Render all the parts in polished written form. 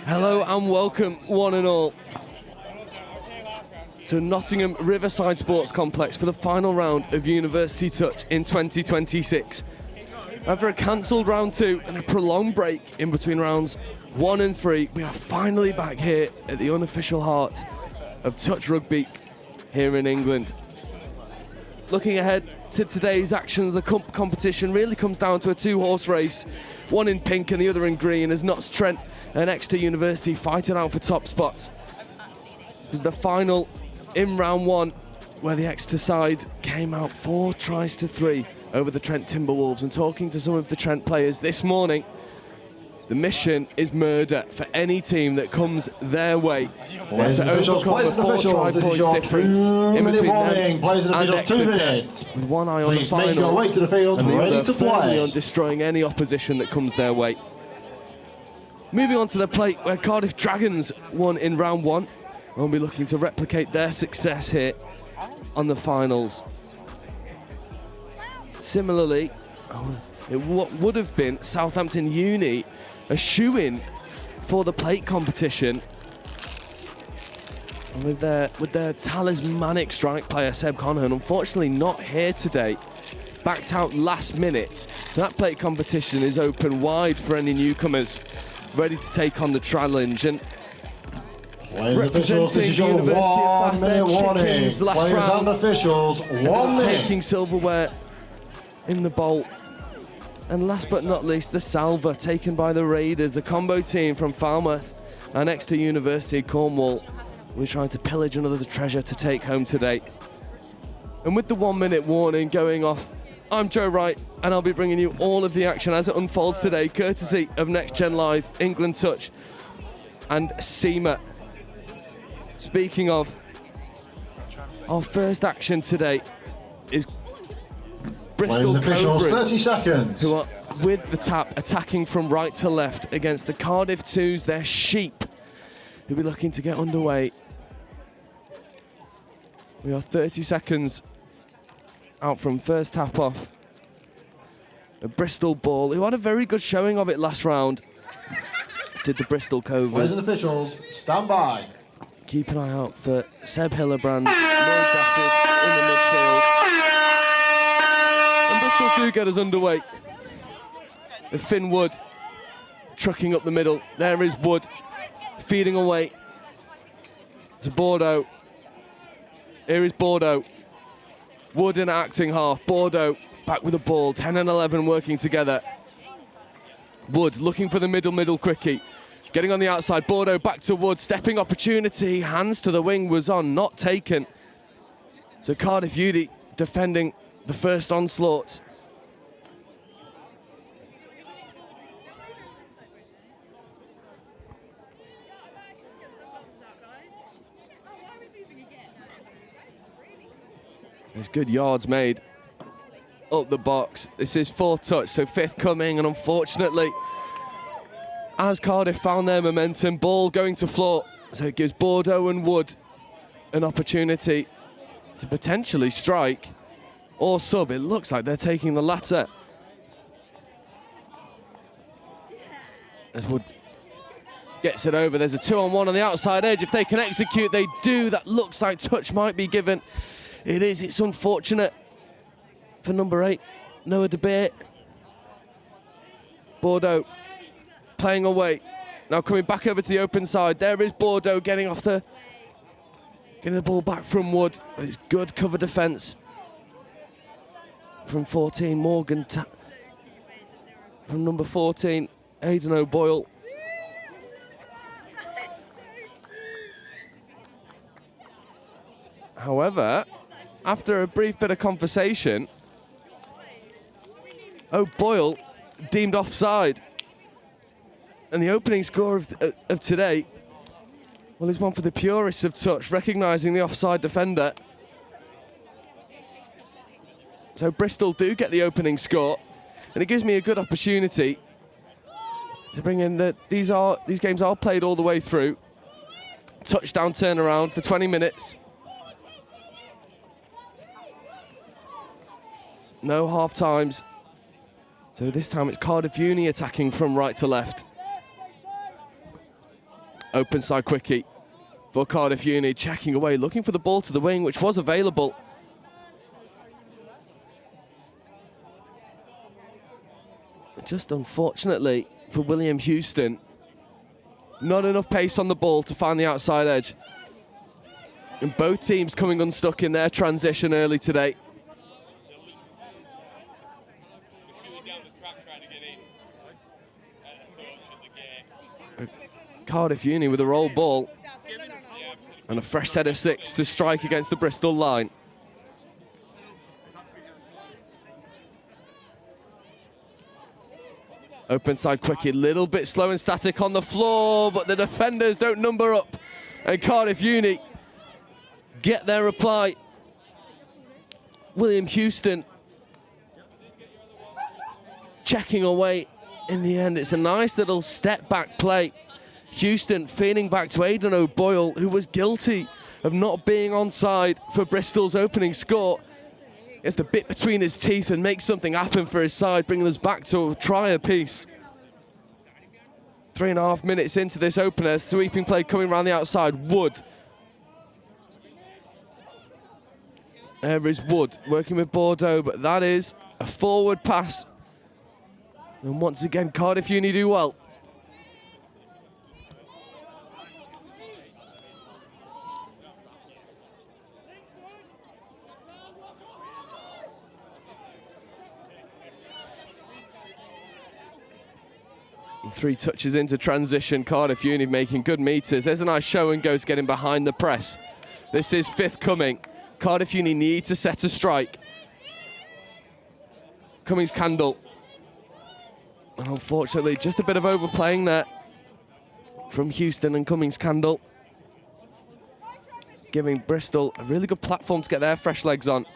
Hello and welcome, one and all, to Nottingham Riverside Sports Complex for the final round of University Touch in 2026. After a cancelled round 2 and a prolonged break in between rounds 1 and 3, we are finally back here at the unofficial heart of touch rugby here in England. Looking ahead to today's actions, the competition really comes down to a 2-horse race, one in pink and the other in green, as Notts Trent and Exeter University fighting out for top spots. It was the final in round 1 where the Exeter side came out 4 tries to 3 over the Trent Timberwolves. And talking to some of the Trent players this morning, the mission is murder for any team that comes their way. Players and officials, this is your 2-minute warning. Players and officials, 2 minutes. With one eye on the Please final, make your way to the field, and the ready other to firmly play. on destroying any opposition that comes their way. Moving on to the plate, where Cardiff Dragons won in round 1. We'll be looking to replicate their success here on the finals. Similarly, what would have been Southampton Uni a shoe-in for the plate competition. And with their talismanic strike player Seb Conhan, unfortunately not here today, backed out last minute. So that plate competition is open wide for any newcomers ready to take on the challenge. And representing the University of Bath, Chickens last round, officials, 1 minute. Taking silverware in the bowl. And last but not least, the salver taken by the Raiders, the combo team from Falmouth and Exeter University Cornwall. We're trying to pillage another treasure to take home today. And with the 1 minute warning going off, I'm Joe Wright, and I'll be bringing you all of the action as it unfolds today, courtesy of Next Gen Live, England Touch and Cima. Speaking of, our first action today is Bristol Cobras, 30 seconds. who are with the tap attacking from right to left against the Cardiff Twos, their Sheep, who'll be looking to get underway. We are 30 seconds out from first tap off. A Bristol ball, who had a very good showing of it last round. distracted the Bristol Covers. Players and officials, stand by. Keep an eye out for Seb Hillebrand, Lloyd Dafford in the midfield. And Bristol do get us underway. With Finn Wood trucking up the middle. There is Wood feeding away to Bordeaux. Here is Bordeaux. Wood in acting half. Bordeaux back with the ball. 10 and 11 working together. Wood looking for the middle quickie. Getting on the outside. Bordeaux back to Wood. Stepping opportunity. Hands to the wing was on. Not taken. So Cardiff Uni defending the first onslaught. There's good yards made up the box. This is fourth touch, so fifth coming, and unfortunately, as Cardiff found their momentum, ball going to floor. So it gives Bordeaux and Wood an opportunity to potentially strike or sub. It looks like they're taking the latter. As Wood gets it over, there's a 2-on-1 on the outside edge. If they can execute, they do. That looks like touch might be given. It is. It's unfortunate for number 8, Noah DeBeer. Bordeaux playing away. Now coming back over to the open side. There is Bordeaux getting the ball back from Wood. But it's good cover defence from 14, Morgan. From number 14, Aidan O'Boyle. However, after a brief bit of conversation, O'Boyle deemed offside. And the opening score of today, well, is one for the purists of touch, recognising the offside defender. So Bristol do get the opening score, and it gives me a good opportunity to bring in these games are played all the way through. Touchdown turnaround for 20 minutes. No half times. So this time it's Cardiff Uni attacking from right to left. Open side quickie for Cardiff Uni, checking away, looking for the ball to the wing, which was available. Just unfortunately for William Houston, not enough pace on the ball to find the outside edge. And both teams coming unstuck in their transition early today. Cardiff Uni with a roll ball and a fresh set of 6 to strike against the Bristol line. Open side quickie, little bit slow and static on the floor, but the defenders don't number up, and Cardiff Uni get their reply. William Houston checking away. In the end, it's a nice little step back play. Houston feeding back to Aidan O'Boyle, who was guilty of not being onside for Bristol's opening score. Gets the bit between his teeth and makes something happen for his side, bringing us back to a try apiece. 3.5 minutes into this opener, sweeping play coming around the outside. Wood. There is Wood working with Bordeaux, but that is a forward pass. And once again, Cardiff Uni do well. And 3 touches into transition, Cardiff Uni making good meters. There's a nice show and go to getting behind the press. This is fifth coming. Cardiff Uni need to set a strike. Cummings-Candle. And unfortunately, just a bit of overplaying there from Houston and Cummings-Candle, giving Bristol a really good platform to get their fresh legs on.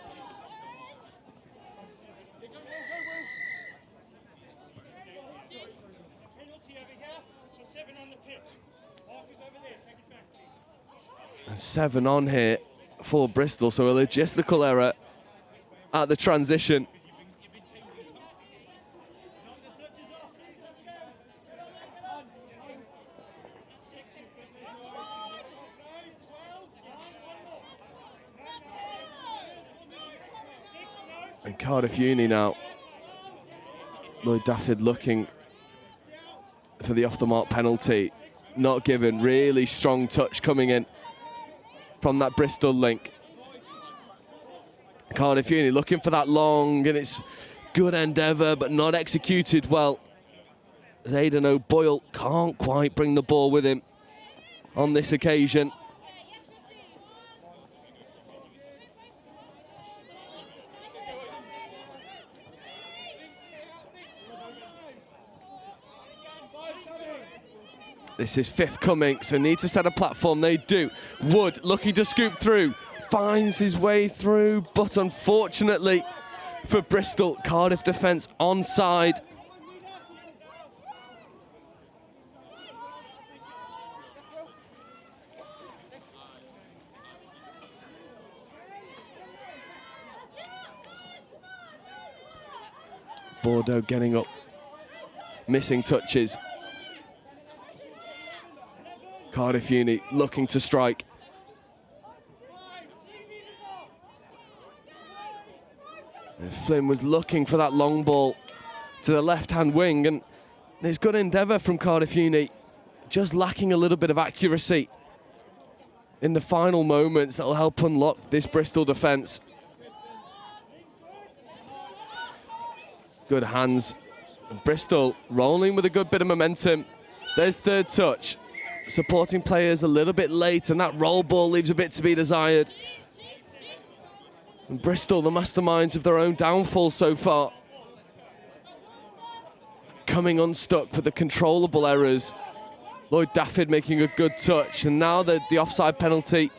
And 7 on here for Bristol, so a logistical error at the transition. And Cardiff Uni now. Lloyd Daffyd looking for the off-the-mark penalty. Not given. Really strong touch coming in from that Bristol link. Cardiff Uni looking for that long, and it's good endeavour, but not executed well. As Aidan O'Boyle can't quite bring the ball with him on this occasion. This is fifth coming, so need to set a platform. They do. Wood looking to scoop through, finds his way through, but unfortunately for Bristol, Cardiff defence onside. Bordeaux getting up, missing touches. Cardiff Uni looking to strike. And Flynn was looking for that long ball to the left-hand wing, and there's good endeavour from Cardiff Uni, just lacking a little bit of accuracy in the final moments that'll help unlock this Bristol defence. Good hands. Bristol rolling with a good bit of momentum. There's third touch. Supporting players a little bit late, and that roll ball leaves a bit to be desired. And Bristol, the masterminds of their own downfall so far, coming unstuck with the controllable errors. Lloyd Daffyd making a good touch, and now the offside penalty,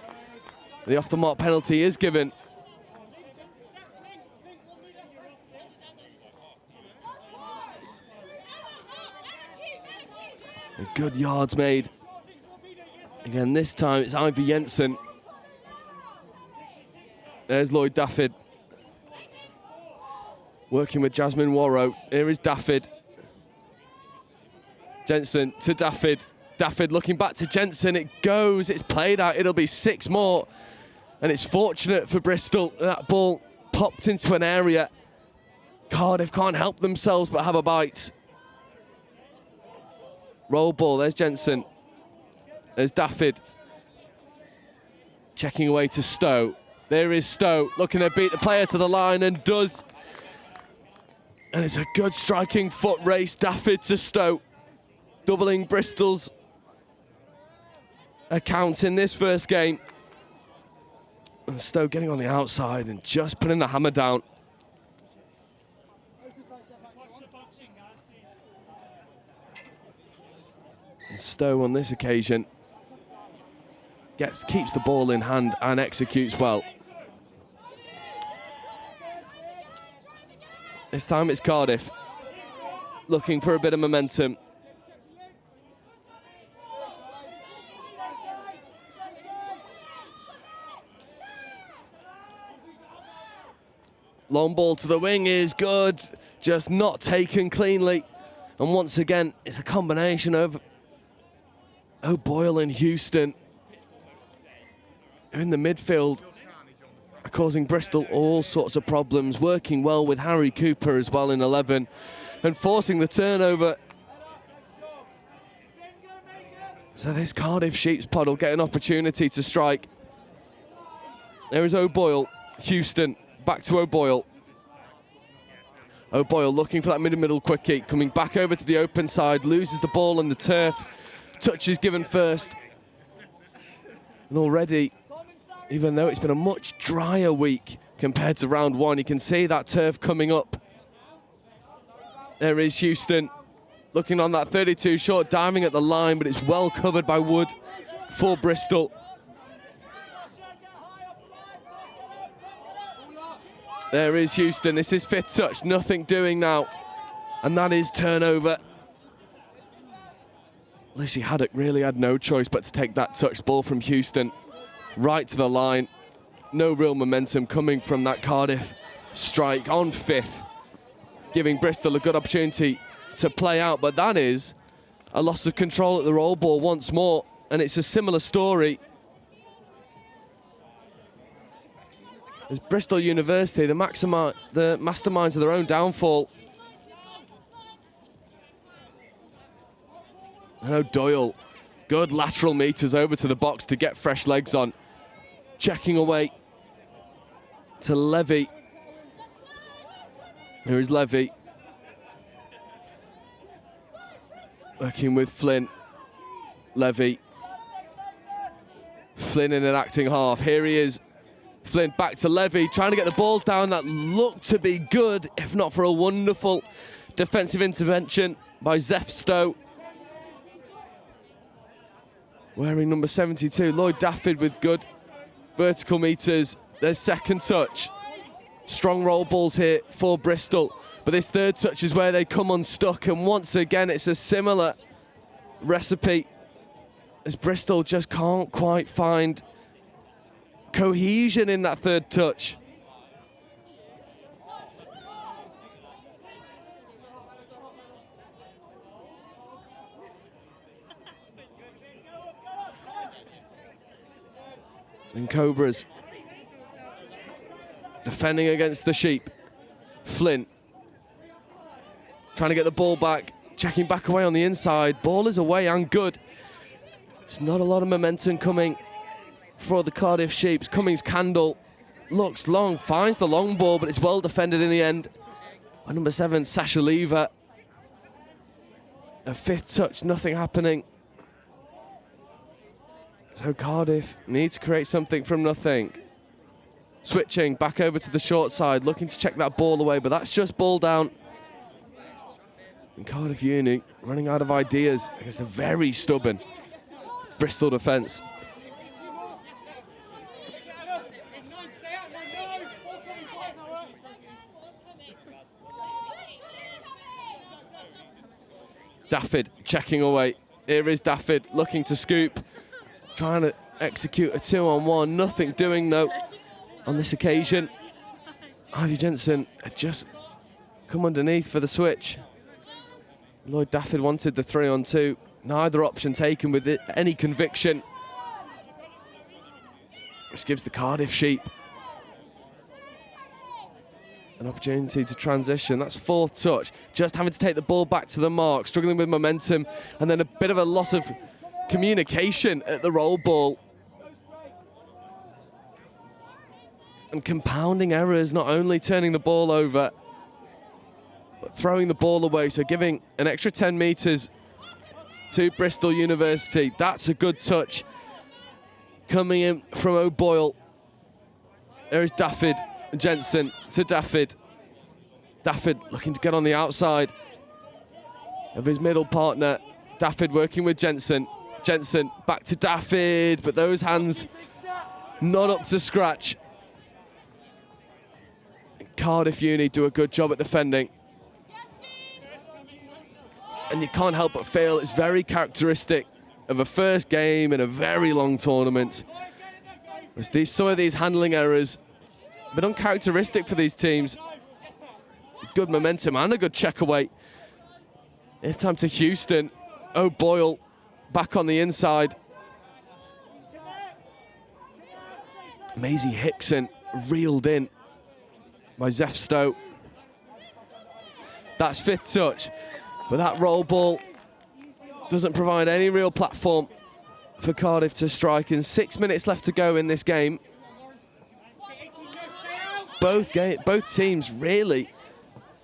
the off-the-mark penalty is given. Good yards made. Again, this time it's Ivor Jensen. There's Lloyd Daffyd. Working with Jasmine Warrow. Here is Daffyd. Jensen to Daffyd. Daffyd looking back to Jensen. It goes, it's played out. It'll be 6 more. And it's fortunate for Bristol. That ball popped into an area. Cardiff can't help themselves but have a bite. Roll ball, there's Jensen. There's Daffyd. Checking away to Stowe. There is Stowe, looking to beat the player to the line, and does. And it's a good striking foot race, Daffyd to Stowe. Doubling Bristol's account in this first game. And Stowe getting on the outside and just putting the hammer down. And Stowe on this occasion keeps the ball in hand and executes well. This time it's Cardiff looking for a bit of momentum. Long ball to the wing is good, just not taken cleanly. And once again, it's a combination of O'Boyle and Houston in the midfield, causing Bristol all sorts of problems, working well with Harry Cooper as well in 11 and forcing the turnover. So this Cardiff Sheep's Pod will get an opportunity to strike. There is O'Boyle, Houston, back to O'Boyle. O'Boyle looking for that middle quickie, coming back over to the open side, loses the ball on the turf. Touch is given first. And already, even though it's been a much drier week compared to round one, you can see that turf coming up. There is Houston looking on that 32 short, diving at the line, but it's well covered by Wood for Bristol. There is Houston. This is fifth touch, nothing doing now. And that is turnover. Lucy Haddock really had no choice but to take that touch ball from Houston right to the line. No real momentum coming from that Cardiff strike on fifth, giving Bristol a good opportunity to play out, but that is a loss of control at the roll ball once more, and it's a similar story. As Bristol University, the masterminds of their own downfall. And O'Doyle, good lateral meters over to the box to get fresh legs on. Checking away to Levy. Here is Levy. Working with Flynn. Levy. Flynn in an acting half. Here he is. Flynn back to Levy, trying to get the ball down. That looked to be good, if not for a wonderful defensive intervention by Zeph Stowe. Wearing number 72, Lloyd Daffyd with good vertical meters. Their second touch. Strong roll balls here for Bristol. But this third touch is where they come unstuck. And once again, it's a similar recipe as Bristol just can't quite find cohesion in that third touch. And Cobras defending against the Sheep. Flynn trying to get the ball back, checking back away on the inside. Ball is away and good. There's not a lot of momentum coming for the Cardiff Sheeps. Cummings-Candle looks long, finds the long ball, but it's well defended in the end. By number 7, Sasha Lever. A fifth touch, nothing happening. So Cardiff need to create something from nothing. Switching back over to the short side, looking to check that ball away, but that's just ball down. And Cardiff Uni running out of ideas against a very stubborn Bristol defence. Daffyd checking away. Here is Daffyd looking to scoop, trying to execute a 2-on-1. Nothing doing though on this occasion. Ivy Jensen had just come underneath for the switch. Lloyd Daffyd wanted the 3-on-2. Neither option taken with any conviction, which gives the Cardiff Sheep an opportunity to transition. That's fourth touch, just having to take the ball back to the mark, struggling with momentum, and then a bit of a loss of communication at the roll ball. And compounding errors, not only turning the ball over, but throwing the ball away, so giving an extra 10 metres to Bristol University. That's a good touch coming in from O'Boyle. There is Daffyd, Jensen to Daffyd. Daffyd looking to get on the outside of his middle partner. Daffyd working with Jensen. Jensen back to Daffyd, but those hands not up to scratch. Cardiff Uni do a good job at defending. And you can't help but feel it's very characteristic of a first game in a very long tournament. Some of these handling errors, a bit uncharacteristic for these teams. Good momentum and a good check away. It's time to Houston. O'Boyle back on the inside. Maisie Hickson reeled in by Zeph Stowe. That's fifth touch. But that roll ball doesn't provide any real platform for Cardiff to strike. And 6 minutes left to go in this game. Both teams really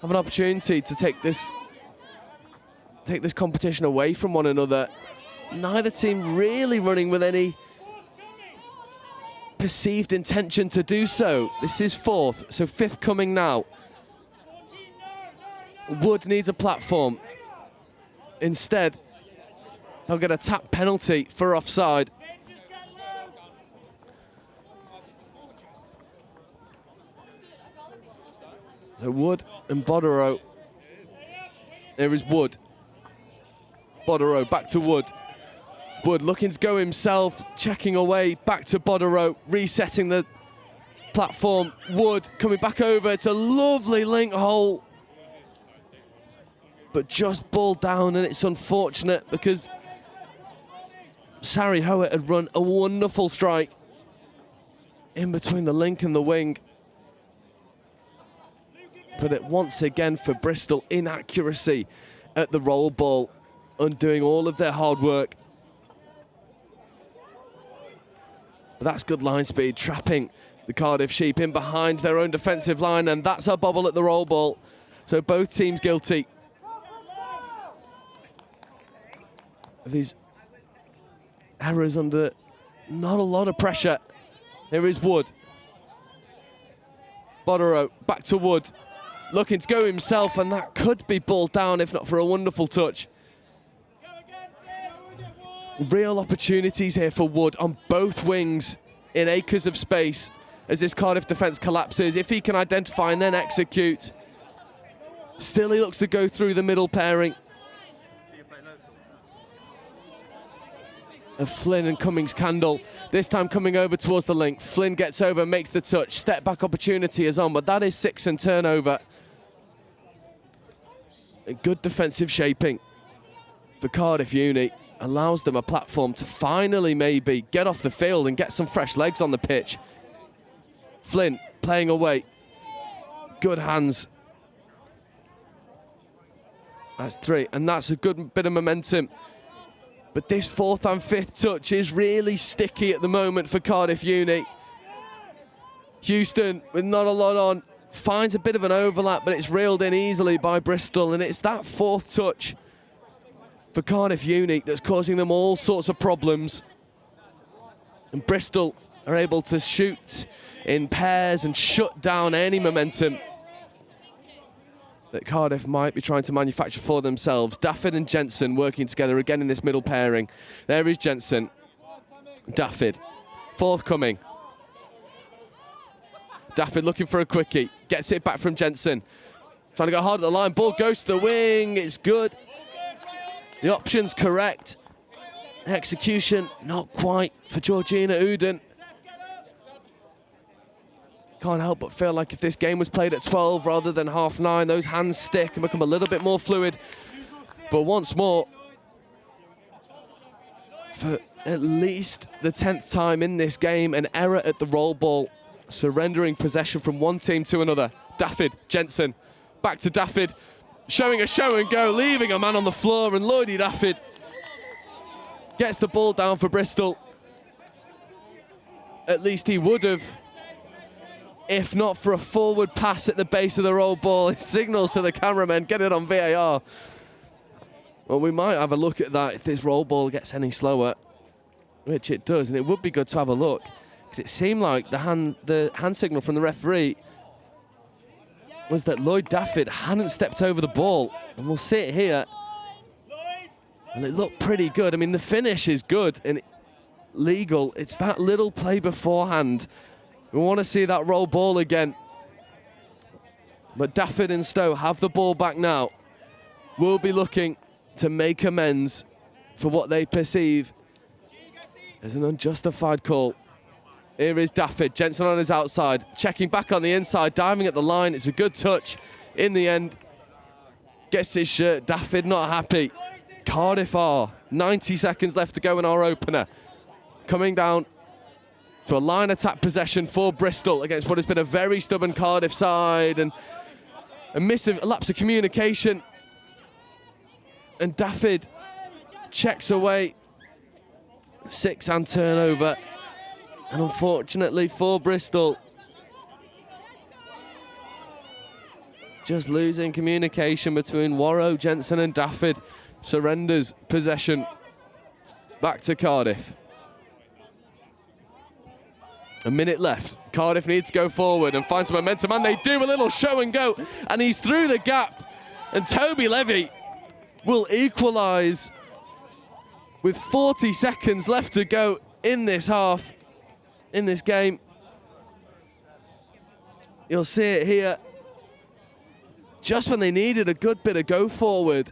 have an opportunity to take this competition away from one another. Neither team really running with any perceived intention to do so. This is fourth, so fifth coming now. Wood needs a platform. Instead, they'll get a tap penalty for offside. So Wood and Bodereau. There is Wood. Bodereau back to Wood. Wood looking to go himself, checking away, back to Bodereau, resetting the platform. Wood coming back over. It's a lovely link hole, but just ball down, and it's unfortunate because Sari Howitt had run a wonderful strike in between the link and the wing. But once again for Bristol, inaccuracy at the roll ball, undoing all of their hard work. But that's good line speed, trapping the Cardiff Sheep in behind their own defensive line, and that's a bobble at the roll ball. So both teams guilty of these errors under not a lot of pressure. Here is Wood. Botero back to Wood, looking to go himself, and that could be ball down if not for a wonderful touch. Real opportunities here for Wood on both wings in acres of space as this Cardiff defence collapses. If he can identify and then execute, still he looks to go through the middle pairing of Flynn and Cummings-Candle. This time coming over towards the link. Flynn gets over, makes the touch. Step back opportunity is on, but that is 6 and turnover. And good defensive shaping for Cardiff Uni allows them a platform to finally maybe get off the field and get some fresh legs on the pitch. Flynn playing away. Good hands. That's 3, and that's a good bit of momentum. But this 4th and 5th touch is really sticky at the moment for Cardiff Uni. Houston, with not a lot on, finds a bit of an overlap, but it's reeled in easily by Bristol, and it's that 4th touch for Cardiff Uni that's causing them all sorts of problems. And Bristol are able to shoot in pairs and shut down any momentum that Cardiff might be trying to manufacture for themselves. Daffyd and Jensen working together again in this middle pairing. There is Jensen. Daffyd, forthcoming. Daffyd looking for a quickie. Gets it back from Jensen. Trying to go hard at the line. Ball goes to the wing. It's good. The option's correct. Execution, not quite for Georgina Uden. Can't help but feel like if this game was played at 12 rather than 9:30, those hands stick and become a little bit more fluid. But once more, for at least the 10th time in this game, an error at the roll ball, surrendering possession from one team to another. Daffyd, Jensen, back to Daffyd, showing a show and go, leaving a man on the floor, and Lloydie Daffyd gets the ball down for Bristol. At least he would have, if not for a forward pass at the base of the roll ball. It signals to the cameramen, get it on VAR. Well, we might have a look at that if this roll ball gets any slower, which it does, and it would be good to have a look, because it seemed like the hand signal from the referee was that Lloyd Daffyd hadn't stepped over the ball, and we'll see it here. And it looked pretty good. I mean, the finish is good and legal. It's that little play beforehand. We want to see that roll ball again. But Daffyd and Stowe have the ball back now. We'll be looking to make amends for what they perceive as an unjustified call. Here is Daffyd, Jensen on his outside, checking back on the inside, diving at the line. It's a good touch. In the end, gets his shirt. Daffyd not happy. Cardiff are. 90 seconds left to go in our opener. Coming down to a line attack possession for Bristol against what has been a very stubborn Cardiff side, and a lapse of communication. And Daffyd checks away. 6 and turnover. And unfortunately for Bristol, just losing communication between Warrow, Jensen and Daffyd surrenders possession back to Cardiff. A minute left. Cardiff needs to go forward and find some momentum, and they do. A little show and go, and he's through the gap. And Toby Levy will equalise with 40 seconds left to go in this half, in this game. You'll see it here. Just when they needed a good bit of go forward,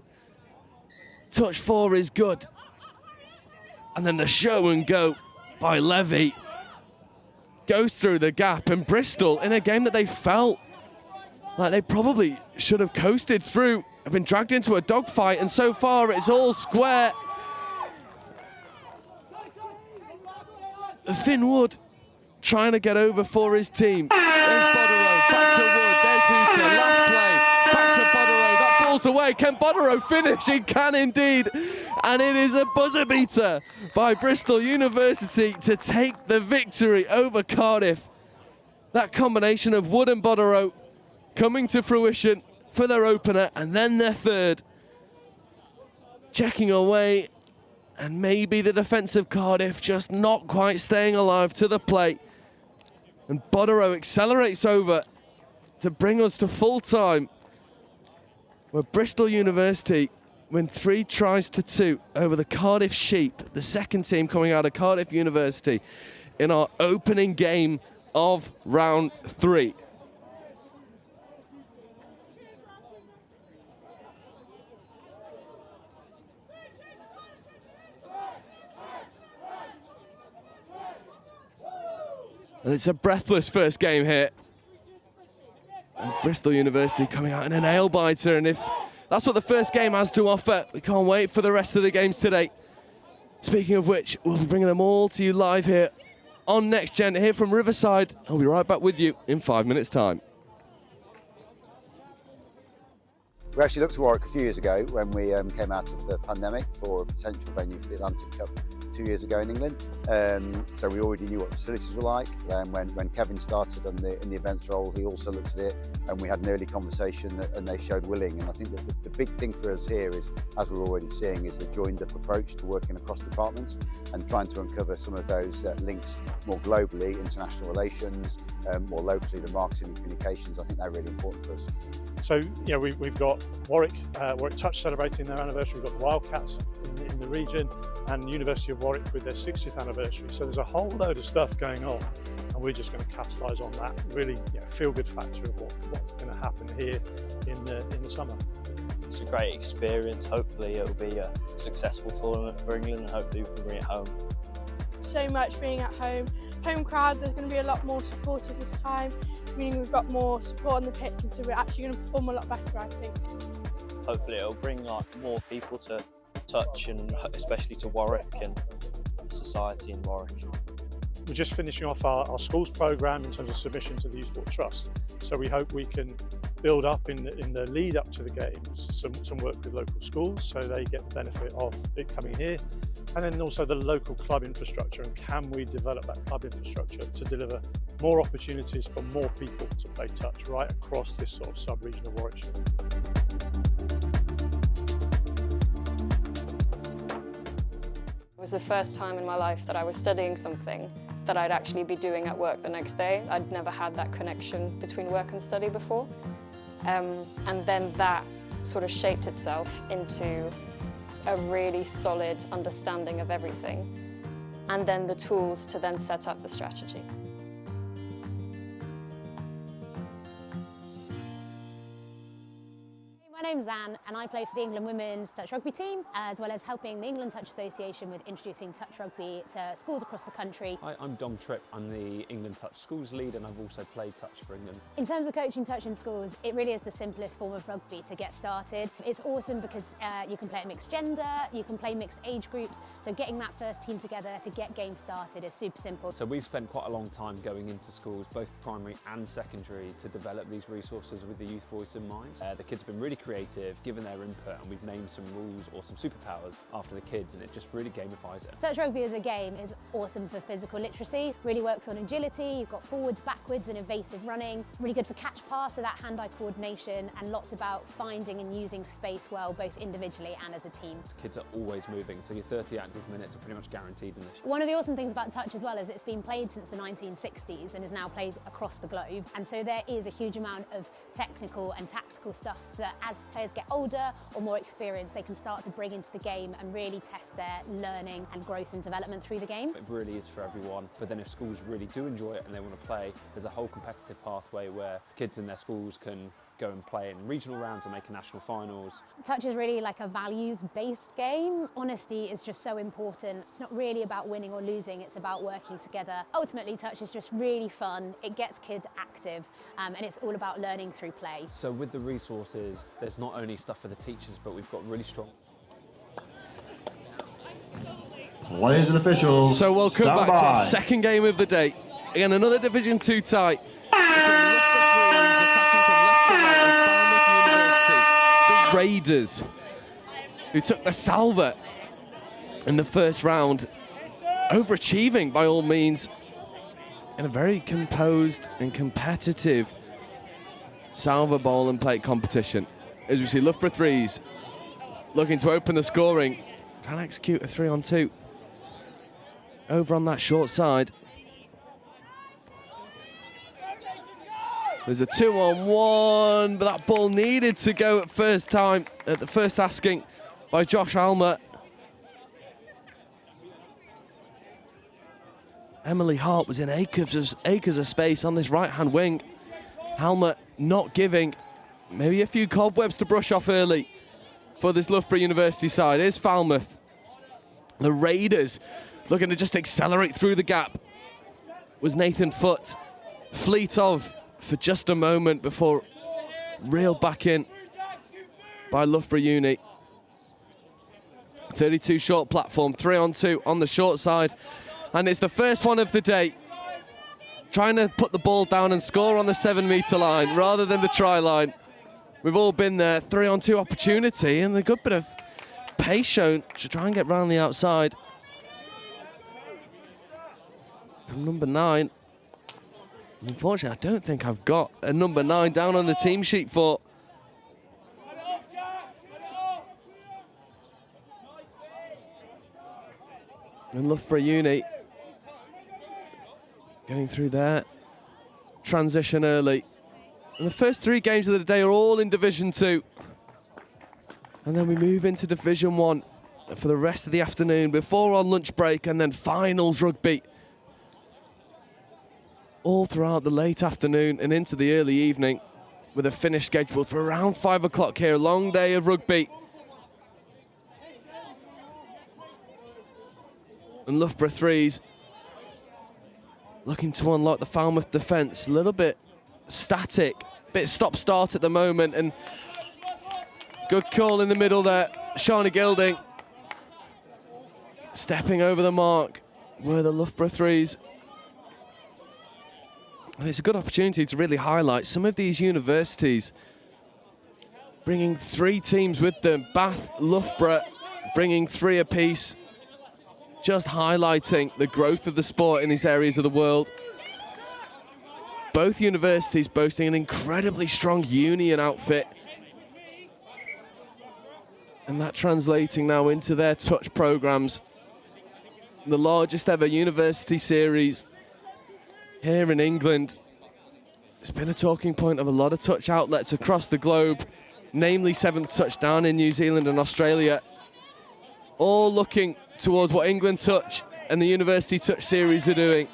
touch 4 is good. And then the show and go by Levy goes through the gap, and Bristol, in a game that they felt like they probably should have coasted through, have been dragged into a dogfight, and so far it's all square. Finn Wood trying to get over for his team. There's Botero, back to Wood, there's Tutor, last play, back to Botterill, that falls away. Can Botterill finish? He can indeed. And it is a buzzer beater by Bristol University to take the victory over Cardiff. That combination of Wood and Botterill coming to fruition for their opener and then their third. Checking away, and maybe the defence of Cardiff just not quite staying alive to the plate. And Botterill accelerates over to bring us to full time, where Bristol University win 3-2 over the Cardiff Sheep, the second team coming out of Cardiff University, in our opening game of round 3. And it's a breathless first game here. And Bristol University coming out in a nail-biter, and if that's what the first game has to offer, we can't wait for the rest of the games today. Speaking of which, we'll be bringing them all to you live here on Next Gen, here from Riverside. I'll be right back with you in 5 minutes' time. We actually looked to Warwick a few years ago when we came out of the pandemic for a potential venue for the Atlantic Cup 2 years ago in England. So we already knew what the facilities were like. When Kevin started in the events role, he also looked at it, and we had an early conversation and they showed willing. And I think that the big thing for us here is, as we're already seeing, is a joined up approach to working across departments and trying to uncover some of those links more globally, international relations, more locally, the marketing and communications. I think they're really important for us. So, you know, we've got Warwick Touch celebrating their anniversary, we've got the Wildcats in the region, and University of Warwick with their 60th anniversary. So there's a whole load of stuff going on, and we're just going to capitalise on that, really, you know, feel-good factor of what's going to happen here in the summer. It's a great experience. Hopefully it'll be a successful tournament for England, and hopefully we can bring it home. So much being at home. Home crowd, there's going to be a lot more supporters this time, meaning we've got more support on the pitch, and so we're actually going to perform a lot better, I think. Hopefully it'll bring more people to touch, and especially to Warwick and society in Warwick. We're just finishing off our schools programme in terms of submission to the Youth Sport Trust, so we hope we can build up in the lead up to the games some work with local schools so they get the benefit of it coming here, and then also the local club infrastructure, and can we develop that club infrastructure to deliver more opportunities for more people to play touch right across this sort of sub-region of Warwickshire. It was the first time in my life that I was studying something that I'd actually be doing at work the next day. I'd never had that connection between work and study before. And then that sort of shaped itself into a really solid understanding of everything, and then the tools to then set up the strategy. My name's Anne, and I play for the England Women's Touch Rugby team, as well as helping the England Touch Association with introducing touch rugby to schools across the country. Hi, I'm Dom Tripp. I'm the England Touch Schools lead, and I've also played touch for England. In terms of coaching touch in schools, it really is the simplest form of rugby to get started. It's awesome because you can play at mixed gender, you can play mixed age groups, so getting that first team together to get games started is super simple. So we've spent quite a long time going into schools, both primary and secondary, to develop these resources with the youth voice in mind. The kids have been really creative, given their input, and we've named some rules or some superpowers after the kids, and it just really gamifies it. Touch rugby as a game is awesome for physical literacy, really works on agility, you've got forwards, backwards and evasive running, really good for catch pass, so that hand-eye coordination, and lots about finding and using space well, both individually and as a team. Kids are always moving, so your 30 active minutes are pretty much guaranteed in this. One of the awesome things about touch as well is it's been played since the 1960s and is now played across the globe, and so there is a huge amount of technical and tactical stuff that as players get older or more experienced, they can start to bring into the game and really test their learning and growth and development through the game. It really is for everyone, but then if schools really do enjoy it and they want to play, there's a whole competitive pathway where kids in their schools can go and play in regional rounds and make a national finals. Touch is really like a values-based game. Honesty is just so important. It's not really about winning or losing, it's about working together. Ultimately, touch is just really fun. It gets kids active, and it's all about learning through play. So with the resources, there's not only stuff for the teachers, but we've got really strong... Players and officials, so welcome back to our second game of the day. Again, another Division 2 tie. Attacking from left Raiders, who took the salver in the first round, overachieving by all means in a very composed and competitive salver bowl and plate competition. As we see Loughborough threes looking to open the scoring, trying to execute a 3-on-2 over on that short side. There's a 2-on-1, but that ball needed to go at the first asking by Josh Almer. Emily Hart was in acres of space on this right-hand wing. Almer not giving, maybe a few cobwebs to brush off early for this Loughborough University side. Here's Falmouth. The Raiders looking to just accelerate through the gap. Was Nathan Foote. Fleet of for just a moment before reeled back in by Loughborough Uni. 32 short platform, 3-on-2 on the short side. And it's the first one of the day. Trying to put the ball down and score on the 7-metre line rather than the try line. We've all been there. 3-on-2 opportunity and a good bit of pace shown to try and get round the outside. From number 9. Unfortunately, I don't think I've got a number 9 down on the team sheet for. And Loughborough Uni getting through there. Transition early. And the first 3 games of the day are all in Division 2. And then we move into Division 1 for the rest of the afternoon before our lunch break, and then finals rugby all throughout the late afternoon and into the early evening, with a finish scheduled for around 5 o'clock here. A long day of rugby. And Loughborough threes looking to unlock the Falmouth defence. A little bit static, bit stop-start at the moment, and good call in the middle there. Shawnee Gilding stepping over the mark were the Loughborough threes. And it's a good opportunity to really highlight some of these universities bringing 3 teams with them. Bath, Loughborough bringing 3 apiece, just highlighting the growth of the sport in these areas of the world. Both universities boasting an incredibly strong union outfit, and that translating now into their touch programs. The largest ever university series here in England. It's been a talking point of a lot of touch outlets across the globe, namely 7th Touchdown in New Zealand and Australia, all looking towards what England Touch and the University Touch series are doing.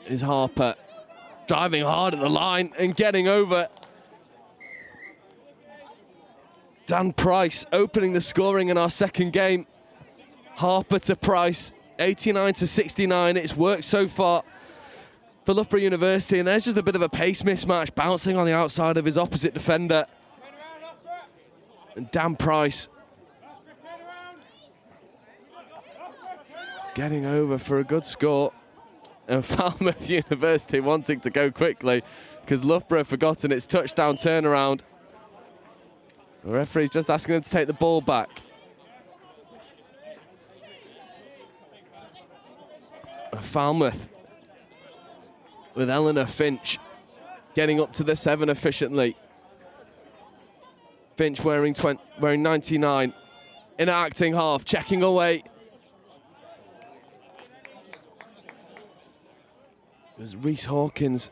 Is Harper driving hard at the line and getting over. Dan Price opening the scoring in our second game. Harper to Price, 89-69. It's worked so far for Loughborough University, and there's just a bit of a pace mismatch, bouncing on the outside of his opposite defender. And Dan Price getting over for a good score. And Falmouth University wanting to go quickly because Loughborough have forgotten its touchdown turnaround. The referee's just asking them to take the ball back. Falmouth with Eleanor Finch getting up to the 7 efficiently. Finch wearing 99, enacting half, checking away. There's Reese Hawkins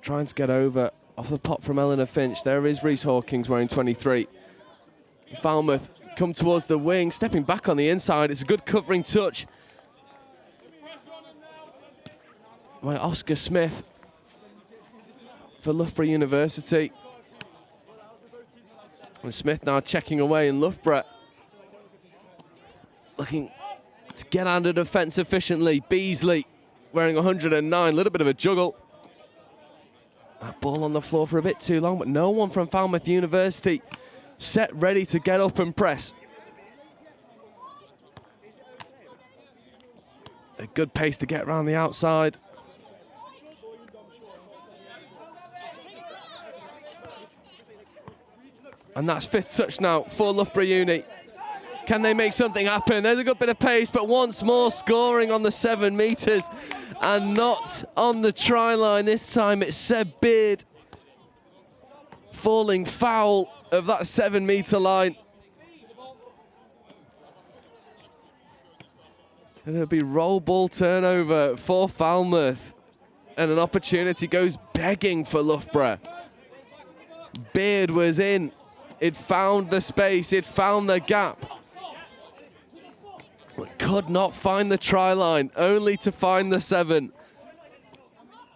trying to get over off the pop from Eleanor Finch. There is Reese Hawkins wearing 23. Falmouth come towards the wing, stepping back on the inside. It's a good covering touch by Oscar Smith for Loughborough University. And Smith now checking away, and Loughborough looking to get under defence efficiently. Beasley wearing 109, a little bit of a juggle. That ball on the floor for a bit too long, but no one from Falmouth University set ready to get up and press. A good pace to get around the outside. And that's 5th touch now for Loughborough Uni. Can they make something happen? There's a good bit of pace, but once more scoring on the 7 metres and not on the try line. This time it's Seb Beard falling foul of that 7 metre line. And it'll be roll ball turnover for Falmouth. And an opportunity goes begging for Loughborough. Beard was in. It found the space, it found the gap. But could not find the try line, only to find the 7.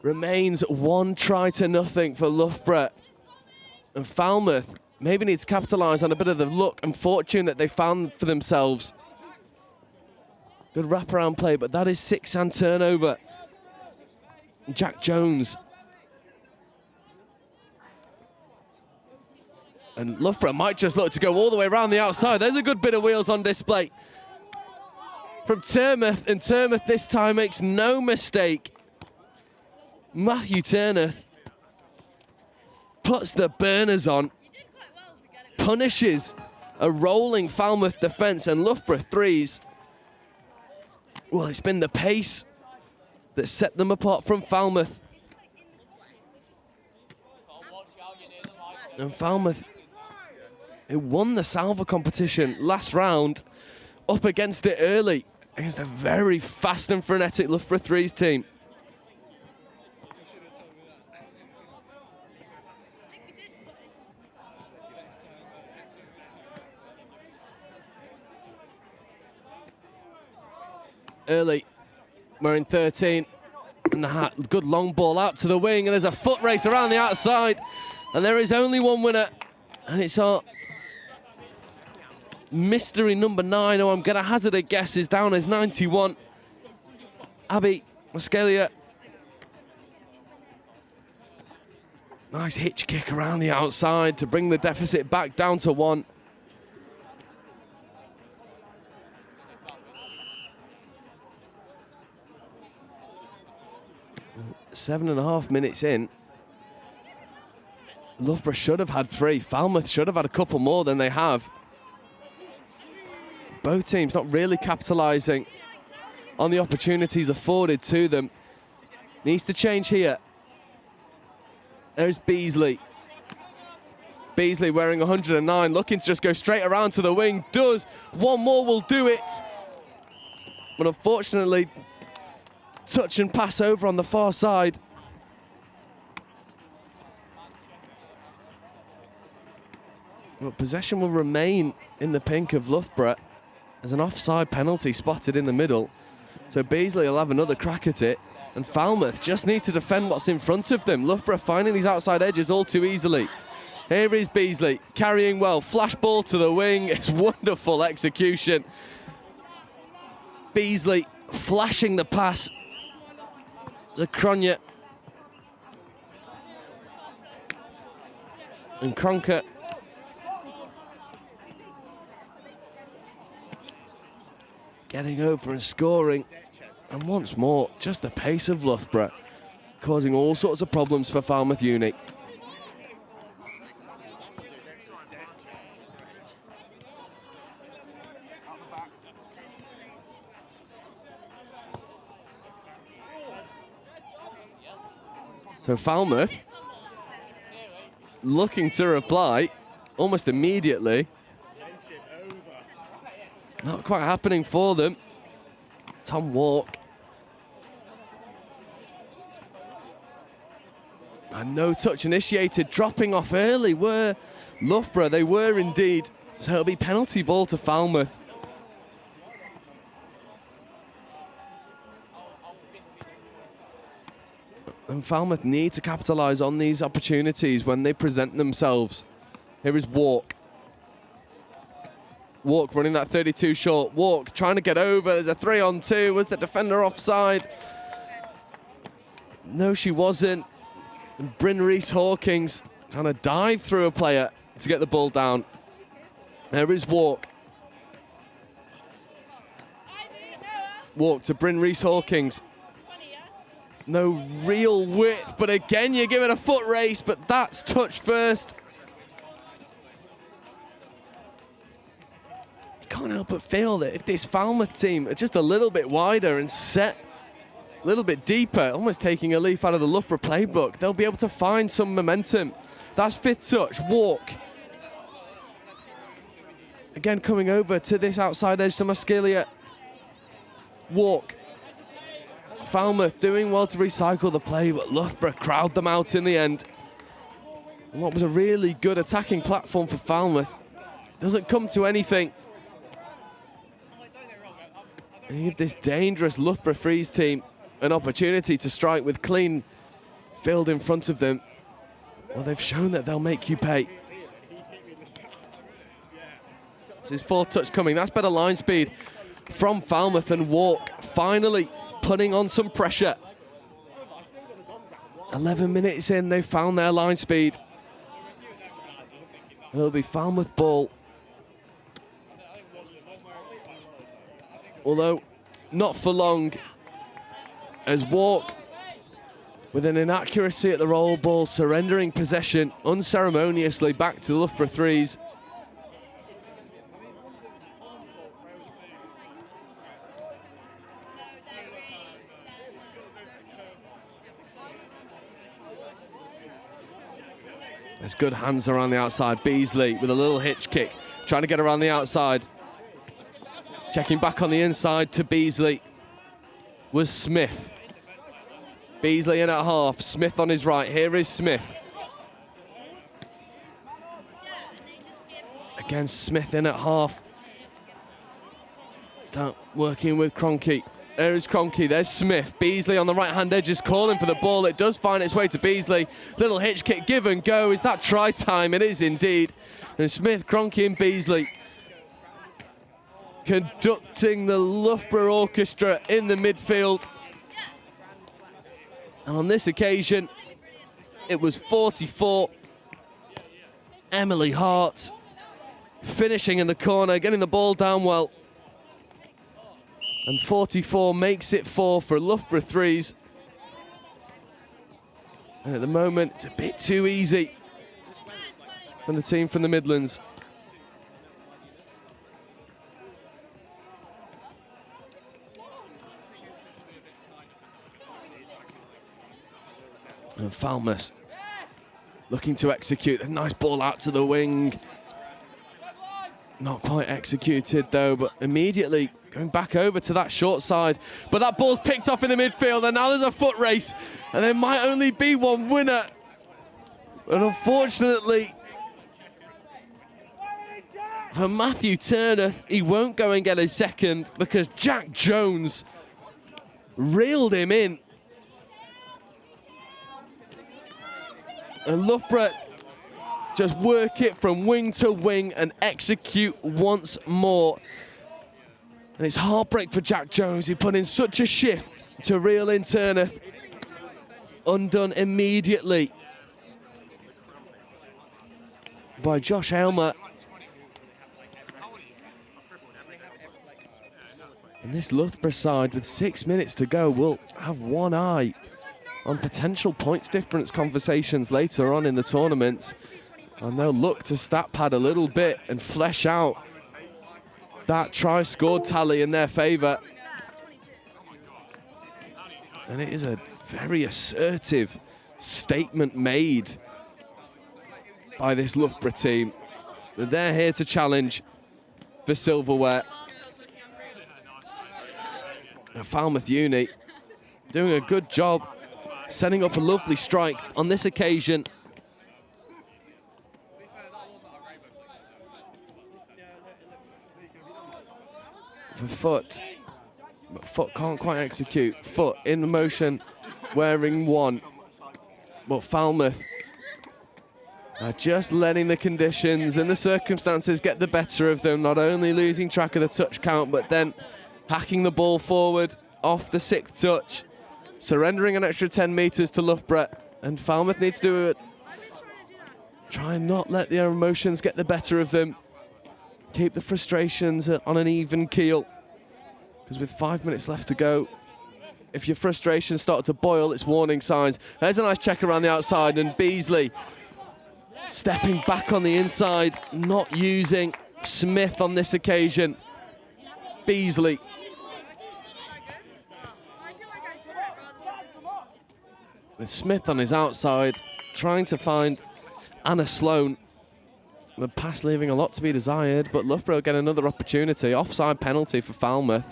Remains 1 try to nothing for Loughborough. And Falmouth maybe needs to capitalise on a bit of the luck and fortune that they found for themselves. Good wraparound play, but that is 6-hand turnover. Jack Jones. And Loughborough might just look to go all the way around the outside. There's a good bit of wheels on display from Turnmouth, and Turnmouth this time makes no mistake. Matthew Turnmouth puts the burners on, punishes a rolling Falmouth defence, and Loughborough threes. Well, it's been the pace that set them apart from Falmouth. And Falmouth, who won the Salva competition last round, up against it early against a very fast and frenetic Loughborough threes team. Early, we're in 13, and a good long ball out to the wing, and there's a foot race around the outside, and there is only one winner, and it's our mystery number 9, who I'm going to hazard a guess is down as 91, Abby Mascalia. Nice hitch kick around the outside to bring the deficit back down to 1. Seven and a half minutes in. Loughborough should have had 3. Falmouth should have had a couple more than they have. Both teams not really capitalising on the opportunities afforded to them. Needs to change here. There's Beasley. Beasley wearing 109, looking to just go straight around to the wing. Does. One more will do it. But unfortunately, touch and pass over on the far side. But possession will remain in the pink of Loughborough. There's an offside penalty spotted in the middle. So Beasley will have another crack at it. And Falmouth just need to defend what's in front of them. Loughborough finding these outside edges all too easily. Here is Beasley, carrying well. Flash ball to the wing. It's wonderful execution. Beasley flashing the pass. Zakronia. And Cronker. Getting over and scoring. And once more, just the pace of Loughborough, causing all sorts of problems for Falmouth Uni. So Falmouth looking to reply almost immediately. Not quite happening for them. Tom Walk. And no touch initiated, dropping off early were Loughborough. They were indeed. So it'll be penalty ball to Falmouth. And Falmouth need to capitalise on these opportunities when they present themselves. Here is Walk. Walk running that 32 short. Walk trying to get over. There's a 3-on-2. Was the defender offside? No, she wasn't. And Bryn Rees-Hawkins trying to dive through a player to get the ball down. There is Walk. Walk to Bryn Rees-Hawkins. No real width, but again, you give it a foot race, but that's touch first. You can't help but feel that if this Falmouth team are just a little bit wider and set a little bit deeper, almost taking a leaf out of the Loughborough playbook, they'll be able to find some momentum. That's fifth touch, Walk. Again, coming over to this outside edge to Mascalia. Walk. Falmouth doing well to recycle the play, but Loughborough crowd them out in the end. And what was a really good attacking platform for Falmouth doesn't come to anything. And you give this dangerous Loughborough Freeze team an opportunity to strike with clean field in front of them. Well, they've shown that they'll make you pay. This is his fourth touch coming. That's better line speed from Falmouth, and Walk finally putting on some pressure. 11 minutes in, they've found their line speed. It'll be Falmouth ball. Although not for long, as Walk with an inaccuracy at the roll ball, surrendering possession unceremoniously back to Loughborough Threes. There's good hands around the outside. Beasley with a little hitch kick, trying to get around the outside. Checking back on the inside to Beasley was Smith. Beasley in at half, Smith on his right. Here is Smith. Again, Smith in at half. Start working with Kroenke. There is Kroenke, there's Smith. Beasley on the right-hand edge is calling for the ball. It does find its way to Beasley. Little hitch kick, give and go. Is that try time? It is indeed. And Smith, Kroenke and Beasley conducting the Loughborough Orchestra in the midfield. And on this occasion, it was 44. Emily Hart finishing in the corner, getting the ball down well. And 44 makes it 4 for Loughborough Threes. And at the moment, it's a bit too easy for the team from the Midlands. And Falmouth looking to execute. A nice ball out to the wing. Not quite executed though, but immediately going back over to that short side. But that ball's picked off in the midfield, and now there's a foot race, and there might only be one winner. And unfortunately for Matthew Turner, he won't go and get a second because Jack Jones reeled him in. And Loughborough just work it from wing to wing and execute once more. And it's heartbreak for Jack Jones. He put in such a shift to reel in Turner. Undone immediately by Josh Aylmer. And this Loughborough side, with 6 minutes to go, will have one eye on potential points difference conversations later on in the tournament. And they'll look to stat pad a little bit and flesh out that try scored tally in their favour. And it is a very assertive statement made by this Loughborough team. They're here to challenge for silverware. And Falmouth Uni doing a good job setting up a lovely strike on this occasion. For Foot, but Foot can't quite execute. Foot in motion, wearing one. But Falmouth are just letting the conditions and the circumstances get the better of them, not only losing track of the touch count, but then hacking the ball forward off the 6th touch, surrendering an extra 10 metres to Loughborough. And Falmouth needs to do it. Try and not let their emotions get the better of them. Keep the frustrations on an even keel. Because with 5 minutes left to go, if your frustrations start to boil, it's warning signs. There's a nice check around the outside, and Beasley stepping back on the inside, not using Smith on this occasion. Beasley. With Smith on his outside, trying to find Anna Sloan. The pass leaving a lot to be desired, but Loughborough get another opportunity. Offside penalty for Falmouth.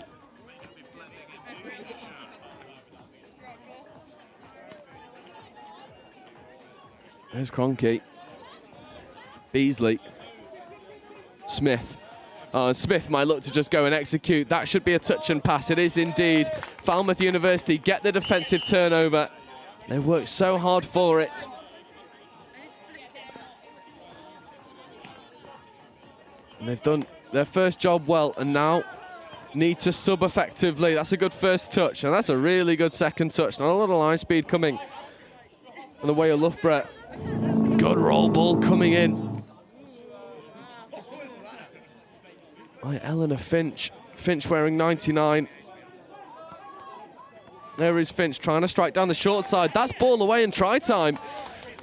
There's Kroenke. Beasley. Smith. Smith might look to just go and execute. That should be a touch and pass. It is indeed. Falmouth University get the defensive turnover. They worked so hard for it. And they've done their first job well, and now need to sub effectively. That's a good first touch, and that's a really good second touch. Not a lot of line speed coming on the way of Loughborough. Good roll ball coming in by Eleanor Finch. Finch wearing 99. There is Finch trying to strike down the short side. That's ball away in try time.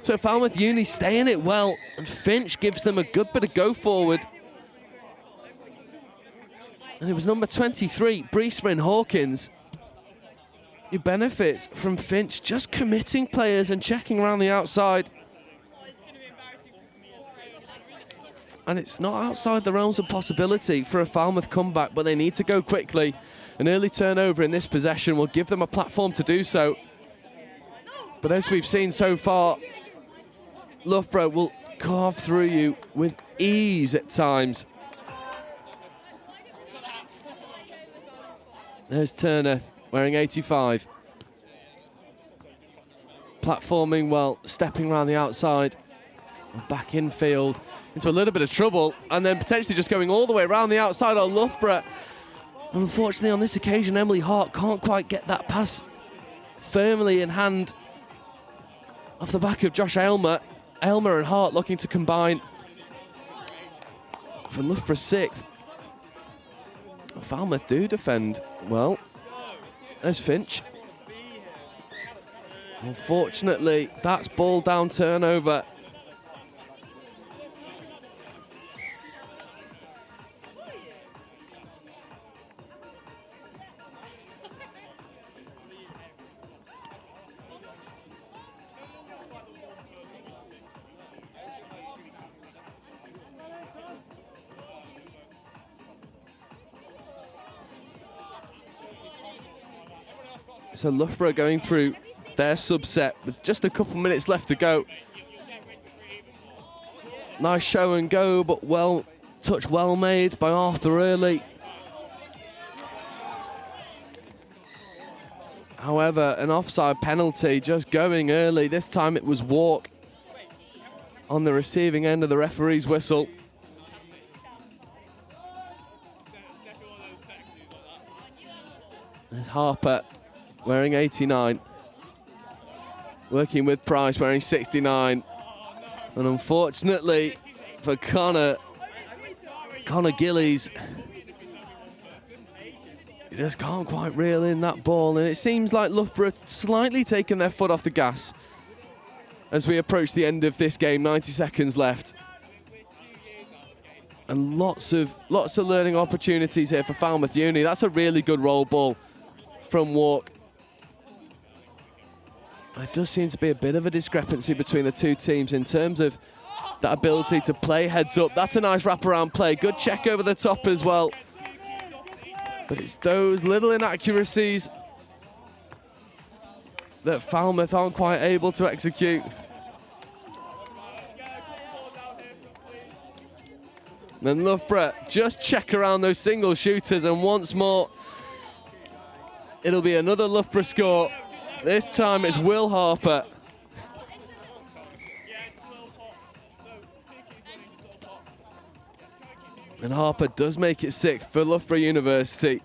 So Falmouth Uni staying it well, and Finch gives them a good bit of go forward. And it was number 23, Breesrin Hawkins, who benefits from Finch just committing players and checking around the outside. And it's not outside the realms of possibility for a Falmouth comeback, but they need to go quickly. An early turnover in this possession will give them a platform to do so. But as we've seen so far, Loughborough will carve through you with ease at times. There's Turner, wearing 85. Platforming well, stepping around the outside. Back infield, into a little bit of trouble, and then potentially just going all the way around the outside on Loughborough. Unfortunately, on this occasion, Emily Hart can't quite get that pass firmly in hand off the back of Josh Aylmer. Aylmer and Hart looking to combine for Loughborough's 6th. Falmouth do defend well. There's Finch. Unfortunately, that's ball down turnover. So Loughborough going through their subset with just a couple minutes left to go. Nice show and go, but touch well made by Arthur Early. However, an offside penalty just going early. This time it was Walk on the receiving end of the referee's whistle. There's Harper wearing 89. Working with Price wearing 69. And unfortunately for Connor Gillies, he just can't quite reel in that ball. And it seems like Loughborough slightly taken their foot off the gas as we approach the end of this game. 90 seconds left. And lots of learning opportunities here for Falmouth Uni. That's a really good roll ball from Walk. There does seem to be a bit of a discrepancy between the two teams in terms of that ability to play heads up. That's a nice wraparound play. Good check over the top as well. But it's those little inaccuracies that Falmouth aren't quite able to execute. And Loughborough just check around those single shooters, and once more it'll be another Loughborough score. This time it's Will Harper. And Harper does make it 6th for Loughborough University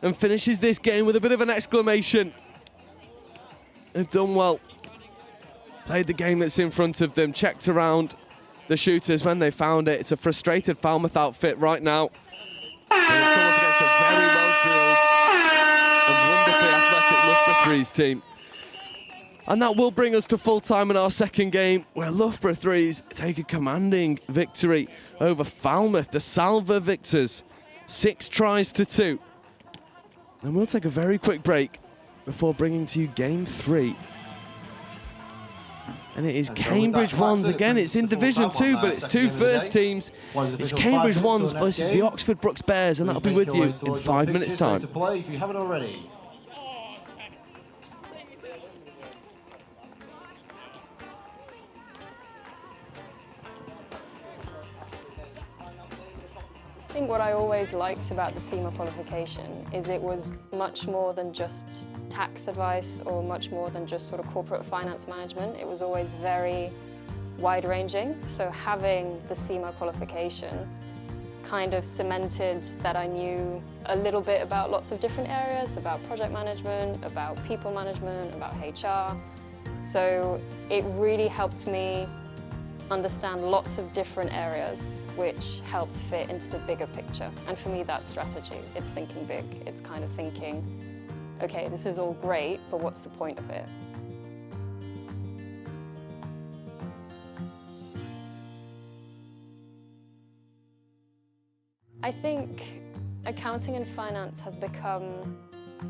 and finishes this game with a bit of an exclamation. They've done well. Played the game that's in front of them, checked around the shooters when they found it. It's a frustrated Falmouth outfit right now. And it's come up against a very well-drilled Threes team. And that will bring us to full time in our second game, where Loughborough Threes take a commanding victory over Falmouth, the Salva victors, 6 tries to 2. And we'll take a very quick break before bringing to you game 3. And it is Cambridge Ones again. It's in Division 2, but it's 2 first teams. It's Cambridge Ones versus the Oxford Brookes Bears, and that'll be with you in 5 minutes' time. If you haven't already. I think what I always liked about the Cima qualification is it was much more than just tax advice or much more than just sort of corporate finance management. It was always very wide-ranging. So having the Cima qualification kind of cemented that I knew a little bit about lots of different areas, about project management, about people management, about HR. So it really helped me understand lots of different areas which helped fit into the bigger picture. And for me, that's strategy. It's thinking big. It's kind of thinking, okay, this is all great, but what's the point of it? I think accounting and finance has become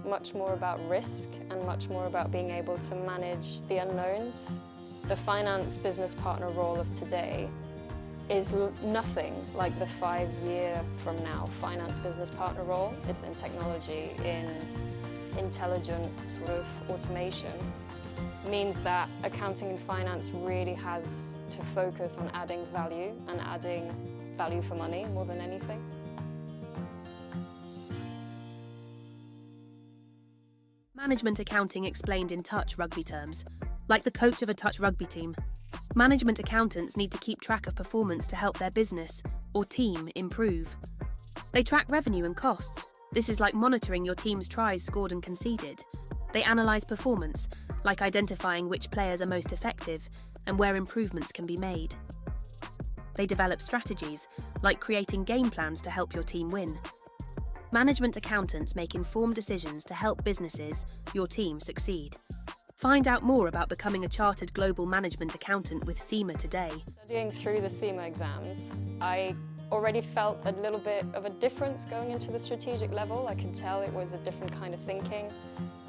much more about risk and much more about being able to manage the unknowns. The finance business partner role of today is nothing like the 5-year from now finance business partner role. It's in technology, in intelligent sort of automation. It means that accounting and finance really has to focus on adding value and adding value for money more than anything. Management accounting explained in touch rugby terms. Like the coach of a touch rugby team, management accountants need to keep track of performance to help their business or team improve. They track revenue and costs. This is like monitoring your team's tries scored and conceded. They analyse performance, like identifying which players are most effective and where improvements can be made. They develop strategies, like creating game plans to help your team win. Management accountants make informed decisions to help businesses, your team, succeed. Find out more about becoming a chartered global management accountant with Cima today. Studying through the Cima exams, I already felt a little bit of a difference going into the strategic level. I could tell it was a different kind of thinking.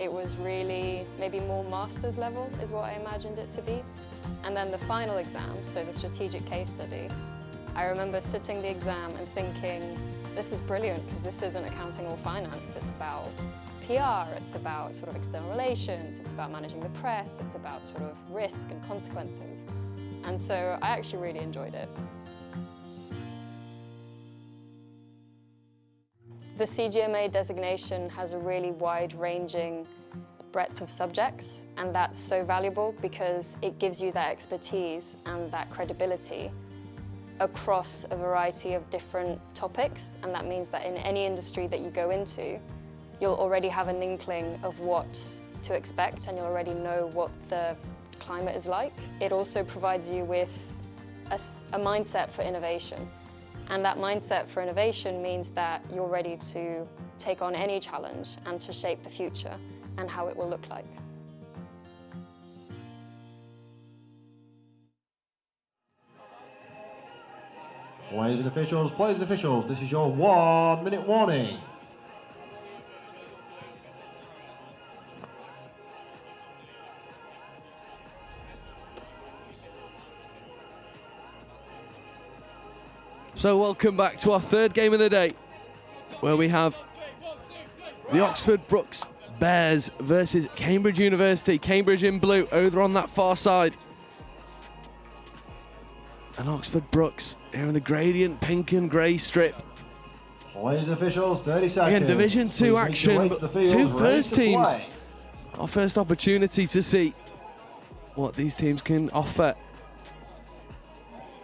It was really maybe more master's level is what I imagined it to be. And then the final exam, so the strategic case study, I remember sitting the exam and thinking, this is brilliant because this isn't accounting or finance, it's about PR, it's about sort of external relations, it's about managing the press, it's about sort of risk and consequences. And so I actually really enjoyed it. The CGMA designation has a really wide-ranging breadth of subjects, and that's so valuable because it gives you that expertise and that credibility across a variety of different topics, and that means that in any industry that you go into, you'll already have an inkling of what to expect and you'll already know what the climate is like. It also provides you with a mindset for innovation. And that mindset for innovation means that you're ready to take on any challenge and to shape the future and how it will look like. Players and officials, this is your 1-minute warning. So welcome back to our third game of the day, where we have the Oxford Brookes Bears versus Cambridge University. Cambridge in blue, over on that far side. And Oxford Brookes here in the gradient pink and grey strip. Players and officials, 30 seconds. Again, Division 2 action, but 2 first teams. Our first opportunity to see what these teams can offer.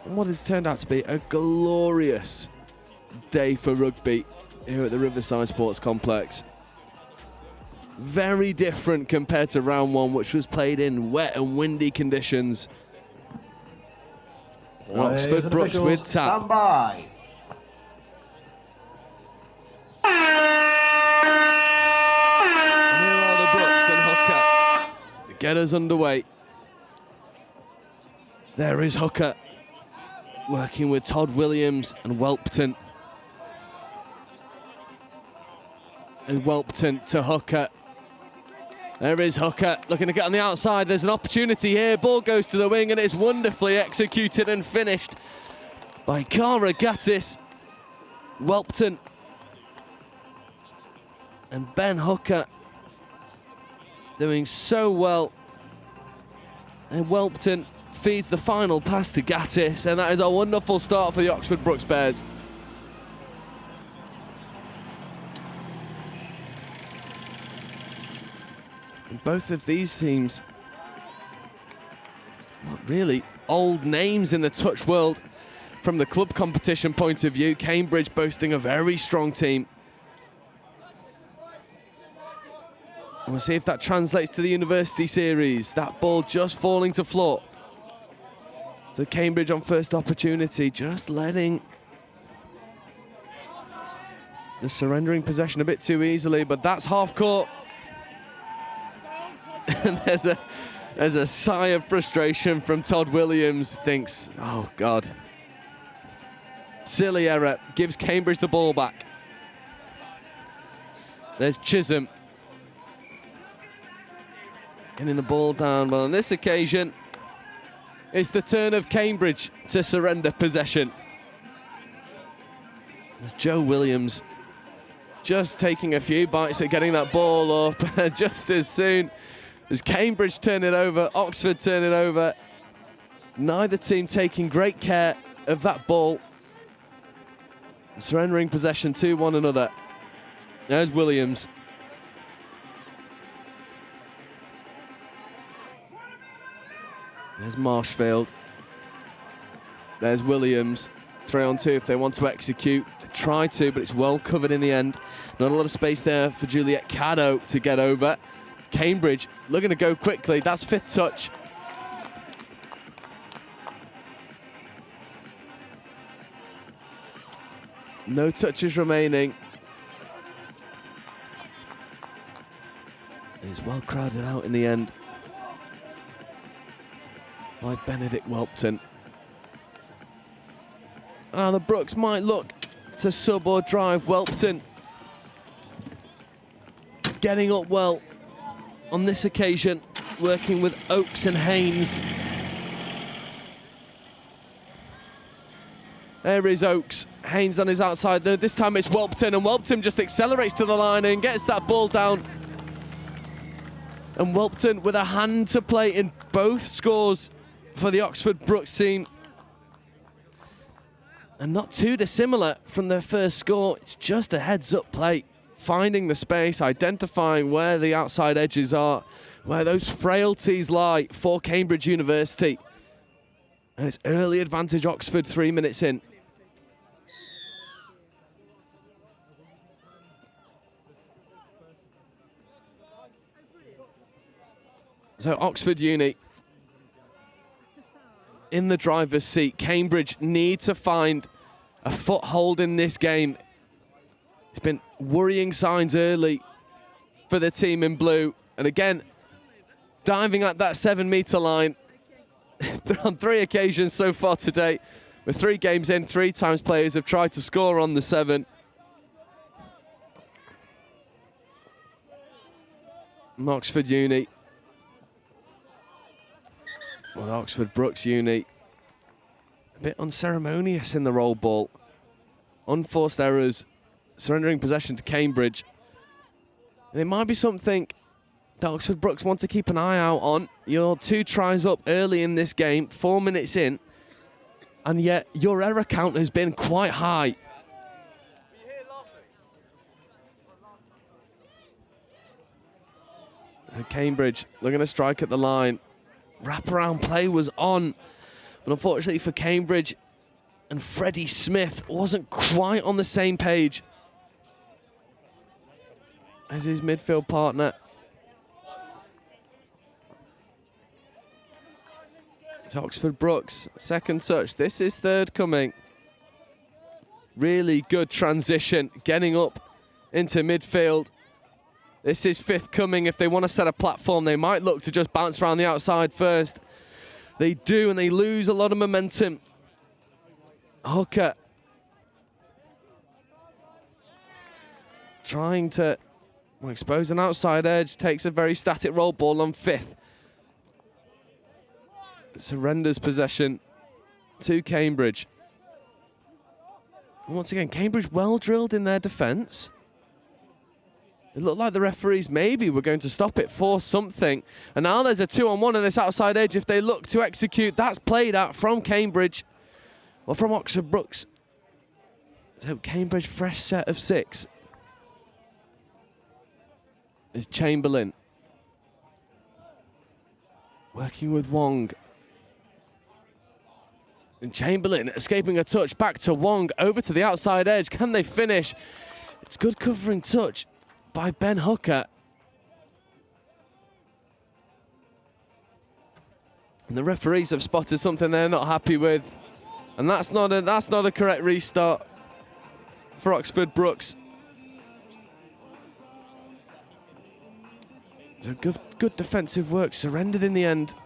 And what has turned out to be a glorious day for rugby here at the Riverside Sports Complex. Very different compared to round 1, which was played in wet and windy conditions. Oxford Brookes with tap. Stand by. And here are the Brookes and Hooker. get us underway. There is Hooker, working with Todd Williams and Welpton. And Welpton to Hooker. There is Hooker, looking to get on the outside. There's an opportunity here. Ball goes to the wing, and it's wonderfully executed and finished by Cara Gattis. Welpton and Ben Hooker doing so well. And Welpton feeds the final pass to Gattis, and that is a wonderful start for the Oxford Brookes Bears. And both of these teams, not really old names in the touch world from the club competition point of view. Cambridge boasting a very strong team. And we'll see if that translates to the University Series. That ball just falling to floor. So Cambridge on first opportunity, just letting the surrendering possession a bit too easily, but that's half court. And there's a sigh of frustration from Todd Williams. Thinks, oh God. Silly error, gives Cambridge the ball back. There's Chisholm. Getting the ball down, but on this occasion, it's the turn of Cambridge to surrender possession. There's Joe Williams just taking a few bites at getting that ball up. Just as soon as Cambridge turn it over, Oxford turn it over. Neither team taking great care of that ball. Surrendering possession to one another. There's Williams. There's Marshfield. There's Williams. 3-on-2 if they want to execute. They try to, but it's well covered in the end. Not a lot of space there for Juliet Caddo to get over. Cambridge looking to go quickly. That's fifth touch. No touches remaining. It's well crowded out in the end by Benedict Welpton. The Brookes might look to sub or drive. Welpton getting up well on this occasion, working with Oakes and Haynes. There is Oakes. Haynes on his outside. This time it's Welpton, and Welpton just accelerates to the line and gets that ball down. And Welpton with a hand to play in both scores for the Oxford Brookes team. And not too dissimilar from their first score. It's just a heads-up play, finding the space, identifying where the outside edges are, where those frailties lie for Cambridge University. And it's early advantage Oxford 3 minutes in. So Oxford Uni in the driver's seat. Cambridge need to find a foothold in this game. It's been worrying signs early for the team in blue. And again, diving at that 7-metre line on 3 occasions so far today. With 3 games in, 3 times players have tried to score on the 7. Oxford Uni. Well, Oxford Brookes Uni, a bit unceremonious in the roll ball. Unforced errors, surrendering possession to Cambridge. And it might be something that Oxford Brookes want to keep an eye out on. You're 2 tries up early in this game, 4 minutes in, and yet your error count has been quite high. So Cambridge, they're going to strike at the line. Wraparound play was on, but unfortunately for Cambridge and Freddie Smith wasn't quite on the same page as his midfield partner. To Oxford Brookes, second touch. This is third coming. Really good transition, getting up into midfield. This is fifth coming. If they want to set a platform, they might look to just bounce around the outside first. They do, and they lose a lot of momentum. Hooker trying to expose an outside edge, takes a very static roll ball on fifth. Surrenders possession to Cambridge. Once again, Cambridge well drilled in their defence. It looked like the referees maybe were going to stop it for something. And now there's a 2-on-1 on this outside edge. If they look to execute, that's played out from Cambridge. Or from Oxford Brookes. So Cambridge, fresh set of 6. Is Chamberlain. Working with Wong. And Chamberlain escaping a touch, back to Wong, over to the outside edge. Can they finish? It's good covering touch by Ben Hooker. And the referees have spotted something they're not happy with. And that's not a correct restart for Oxford Brookes. So good defensive work, surrendered in the end.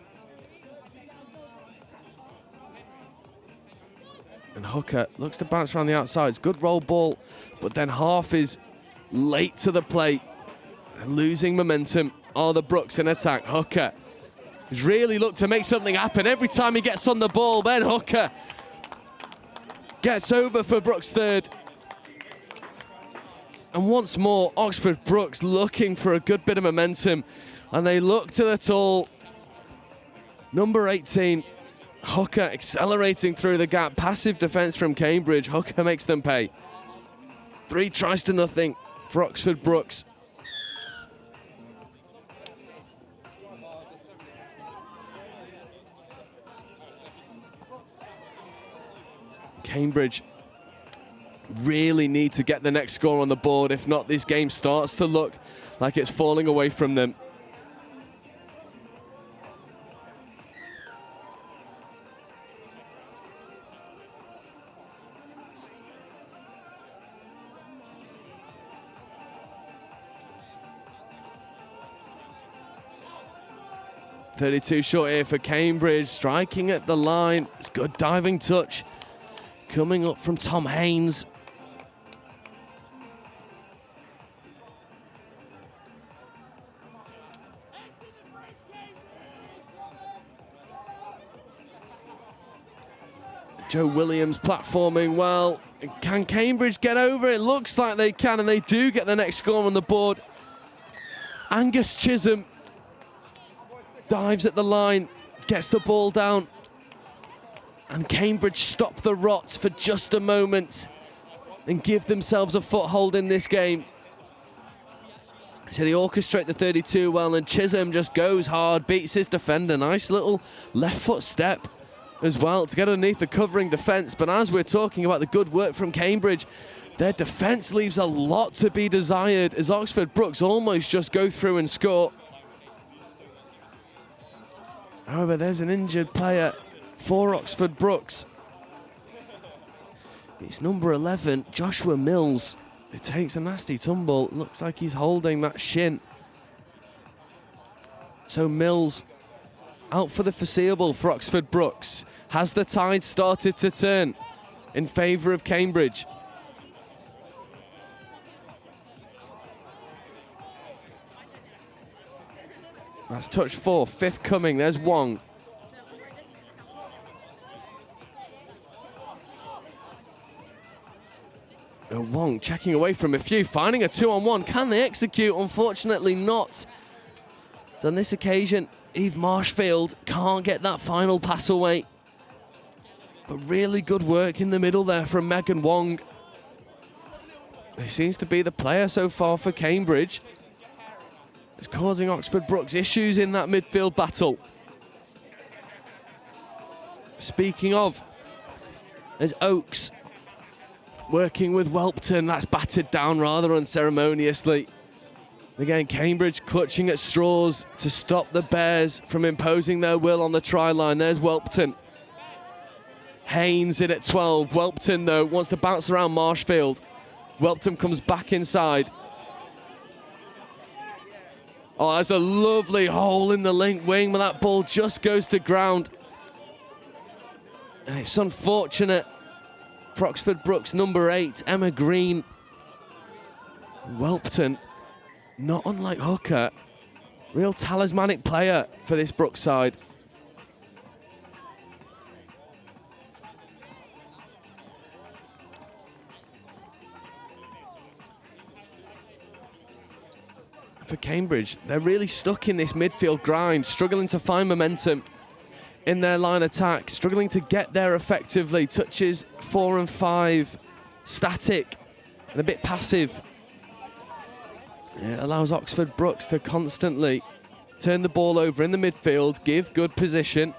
And Hooker looks to bounce around the outside. It's good roll ball, but then half is late to the plate. They're losing momentum. Oh, the Brookes in attack. Hooker has really looked to make something happen. Every time he gets on the ball, Ben Hooker gets over for Brookes third. And once more, Oxford Brookes looking for a good bit of momentum. And they look to the tall. Number 18. Hooker accelerating through the gap. Passive defence from Cambridge. Hooker makes them pay. 3 tries to nothing for Oxford Brookes. Cambridge really need to get the next score on the board. If not, this game starts to look like it's falling away from them. .32 short here for Cambridge, striking at the line. It's good diving touch coming up from Tom Haynes. Joe Williams platforming well. Can Cambridge get over? It looks like they can, and they do get the next score on the board. Angus Chisholm dives at the line, gets the ball down, and Cambridge stop the rots for just a moment and give themselves a foothold in this game. So they orchestrate the 32 well, and Chisholm just goes hard, beats his defender. Nice little left foot step as well to get underneath the covering defence. But as we're talking about the good work from Cambridge, their defence leaves a lot to be desired as Oxford Brookes almost just go through and score. However, there's an injured player for Oxford Brookes. It's number 11, Joshua Mills, who takes a nasty tumble. Looks like he's holding that shin. So Mills out for the foreseeable for Oxford Brookes. Has the tide started to turn in favour of Cambridge? That's touch 4, 5th coming. There's Wong. Wong checking away from a few, finding a 2-on-1. Can they execute? Unfortunately not. So on this occasion, Eve Marshfield can't get that final pass away. But really good work in the middle there from Megan Wong. He seems to be the player so far for Cambridge. It's causing Oxford Brookes issues in that midfield battle. Speaking of, there's Oakes working with Welpton. That's battered down rather unceremoniously. Again, Cambridge clutching at straws to stop the Bears from imposing their will on the try line. There's Welpton. Haynes in at 12. Welpton, though, wants to bounce around Marshfield. Welpton comes back inside. Oh, that's a lovely hole in the link wing, but that ball just goes to ground. And it's unfortunate for Oxford Brookes number 8, Emma Green. Welpton, not unlike Hooker, real talismanic player for this Brookes side. For Cambridge, they're really stuck in this midfield grind, struggling to find momentum in their line attack, struggling to get there effectively. Touches 4 and 5, static and a bit passive. It allows Oxford Brookes to constantly turn the ball over in the midfield, give good position,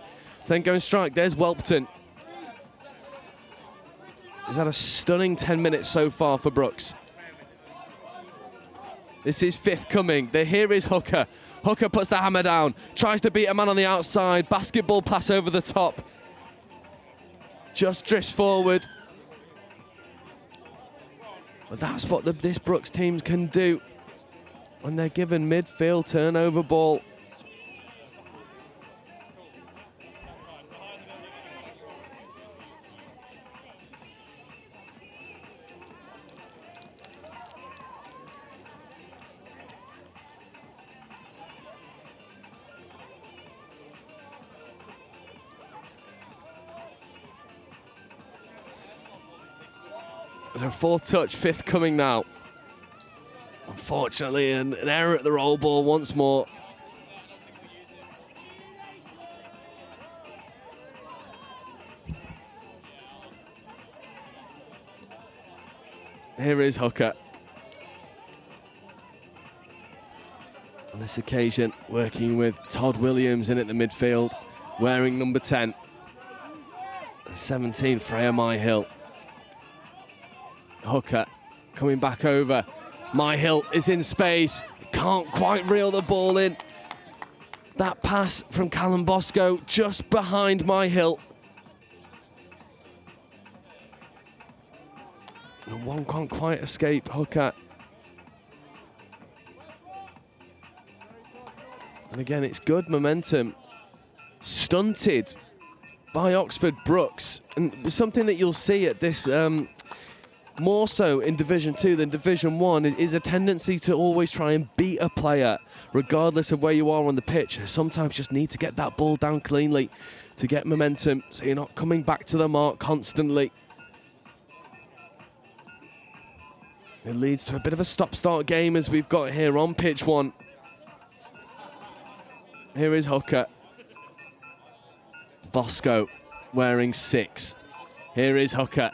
then go and strike. There's Welpton. He's had a stunning 10 minutes so far for Brookes. This is 5th coming. Here is Hooker. Hooker puts the hammer down, tries to beat a man on the outside. Basketball pass over the top. Just drifts forward. But that's what this Brookes team can do when they're given midfield turnover ball. So 4th touch, 5th coming now. Unfortunately, an error at the roll ball once more. Here is Hooker. On this occasion, working with Todd Williams in at the midfield, wearing number 10. 17, Freya Myhill. Hooker coming back over. Myhill is in space. Can't quite reel the ball in. That pass from Callum Bosco just behind Myhill. And one can't quite escape Hooker. And again, it's good momentum. Stunted by Oxford Brookes. And something that you'll see at this, more so in Division 2 than Division 1, is a tendency to always try and beat a player, regardless of where you are on the pitch. Sometimes just need to get that ball down cleanly to get momentum, so you're not coming back to the mark constantly. It leads to a bit of a stop-start game as we've got here on pitch 1. Here is Hooker. Bosco wearing 6. Here is Hooker.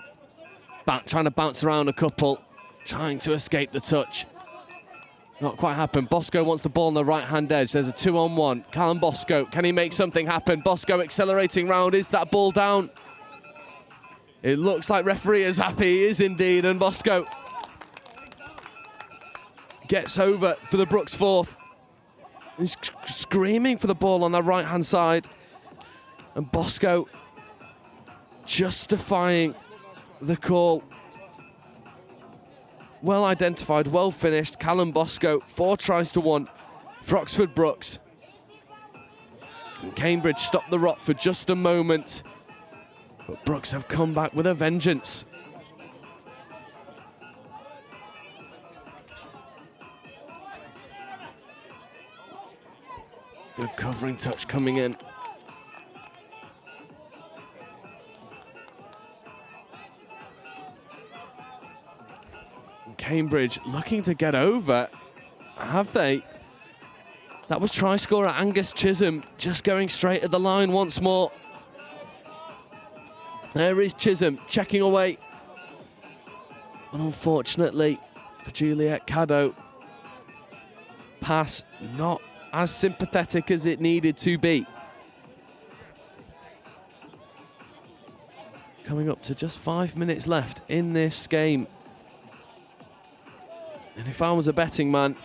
Trying to bounce around a couple, trying to escape the touch. Not quite happened. Bosco wants the ball on the right-hand edge. There's a 2-on-1. Callum Bosco, can he make something happen? Bosco accelerating round. Is that ball down? It looks like referee is happy. He is indeed. And Bosco gets over for the Brookes 4th. He's screaming for the ball on the right-hand side. And Bosco justifying the call. Well identified, well finished. Callum Bosco, 4 tries to 1 for Oxford Brookes. And Cambridge stopped the rot for just a moment, but Brookes have come back with a vengeance. Good covering touch coming in. Cambridge looking to get over, have they? That was try scorer Angus Chisholm just going straight at the line once more. There is Chisholm checking away. And unfortunately for Juliet Caddo, pass not as sympathetic as it needed to be. Coming up to just 5 minutes left in this game. And if I was a betting man,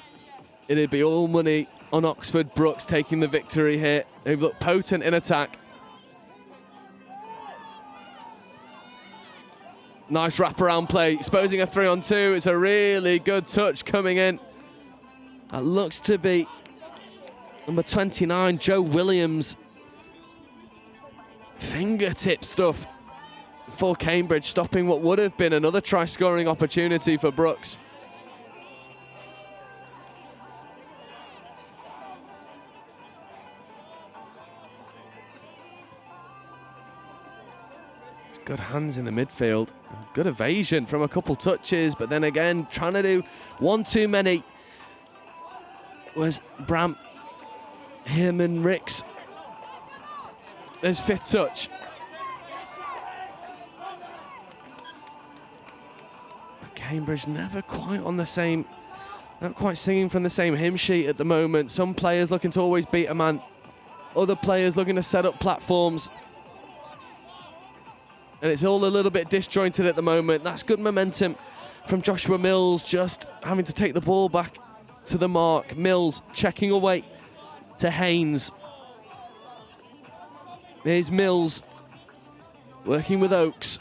it'd be all money on Oxford Brookes taking the victory here. They've looked potent in attack. Nice wraparound play, exposing a 3-on-2. It's a really good touch coming in. That looks to be Number 29, Joe Williams. Fingertip stuff for Cambridge, stopping what would have been another try-scoring opportunity for Bucs. Good hands in the midfield. Good evasion from a couple touches, but then again, trying to do one too many was Bram. Herman Ricks. There's fifth touch. But Cambridge never quite on the same, not quite singing from the same hymn sheet at the moment. Some players looking to always beat a man. Other players looking to set up platforms. And it's all a little bit disjointed at the moment. That's good momentum from Joshua Mills, just having to take the ball back to the mark. Mills checking away to Haynes. There's Mills working with Oakes.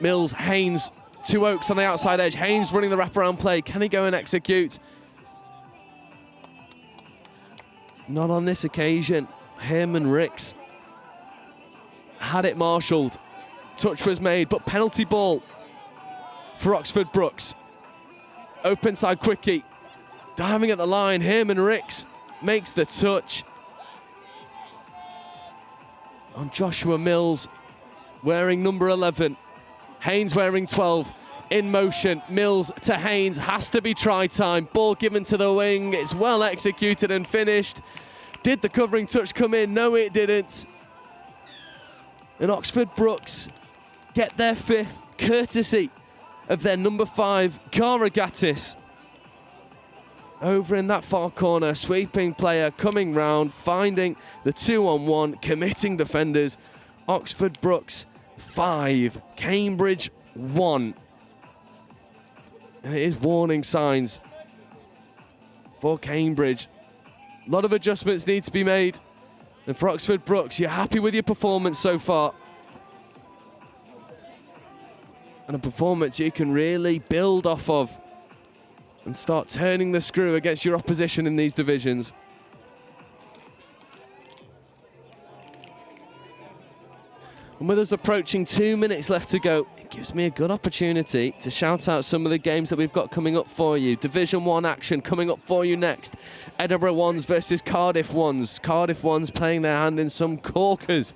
Mills, Haynes to Oakes on the outside edge. Haynes running the wraparound play. Can he go and execute? Not on this occasion. Herman Ricks had it marshalled. Touch was made, but penalty ball for Oxford Bucs. Open side quickie. Diving at the line. Herman Ricks makes the touch on Joshua Mills, wearing number 11. Haynes wearing 12. In motion. Mills to Haynes. Has to be try time. Ball given to the wing. It's well executed and finished. Did the covering touch come in? No, it didn't. And Oxford Bucs get their fifth, courtesy of their number 5, Cara Gattis. Over in that far corner, sweeping player coming round, finding the 2-on-1, committing defenders. Oxford Bucs 5, Cambridge 1. And it is warning signs for Cambridge. A lot of adjustments need to be made. And for Oxford Bucs, you're happy with your performance so far. And a performance you can really build off of and start turning the screw against your opposition in these divisions. And with us approaching 2 minutes left to go, it gives me a good opportunity to shout out some of the games that we've got coming up for you. Division 1 action coming up for you next. Edinburgh Ones versus Cardiff Ones. Cardiff Ones playing their hand in some corkers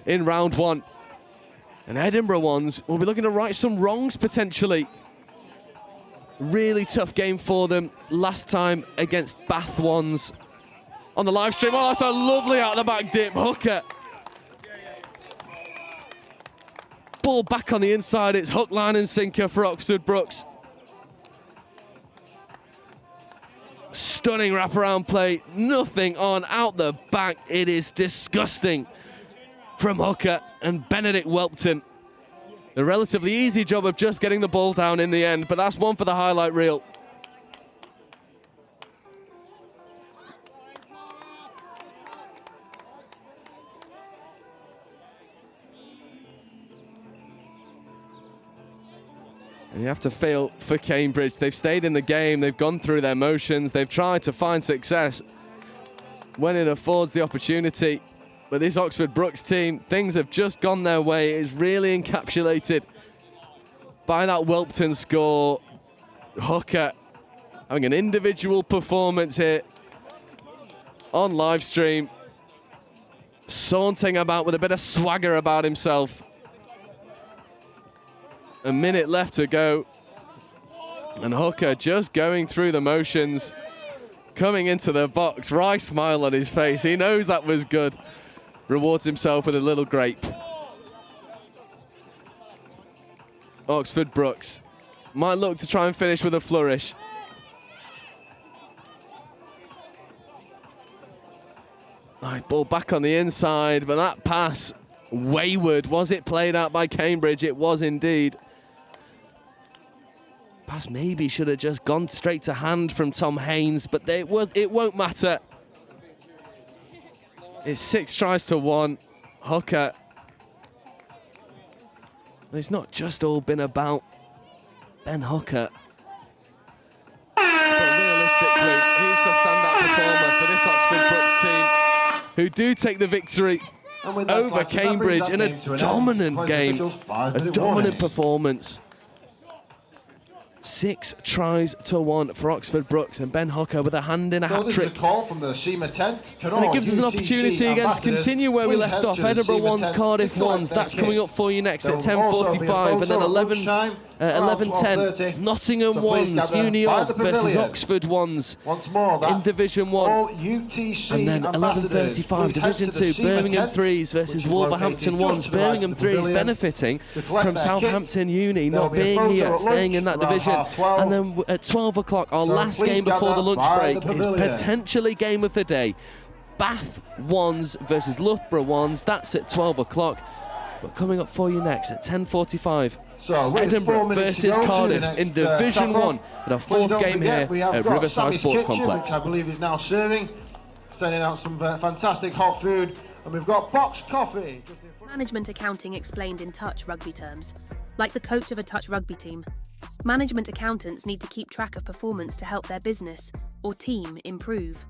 in round 1. And Edinburgh Ones will be looking to right some wrongs potentially. Really tough game for them last time against Bath Ones. On the live stream, oh, that's a lovely out the back dip. Hooker. Ball back on the inside. It's hook, line and sinker for Oxford Bucs. Stunning wraparound play. Nothing on out the back. It is disgusting from Hooker and Benedict Welpton. A relatively easy job of just getting the ball down in the end, but that's one for the highlight reel. And you have to feel for Cambridge. They've stayed in the game, they've gone through their motions, they've tried to find success when it affords the opportunity. But this Oxford Bucs team, things have just gone their way. It is really encapsulated by that Welpton score. Hooker having an individual performance here on live stream. Sauntering about with a bit of swagger about himself. A minute left to go. And Hooker just going through the motions. Coming into the box, wry smile on his face. He knows that was good. Rewards himself with a little grape. Oxford Bucs might look to try and finish with a flourish. Right, ball back on the inside, but that pass wayward. Was it played out by Cambridge? It was indeed. Pass maybe should have just gone straight to hand from Tom Haynes, but it won't matter. It's 6 tries to 1. Hooker. It's not just all been about Ben Hooker. But realistically, he's the standout performer for this Oxford Bucs team, who do take the victory over Cambridge in a dominant game, a dominant performance. 6 tries to 1 for Oxford Bucs, and Ben Hooker with a hand in a hat-trick. This is a call from the Cima tent. And it gives us an opportunity again to continue where we left off. Edinburgh 1s, Cardiff 1s. That's coming up for you next at 10:45, and then 11:10. Nottingham 1s, Uni of versus Oxford 1s in Division 1. And then 11:35, Division 2, Birmingham 3s versus Wolverhampton 1s. Birmingham 3s benefiting from Southampton Uni not being here, staying in that division. And then at 12 o'clock, our last game before the lunch break is potentially game of the day. Bath 1s versus Loughborough 1s. That's at 12 o'clock. But coming up for you next at 10:45, Edinburgh versus Cardiff in Division 1 at our 4th game here at Riverside Sports Complex. I believe is now serving, sending out some fantastic hot food, and we've got boxed coffee. Management accounting explained in touch rugby terms. Like the coach of a touch rugby team, management accountants need to keep track of performance to help their business or team improve.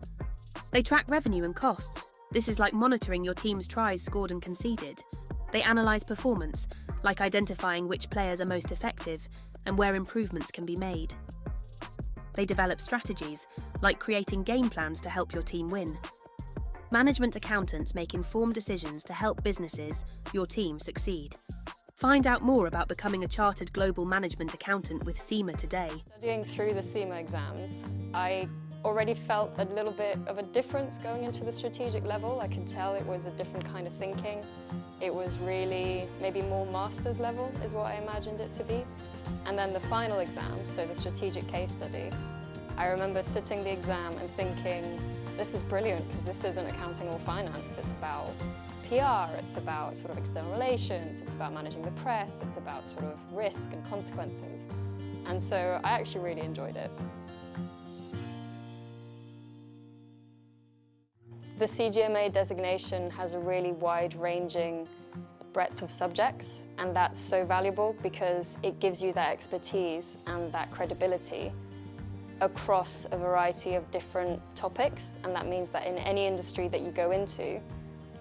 They track revenue and costs. This is like monitoring your team's tries scored and conceded. They analyse performance, like identifying which players are most effective and where improvements can be made. They develop strategies, like creating game plans to help your team win. Management accountants make informed decisions to help businesses, your team, succeed. Find out more about becoming a chartered global management accountant with Cima today. Studying through the Cima exams, I already felt a little bit of a difference going into the strategic level. I could tell it was a different kind of thinking. It was really maybe more master's level is what I imagined it to be. And then the final exam, so the strategic case study, I remember sitting the exam and thinking, this is brilliant because this isn't accounting or finance. It's about PR, it's about sort of external relations, it's about managing the press, it's about sort of risk and consequences. And so I actually really enjoyed it. The CGMA designation has a really wide-ranging breadth of subjects, and that's so valuable because it gives you that expertise and that credibility across a variety of different topics, and that means that in any industry that you go into,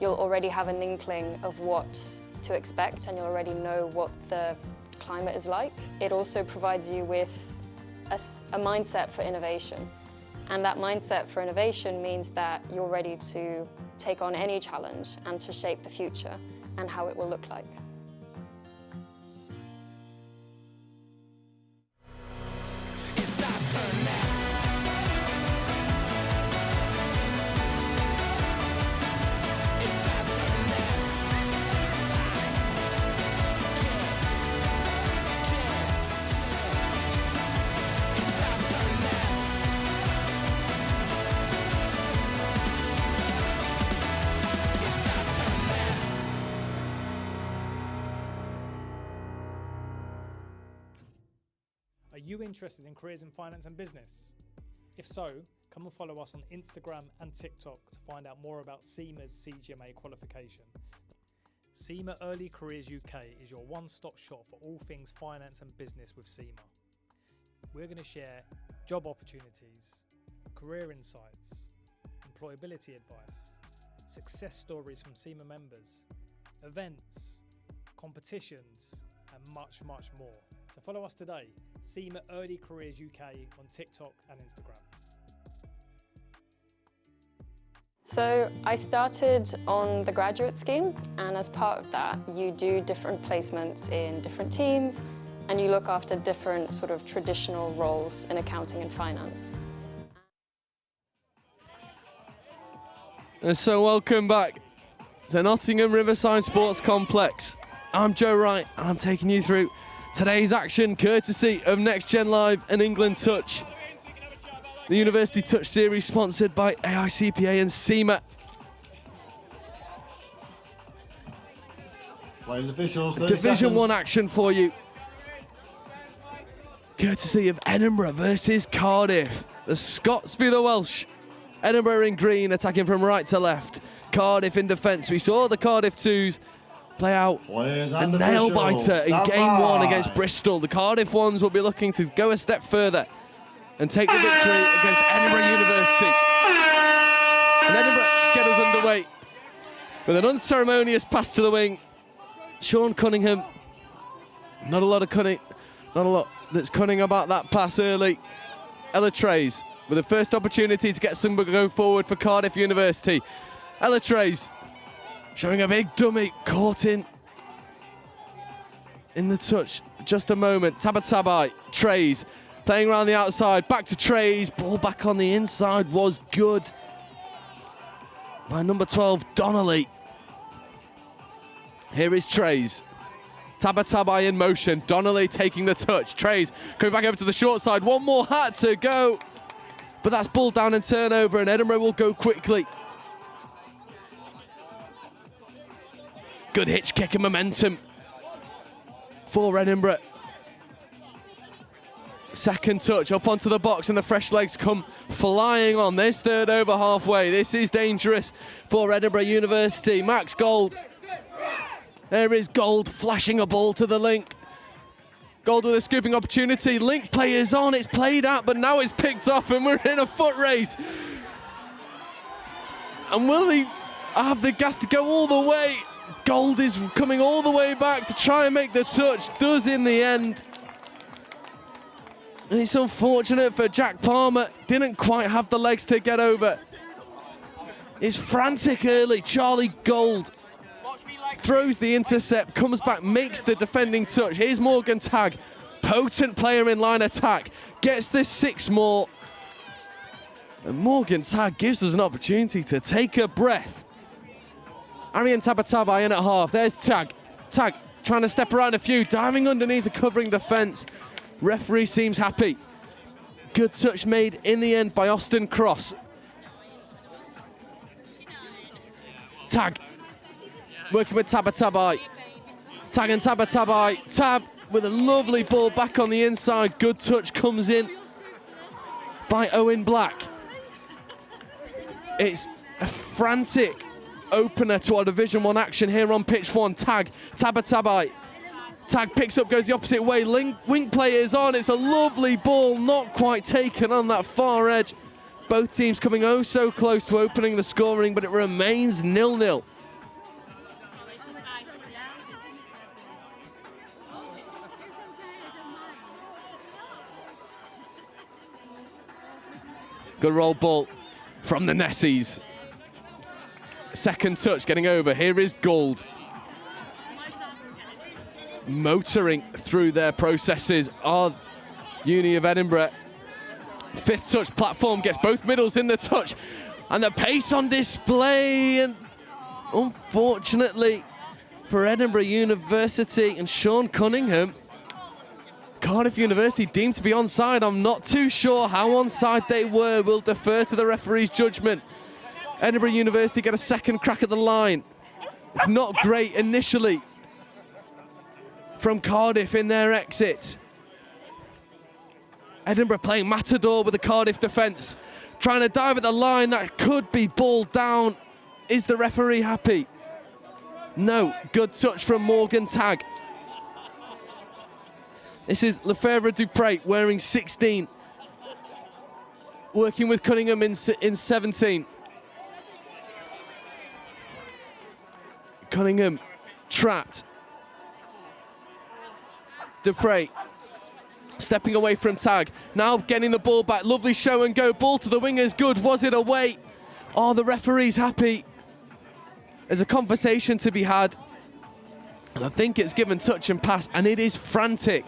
you'll already have an inkling of what to expect and you'll already know what the climate is like. It also provides you with a mindset for innovation. And that mindset for innovation means that you're ready to take on any challenge and to shape the future and how it will look like. It's our turn now. Are you interested in careers in finance and business? If so, come and follow us on Instagram and TikTok to find out more about Cima's CGMA qualification. Cima Early Careers UK is your one-stop shop for all things finance and business with Cima. We're going to share job opportunities, career insights, employability advice, success stories from Cima members, events, competitions, and much, much more. So follow us today, Cima Early Careers UK on TikTok and Instagram. So I started on the graduate scheme, and as part of that, you do different placements in different teams, and you look after different sort of traditional roles in accounting and finance. So welcome back to Nottingham Riverside Sports Complex. I'm Joe Wright, and I'm taking you through today's action courtesy of Next Gen Live and England Touch. The University Touch series sponsored by AICPA and Cima. Players officials, Division 1 action for you. Courtesy of Edinburgh versus Cardiff. The Scots be the Welsh. Edinburgh in green, attacking from right to left. Cardiff in defence. We saw the Cardiff 2s play out a nail-biter in game 1 against Bristol. The Cardiff 1s will be looking to go a step further and take the victory against Edinburgh University. And Edinburgh get us underway with an unceremonious pass to the wing. Sean Cunningham, not a lot that's cunning about that pass early. Ella Trays with the first opportunity to get somebody to go forward for Cardiff University. Ella Trays showing a big dummy, caught in the touch. Just a moment. Tabatabai, Trays playing around the outside, back to Trays, ball back on the inside was good by number 12, Donnelly. Here is Trays. Tabatabai in motion, Donnelly taking the touch. Trays coming back over to the short side, one more hat to go, but that's ball down and turnover, and Edinburgh will go quickly. Good hitch kick and momentum for Edinburgh. Second touch up onto the box, and the fresh legs come flying on this third over halfway. This is dangerous for Edinburgh University. Max Gold. There is Gold flashing a ball to the link. Gold with a scooping opportunity. Link play is on, it's played out, but now it's picked up and we're in a foot race. And will he have the gas to go all the way? Gold is coming all the way back to try and make the touch, does in the end. And it's unfortunate for Jack Palmer, didn't quite have the legs to get over. It's frantic early, Charlie Gold throws the intercept, comes back, makes the defending touch. Here's Morgan Tagg, potent player in line attack, gets this 6 more. And Morgan Tagg gives us an opportunity to take a breath. Arian Tabatabai in at half, there's Tagg. Tagg trying to step around a few, diving underneath the covering defence. Referee seems happy. Good touch made in the end by Austin Cross. Tagg working with Tabatabai. Tagg and Tabatabai. Tab with a lovely ball back on the inside. Good touch comes in by Owen Black. It's a frantic opener to our Division 1 action here on pitch 1. Tagg, Tabatabai. Tagg picks up, goes the opposite way. Wing play is on. It's a lovely ball, not quite taken on that far edge. Both teams coming oh so close to opening the scoring, but it remains 0-0. Good roll ball from the Nessies. Second touch getting over. Here is Gold. Motoring through their processes are Uni of Edinburgh. Fifth touch, Platform gets both middles in the touch. And the pace on display. And unfortunately for Edinburgh University and Sean Cunningham, Cardiff University deemed to be onside. I'm not too sure how onside they were. We'll defer to the referee's judgment. Edinburgh University get a second crack at the line. It's not great initially from Cardiff in their exit. Edinburgh playing Matador with the Cardiff defence. Trying to dive at the line, that could be ball down. Is the referee happy? No, good touch from Morgan Tagg. This is Lefebvre Dupre wearing 16. Working with Cunningham in 17. Cunningham trapped. Dupre stepping away from Tagg. Now getting the ball back. Lovely show and go. Ball to the wingers. Good. Was it away? Oh, the referee's happy. There's a conversation to be had. And I think it's given touch and pass. And it is frantic.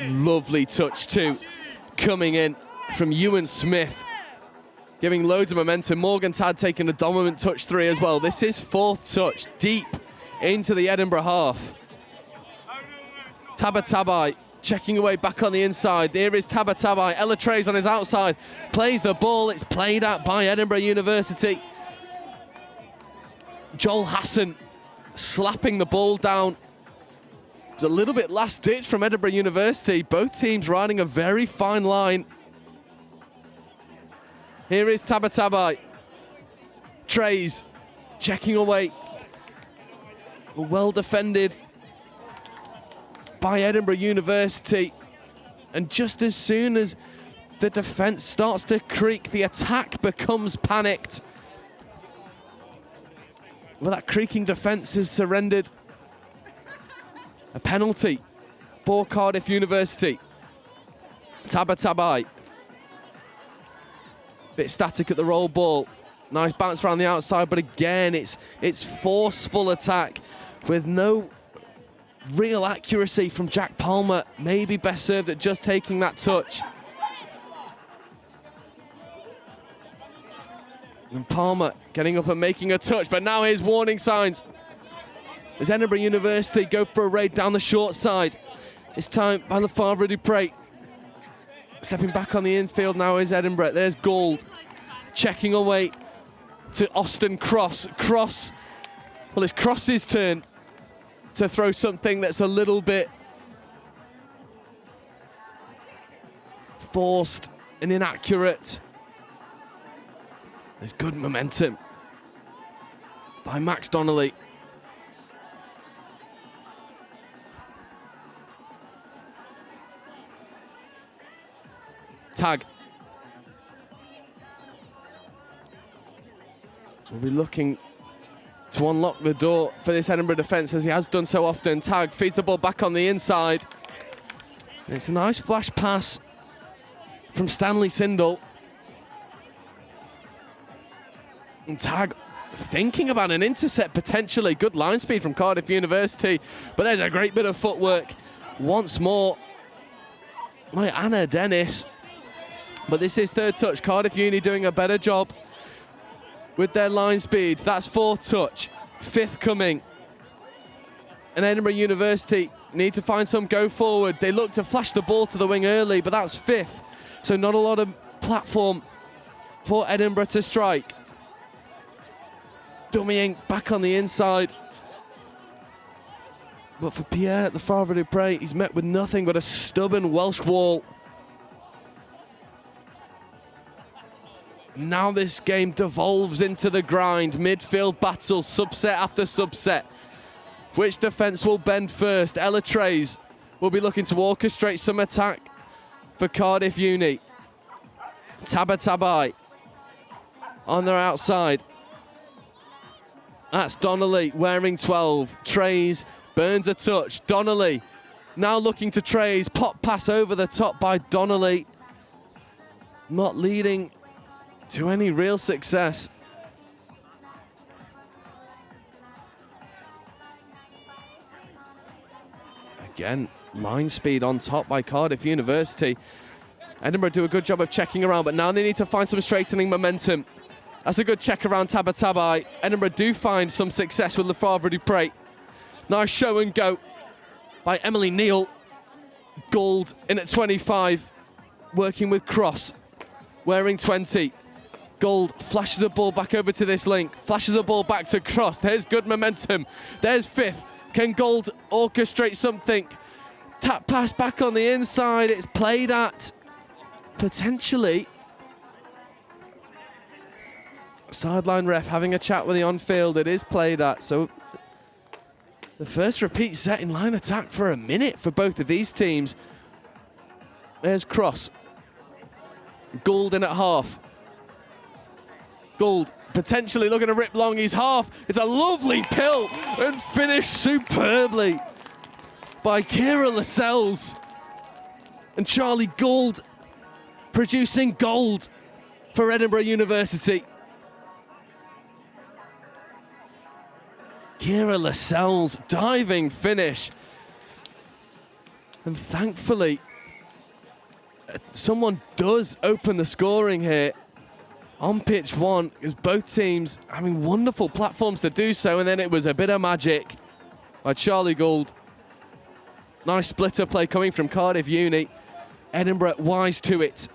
Lovely touch too, coming in from Ewan Smith, giving loads of momentum. Morgan Tad taking a dominant touch 3 as well. This is 4th touch, deep into the Edinburgh half. Tabatabai checking away back on the inside. There is Tabatabai. Ella Trays on his outside, plays the ball. It's played out by Edinburgh University. Joel Hassan slapping the ball down. A little bit last ditch from Edinburgh University. Both teams riding a very fine line. Here is Tabatabai. Trays checking away. Well defended by Edinburgh University. And just as soon as the defence starts to creak, the attack becomes panicked. Well, that creaking defence has surrendered. A penalty for Cardiff University. Tabatabai. Bit static at the roll ball. Nice bounce around the outside, but again, it's forceful attack with no real accuracy from Jack Palmer. Maybe best served at just taking that touch. And Palmer getting up and making a touch, but now here's warning signs. As Edinburgh University go for a raid down the short side. It's time by Lefebvre Dupre. Stepping back on the infield now is Edinburgh. There's Gould checking away to Austin Cross. Cross, well, it's Cross's turn to throw something that's a little bit forced and inaccurate. There's good momentum by Max Donnelly. Tag. We'll be looking to unlock the door for this Edinburgh defence, as he has done so often. Tag feeds the ball back on the inside. And it's a nice flash pass from Stanley Sindel. And Tag thinking about an intercept potentially. Good line speed from Cardiff University, but there's a great bit of footwork once more by Anna Dennis. But this is third touch. Cardiff Uni doing a better job with their line speed. That's fourth touch, fifth coming. And Edinburgh University need to find some go forward. They look to flash the ball to the wing early, but that's fifth. So not a lot of platform for Edinburgh to strike. Dummying back on the inside. But for Pierre Lefebvre Dupre, he's met with nothing but a stubborn Welsh wall. Now this game devolves into the grind. Midfield battle, subset after subset. Which defence will bend first? Ella Trays will be looking to orchestrate some attack for Cardiff Uni. Tabatabai on their outside. That's Donnelly wearing 12. Trays burns a touch. Donnelly now looking to Trays. Pop pass over the top by Donnelly. Not leading to any real success. Again, line speed on top by Cardiff University. Edinburgh do a good job of checking around, but now they need to find some straightening momentum. That's a good check around Tabatabai. Edinburgh do find some success with Lefebvre Dupre. Nice show and go by Emily Neal. Gould in at 25, working with Cross, wearing 20. Gould flashes the ball back over to this link, flashes the ball back to Cross. There's good momentum. There's fifth. Can Gould orchestrate something? Tap pass back on the inside. It's played at potentially. Sideline ref having a chat with the on-field. It is played at. So the first repeat set in line attack for a minute for both of these teams. There's Cross. Gould in at half. Gould potentially looking to rip long his half. It's a lovely pill and finished superbly by Kira Lascelles. And Charlie Gould producing gold for Edinburgh University. Kira Lascelles diving finish. And thankfully, someone does open the scoring here on pitch one, because both teams having wonderful platforms to do so, and then it was a bit of magic by Charlie Gould. Nice splitter play coming from Cardiff Uni. Edinburgh wise to it.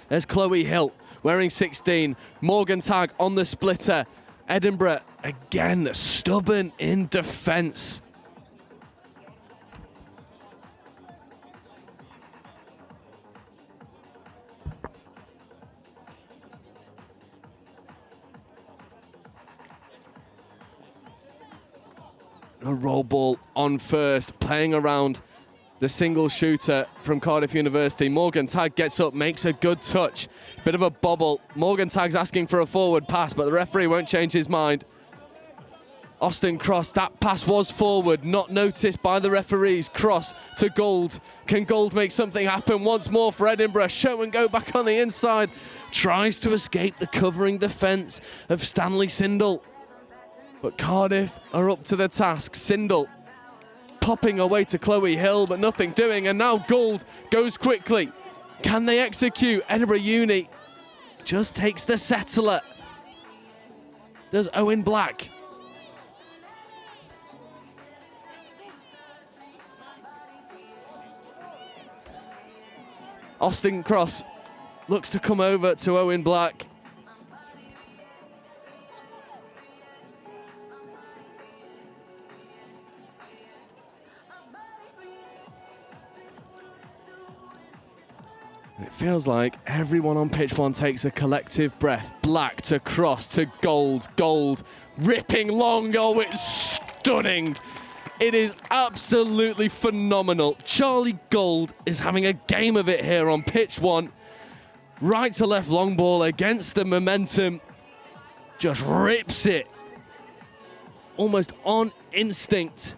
There's Chloe Hill wearing 16. Morgan Tag on the splitter. Edinburgh again stubborn in defence. A roll ball on first, playing around the single shooter from Cardiff University. Morgan Tagg gets up, makes a good touch. Bit of a bobble. Morgan Tagg's asking for a forward pass, but the referee won't change his mind. Austin Cross, that pass was forward, not noticed by the referees. Cross to Gold. Can Gold make something happen once more for Edinburgh? Show and go back on the inside. Tries to escape the covering defence of Stanley Sindel. But Cardiff are up to the task. Sindel popping away to Chloe Hill, but nothing doing. And now Gold goes quickly. Can they execute? Edinburgh Uni just takes the settler. Does Owen Black. Austin Cross looks to come over to Owen Black. It feels like everyone on pitch one takes a collective breath. Black to Cross to Gold. Gold ripping long goal. It's stunning. It is absolutely phenomenal. Charlie Gold is having a game of it here on pitch one. Right to left long ball against the momentum. Just rips it. Almost on instinct.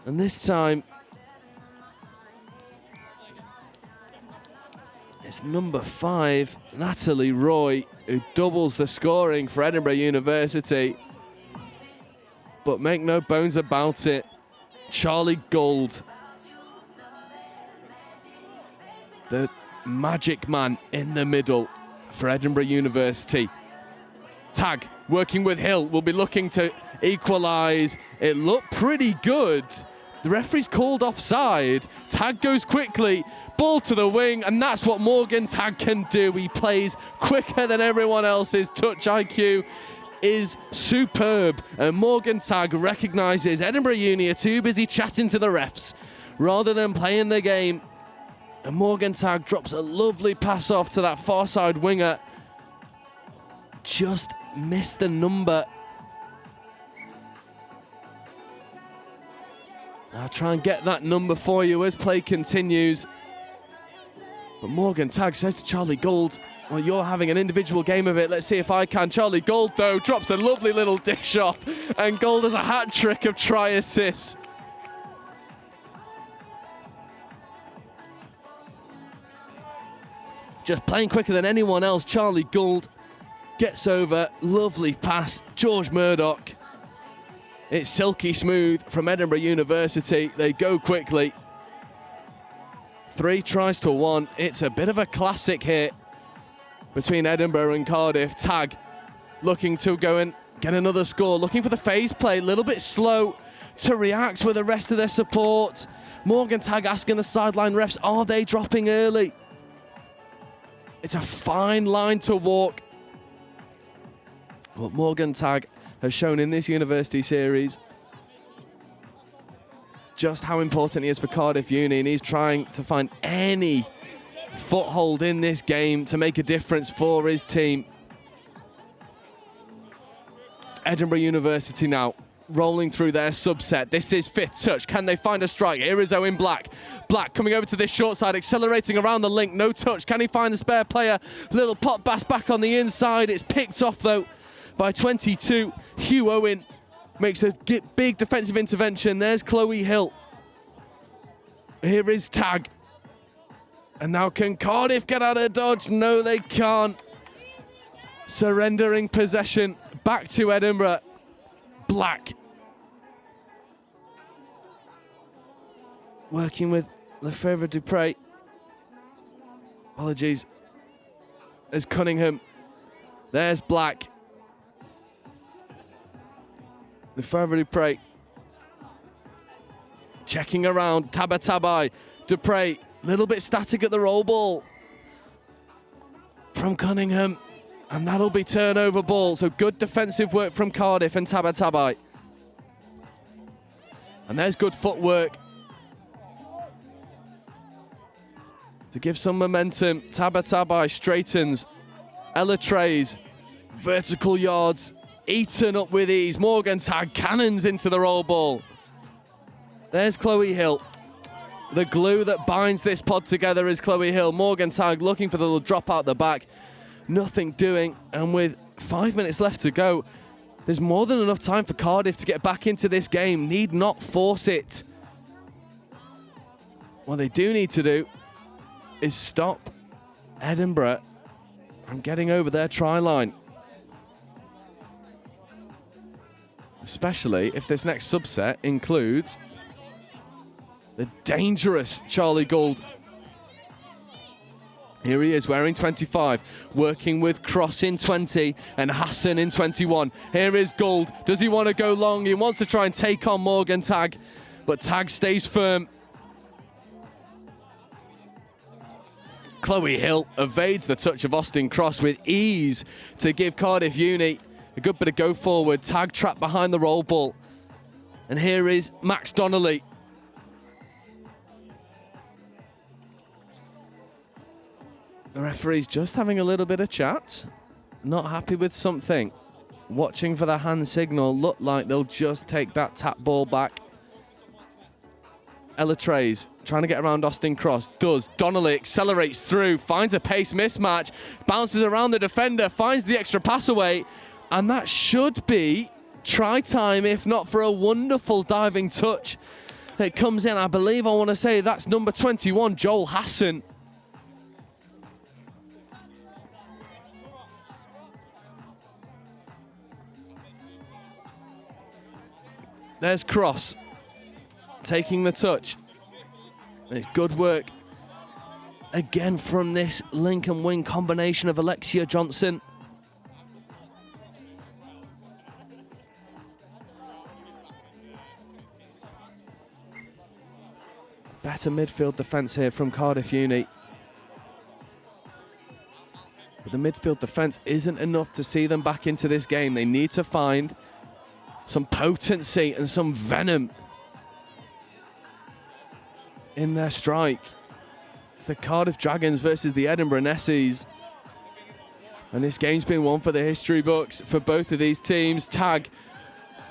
And this time, it's number 5, Natalie Roy, who doubles the scoring for Edinburgh University. But make no bones about it, Charlie Gold, the magic man in the middle for Edinburgh University. Tagg working with Hill, will be looking to equalise. It looked pretty good. The referee's called offside. Tagg goes quickly, ball to the wing, and that's what Morgan Tagg can do. He plays quicker than everyone else. His touch IQ is superb, and Morgan Tagg recognises Edinburgh Uni are too busy chatting to the refs rather than playing the game. And Morgan Tagg drops a lovely pass off to that far side winger. Just missed the number. I'll try and get that number for you as play continues. But Morgan Tagg says to Charlie Gold, well, you're having an individual game of it. Let's see if I can. Charlie Gold, though, drops a lovely little dish off. And Gold has a hat-trick of try assists. Just playing quicker than anyone else. Charlie Gold gets over. Lovely pass. George Murdoch. It's silky smooth from Edinburgh University. They go quickly. 3 tries to 1. It's a bit of a classic here between Edinburgh and Cardiff. Tagg looking to go and get another score, looking for the phase play, a little bit slow to react with the rest of their support. Morgan Tagg asking the sideline refs, are they dropping early? It's a fine line to walk. What Morgan Tagg has shown in this university series, just how important he is for Cardiff Uni, and he's trying to find any foothold in this game to make a difference for his team. Edinburgh University now rolling through their subset. This is 5th touch. Can they find a strike? Here is Owen Black. Black coming over to this short side, accelerating around the link. No touch. Can he find the spare player? Little pop pass back on the inside. It's picked off though by 22. Hugh Owen makes a big defensive intervention. There's Chloe Hill. Here is Tagg. And now can Cardiff get out of dodge? No, they can't. Surrendering possession back to Edinburgh. Black. Working with Lefebvre Dupre. Apologies. There's Cunningham. There's Black. Lefebvre Dupre. Checking around. Tabatabai. Dupre. Little bit static at the roll ball from Cunningham, and that'll be turnover ball. So good defensive work from Cardiff and Tabatabai. And there's good footwork to give some momentum. Tabatabai straightens. Ella Trays, vertical yards, eaten up with ease. Morgan Tagg cannons into the roll ball. There's Chloe Hill. The glue that binds this pod together is Chloe Hill. Morgan Tagg looking for the little drop out the back. Nothing doing. And with 5 minutes left to go, there's more than enough time for Cardiff to get back into this game. Need not force it. What they do need to do is stop Edinburgh from getting over their try line. Especially if this next subset includes the dangerous Charlie Gould. Here he is wearing 25, working with Cross in 20 and Hassan in 21. Here is Gould. Does he want to go long? He wants to try and take on Morgan Tagg, but Tagg stays firm. Chloe Hill evades the touch of Austin Cross with ease to give Cardiff Uni a good bit of go forward. Tagg trapped behind the roll ball. And here is Max Donnelly. The referee's just having a little bit of chat. Not happy with something. Watching for the hand signal. Look like they'll just take that tap ball back. Ella Trays trying to get around Austin Cross. Does. Donnelly accelerates through. Finds a pace mismatch. Bounces around the defender. Finds the extra pass away. And that should be try time, if not for a wonderful diving touch. It comes in, I believe, I want to say that's number 21, Joel Hassan. There's Cross taking the touch. And it's good work again from this link and wing combination of Alexia Johnson. Better midfield defence here from Cardiff Uni. But the midfield defence isn't enough to see them back into this game. They need to find some potency and some venom in their strike. It's the Cardiff Dragons versus the Edinburgh Nessies. And this game's been one for the history books for both of these teams. Tagg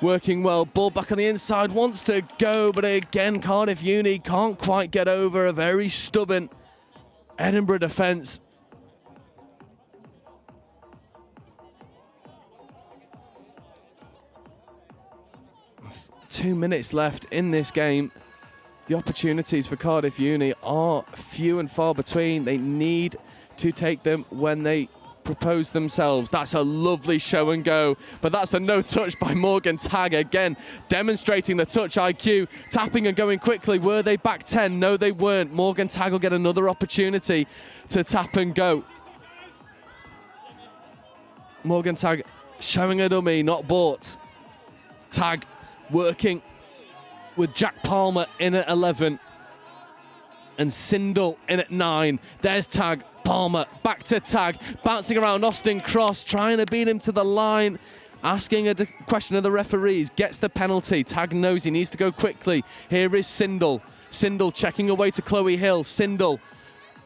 working well, ball back on the inside, wants to go, but again, Cardiff Uni can't quite get over a very stubborn Edinburgh defence. With 2 minutes left in this game. The opportunities for Cardiff Uni are few and far between. They need to take them when they propose themselves. That's a lovely show and go, but that's a no touch by Morgan Tagg, again demonstrating the touch IQ, tapping and going quickly. Were they back 10? No, they weren't. Morgan Tagg will get another opportunity to tap and go. Morgan Tagg showing a dummy, not bought. Tagg working with Jack Palmer in at 11 and Sindel in at 9. There's Tagg. Palmer back to Tagg, bouncing around Austin Cross, trying to beat him to the line, asking a question of the referees, gets the penalty. Tagg knows he needs to go quickly. Here is Sindel. Sindel checking away to Chloe Hill. Sindel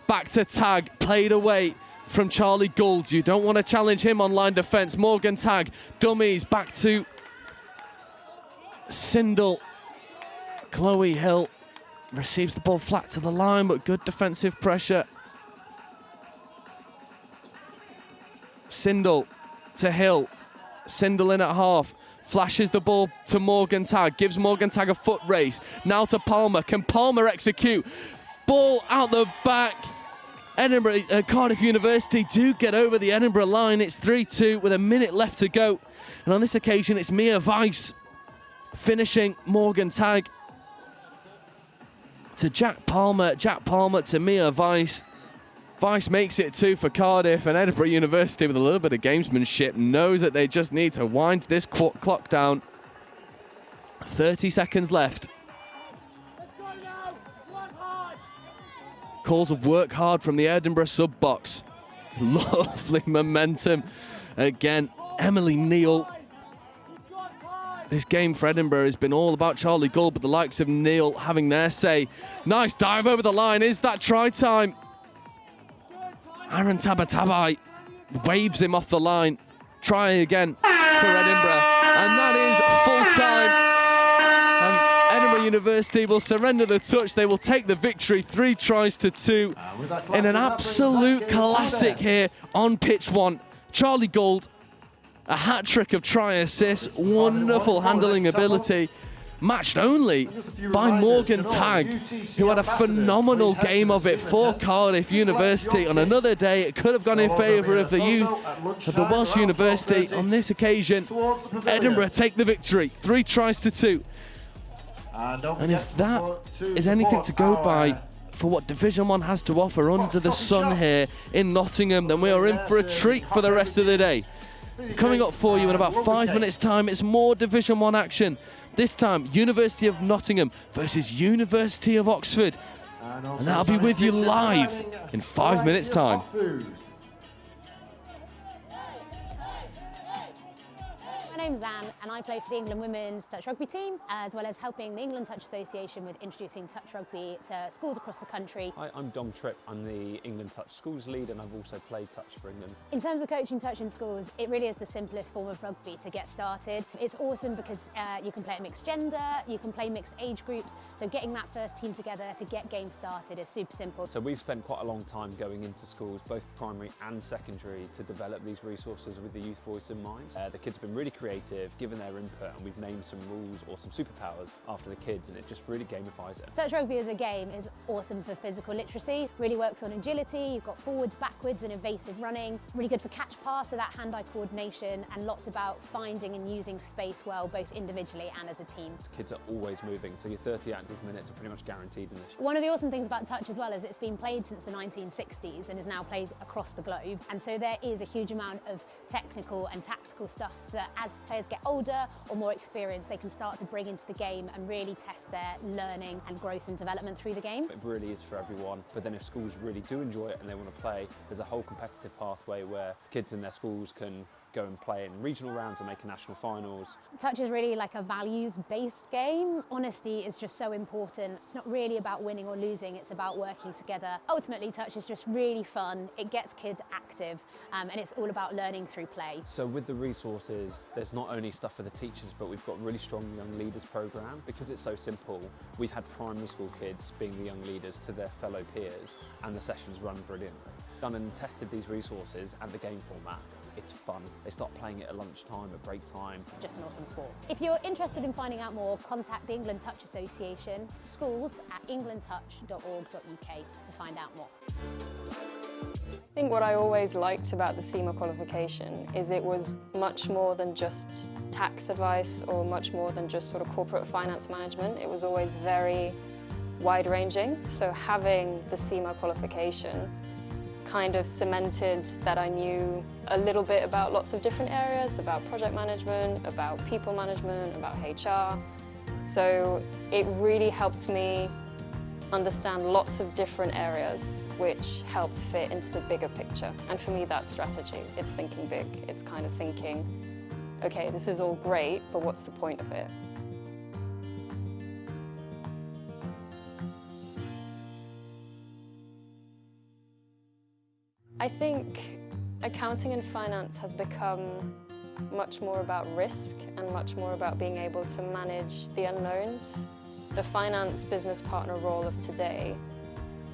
back to Tagg, played away from Charlie Gould. You don't want to challenge him on line defence. Morgan Tagg, dummies, back to Sindel. Chloe Hill receives the ball flat to the line, but good defensive pressure. Sindel to Hill. Sindel in at half. Flashes the ball to Morgan Tagg. Gives Morgan Tagg a foot race. Now to Palmer. Can Palmer execute? Ball out the back. Cardiff University do get over the Edinburgh line. It's 3-2 with a minute left to go. And on this occasion, it's Mia Weiss finishing Morgan Tagg to Jack Palmer. Jack Palmer to Mia Weiss. Weiss makes it 2 for Cardiff, and Edinburgh University, with a little bit of gamesmanship, knows that they just need to wind this clock down. 30 seconds left. Calls of work hard from the Edinburgh sub-box. Lovely momentum. Again, Emily Neal. This game for Edinburgh has been all about Charlie Gould, but the likes of Neal having their say. Nice dive over the line. Is that try time? Aaron Tabatabai waves him off the line. Try again for Edinburgh. And that is full time. And Edinburgh University will surrender the touch. They will take the victory, 3 tries to 2 in an absolute classic here on pitch 1. Charlie Gould, a hat-trick of try assists, wonderful handling ability, matched only by Morgan Tagg, who had a phenomenal game of it for Cardiff University. On another day, it could have gone in favour of the youth of the Welsh University. On this occasion, Edinburgh take the victory, 3 tries to 2. And if that is anything to go by for what Division 1 has to offer under the sun here in Nottingham, then we are in for a treat for the rest of the day. Coming up for you in about 5 minutes' time, it's more Division 1 action. This time, University of Nottingham versus University of Oxford. And that'll be with you live in 5 minutes' time. My name's Anne and I play for the England Women's Touch Rugby team, as well as helping the England Touch Association with introducing touch rugby to schools across the country. Hi, I'm Dom Tripp. I'm the England Touch Schools lead and I've also played touch for England. In terms of coaching touch in schools, it really is the simplest form of rugby to get started. It's awesome because you can play at mixed gender, you can play mixed age groups, so getting that first team together to get games started is super simple. So we've spent quite a long time going into schools, both primary and secondary, to develop these resources with the youth voice in mind. The kids have been really creative, given their input, and we've named some rules or some superpowers after the kids, and it just really gamifies it. Touch rugby as a game is awesome for physical literacy, really works on agility, you've got forwards, backwards and evasive running, really good for catch pass, so that hand-eye coordination, and lots about finding and using space well, both individually and as a team. Kids are always moving, so your 30 active minutes are pretty much guaranteed in this. One of the awesome things about touch as well is it's been played since the 1960s and is now played across the globe, and so there is a huge amount of technical and tactical stuff that as players get older or more experienced, they can start to bring into the game and really test their learning and growth and development through the game. It really is for everyone, but then if schools really do enjoy it and they want to play, there's a whole competitive pathway where kids in their schools can go and play in regional rounds and make a national finals. Touch is really like a values-based game. Honesty is just so important. It's not really about winning or losing, it's about working together. Ultimately, touch is just really fun. It gets kids active, and it's all about learning through play. So with the resources, there's not only stuff for the teachers, but we've got a really strong young leaders program. Because it's so simple, we've had primary school kids being the young leaders to their fellow peers, and the sessions run brilliantly. Done and tested these resources and the game format. It's fun. They start playing it at lunchtime, at break time. Just an awesome sport. If you're interested in finding out more, contact the England Touch Association, schools@englandtouch.org.uk to find out more. I think what I always liked about the Cima qualification is it was much more than just tax advice or much more than just sort of corporate finance management. It was always very wide-ranging. So having the Cima qualification kind of cemented that I knew a little bit about lots of different areas, about project management, about people management, about HR. So it really helped me understand lots of different areas which helped fit into the bigger picture. And for me, that's strategy. It's thinking big. It's kind of thinking, okay, this is all great, but what's the point of it? I think accounting and finance has become much more about risk and much more about being able to manage the unknowns. The finance business partner role of today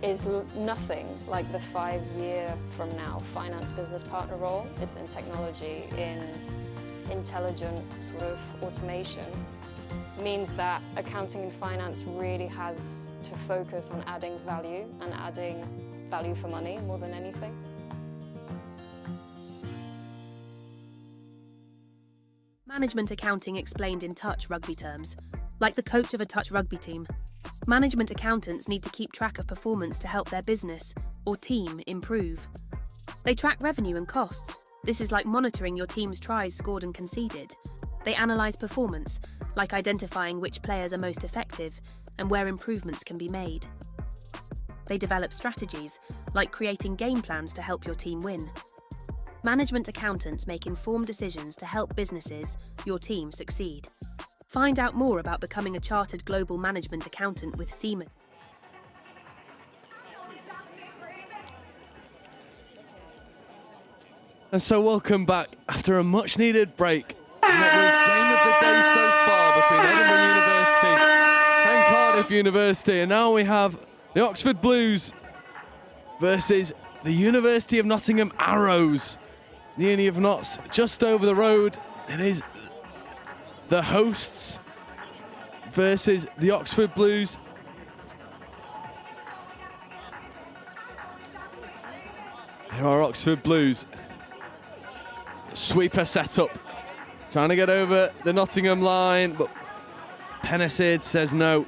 is nothing like the 5-year from now finance business partner role. It's in technology, in intelligent sort of automation. It means that accounting and finance really has to focus on adding value and adding value for money more than anything. Management accounting explained in touch rugby terms, like the coach of a touch rugby team. Management accountants need to keep track of performance to help their business or team improve. They track revenue and costs. This is like monitoring your team's tries scored and conceded. They analyse performance, like identifying which players are most effective and where improvements can be made. They develop strategies, like creating game plans to help your team win. Management accountants make informed decisions to help businesses, your team, succeed. Find out more about becoming a chartered global management accountant with Cima. And so welcome back after a much needed break. And that was game of the day so far between Edinburgh University and Cardiff University, and now we have the Oxford Blues versus the University of Nottingham Arrows. The Uni of Notts just over the road. It is the hosts versus the Oxford Blues. Here are Oxford Blues. Sweeper set up, trying to get over the Nottingham line, but Penicid says no.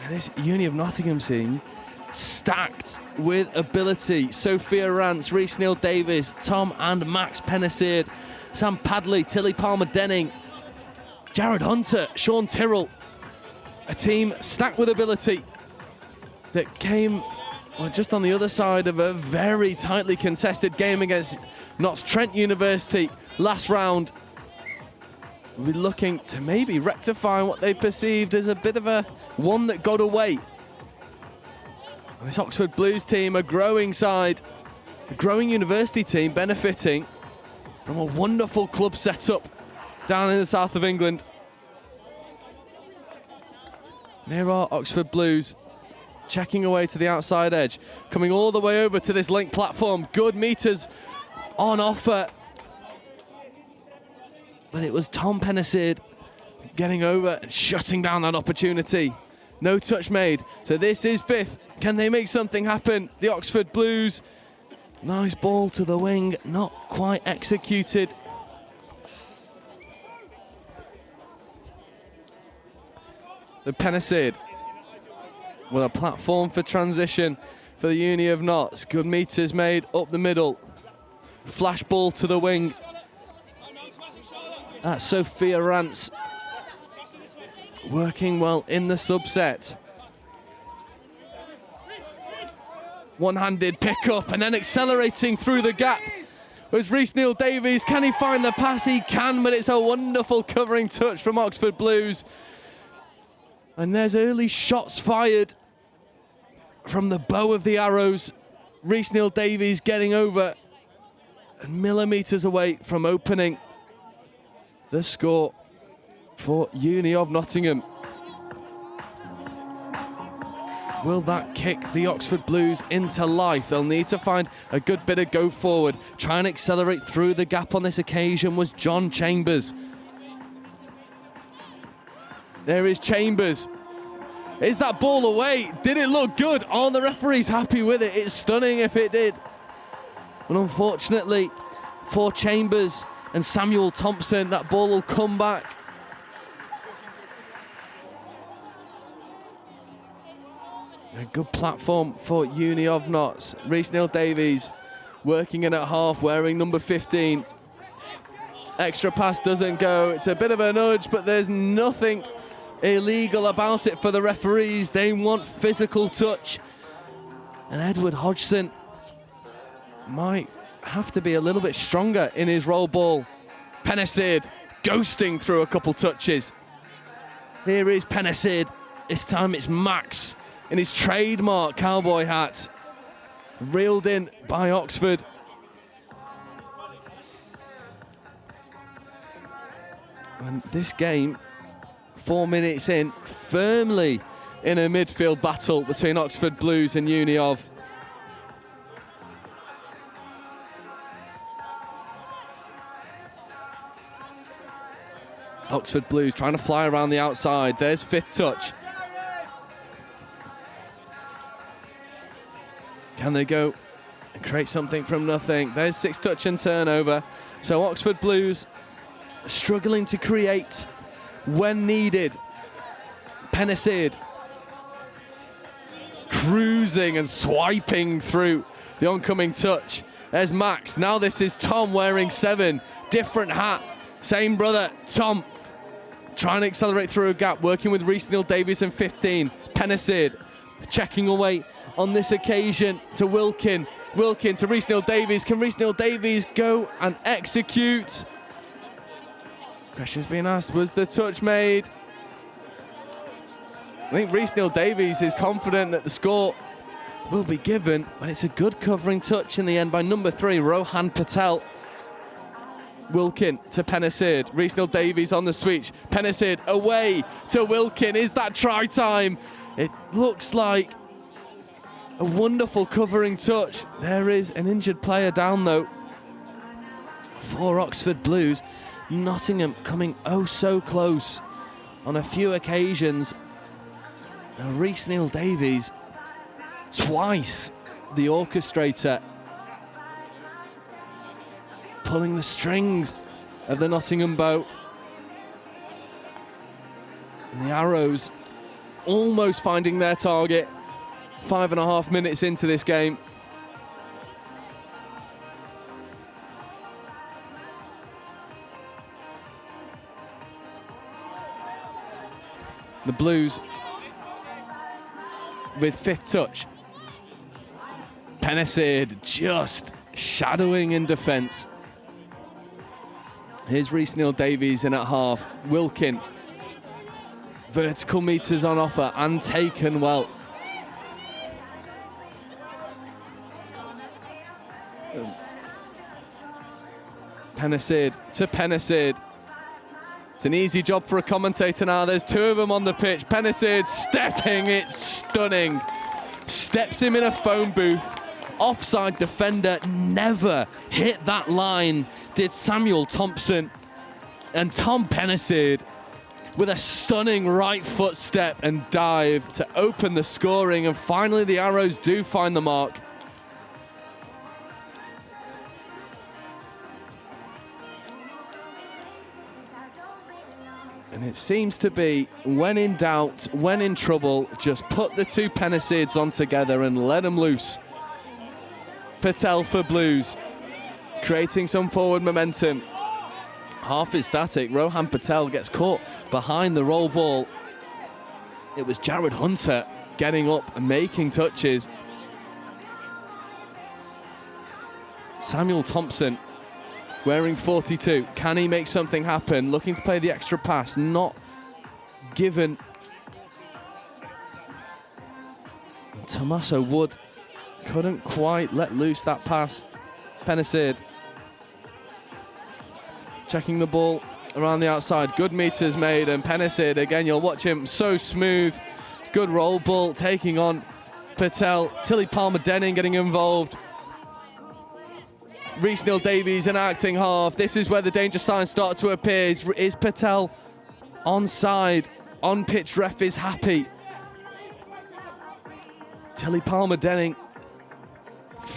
This Uni of Nottingham team stacked with ability. Sophia Rance, Rhys Neal-Davies, Tom and Max Penicid, Sam Padley, Tilly Palmer-Denning, Jared Hunter, Sean Tyrrell. A team stacked with ability that came just on the other side of a very tightly contested game against Notts Trent University last round. We'll be looking to maybe rectify what they perceived as a bit of a one that got away. This Oxford Blues team, a growing side, a growing university team, benefiting from a wonderful club setup down in the south of England. And here are Oxford Blues, checking away to the outside edge, coming all the way over to this link platform. Good meters on offer, but it was Tom Penicid getting over and shutting down that opportunity. No touch made, so this is fifth. Can they make something happen? The Oxford Blues, nice ball to the wing, not quite executed. The Penicid with a platform for transition for the Uni of Notts. Good meters made up the middle. Flash ball to the wing. That's Sophia Rance working well in the subset. One-handed pick up and then accelerating through the gap was Rhys Neal-Davies. Can he find the pass? He can, but it's a wonderful covering touch from Oxford Blues. And there's early shots fired from the bow of the Arrows. Rhys Neal-Davies getting over and millimetres away from opening the score for Uni of Nottingham. Will that kick the Oxford Blues into life? They'll need to find a good bit of go forward. Try and accelerate through the gap on this occasion was John Chambers. There is Chambers. Is that ball away? Did it look good? Oh, the referee's happy with it. It's stunning if it did. And unfortunately for Chambers and Samuel Thompson, that ball will come back. A good platform for Uni of Notts. Rhys Neal-Davies working in at half, wearing number 15. Extra pass doesn't go. It's a bit of a nudge, but there's nothing illegal about it for the referees. They want physical touch. And Edward Hodgson might have to be a little bit stronger in his roll ball. Penicid ghosting through a couple touches. Here is Penicid. This time it's Max in his trademark cowboy hat. Reeled in by Oxford. And this game, 4 minutes in, firmly in a midfield battle between Oxford Blues and Uni of. Oxford Blues trying to fly around the outside. There's fifth touch. Can they go and create something from nothing? There's sixth touch and turnover. So Oxford Blues struggling to create when needed. Penicid cruising and swiping through the oncoming touch. There's Max. Now this is Tom wearing 7. Different hat. Same brother, Tom. Trying to accelerate through a gap, working with Rhys Neal-Davies in 15. Penicid checking away on this occasion to Wilkin. Wilkin to Rhys Neal-Davies. Can Rhys Neal-Davies go and execute? Questions being asked, was the touch made? I think Rhys Neal-Davies is confident that the score will be given, but it's a good covering touch in the end by number 3, Rohan Patel. Wilkin to Penisard. Rees-Neil-Davies on the switch. Penisard away to Wilkin. Is that try time? It looks like a wonderful covering touch. There is an injured player down though for Oxford Blues. Nottingham coming oh so close on a few occasions. Rees-Neil-Davies, twice the orchestrator, pulling the strings of the Nottingham boat. And the Arrows almost finding their target 5.5 minutes into this game. The Blues with fifth touch. Penisard just shadowing in defence. Here's Rees-Neil-Davies in at half. Wilkin, vertical meters on offer and taken well. Penisard to Penisard. It's an easy job for a commentator now. There's two of them on the pitch. Penisard stepping, it's stunning. Steps him in a phone booth. Offside defender never hit that line, did Samuel Thompson. And Tom Penisard with a stunning right foot step and dive to open the scoring. And finally the Arrows do find the mark. And it seems to be, when in doubt, when in trouble, just put the two Penisards on together and let them loose. Patel for Blues, creating some forward momentum. Half is static. Rohan Patel gets caught behind the roll ball. It was Jared Hunter getting up and making touches. Samuel Thompson wearing 42. Can he make something happen? Looking to play the extra pass, not given. And Tommaso Wood couldn't quite let loose that pass. Penisard checking the ball around the outside. Good meters made, and Penisard again, you'll watch him, so smooth. Good roll ball, taking on Patel. Tilly Palmer-Denning getting involved. Rees-Neil-Davies in acting half. This is where the danger signs start to appear. Is Patel onside? On pitch ref is happy. Tilly Palmer-Denning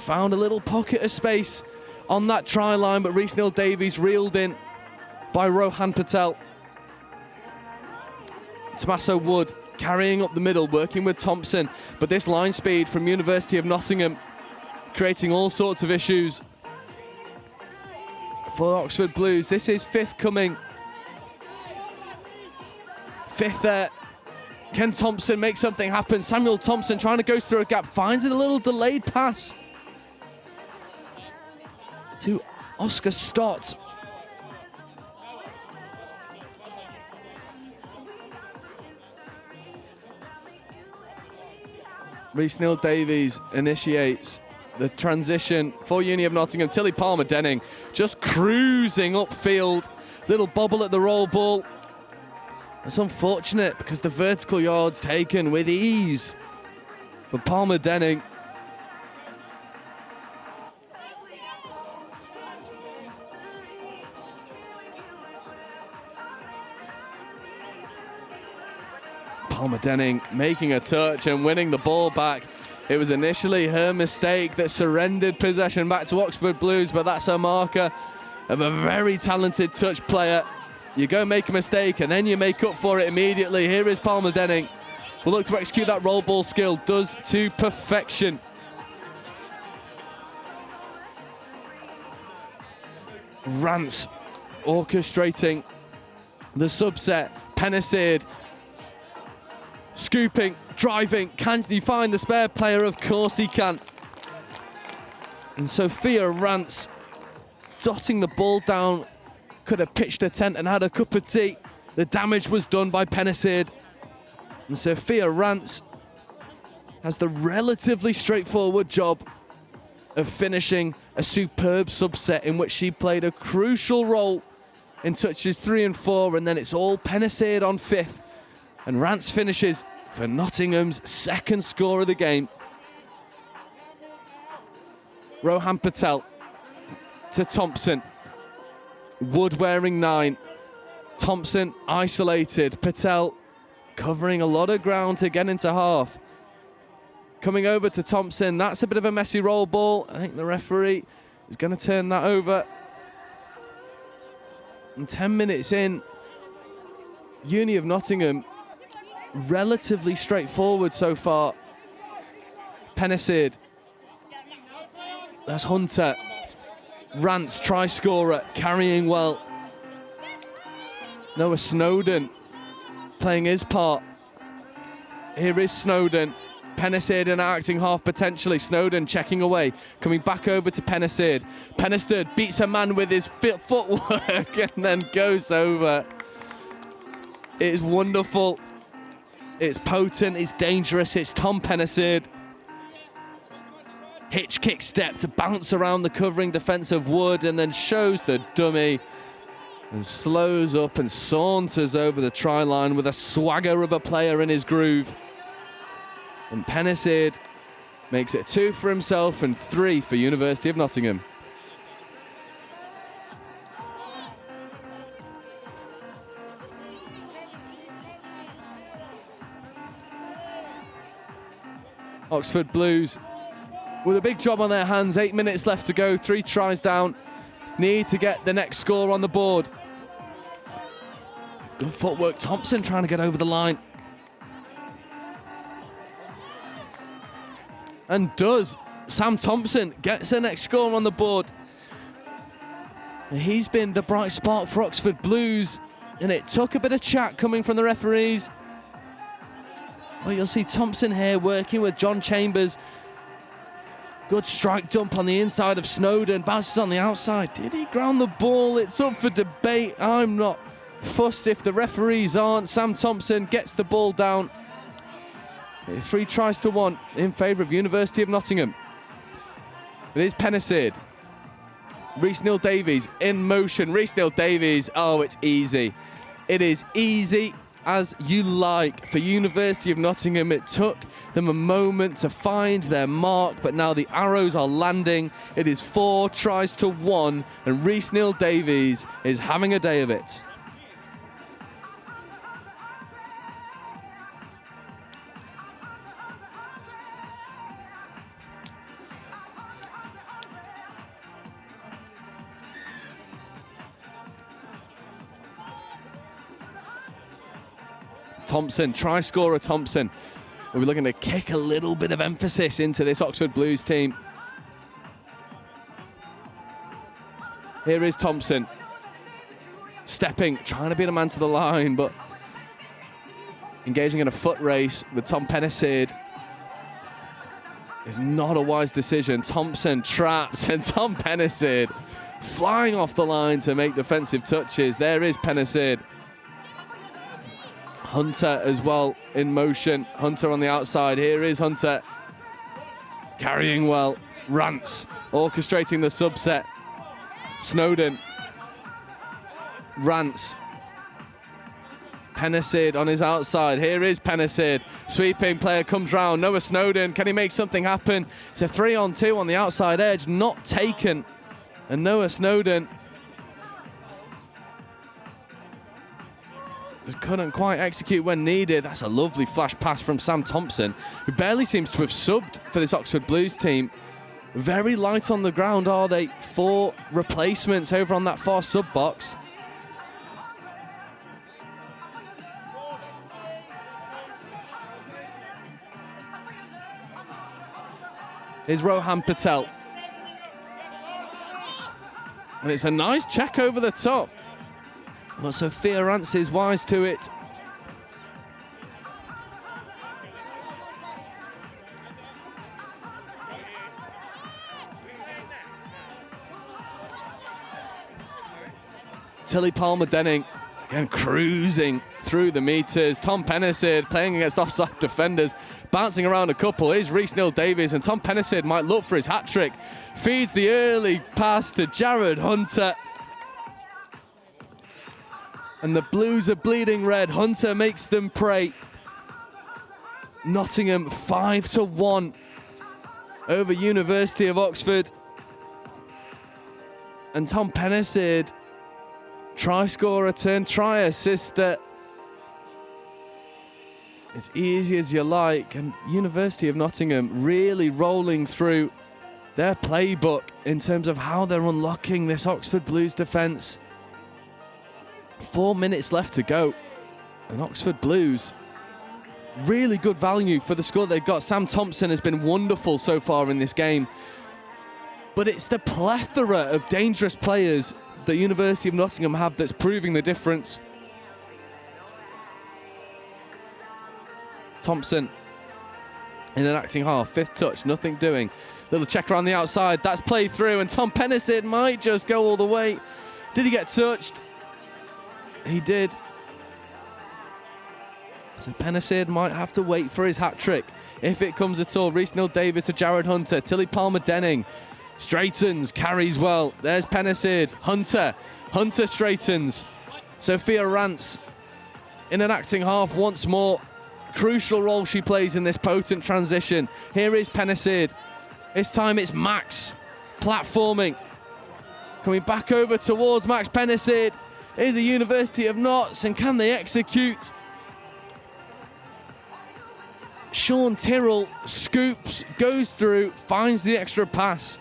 found a little pocket of space on that try line, but Rees-Neil-Davies reeled in by Rohan Patel. Tommaso Wood carrying up the middle, working with Thompson, but this line speed from University of Nottingham creating all sorts of issues for Oxford Blues. This is fifth coming. Fifth there. Can Thompson make something happen? Samuel Thompson trying to go through a gap, finds it, a little delayed pass to Oscar Stott. Rees-Neil-Davies initiates the transition for Uni of Nottingham. Tilly Palmer-Denning just cruising upfield. Little bobble at the roll ball. It's unfortunate because the vertical yard's taken with ease. But Palmer-Denning making a touch and winning the ball back. It was initially her mistake that surrendered possession back to Oxford Blues, but that's a marker of a very talented touch player. You go make a mistake and then you make up for it immediately. Here is Palmer-Denning. Will look to execute that roll ball skill, does to perfection. Rance orchestrating the subset. Penisard scooping, driving. Can he find the spare player? Of course he can. And Sophia Rance dotting the ball down. Could have pitched a tent and had a cup of tea. The damage was done by Penisard. And Sophia Rance has the relatively straightforward job of finishing a superb subset in which she played a crucial role in touches 3 and 4, and then it's all Penisade on 5th. And Rance finishes for Nottingham's second score of the game. Rohan Patel to Thompson. Wood wearing 9. Thompson isolated. Patel covering a lot of ground to get into half. Coming over to Thompson. That's a bit of a messy roll ball. I think the referee is going to turn that over. And 10 minutes in, Uni of Nottingham relatively straightforward so far. Penisade. That's Hunter. Rance, try scorer, carrying well. Noah Snowden playing his part. Here is Snowden. Penisade in acting half potentially. Snowden checking away, coming back over to Penisade. Penisade beats a man with his footwork and then goes over. It's wonderful. It's potent, it's dangerous, it's Tom Penisade. Hitch kick step to bounce around the covering defence of Wood and then shows the dummy and slows up and saunters over the try line with a swagger of a player in his groove. And Penisade makes it 2 for himself and 3 for University of Nottingham. Oxford Blues with a big job on their hands. 8 minutes left to go, 3 tries down. Need to get the next score on the board. Good footwork. Thompson trying to get over the line. And does. Sam Thompson gets the next score on the board. He's been the bright spot for Oxford Blues, and it took a bit of chat coming from the referees. Well, you'll see Thompson here working with John Chambers. Good strike dump on the inside of Snowden. Bounces on the outside. Did he ground the ball? It's up for debate. I'm not fussed if the referees aren't. Sam Thompson gets the ball down. 3 tries to 1 in favour of University of Nottingham. It is Penisade. Reece-Neil Davies in motion. Reece-Neil Davies. Oh, it's easy. It is easy as you like for University of Nottingham. It took them a moment to find their mark, but now the arrows are landing. It is 4 tries to 1, and Reece-Neil Davies is having a day of it. Thompson, try scorer Thompson. We're looking to kick a little bit of emphasis into this Oxford Blues team. Here is Thompson. Stepping, trying to beat a man to the line, but engaging in a foot race with Tom Penisade is not a wise decision. Thompson trapped, and Tom Penisade flying off the line to make defensive touches. There is Penisade. Hunter as well in motion. Hunter on the outside. Here is Hunter. Carrying well. Rance orchestrating the subset. Snowden. Rance. Penisade on his outside. Here is Penisade. Sweeping player comes round. Noah Snowden. Can he make something happen? It's a 3-on-2 on the outside edge. Not taken. And Noah Snowden couldn't quite execute when needed. That's a lovely flash pass from Sam Thompson, who barely seems to have subbed for this Oxford Blues team. Very light on the ground, are they? 4 replacements over on that far sub box. Here's Rohan Patel. And it's a nice check over the top. Well, Sophia Rance is wise to it. Tilly Palmer-Denning, again cruising through the meters. Tom Penisade playing against offside defenders. bouncing around a couple. Here's Rees-Neal-Davies, and Tom Pennicid might look for his hat-trick. Feeds the early pass to Jared Hunter. And the Blues are bleeding red. Hunter makes them pray. Nottingham 5-1 over University of Oxford. And Tom Pennicid, try scorer turn try assister. As easy as you like, and University of Nottingham really rolling through their playbook in terms of how they're unlocking this Oxford Blues defence. 4 minutes left to go, and Oxford Blues, really good value for the score they've got. Sam Thompson has been wonderful so far in this game, but it's the plethora of dangerous players that University of Nottingham have that's proving the difference. Thompson in an acting half, 5th touch, nothing doing. Little check around the outside, that's played through, and Tom Pennicid might just go all the way. Did he get touched? He did. So Pennicid might have to wait for his hat-trick, if it comes at all. Rees-Neal-Davies to Jared Hunter, Tilly Palmer-Denning. Straightens, carries well. There's Pennicid, Hunter straightens. Sophia Rance in an acting half once more. Crucial role she plays in this potent transition. Here is Pennicid. This time it's Max platforming. Coming back over towards Max Pennicid. Here's the University of Notts, and can they execute? Sean Tyrrell scoops, goes through, finds the extra pass.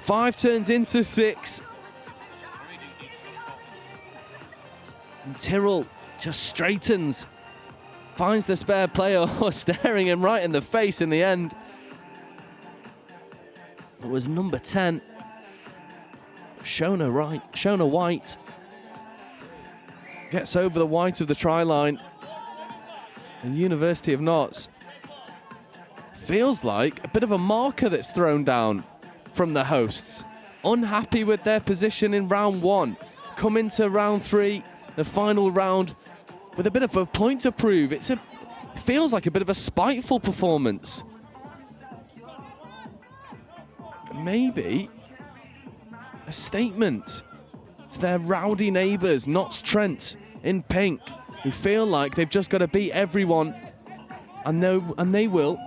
5 turns into 6. And Tyrrell just straightens, finds the spare player, staring him right in the face in the end. It was number 10, Shona White. Gets over the white of the try line. And University of Notts feels like a bit of a marker that's thrown down from the hosts. Unhappy with their position in round 1. Come into round 3, the final round, with a bit of a point to prove. It feels like a bit of a spiteful performance. Maybe a statement to their rowdy neighbours, Notts Trent in pink, who feel like they've just got to beat everyone, and they will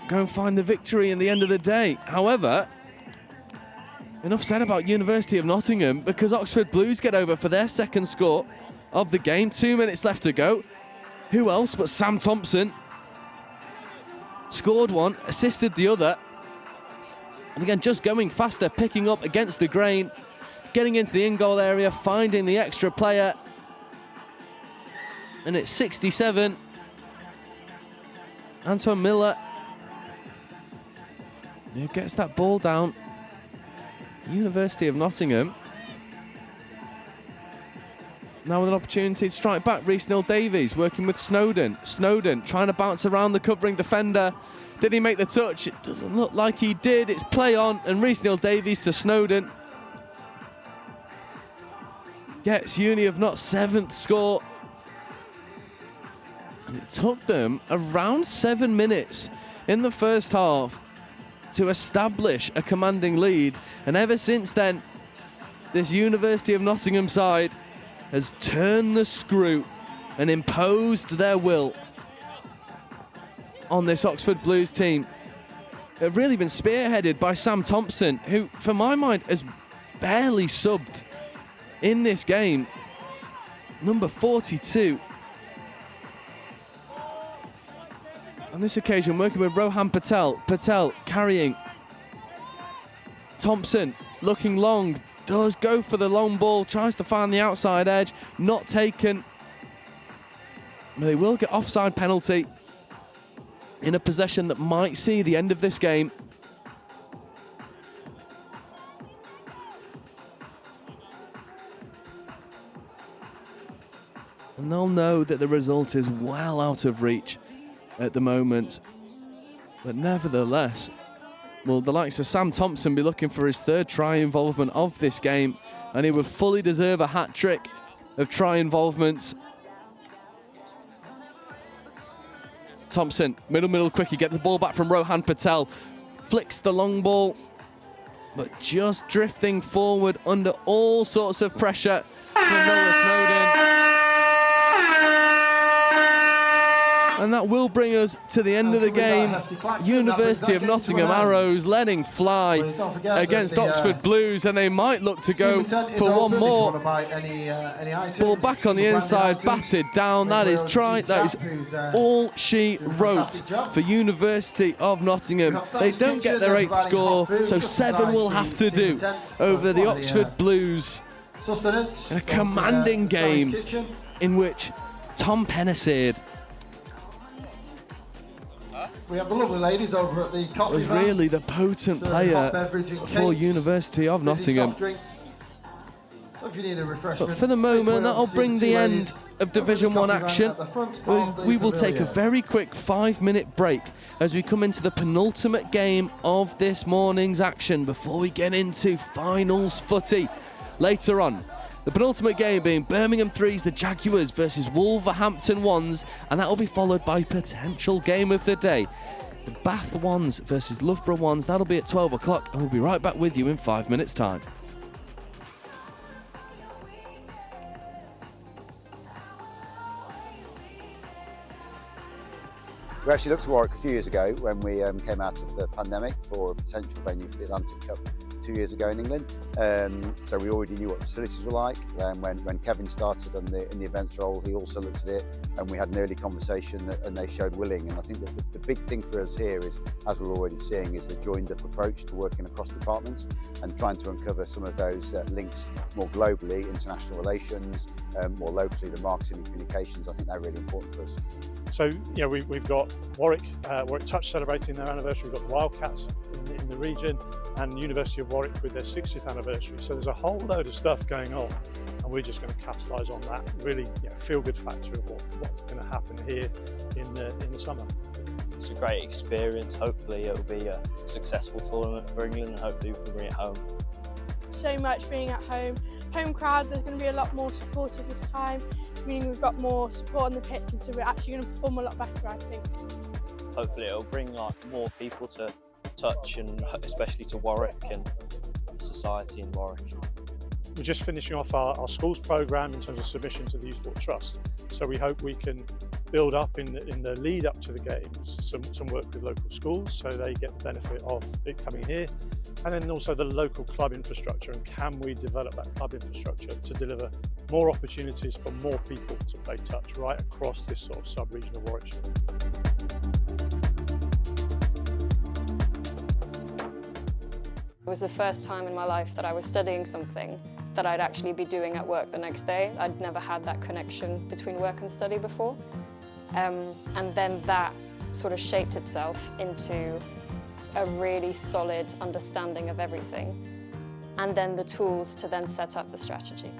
go and find the victory in the end of the day. However, enough said about University of Nottingham, because Oxford Blues get over for their second score of the game. 2 minutes left to go. Who else but Sam Thompson? Scored one, assisted the other. And again, just going faster, picking up against the grain, getting into the in-goal area, finding the extra player. And it's 67. Antoine Miller, who gets that ball down. University of Nottingham now with an opportunity to strike back. Rees-Neal-Davies working with Snowden. Snowden trying to bounce around the covering defender. Did he make the touch? It doesn't look like he did. It's play on, and Rees-Neal-Davies to Snowden. Gets Uni of Notts' 7th score. And it took them around 7 minutes in the first half to establish a commanding lead. And ever since then, this University of Nottingham side has turned the screw and imposed their will on this Oxford Blues team. They've really been spearheaded by Sam Thompson, who, for my mind, has barely subbed in this game. Number 42. On this occasion, working with Rohan Patel. Patel carrying. Thompson looking long, does go for the long ball, tries to find the outside edge, not taken. They will get offside penalty in a possession that might see the end of this game. And they'll know that the result is well out of reach at the moment. But nevertheless, will the likes of Sam Thompson be looking for his 3rd try involvement of this game, and he would fully deserve a hat-trick of try involvements. Thompson, middle quickie, get the ball back from Rohan Patel. Flicks the long ball, but just drifting forward under all sorts of pressure from Noah Snowden. And that will bring us to the end of the game. University of Nottingham Arrows letting fly against Oxford Blues, and they might look to go for one more. Ball back on the inside, batted down. That is all she wrote for University of Nottingham. They don't get their 8th score, so 7 will have to do over the Oxford Blues. In a commanding game in which Tom Penniseed we have the lovely ladies over at the coffee was really the potent player for University of Nottingham. So if you need a refreshment, but for the moment, that'll bring the end of Division 1 action. We will take a very quick 5-minute break as we come into the penultimate game of this morning's action before we get into finals footy later on. The penultimate game being Birmingham 3's the Jaguars versus Wolverhampton 1's, and that will be followed by potential game of the day, the Bath 1's versus Loughborough 1's. That'll be at 12 o'clock, and we'll be right back with you in 5 minutes' time. We actually looked at Warwick a few years ago when we came out of the pandemic for a potential venue for the Atlantic Cup 2 years ago in England. So we already knew what the facilities were like. When Kevin started in the events role, he also looked at it, and we had an early conversation, and they showed willing. And I think that the big thing for us here is, as we're already seeing, is the joined-up approach to working across departments and trying to uncover some of those links more globally, international relations, more locally, the marketing and communications. I think they're really important for us. So, we've got Warwick Touch celebrating their anniversary, we've got the Wildcats in the region, and University of Warwick with their 60th anniversary. So there's a whole load of stuff going on, and we're just going to capitalise on that. Really, feel-good factor of what's going to happen here in the summer. It's a great experience. Hopefully it'll be a successful tournament for England, and hopefully we can bring it home. So much being at home crowd, there's going to be a lot more supporters this time, meaning we've got more support on the pitch, and so we're actually going to perform a lot better, I think. Hopefully it'll bring more people to touch, and especially to Warwick and the society in Warwick. We're just finishing off our schools programme in terms of submission to the Youth Sport Trust, so we hope we can build up in the lead up to the games some work with local schools, so they get the benefit of it coming here, and then also the local club infrastructure, and can we develop that club infrastructure to deliver more opportunities for more people to play touch right across this sort of sub-region of Warwickshire. It was the first time in my life that I was studying something that I'd actually be doing at work the next day. I'd never had that connection between work and study before. And then that sort of shaped itself into a really solid understanding of everything, and then the tools to then set up the strategy.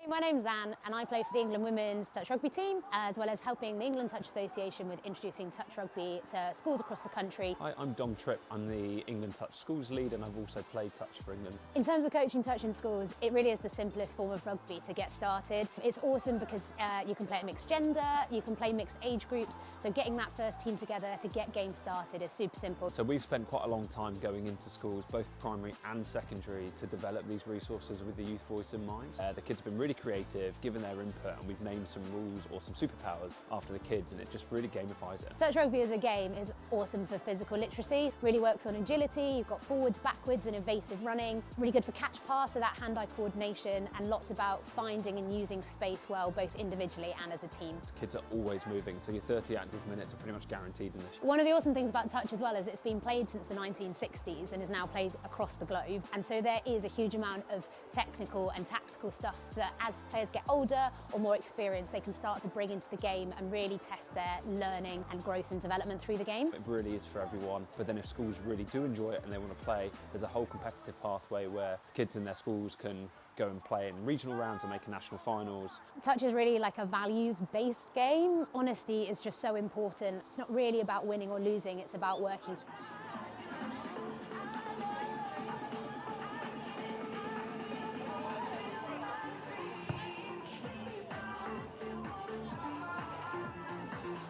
My name's Anne, and I play for the England Women's Touch Rugby team, as well as helping the England Touch Association with introducing touch rugby to schools across the country. Hi, I'm Dom Tripp. I'm the England Touch Schools lead, and I've also played touch for England. In terms of coaching touch in schools, it really is the simplest form of rugby to get started. It's awesome because you can play at mixed gender, you can play mixed age groups, so getting that first team together to get games started is super simple. So we've spent quite a long time going into schools, both primary and secondary, to develop these resources with the youth voice in mind. The kids have been really creative, given their input, and we've named some rules or some superpowers after the kids, and it just really gamifies it. Touch rugby as a game is awesome for physical literacy, really works on agility, you've got forwards, backwards and evasive running, really good for catch pass, so that hand-eye coordination, and lots about finding and using space well, both individually and as a team. Kids are always moving, so your 30 active minutes are pretty much guaranteed in this. One of the awesome things about touch as well is it's been played since the 1960s and is now played across the globe, and so there is a huge amount of technical and tactical stuff that as players get older or more experienced, they can start to bring into the game and really test their learning and growth and development through the game. It really is for everyone, but then if schools really do enjoy it and they want to play, there's a whole competitive pathway where kids in their schools can go and play in regional rounds and make national finals. Touch is really like a values-based game. Honesty is just so important. It's not really about winning or losing, it's about working together.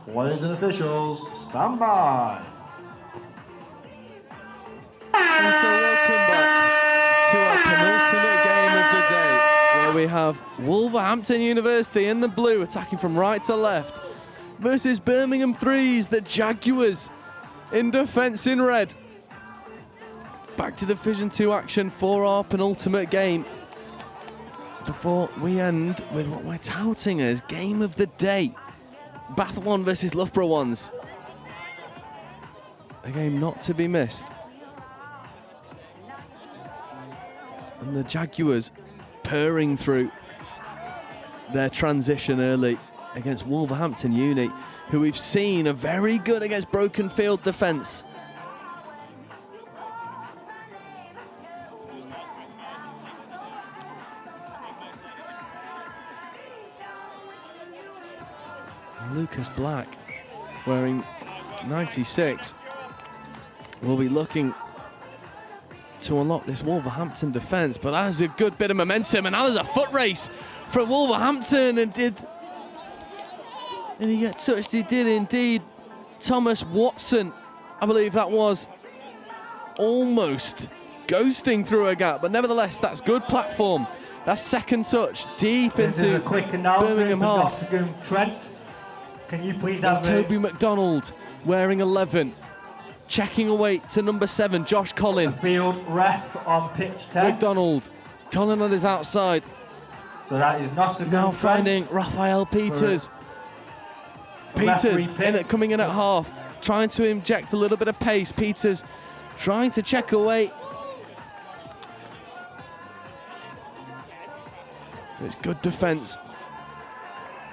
Players and officials, stand by. And so welcome back to our penultimate game of the day, where we have Wolverhampton University in the blue attacking from right to left versus Birmingham Threes, the Jaguars, in defence in red. Back to Division 2 action for our penultimate game before we end with what we're touting as game of the day. Bath 1 versus Loughborough 1s. A game not to be missed. And the Jaguars purring through their transition early against Wolverhampton Uni, who we've seen are very good against broken field defence. Lucas Black, wearing 96, will be looking to unlock this Wolverhampton defence, but that is a good bit of momentum, and now there's a foot race from Wolverhampton, and did he get touched? He did indeed. Thomas Watson, I believe that was, almost ghosting through a gap, but nevertheless, that's good platform. That's second touch deep into Birmingham half. Trent, can you please have Toby McDonald wearing 11, checking away to number 7, Josh Collin. Field ref on pitch 10. McDonald, Collin on his outside. So that is Nottingham Now Trent finding Raphael Peters. Peters coming in at half, trying to inject a little bit of pace. Peters trying to check away. It's good defence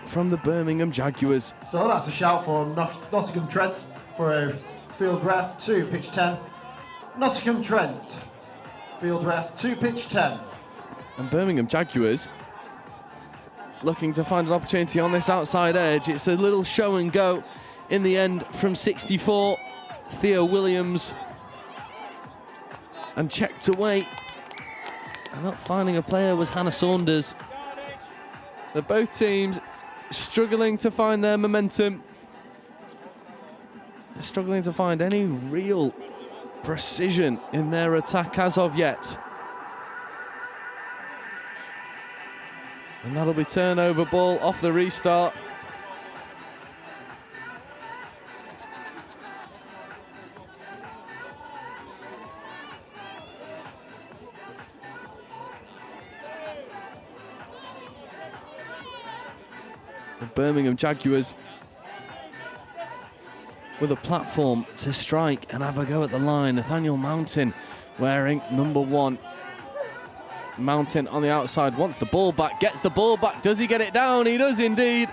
from the Birmingham Jaguars. So that's a shout for Nottingham Trent for a field ref to pitch 10. Nottingham Trent, field ref to pitch 10. And Birmingham Jaguars looking to find an opportunity on this outside edge. It's a little show and go in the end from 64. Theo Williams, and checked away. And not finding a player was Hannah Saunders. They're both teams struggling to find their momentum. They're struggling to find any real precision in their attack as of yet. And that'll be turnover ball off the restart. The Birmingham Jaguars with a platform to strike and have a go at the line. Nathaniel Mountain wearing number 1. Mountain on the outside, wants the ball back, gets the ball back. Does he get it down? He does indeed.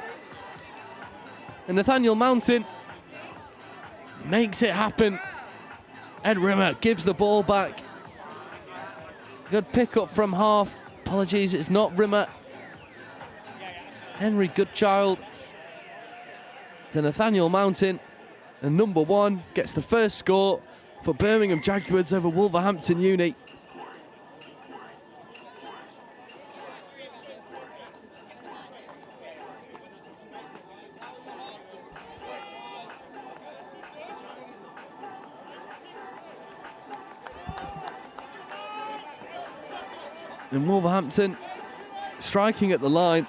And Nathaniel Mountain makes it happen. Ed Rimmer gives the ball back. Good pick up from half. Apologies, it's not Rimmer. Henry Goodchild to Nathaniel Mountain. And number 1 gets the first score for Birmingham Jaguars over Wolverhampton Uni. And Wolverhampton striking at the line.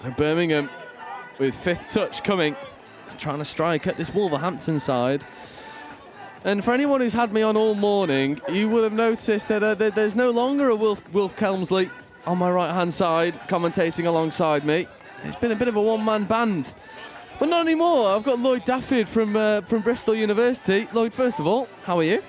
So Birmingham with 5th touch coming, trying to strike at this Wolverhampton side. And for anyone who's had me on all morning, you will have noticed that there's no longer a Wilf Kelmsley on my right hand side commentating alongside me. It's been a bit of a one-man band, but not anymore. I've got Lloyd Dafford from Bristol University. Lloyd, first of all, how are you?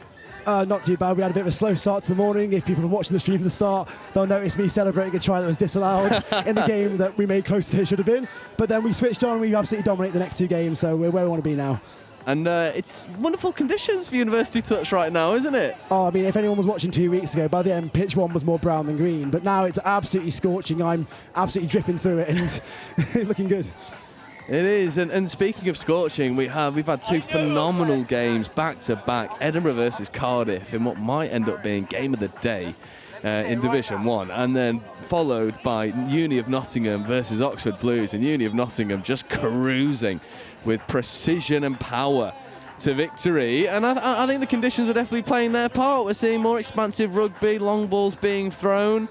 Not too bad. We had a bit of a slow start to the morning. If people are watching the stream from the start, they'll notice me celebrating a try that was disallowed in the game that we made close to it should have been. But then we switched on and we absolutely dominated the next 2 games, so we're where we want to be now. And it's wonderful conditions for University Touch right now, isn't it? Oh, I mean, if anyone was watching 2 weeks ago, by the end, pitch 1 was more brown than green, but now it's absolutely scorching. I'm absolutely dripping through it and looking good. It is, and speaking of scorching, we've had 2 phenomenal games back to back. Edinburgh versus Cardiff in what might end up being game of the day in Division 1, and then followed by Uni of Nottingham versus Oxford Blues, and Uni of Nottingham just cruising with precision and power to victory. And I think the conditions are definitely playing their part. We're seeing more expansive rugby, long balls being thrown.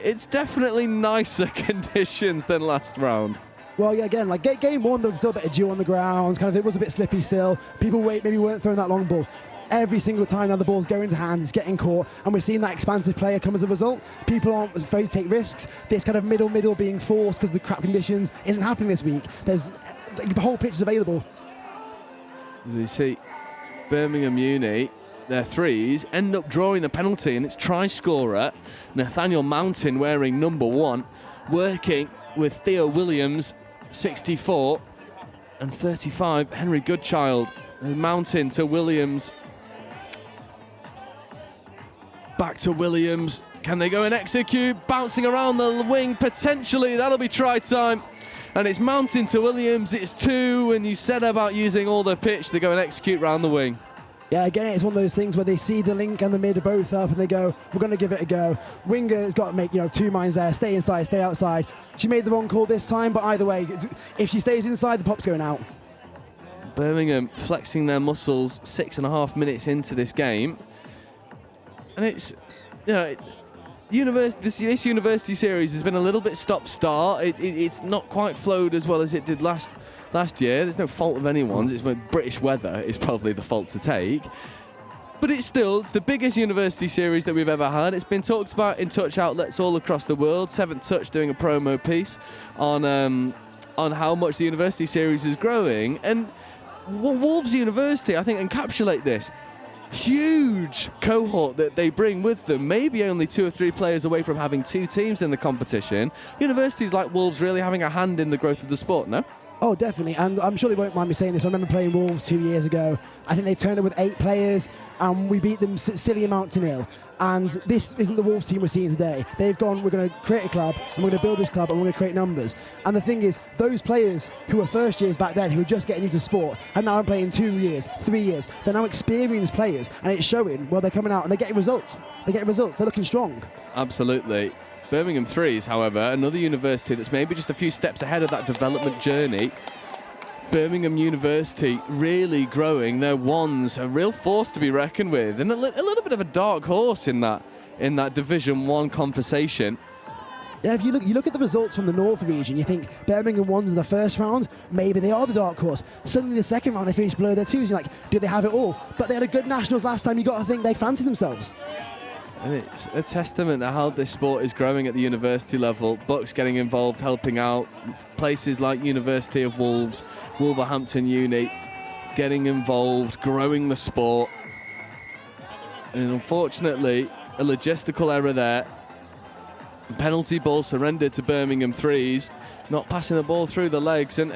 It's definitely nicer conditions than last round. Well, yeah, again, like game 1, there was still a bit of dew on the ground, kind of it was a bit slippy still. People maybe weren't throwing that long ball. Every single time now the ball's going to hands, it's getting caught, and we're seeing that expansive player come as a result. People aren't afraid to take risks. This kind of middle being forced because of the crap conditions isn't happening this week. There's the whole pitch is available. As we see, Birmingham Uni, their threes end up drawing the penalty, and it's try scorer Nathaniel Mountain wearing number 1, working with Theo Williams, 64, and 35, Henry Goodchild. Mountain to Williams. Back to Williams. Can they go and execute? Bouncing around the wing, potentially. That'll be try time. And it's Mountain to Williams. It's 2, and you said about using all the pitch to go and execute round the wing. Yeah, again, it's one of those things where they see the link and the mid are both up, and they go, we're going to give it a go. Winger has got to make 2 minds there, stay inside, stay outside. She made the wrong call this time, but either way, if she stays inside, the pop's going out. Birmingham flexing their muscles 6.5 minutes into this game. And it's, this University Series has been a little bit stop-start. It's not quite flowed as well as it did last year. There's no fault of anyone's. It's British weather is probably the fault to take. But it's the biggest University Series that we've ever had. It's been talked about in touch outlets all across the world. 7th Touch doing a promo piece on how much the University Series is growing. And Wolves University, I think, encapsulate this. Huge cohort that they bring with them, maybe only 2 or 3 players away from having 2 teams in the competition. Universities like Wolves really having a hand in the growth of the sport, no? Oh, definitely, and I'm sure they won't mind me saying this. I remember playing Wolves 2 years ago. I think they turned up with 8 players, and we beat them silly amount to 0. And this isn't the Wolves team we're seeing today. They've gone, we're going to create a club, and we're going to build this club, and we're going to create numbers. And the thing is, those players who were first years back then, who were just getting into sport, and now I'm playing 2 years, 3 years. They're now experienced players, and it's showing. Well, they're coming out, and they're getting results. They're looking strong. Absolutely. Birmingham Threes, however, another university that's maybe just a few steps ahead of that development journey. Birmingham University really growing. Their ones a real force to be reckoned with, and a little bit of a dark horse in that Division 1 conversation. Yeah, if you look at the results from the North region, you think Birmingham won in the first round, maybe they are the dark horse. Suddenly the second round they finished below their 2s, you're like, do they have it all? But they had a good nationals last time. You got to think they fancy themselves. And it's a testament to how this sport is growing at the university level. Bucs getting involved, helping out. Places like University of Wolves, Wolverhampton Uni getting involved, growing the sport. And unfortunately, a logistical error there. Penalty ball surrendered to Birmingham Threes, not passing the ball through the legs. And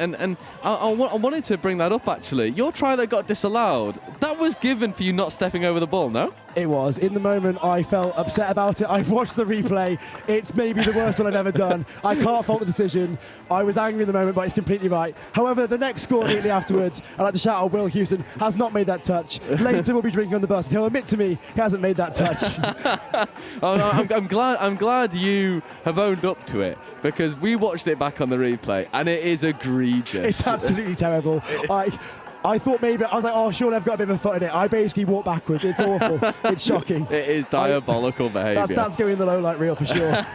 I wanted to bring that up, actually. Your try that got disallowed, that was given for you not stepping over the ball, no? It was. In the moment, I felt upset about it. I've watched the replay. It's maybe the worst one I've ever done. I can't fault the decision. I was angry in the moment, but it's completely right. However, the next score immediately afterwards, I'd like to shout out Will Hewson, has not made that touch. Later, we'll be drinking on the bus. He'll admit to me he hasn't made that touch. I'm glad you have owned up to it, because we watched it back on the replay, and it is egregious. It's absolutely terrible. I thought maybe, I was like, oh, surely I've got a bit of a foot in it. I basically walked backwards. It's awful. It's shocking. It is diabolical behaviour. That's going in the low light reel for sure.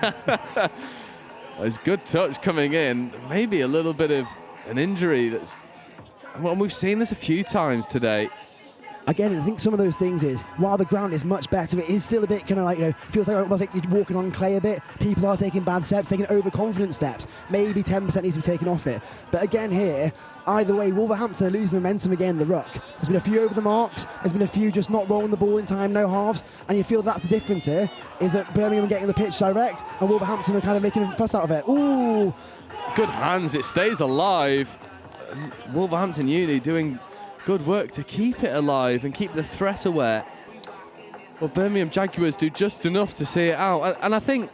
It's good touch coming in. Maybe a little bit of an injury that's... Well, we've seen this a few times today. Again, I think some of those things is, while the ground is much better, it is still a bit kind of like, feels like almost like you're walking on clay a bit. People are taking bad steps, taking overconfident steps. Maybe 10% needs to be taken off it. But again here, either way, Wolverhampton are losing momentum again in the ruck. There's been a few over the marks. There's been a few just not rolling the ball in time, no halves. And you feel that's the difference here, is that Birmingham are getting the pitch direct, and Wolverhampton are kind of making a fuss out of it. Ooh! Good hands, it stays alive. Wolverhampton Uni doing Good work to keep it alive and keep the threat aware. Well, Birmingham Jaguars do just enough to see it out. And I think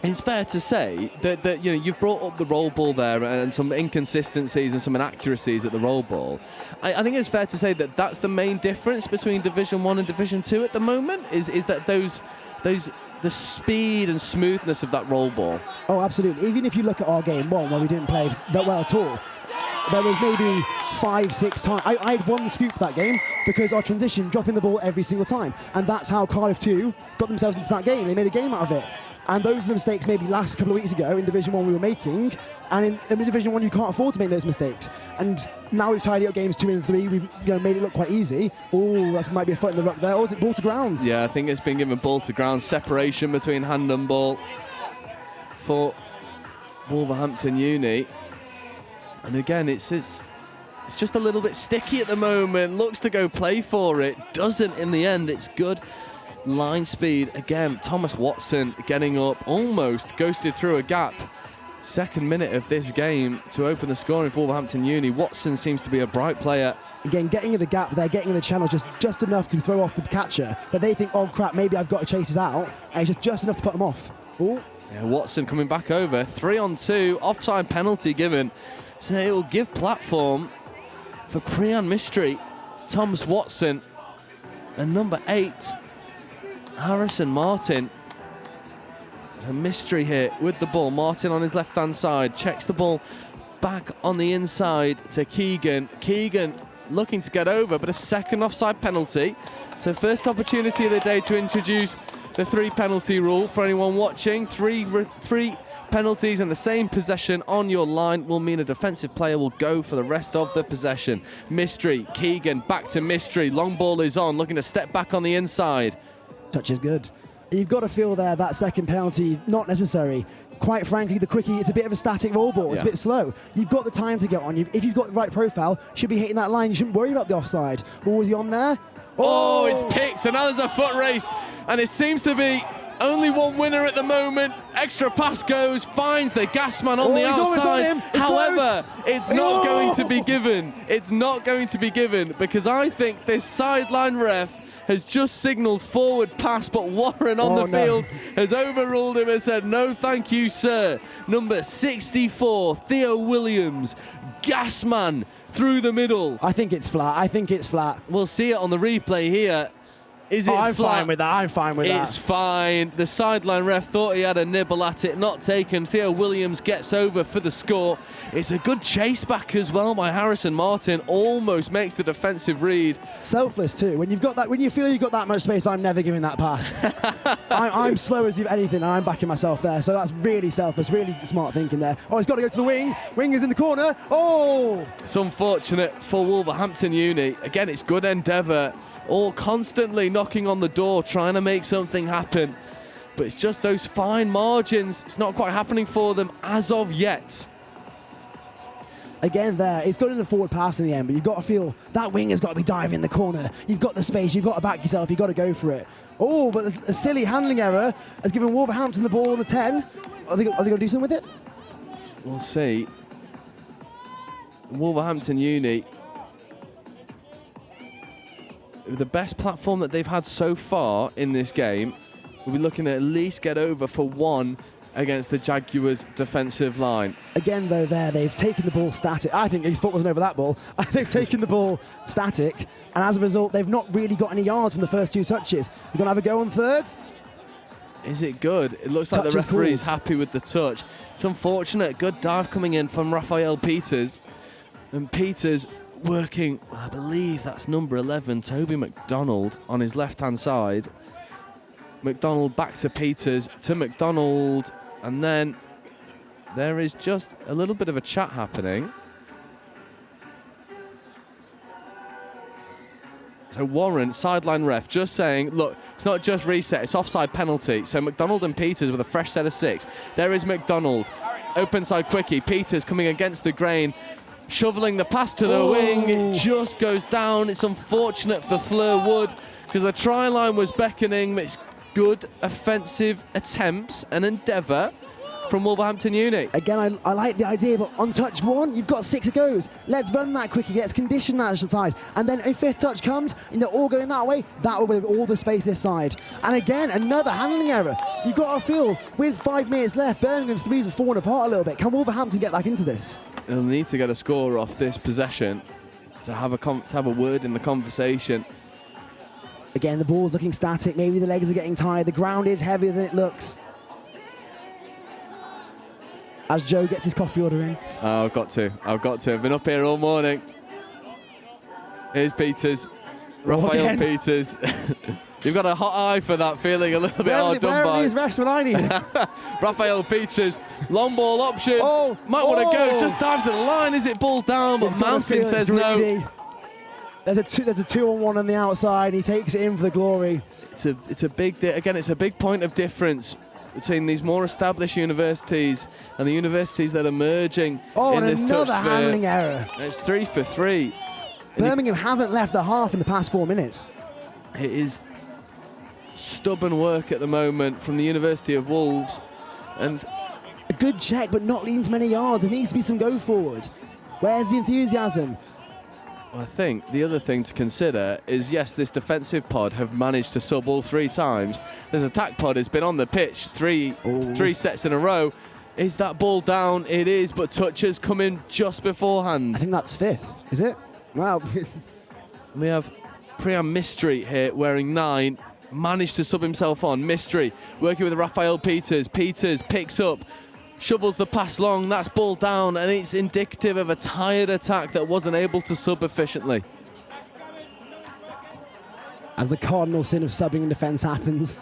it's fair to say that you know, you've brought up the roll ball there and some inconsistencies and some inaccuracies at the roll ball. I think it's fair to say that that's the main difference between Division 1 and Division 2 at the moment, is that the speed and smoothness of that roll ball. Oh, absolutely. Even if you look at our game 1, where we didn't play that well at all, there was maybe 5-6 times. I had one scoop that game because our transition, dropping the ball every single time. And that's how Cardiff 2 got themselves into that game. They made a game out of it. And those are the mistakes maybe last couple of weeks ago in Division 1 we were making. And in Division 1 you can't afford to make those mistakes. And now we've tidied up games 2 and 3. We've made it look quite easy. Oh, that might be a foot in the ruck there. Or is it ball to ground? Yeah, I think it's been given ball to ground. Separation between hand and ball for Wolverhampton Uni. And again, it's just a little bit sticky at the moment. Looks to go play for it. Doesn't in the end. It's good line speed. Again, Thomas Watson getting up. Almost ghosted through a gap. Second minute of this game to open the scoring for Wolverhampton Uni. Watson seems to be a bright player. Again, getting in the gap there, getting in the channel just enough to throw off the catcher. That they think, oh crap, maybe I've got to chase this out. And it's just enough to put them off. Ooh. Yeah, Watson coming back over. 3-on-2. Offside penalty given. So it will give platform for Priyan Mistry, Thomas Watson, and number 8, Harrison Martin. A Mistry here with the ball. Martin on his left-hand side, checks the ball back on the inside to Keegan. Keegan looking to get over, but a second offside penalty. So first opportunity of the day to introduce the 3 penalty rule for anyone watching. Three penalties in the same possession on your line will mean a defensive player will go for the rest of the possession. Mistry, Keegan, back to Mistry. Long ball is on, looking to step back on the inside. Touch is good. You've got to feel there that second penalty, not necessary. Quite frankly, the quickie, it's a bit of a static roll ball. It's a bit slow. You've got the time to get on. If you've got the right profile, should be hitting that line. You shouldn't worry about the offside. Or was he on there? Oh, it's picked, and now there's a foot race. And it seems to be only one winner at the moment. Extra pass goes, finds the gas man on the outside. However, it's not going to be given. It's not going to be given because I think this sideline ref has just signalled forward pass, but Warren on the field has overruled him and said, no, thank you, sir. Number 64, Theo Williams, gas man through the middle. I think it's flat. I think it's flat. We'll see it on the replay here. Is it I'm flat? fine with that. I'm fine with that. It's fine. The sideline ref thought he had a nibble at it, not taken. Theo Williams gets over for the score. It's a good chase back as well by Harrison Martin. Almost makes the defensive read. Selfless too. When you've got that, when you feel you've got that much space, I'm never giving that pass. I'm slow as anything, and I'm backing myself there. So that's really selfless, really smart thinking there. Oh, he's got to go to the wing. Wing is in the corner. Oh! It's unfortunate for Wolverhampton Uni. Again, it's good endeavour. All constantly knocking on the door, trying to make something happen. But it's just those fine margins. It's not quite happening for them as of yet. Again there, it's got in the forward pass in the end, but you've got to feel that wing has got to be diving in the corner. You've got the space, you've got to back yourself, you've got to go for it. Oh, but a silly handling error has given Wolverhampton the ball on the 10. Are they going to do something with it? We'll see. Wolverhampton Uni, the best platform that they've had so far in this game, we'll be looking at least get over for 1 against the Jaguars' defensive line. Again, though, they've taken the ball static. I think his foot wasn't over that ball. They've taken the ball static, and as a result, they've not really got any yards from the first 2 touches. You're going to have a go on third? Is it good? It looks like the referee's happy with the touch. It's unfortunate. Good dive coming in from Raphael Peters. And Peters working, I believe that's number 11, Toby McDonald, on his left-hand side. McDonald back to Peters, to McDonald, and then there is just a little bit of a chat happening. So Warren, sideline ref, just saying, look, it's not just reset, it's offside penalty. So McDonald and Peters with a fresh set of 6. There is McDonald, open side quickie, Peters coming against the grain, shoveling the pass to the wing, it just goes down. It's unfortunate for Fleur Wood because the try line was beckoning. It's good offensive attempts and endeavour, from Wolverhampton Uni. Again, I like the idea, but on touch 1, you've got 6 goes. Let's run that quickly, let's condition that side. And then if 5th touch comes, and they're all going that way, that will be all the space this side. And again, another handling error. You've got to feel, with 5 minutes left, Birmingham 3s are falling apart a little bit. Can Wolverhampton get back into this? They'll need to get a score off this possession to have a word in the conversation. Again, the ball's looking static. Maybe the legs are getting tired. The ground is heavier than it looks. As Joe gets his coffee order in. Oh, I've got to. I've been up here all morning. Here's Peters. Raphael Peters. You've got a hot eye for that, feeling a little bit hard done by. Where are these refs when I need it? Raphael Peters, long ball option. Might want to go, just dives to the line. Is it ball down? But Mountain says no. There's a 2-on-1 on the outside. He takes it in for the glory. It's a big, again, it's a big point of difference between these more established universities and the universities that are merging in this touch another handling error. It's 3 for 3. Birmingham haven't left the half in the past 4 minutes. It is stubborn work at the moment from the University of Wolves, and a good check, but not leading to many yards. There needs to be some go forward. Where's the enthusiasm? I think the other thing to consider is, yes, this defensive pod have managed to sub all 3 times. This attack pod has been on the pitch three sets in a row. Is that ball down? It is, but touches come in just beforehand. I think that's 5th, is it? Wow. We have Priam Mystery here wearing 9. Managed to sub himself on. Mystery working with Raphael Peters. Peters picks up, shovels the pass long. That's ball down, and it's indicative of a tired attack that wasn't able to sub efficiently. As the cardinal sin of subbing in defence happens.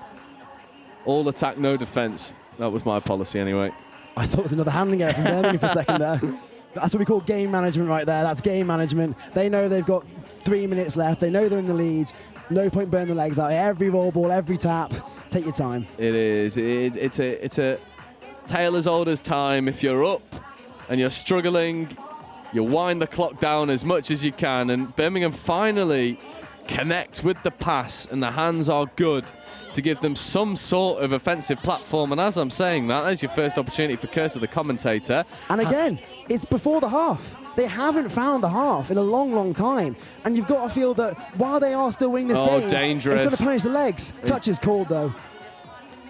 All attack, no defence. That was my policy anyway. I thought it was another handling error from Birmingham for a second there. That's what we call game management right there. That's game management. They know they've got 3 minutes left. They know they're in the lead. No point burning the legs out. Every roll ball, every tap. Take your time. It is. It's a tale as old as time. If you're up and you're struggling, you wind the clock down as much as you can. And Birmingham finally connect with the pass, and the hands are good to give them some sort of offensive platform. And as I'm saying that, there's your first opportunity for Curse of the commentator. And again, it's before the half. They haven't found the half in a long, long time. And you've got to feel that while they are still winning this game, dangerous. It's got to punish the legs. Touch is called, though.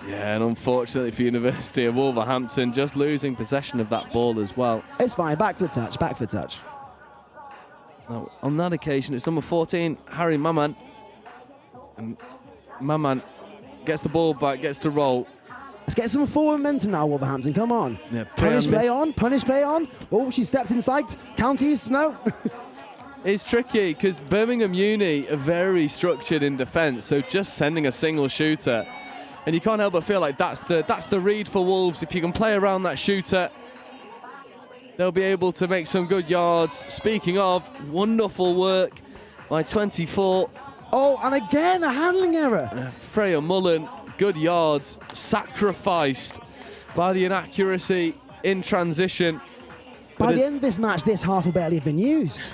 Yeah, and unfortunately for University of Wolverhampton, just losing possession of that ball as well. It's fine. Back for the touch. Back for the touch. Now, on that occasion, it's number 14, Harry Maman. And Maman gets the ball back, gets to roll. Let's get some forward momentum now, Wolverhampton. Come on. Yeah, punish play on. Punish play on. Oh, she steps inside. Counties. No. It's tricky because Birmingham Uni are very structured in defence. So just sending a single shooter, and you can't help but feel like that's the read for Wolves. If you can play around that shooter, they'll be able to make some good yards. Speaking of, wonderful work by 24. Oh, and again a handling error. Freya Mullen. Good yards, sacrificed by the inaccuracy in transition. By the end of this match, this half will barely have been used.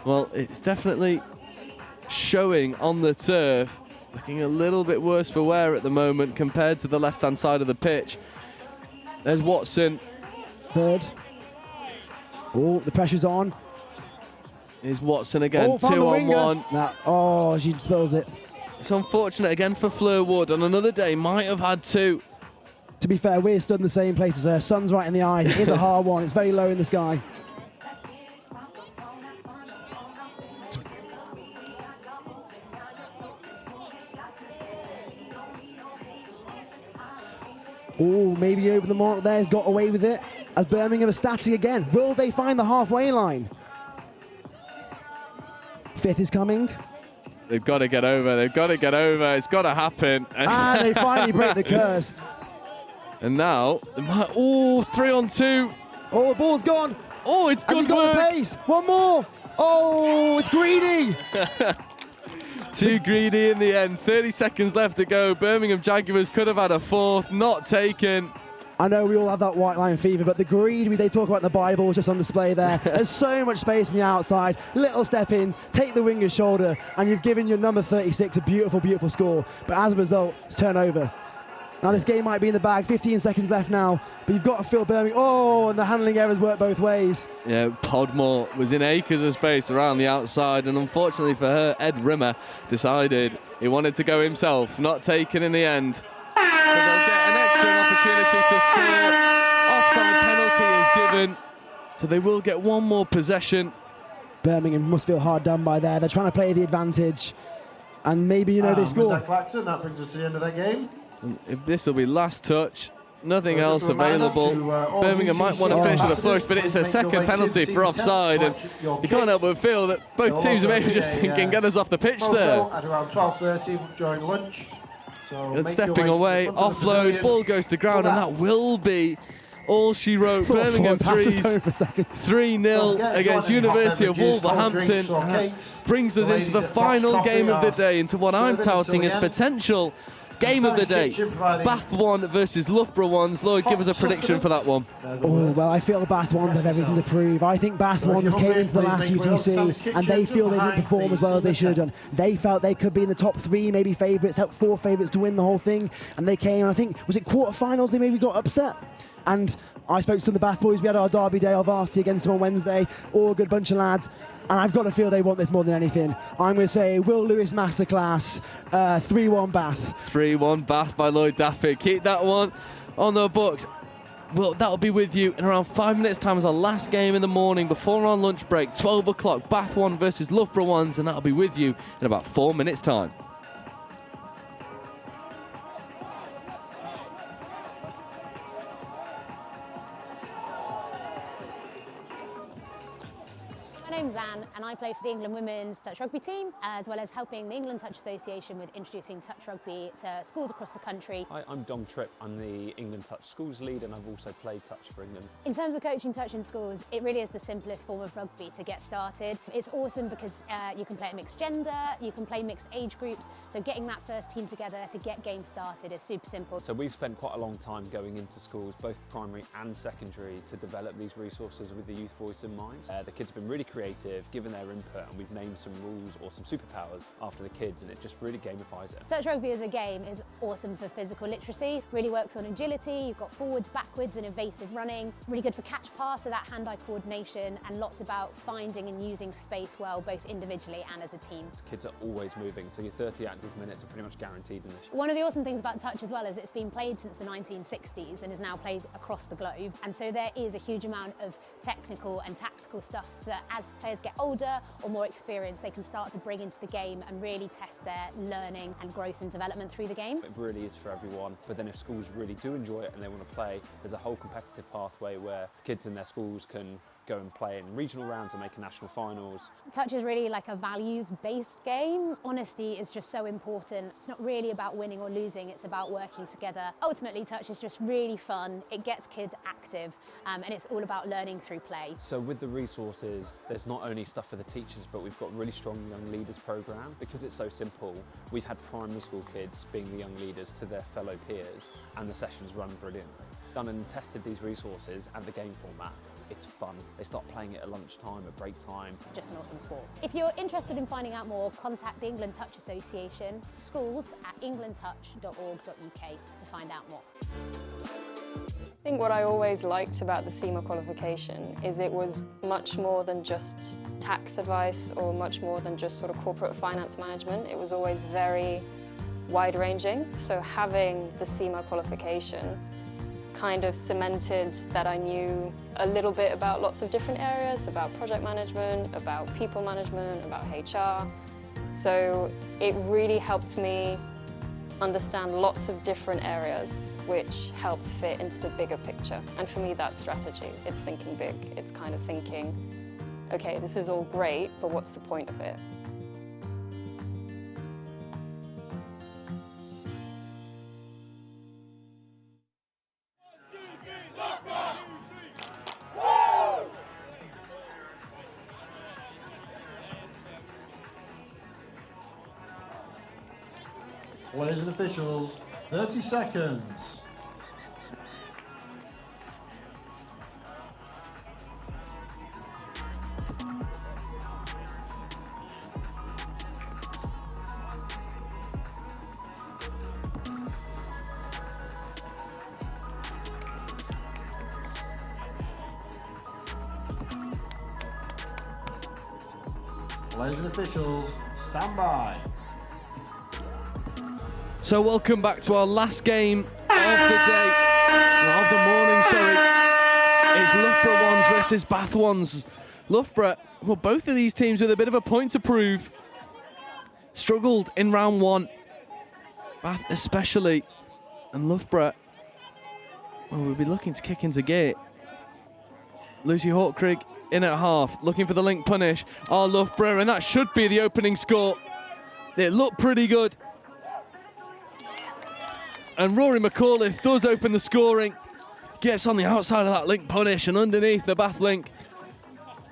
Well, it's definitely showing on the turf, looking a little bit worse for wear at the moment compared to the left-hand side of the pitch. There's Watson. Third. Oh, the pressure's on. Here's Watson again, 2-on-1. No. Oh, she spills it. It's unfortunate again for Fleur Wood. On another day, might have had 2. To be fair, we're stood in the same place as her. Sun's right in the eyes. It is a hard one. It's very low in the sky. Oh, maybe over the mark there. Has got away with it. As Birmingham are static again. Will they find the halfway line? 5th is coming. They've got to get over. They've got to get over. It's got to happen. And they finally break the curse. And now, 3-on-2. Oh, the ball's gone. Oh, it's good work. Got the pace. One more. Oh, it's greedy. Too greedy in the end. 30 seconds left to go. Birmingham Jaguars could have had a 4th, not taken. I know we all have that white line fever, but the greed they talk about in the Bible is just on display there. There's so much space on the outside. Little step in, take the winger's shoulder, and you've given your number 36 a beautiful, beautiful score. But as a result, it's turnover. Now this game might be in the bag, 15 seconds left now, but you've got to feel Birmingham. Oh, and the handling errors work both ways. Yeah, Podmore was in acres of space around the outside, and unfortunately for her, Ed Rimmer decided he wanted to go himself, not taken in the end. But they'll get an extra opportunity to score. Offside penalty is given, so they will get one more possession. Birmingham must feel hard done by there. They're trying to play the advantage, and maybe, they score. Clacton, that brings us to the end of that game. If this will be last touch, nothing else available. Birmingham might want to finish with a flourish, but it's a second penalty for offside, and you can't help but feel that both teams are maybe just thinking, get us off the pitch, sir. At around 12:30 during lunch. So stepping away, offload, ball goes to ground, and that will be all she wrote. Birmingham 3-0 against University of Wolverhampton. Brings us into the final game of the day, into what I'm touting as potential game of the day. Bath 1 versus Loughborough 1s. Lloyd, give us a prediction for that one. Oh, well, I feel Bath 1s have everything to prove. I think Bath 1s came into the last UTC and they feel they didn't perform as well as they should have done. They felt they could be in the top 3, maybe favourites, helped 4 favourites to win the whole thing, and they came, and I think, was it quarterfinals they maybe got upset? And I spoke to the Bath boys. We had our derby day of varsity against them on Wednesday. All a good bunch of lads. And I've got to feel they want this more than anything. I'm going to say Will Lewis masterclass, 3-1 Bath. 3-1 Bath by Lloyd Daffy. Keep that one on the books. Well, that'll be with you in around 5 minutes' time as our last game in the morning before our lunch break. 12 o'clock, Bath 1 versus Loughborough 1s, and that'll be with you in about 4 minutes' time. My name's Anne and I play for the England Women's Touch Rugby team, as well as helping the England Touch Association with introducing touch rugby to schools across the country. Hi, I'm Dom Tripp. I'm the England Touch Schools lead, and I've also played touch for England. In terms of coaching touch in schools, it really is the simplest form of rugby to get started. It's awesome because you can play at mixed gender, you can play mixed age groups, so getting that first team together to get games started is super simple. So we've spent quite a long time going into schools, both primary and secondary, to develop these resources with the youth voice in mind. The kids have been really creative, given their input, and we've named some rules or some superpowers after the kids, and it just really gamifies it. Touch rugby as a game is awesome for physical literacy, really works on agility, you've got forwards, backwards and evasive running, really good for catch pass, so that hand-eye coordination, and lots about finding and using space well, both individually and as a team. Kids are always moving, so your 30 active minutes are pretty much guaranteed in this. One of the awesome things about touch as well is it's been played since the 1960s and is now played across the globe, and so there is a huge amount of technical and tactical stuff that as players get older or more experienced, they can start to bring into the game and really test their learning and growth and development through the game. It really is for everyone, but then if schools really do enjoy it and they want to play, there's a whole competitive pathway where kids in their schools can go and play in regional rounds and make national finals. Touch is really like a values-based game. Honesty is just so important. It's not really about winning or losing, it's about working together. Ultimately, touch is just really fun. It gets kids active, and it's all about learning through play. So with the resources, there's not only stuff for the teachers, but we've got a really strong young leaders program. Because it's so simple, we've had primary school kids being the young leaders to their fellow peers, and the sessions run brilliantly. Done and tested these resources and the game format. It's fun. They start playing it at lunchtime, at break time. Just an awesome sport. If you're interested in finding out more, contact the England Touch Association, schools@englandtouch.org.uk to find out more. I think what I always liked about the Cima qualification is it was much more than just tax advice or much more than just sort of corporate finance management. It was always very wide-ranging. So having the Cima qualification kind of cemented that I knew a little bit about lots of different areas, about project management, about people management, about HR. So it really helped me understand lots of different areas which helped fit into the bigger picture. And for me, that's strategy. It's thinking big. It's kind of thinking, okay, this is all great, but what's the point of it? Players and officials, 30 seconds. Ladies and officials, stand by. So welcome back to our last game of the day, of the morning, sorry. It's Loughborough ones versus Bath ones. Loughborough, well, both of these teams with a bit of a point to prove. Struggled in round one, Bath especially, and Loughborough, well, we'll be looking to kick into gear. Lucy Hawkrig in at half, looking for the link punish. Oh, Loughborough, and that should be the opening score. It looked pretty good. And Rory McAuliffe does open the scoring. Gets on the outside of that link punish and underneath the Bath link.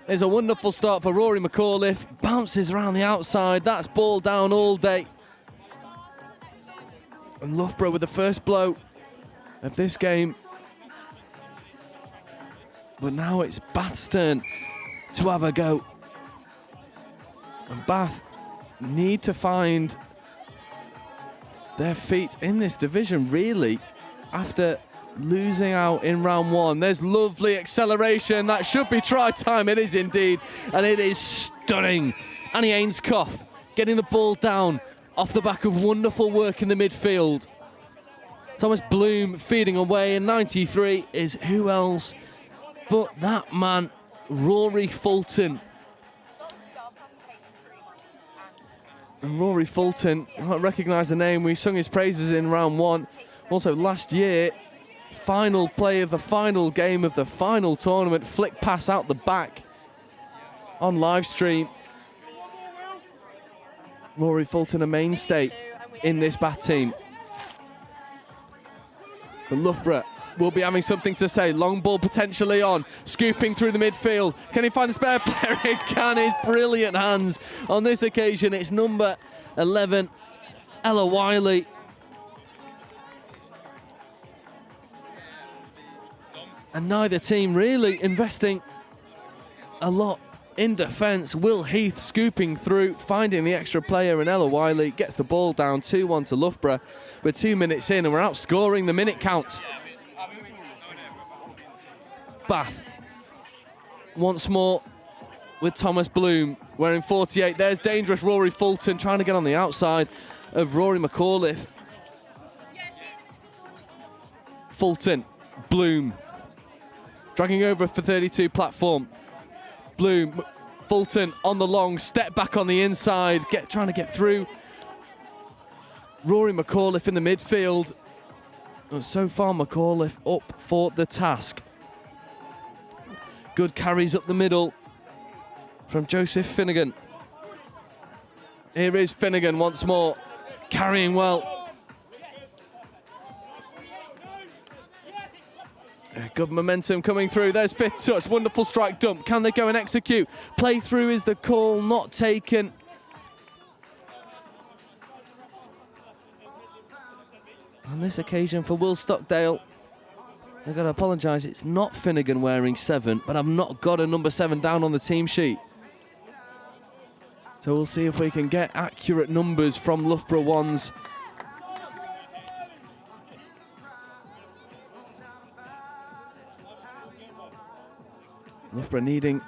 There's a wonderful start for Rory McAuliffe. Bounces around the outside. That's ball down all day. And Loughborough with the first blow of this game. But now it's Bath's turn to have a go. And Bath need to find their feet in this division, really, after losing out in round one. There's lovely acceleration. That should be try time. It is indeed. And it is stunning. Annie Ainscough getting the ball down off the back of wonderful work in the midfield. Thomas Bloom feeding away, and 93 is who else but that man, Rory Fulton. And Rory Fulton, I don't recognise the name, we sung his praises in round one. Also last year, final play of the final game of the final tournament, flick pass out the back on live stream. Rory Fulton, a mainstay in this Bath team. But Loughborough will be having something to say. Long ball potentially on, scooping through the midfield. Can he find the spare player? He can. His brilliant hands. On this occasion, it's number 11, Ella Wiley. And neither team really investing a lot in defence. Will Heath scooping through, finding the extra player, and Ella Wiley gets the ball down 2-1 to Loughborough. We're 2 minutes in and we're outscoring the minute count. Bath once more with Thomas Bloom wearing 48. There's dangerous Rory Fulton trying to get on the outside of Rory McAuliffe. Fulton, Bloom dragging over for 32 platform. Bloom, Fulton on the long, step back on the inside, trying to get through. Rory McAuliffe in the midfield. And so far McAuliffe up for the task. Good carries up the middle from Joseph Finnegan. Here is Finnegan once more, carrying well. Good momentum coming through. There's fifth touch, wonderful strike dump. Can they go and execute? Play through is the call, not taken. On this occasion for Will Stockdale, I've got to apologise, it's not Finnegan wearing 7, but I've not got a number 7 down on the team sheet. So we'll see if we can get accurate numbers from Loughborough ones. Loughborough needing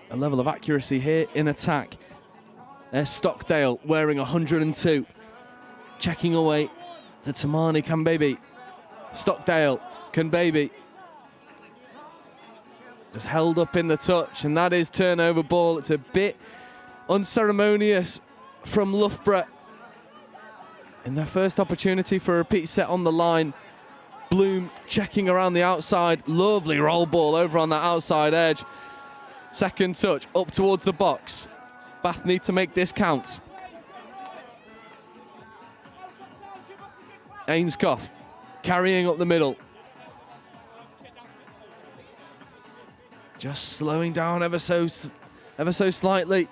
a level of accuracy here in attack. There's Stockdale wearing 102. Checking away to Tamani Kambebe. Stockdale, Kambebe. Just held up in the touch, and that is turnover ball. It's a bit unceremonious from Loughborough. In their first opportunity for a repeat set on the line. Bloom checking around the outside. Lovely roll ball over on that outside edge. Second touch up towards the box. Bath need to make this count. Ainscough carrying up the middle. Just slowing down ever so slightly.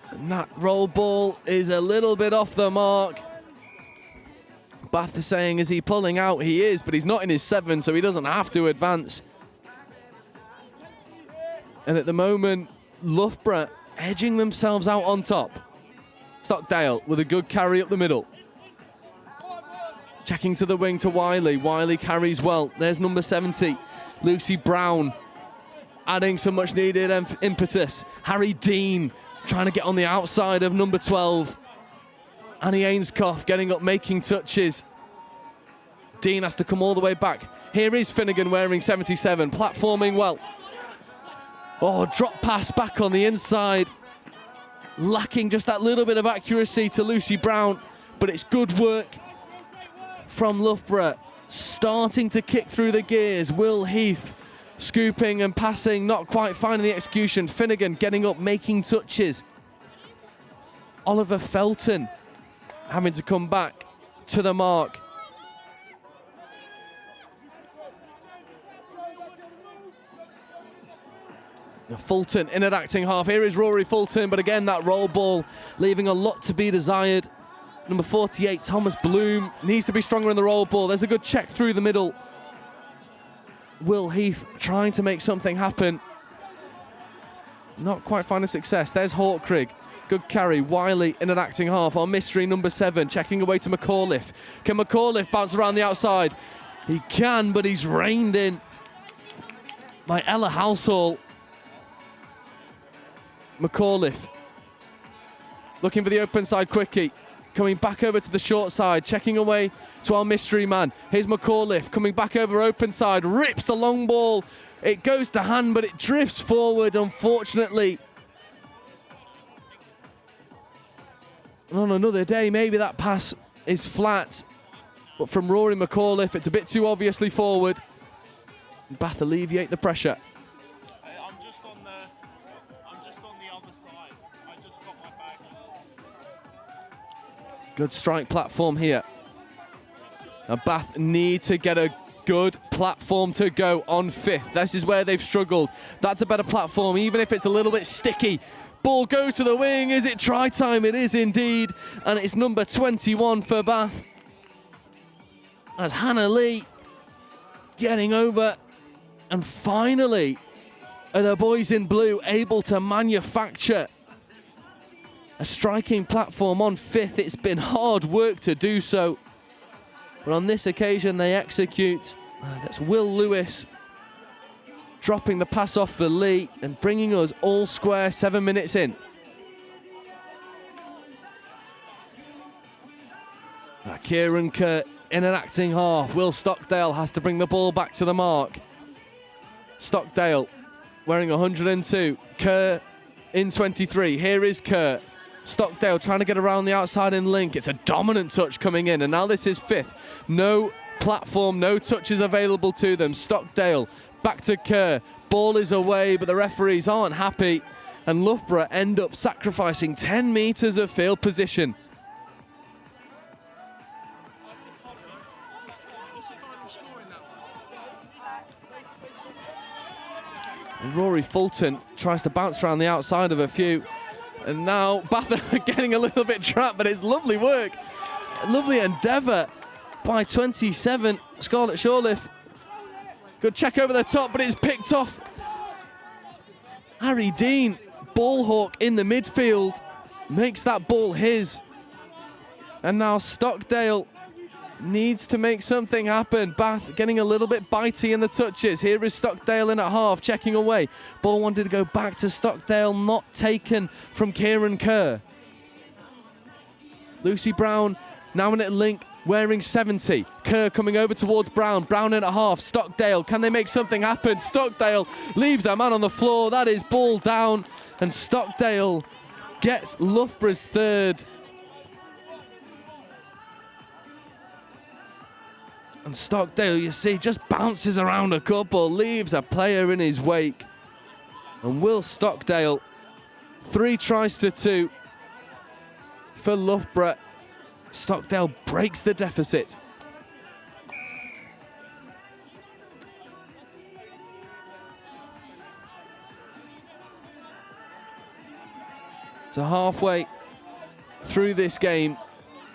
And that roll ball is a little bit off the mark. Bath is saying, is he pulling out? He is, but he's not in his 7, so he doesn't have to advance. And at the moment, Loughborough edging themselves out on top. Stockdale with a good carry up the middle. Checking to the wing to Wiley. Wiley carries well. There's number 70, Lucy Brown, adding some much needed impetus. Harry Dean trying to get on the outside of number 12. Annie Ainscough getting up, making touches. Dean has to come all the way back. Here is Finnegan wearing 77, platforming well. Oh, drop pass back on the inside. Lacking just that little bit of accuracy to Lucy Brown, but it's good work from Loughborough. Starting to kick through the gears. Will Heath scooping and passing, not quite finding the execution. Finnegan getting up, making touches. Oliver Felton having to come back to the mark. Fulton in at acting half. Here is Rory Fulton, but again that roll ball leaving a lot to be desired. Number 48, Thomas Bloom, needs to be stronger in the roll ball. There's a good check through the middle. Will Heath trying to make something happen. Not quite finding success. There's Hawkrig. Good carry. Wiley in an acting half. Our mystery number 7 checking away to McAuliffe. Can McAuliffe bounce around the outside? He can, but he's reined in by Ella Halsall. McAuliffe looking for the open side quickie, coming back over to the short side, checking away to our mystery man. Here's McAuliffe coming back over open side, rips the long ball. It goes to hand, but it drifts forward, unfortunately. On another day, maybe that pass is flat, but from Rory McAuliffe, it's a bit too obviously forward. Bath alleviate the pressure. Good strike platform here. Now Bath need to get a good platform to go on 5th. This is where they've struggled. That's a better platform, even if it's a little bit sticky. Ball goes to the wing. Is it try time? It is indeed. And it's number 21 for Bath. As Hannah Lee getting over. And finally, are the boys in blue able to manufacture a striking platform on 5th. It's been hard work to do so, but on this occasion they execute. That's Will Lewis dropping the pass off for Lee and bringing us all square 7 minutes in. Kieran Kerr in an acting half. Will Stockdale has to bring the ball back to the mark. Stockdale wearing 102. Kerr in 23. Here is Kerr. Stockdale trying to get around the outside and link. It's a dominant touch coming in, and now this is 5th. No platform, no touches available to them. Stockdale back to Kerr. Ball is away, but the referees aren't happy, and Loughborough end up sacrificing 10 metres of field position. And Rory Fulton tries to bounce around the outside of a few. And now Bath are getting a little bit trapped, but it's lovely work. Lovely endeavour by 27, Scarlett Shawliff. Good check over the top, but it's picked off. Harry Dean, ball hawk in the midfield, makes that ball his. And now Stockdale needs to make something happen. Bath getting a little bit bitey in the touches. Here is Stockdale in at half, checking away. Ball wanted to go back to Stockdale, not taken from Kieran Kerr. Lucy Brown now in at link, wearing 70. Kerr coming over towards Brown. Brown in at half. Stockdale, can they make something happen? Stockdale leaves a man on the floor. That is ball down, and Stockdale gets Loughborough's 3rd. And Stockdale, you see, just bounces around a couple, leaves a player in his wake. And Will Stockdale, 3 tries to 2 for Loughborough. Stockdale breaks the deficit. So halfway through this game,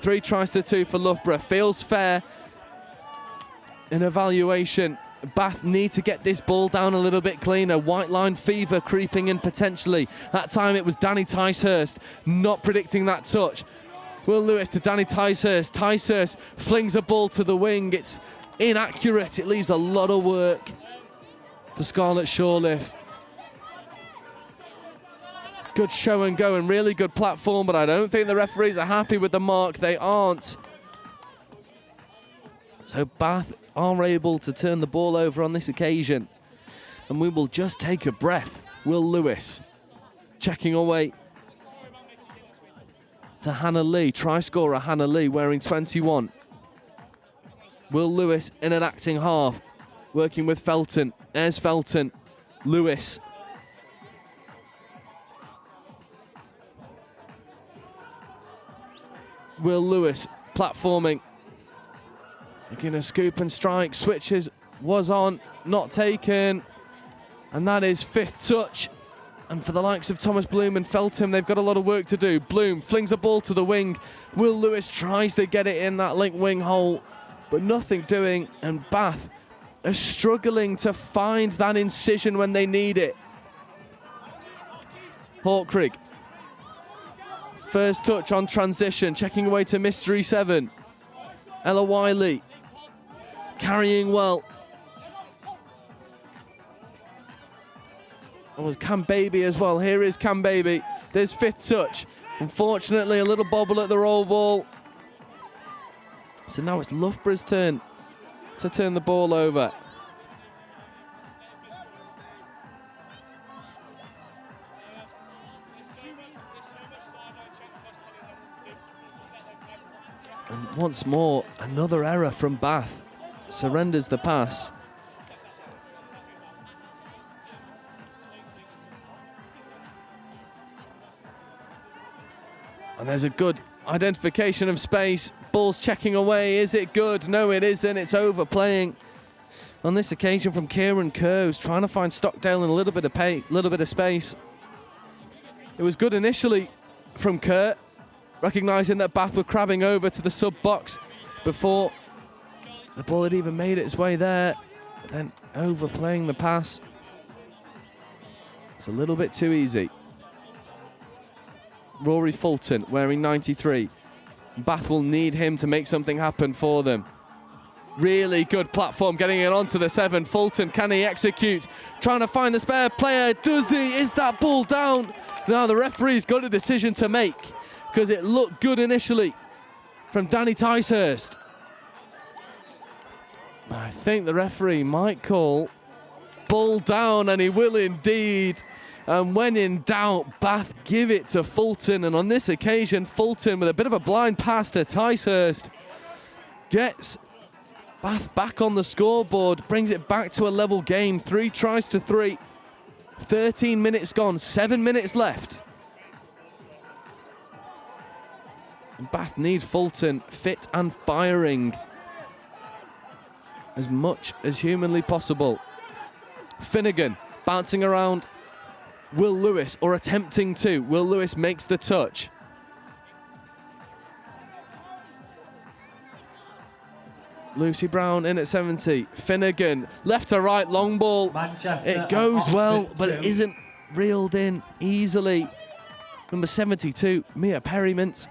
3 tries to 2 for Loughborough. Feels fair. In evaluation, Bath need to get this ball down a little bit cleaner. White line fever creeping in potentially. That time it was Danny Ticehurst not predicting that touch. Will Lewis to Danny Ticehurst. Ticehurst flings a ball to the wing. It's inaccurate. It leaves a lot of work for Scarlett Shawliff. Good show and go and really good platform, but I don't think the referees are happy with the mark. They aren't. So Bath are able to turn the ball over on this occasion. And we will just take a breath. Will Lewis checking away to Hannah Lee. Try scorer Hannah Lee wearing 21. Will Lewis in an acting half. Working with Felton. There's Felton. Lewis. Will Lewis platforming. Looking to scoop and strike. Switches was on. Not taken. And that is 5th touch. And for the likes of Thomas Bloom and Felton, they've got a lot of work to do. Bloom flings the ball to the wing. Will Lewis tries to get it in that link wing hole, but nothing doing. And Bath are struggling to find that incision when they need it. Hawkrig. First touch on transition, checking away to Mystery 7. Ella Wiley carrying well. Oh, was Cam Baby as well. Here is Cam Baby. There's 5th touch. Unfortunately, a little bobble at the roll ball. So now it's Loughborough's turn to turn the ball over. And once more, another error from Bath. Surrenders the pass. And there's a good identification of space. Ball's checking away. Is it good? No, it isn't. It's overplaying. On this occasion from Kieran Kerr, who's trying to find Stockdale in a little bit of space. It was good initially from Kerr, recognising that Bath were crabbing over to the sub-box before the ball had even made its way there. But then overplaying the pass. It's a little bit too easy. Rory Fulton wearing 93. Bath will need him to make something happen for them. Really good platform getting it onto the 7. Fulton, can he execute? Trying to find the spare player. Does he? Is that ball down? Now the referee's got a decision to make because it looked good initially from Danny Ticehurst. I think the referee might call ball down, and he will indeed. And when in doubt, Bath give it to Fulton. And on this occasion, Fulton, with a bit of a blind pass to Ticehurst, gets Bath back on the scoreboard, brings it back to a level game. 3 tries to 3. 13 minutes gone, 7 minutes left. And Bath need Fulton fit and firing as much as humanly possible. Finnegan bouncing around. Will Lewis, or attempting to. Will Lewis makes the touch. Lucy Brown in at 70. Finnegan, left to right, long ball. Manchester it goes well, but it isn't reeled in easily. Number 72, Mia Perrymint.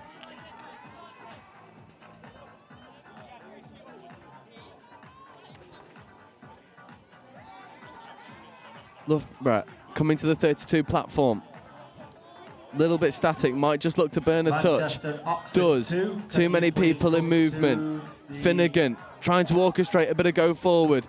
Loughborough coming to the 32 platform. Little bit static, might just look to burn a touch. Does. Too many people in movement. Finnegan trying to orchestrate a bit of go forward.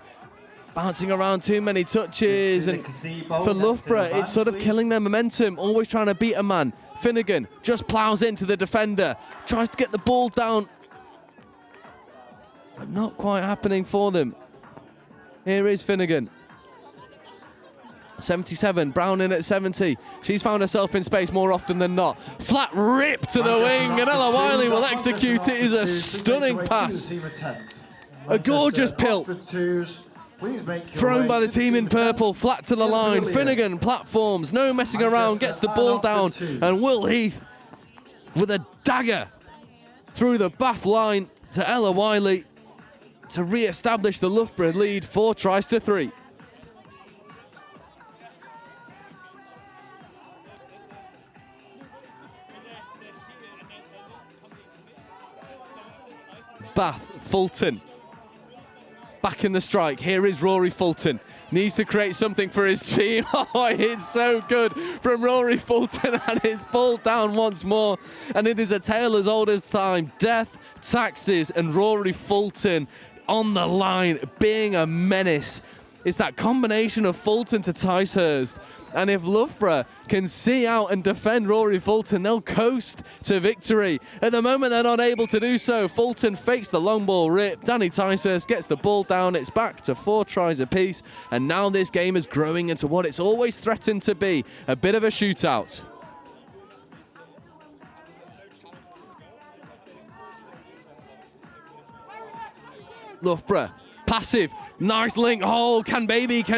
Bouncing around, too many touches. And for Loughborough, it's sort of killing their momentum. Always trying to beat a man. Finnegan just ploughs into the defender. Tries to get the ball down. But not quite happening for them. Here is Finnegan. 77, Brown in at 70. She's found herself in space more often than not. Flat rip to the wing, and Ella Wiley will execute it. It is a stunning pass. A gorgeous pill. Thrown by the team in purple, flat to the line. Finnegan platforms, no messing around, gets the ball down. And Will Heath with a dagger through the Bath line to Ella Wiley to re-establish the Loughborough lead, 4 tries to 3. Bath, Fulton, back in the strike. Here is Rory Fulton. needs to create something for his team. Oh, it's so good from Rory Fulton, and it's pulled down once more. And it is a tale as old as time. Death, taxes, and Rory Fulton on the line, being a menace. It's that combination of Fulton to Ticehurst. And if Loughborough can see out and defend Rory Fulton, they'll coast to victory. At the moment, they're not able to do so. Fulton fakes the long ball rip. Danny Ticehurst gets the ball down. It's back to 4 tries apiece. And now this game is growing into what it's always threatened to be, a bit of a shootout. Loughborough, passive, nice link. Oh, can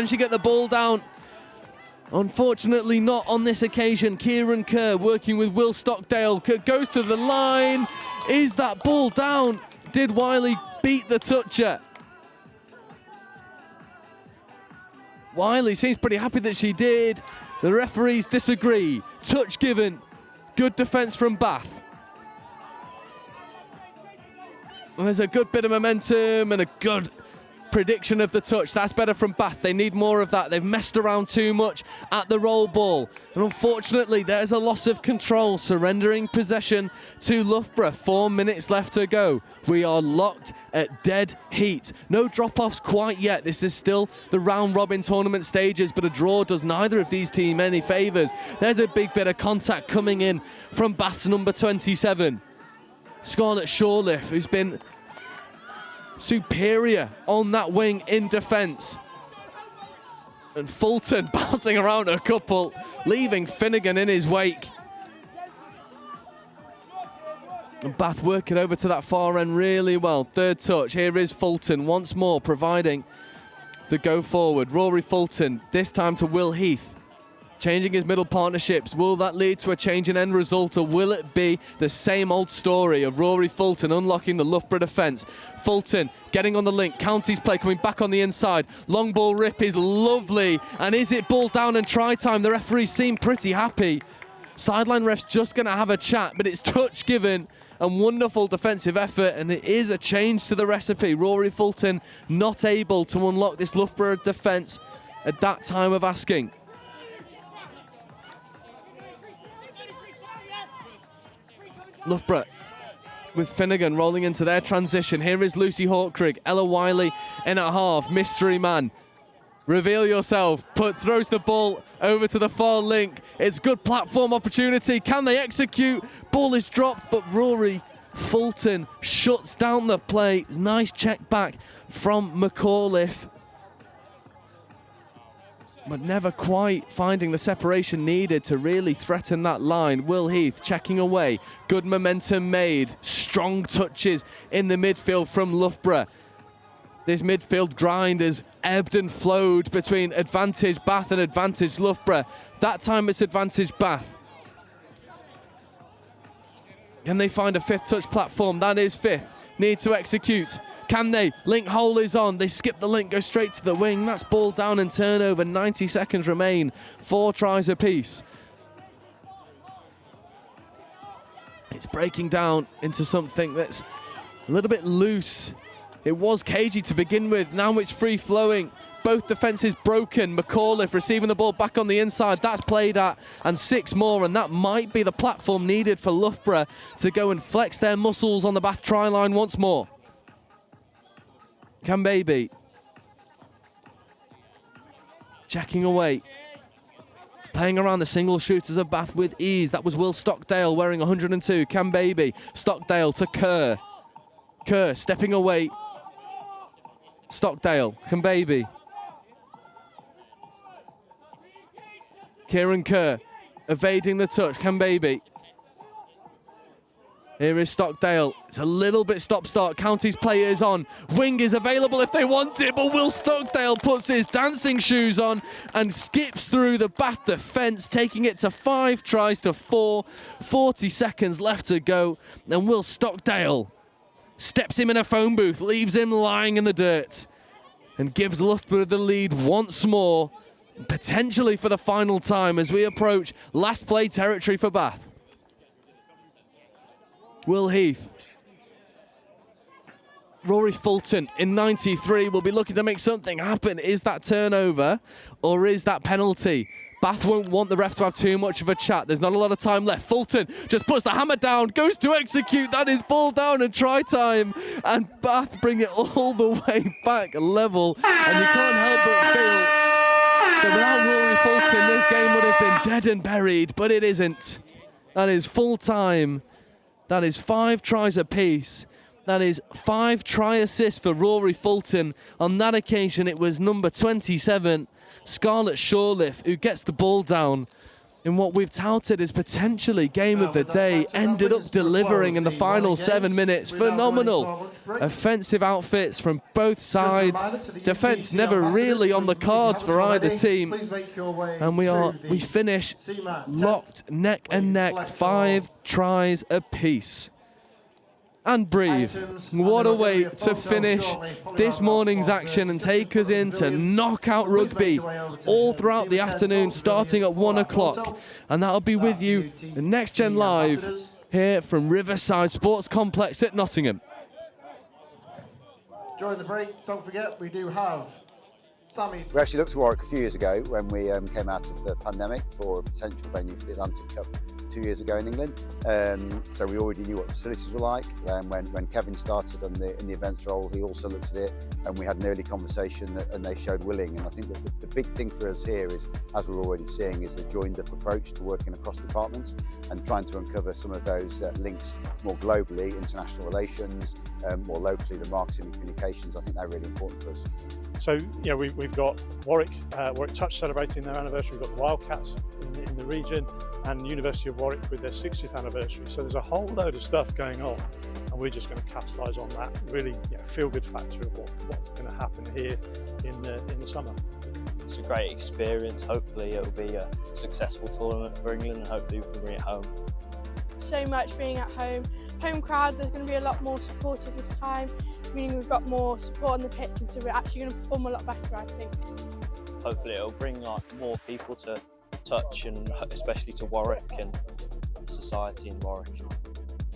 she get the ball down? Unfortunately not on this occasion. Kieran Kerr working with Will Stockdale. Kerr goes to the line. Is that ball down? Did Wiley beat the toucher? Wiley seems pretty happy that she did. The referees disagree. Touch given. Good defence from Bath. And there's a good bit of momentum and a good prediction of the touch. That's better from Bath. They need more of that. They've messed around too much at the roll ball. And unfortunately, there's a loss of control, surrendering possession to Loughborough. 4 minutes left to go. We are locked at dead heat. No drop-offs quite yet. This is still the round-robin tournament stages, but a draw does neither of these teams any favours. There's a big bit of contact coming in from Bath's number 27. Scarlett Shawliff, who's been superior on that wing in defence. And Fulton bouncing around a couple, leaving Finnegan in his wake. And Bath working over to that far end really well. Third touch, here is Fulton once more providing the go forward. Rory Fulton, this time to Will Heath. Changing his middle partnerships. Will that lead to a change in end result, or will it be the same old story of Rory Fulton unlocking the Loughborough defence? Fulton getting on the link. County's play coming back on the inside. Long ball rip is lovely. And is it ball down and try time? The referees seem pretty happy. Sideline ref's just going to have a chat, but it's touch given and wonderful defensive effort, and it is a change to the recipe. Rory Fulton not able to unlock this Loughborough defence at that time of asking. Loughborough with Finnegan rolling into their transition. Here is Lucy Hawkrigg, Ella Wiley in at half. Mystery man, reveal yourself. Throws the ball over to the far link. It's good platform opportunity. Can they execute? Ball is dropped, but Rory Fulton shuts down the play. Nice check back from McAuliffe, but never quite finding the separation needed to really threaten that line. Will Heath checking away. Good momentum made. Strong touches in the midfield from Loughborough. This midfield grind has ebbed and flowed between advantage Bath and advantage Loughborough. That time it's advantage Bath. Can they find a fifth touch platform? That is fifth. Need to execute. Can they? Link hole is on. They skip the link, go straight to the wing. That's ball down and turnover. 90 seconds remain. 4 tries apiece. It's breaking down into something that's a little bit loose. It was cagey to begin with. Now it's free flowing. Both defences broken. McAuliffe receiving the ball back on the inside. That's played at, and 6 more, and that might be the platform needed for Loughborough to go and flex their muscles on the Bath try line once more. Can Baby checking away, playing around the single shooters of Bath with ease. That was Will Stockdale wearing 102. Can Baby, Stockdale to Kerr. Kerr stepping away. Stockdale, Can Baby. Kieran Kerr evading the touch. Can Baby. Here is Stockdale. It's a little bit stop-start. County's play is on. Wing is available if they want it, but Will Stockdale puts his dancing shoes on and skips through the Bath defence, taking it to 5 tries to 4. 40 seconds left to go, and Will Stockdale steps him in a phone booth, leaves him lying in the dirt, and gives Loughborough the lead once more, potentially for the final time as we approach last play territory for Bath. Will Heath Rory Fulton in 93 will be looking to make something happen. Is that turnover or is that penalty? Bath won't want the ref to have too much of a chat. There's not a lot of time left. Fulton just puts the hammer down, goes to execute. That is ball down and try time. And Bath bring it all the way back level. And you can't help but feel that without Rory Fulton, this game would have been dead and buried, but it isn't. That is full time. That is 5 tries apiece. That is 5 try assists for Rory Fulton. On that occasion, it was number 27, Scarlett Shoreliff, who gets the ball down in what we've touted as potentially game of the day, ended up delivering in the final 7 minutes. Phenomenal offensive outfits from both sides. Defence never really on the cards for either team. And we finish locked neck and neck, 5 tries apiece. And breathe. What a way to finish this morning's action and take us into knockout rugby all throughout the afternoon, starting at 1 o'clock. And that'll be with you in Next Gen Live here from Riverside Sports Complex at Nottingham. During the break, don't forget, we do have Sammy. We actually looked to Warwick a few years ago when we came out of the pandemic for a potential venue for the Atlantic Cup 2 years ago in England. So we already knew what the facilities were like. When Kevin started in the events role, he also looked at it, and we had an early conversation, and they showed willing. And I think that the big thing for us here is, as we're already seeing, is the joined-up approach to working across departments and trying to uncover some of those links more globally, international relations, more locally, the marketing and communications. I think they're really important for us. So, you know, we've got Warwick Touch celebrating their anniversary. We've got the Wildcats in the region, and University of Warwick with their 60th anniversary. So there's a whole load of stuff going on, and we're just going to capitalise on that. Really, feel-good factor of what's going to happen here in the summer. It's a great experience. Hopefully, it will be a successful tournament for England, and hopefully, we can bring it home. So much being at home. Home crowd, there's going to be a lot more supporters this time, meaning we've got more support on the pitch, and so we're actually going to perform a lot better, I think. Hopefully it'll bring more people to touch, and especially to Warwick and the society in Warwick.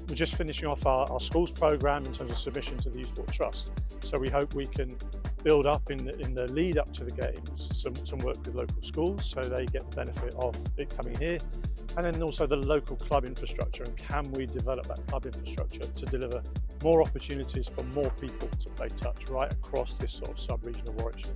We're just finishing off our schools programme in terms of submission to the Youth Sport Trust. So we hope we can build up in the lead up to the games some work with local schools, so they get the benefit of it coming here. And then also the local club infrastructure, and can we develop that club infrastructure to deliver more opportunities for more people to play touch right across this sort of sub-region of Warwickshire.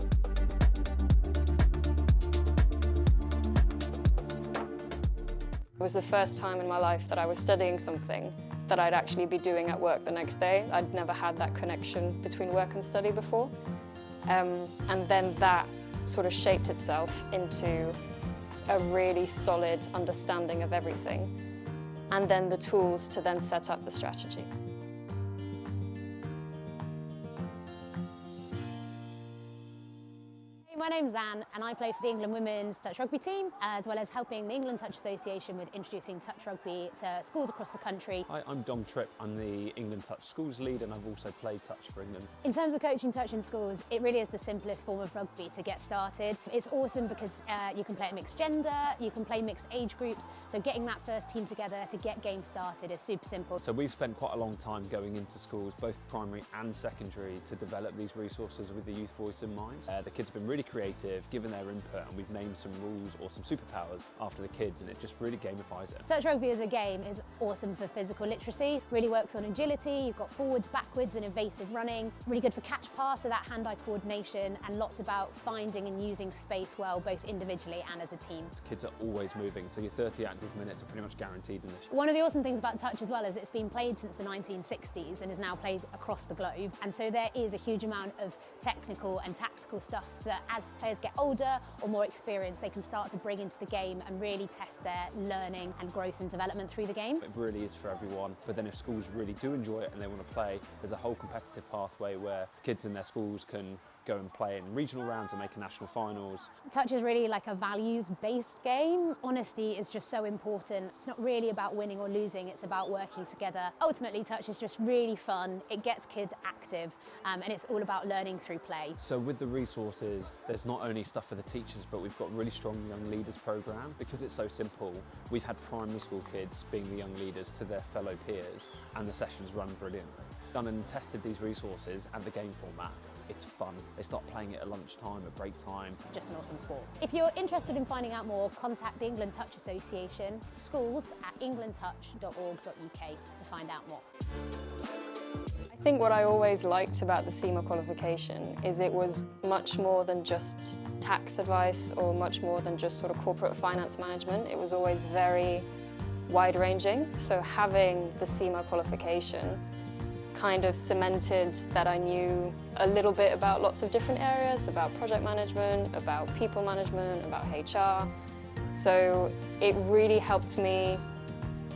It was the first time in my life that I was studying something that I'd actually be doing at work the next day. I'd never had that connection between work and study before. And then that sort of shaped itself into a really solid understanding of everything, and then the tools to then set up the strategy. My name's Anne, and I play for the England Women's Touch Rugby team, as well as helping the England Touch Association with introducing touch rugby to schools across the country. Hi, I'm Dom Tripp. I'm the England Touch Schools lead, and I've also played touch for England. In terms of coaching touch in schools, it really is the simplest form of rugby to get started. It's awesome because you can play at mixed gender, you can play mixed age groups, so getting that first team together to get games started is super simple. So we've spent quite a long time going into schools, both primary and secondary, to develop these resources with the youth voice in mind. The kids have been really creative, given their input, and we've named some rules or some superpowers after the kids, and it just really gamifies it. Touch rugby as a game is awesome for physical literacy, really works on agility, you've got forwards, backwards and evasive running, really good for catch pass, so that hand-eye coordination, and lots about finding and using space well, both individually and as a team. Kids are always moving, so your 30 active minutes are pretty much guaranteed in this. One of the awesome things about touch as well is it's been played since the 1960s and is now played across the globe, and so there is a huge amount of technical and tactical stuff that as players get older or more experienced, they can start to bring into the game and really test their learning and growth and development through the game. It really is for everyone, but then if schools really do enjoy it and they want to play, there's a whole competitive pathway where kids in their schools can go and play in regional rounds and make a national finals. Touch is really like a values-based game. Honesty is just so important. It's not really about winning or losing, it's about working together. Ultimately, touch is just really fun. It gets kids active, and it's all about learning through play. So with the resources, there's not only stuff for the teachers, but we've got a really strong young leaders program. Because it's so simple, we've had primary school kids being the young leaders to their fellow peers, and the sessions run brilliantly. done and tested these resources and the game format. It's fun. They start playing it at lunchtime, at break time. Just an awesome sport. If you're interested in finding out more, contact the England Touch Association, schools@englandtouch.org.uk to find out more. I think what I always liked about the Cima qualification is it was much more than just tax advice or much more than just sort of corporate finance management. It was always very wide-ranging. So having the Cima qualification kind of cemented that I knew a little bit about lots of different areas, about project management, about people management, about HR. So it really helped me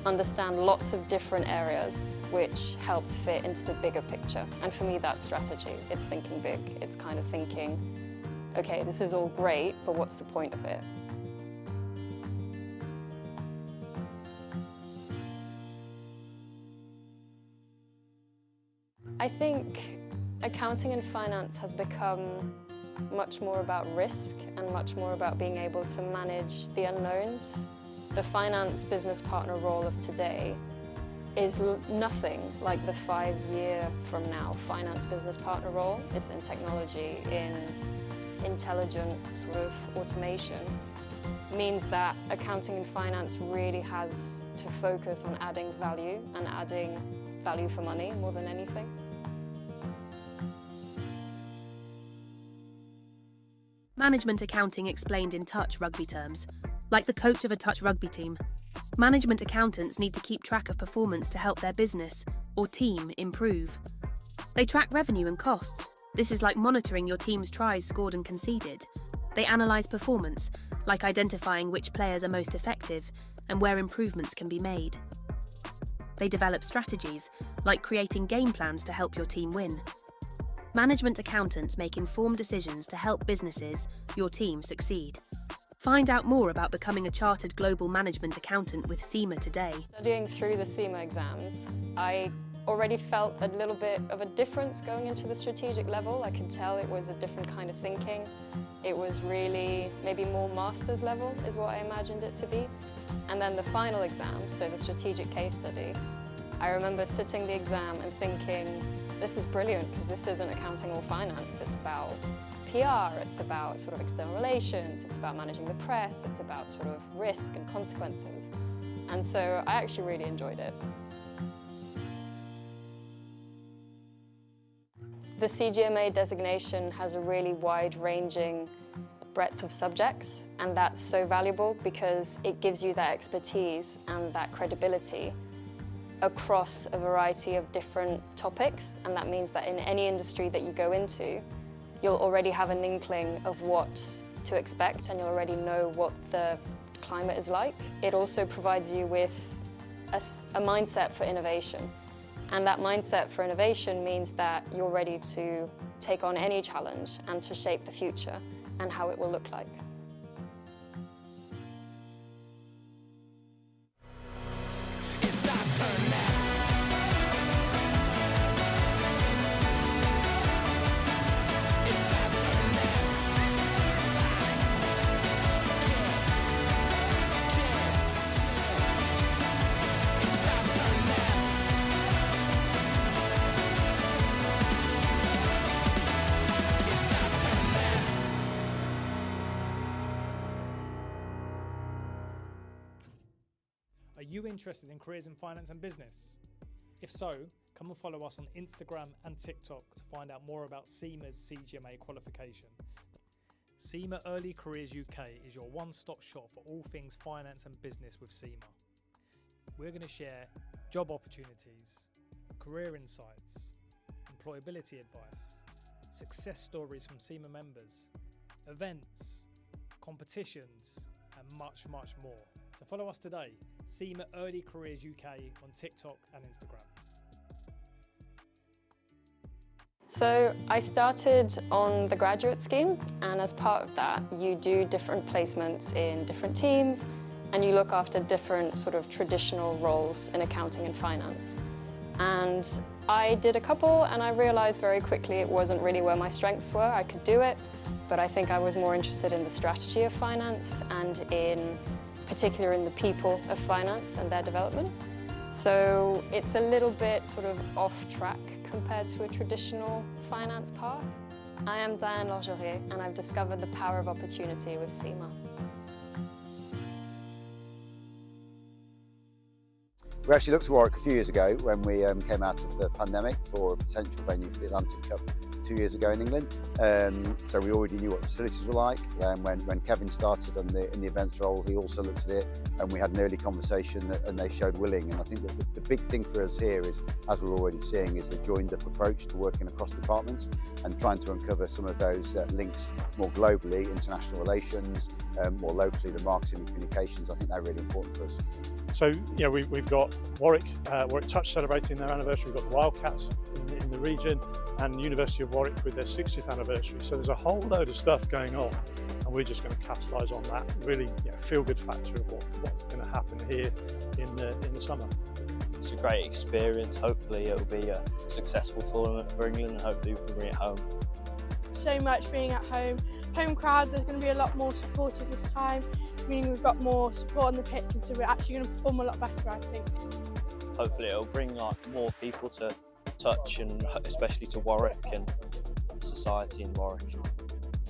understand lots of different areas which helped fit into the bigger picture. And for me, that's strategy. It's thinking big. It's kind of thinking, okay, this is all great, but what's the point of it? I think accounting and finance has become much more about risk and much more about being able to manage the unknowns. The finance business partner role of today is nothing like the 5-year from now finance business partner role. It's in technology, in intelligent sort of automation. Means that accounting and finance really has to focus on adding value and adding value for money more than anything. Management accounting explained in touch rugby terms. Like the coach of a touch rugby team, management accountants need to keep track of performance to help their business or team improve. They track revenue and costs. This is like monitoring your team's tries scored and conceded. They analyse performance, like identifying which players are most effective and where improvements can be made. They develop strategies, like creating game plans to help your team win. Management accountants make informed decisions to help businesses, your team, succeed. Find out more about becoming a chartered global management accountant with Cima today. Studying through the Cima exams, I already felt a little bit of a difference going into the strategic level. I could tell it was a different kind of thinking. It was really maybe more master's level is what I imagined it to be. And then the final exam, so the strategic case study, I remember sitting the exam and thinking, this is brilliant because this isn't accounting or finance. It's about PR, it's about sort of external relations, it's about managing the press, it's about sort of risk and consequences. And so I actually really enjoyed it. The CGMA designation has a really wide-ranging breadth of subjects, and that's so valuable because it gives you that expertise and that credibility across a variety of different topics, and that means that in any industry that you go into, you'll already have an inkling of what to expect and you'll already know what the climate is like. It also provides you with a mindset for innovation, and that mindset for innovation means that you're ready to take on any challenge and to shape the future and how it will look like. It's our turn now. It's our turn now. It's our turn now. It's our turn now. Are you interested in careers in finance and business? If so, come and follow us on Instagram and TikTok to find out more about Cima's CGMA qualification. Cima Early Careers UK is your one-stop shop for all things finance and business with Cima. We're going to share job opportunities, career insights, employability advice, success stories from Cima members, events, competitions, and much, much more. So follow us today, Cima Early Careers UK on TikTok and Instagram. So I started on the graduate scheme, and as part of that, you do different placements in different teams, and you look after different sort of traditional roles in accounting and finance. And I did a couple, and I realized very quickly it wasn't really where my strengths were. I could do it, but I think I was more interested in the strategy of finance and in particular in the people of finance and their development. So it's a little bit sort of off track compared to a traditional finance path. I am Diane Lorgerier, and I've discovered the power of opportunity with Cima. We actually looked at Warwick a few years ago when we came out of the pandemic for a potential venue for the Atlantic Cup 2 years ago in England. So we already knew what the facilities were like. When Kevin started in the events role, he also looked at it, and we had an early conversation and they showed willing. And I think that the big thing for us here is, as we're already seeing, is a joined up approach to working across departments and trying to uncover some of those links more globally, international relations, more locally, the marketing and communications. I think they're really important for us. So, you know, we've got Warwick Touch celebrating their anniversary, we've got the Wildcats in the region, and University of Warwick with their 60th anniversary. So there's a whole load of stuff going on, and we're just going to capitalise on that really, feel-good factor of what's going to happen here in the summer. It's a great experience. Hopefully it'll be a successful tournament for England, and hopefully we can bring it home. So much being at home. Home crowd, there's going to be a lot more supporters this time, meaning we've got more support on the pitch, and so we're actually going to perform a lot better, I think. Hopefully it'll bring more people to touch, and especially to Warwick and society in Warwick.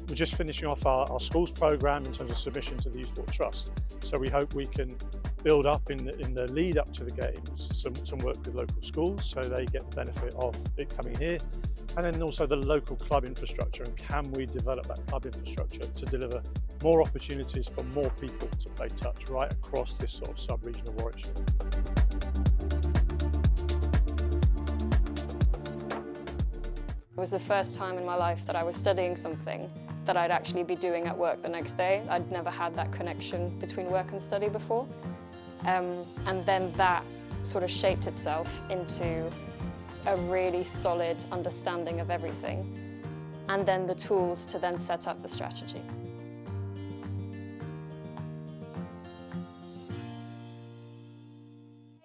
We're just finishing off our schools programme in terms of submission to the Youth Sport Trust. So we hope we can build up in the lead up to the games some work with local schools, so they get the benefit of it coming here. And then also the local club infrastructure, and can we develop that club infrastructure to deliver more opportunities for more people to play touch right across this sort of sub-region of Warwickshire. It was the first time in my life that I was studying something that I'd actually be doing at work the next day. I'd never had that connection between work and study before. And then that sort of shaped itself into a really solid understanding of everything, and then the tools to then set up the strategy.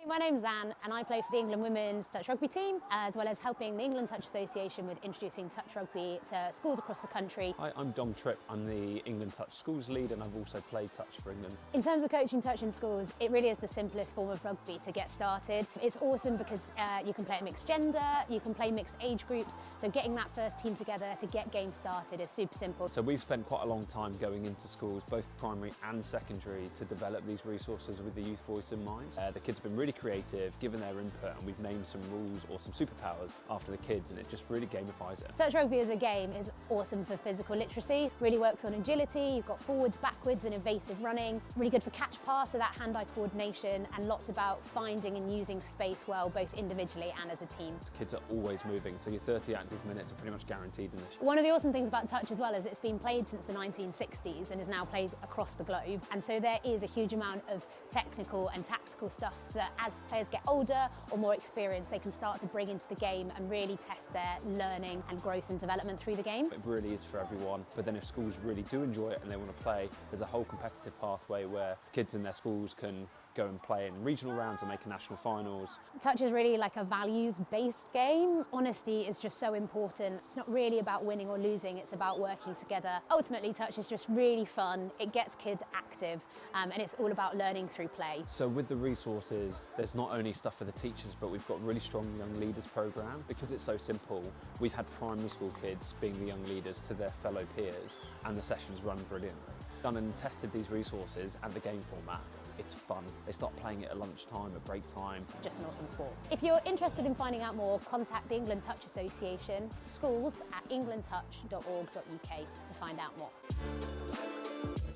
My name's Anne, and I play for the England Women's Touch Rugby team, as well as helping the England Touch Association with introducing touch rugby to schools across the country. Hi, I'm Dom Tripp. I'm the England Touch Schools lead, and I've also played touch for England. In terms of coaching touch in schools, it really is the simplest form of rugby to get started. It's awesome because you can play at mixed gender, you can play mixed age groups, so getting that first team together to get games started is super simple. So we've spent quite a long time going into schools, both primary and secondary, to develop these resources with the youth voice in mind. The kids have been really creative, given their input, and we've named some rules or some superpowers after the kids, and it just really gamifies it. Touch rugby as a game is awesome for physical literacy, really works on agility, you've got forwards, backwards and evasive running, really good for catch pass, so that hand-eye coordination, and lots about finding and using space well, both individually and as a team. Kids are always moving, so your 30 active minutes are pretty much guaranteed in this. One of the awesome things about touch as well is it's been played since the 1960s and is now played across the globe, and so there is a huge amount of technical and tactical stuff that as players get older or more experienced, they can start to bring into the game and really test their learning and growth and development through the game. It really is for everyone, but then if schools really do enjoy it and they want to play, there's a whole competitive pathway where kids in their schools can go and play in regional rounds and make a national finals. Touch is really like a values-based game. Honesty is just so important. It's not really about winning or losing, it's about working together. Ultimately, touch is just really fun. It gets kids active, and it's all about learning through play. So with the resources, there's not only stuff for the teachers, but we've got a really strong young leaders program. Because it's so simple, we've had primary school kids being the young leaders to their fellow peers, and the sessions run brilliantly. Done and tested these resources and the game format. It's fun. They start playing it at lunchtime, at break time. Just an awesome sport. If you're interested in finding out more, contact the England Touch Association, schools@englandtouch.org.uk to find out more.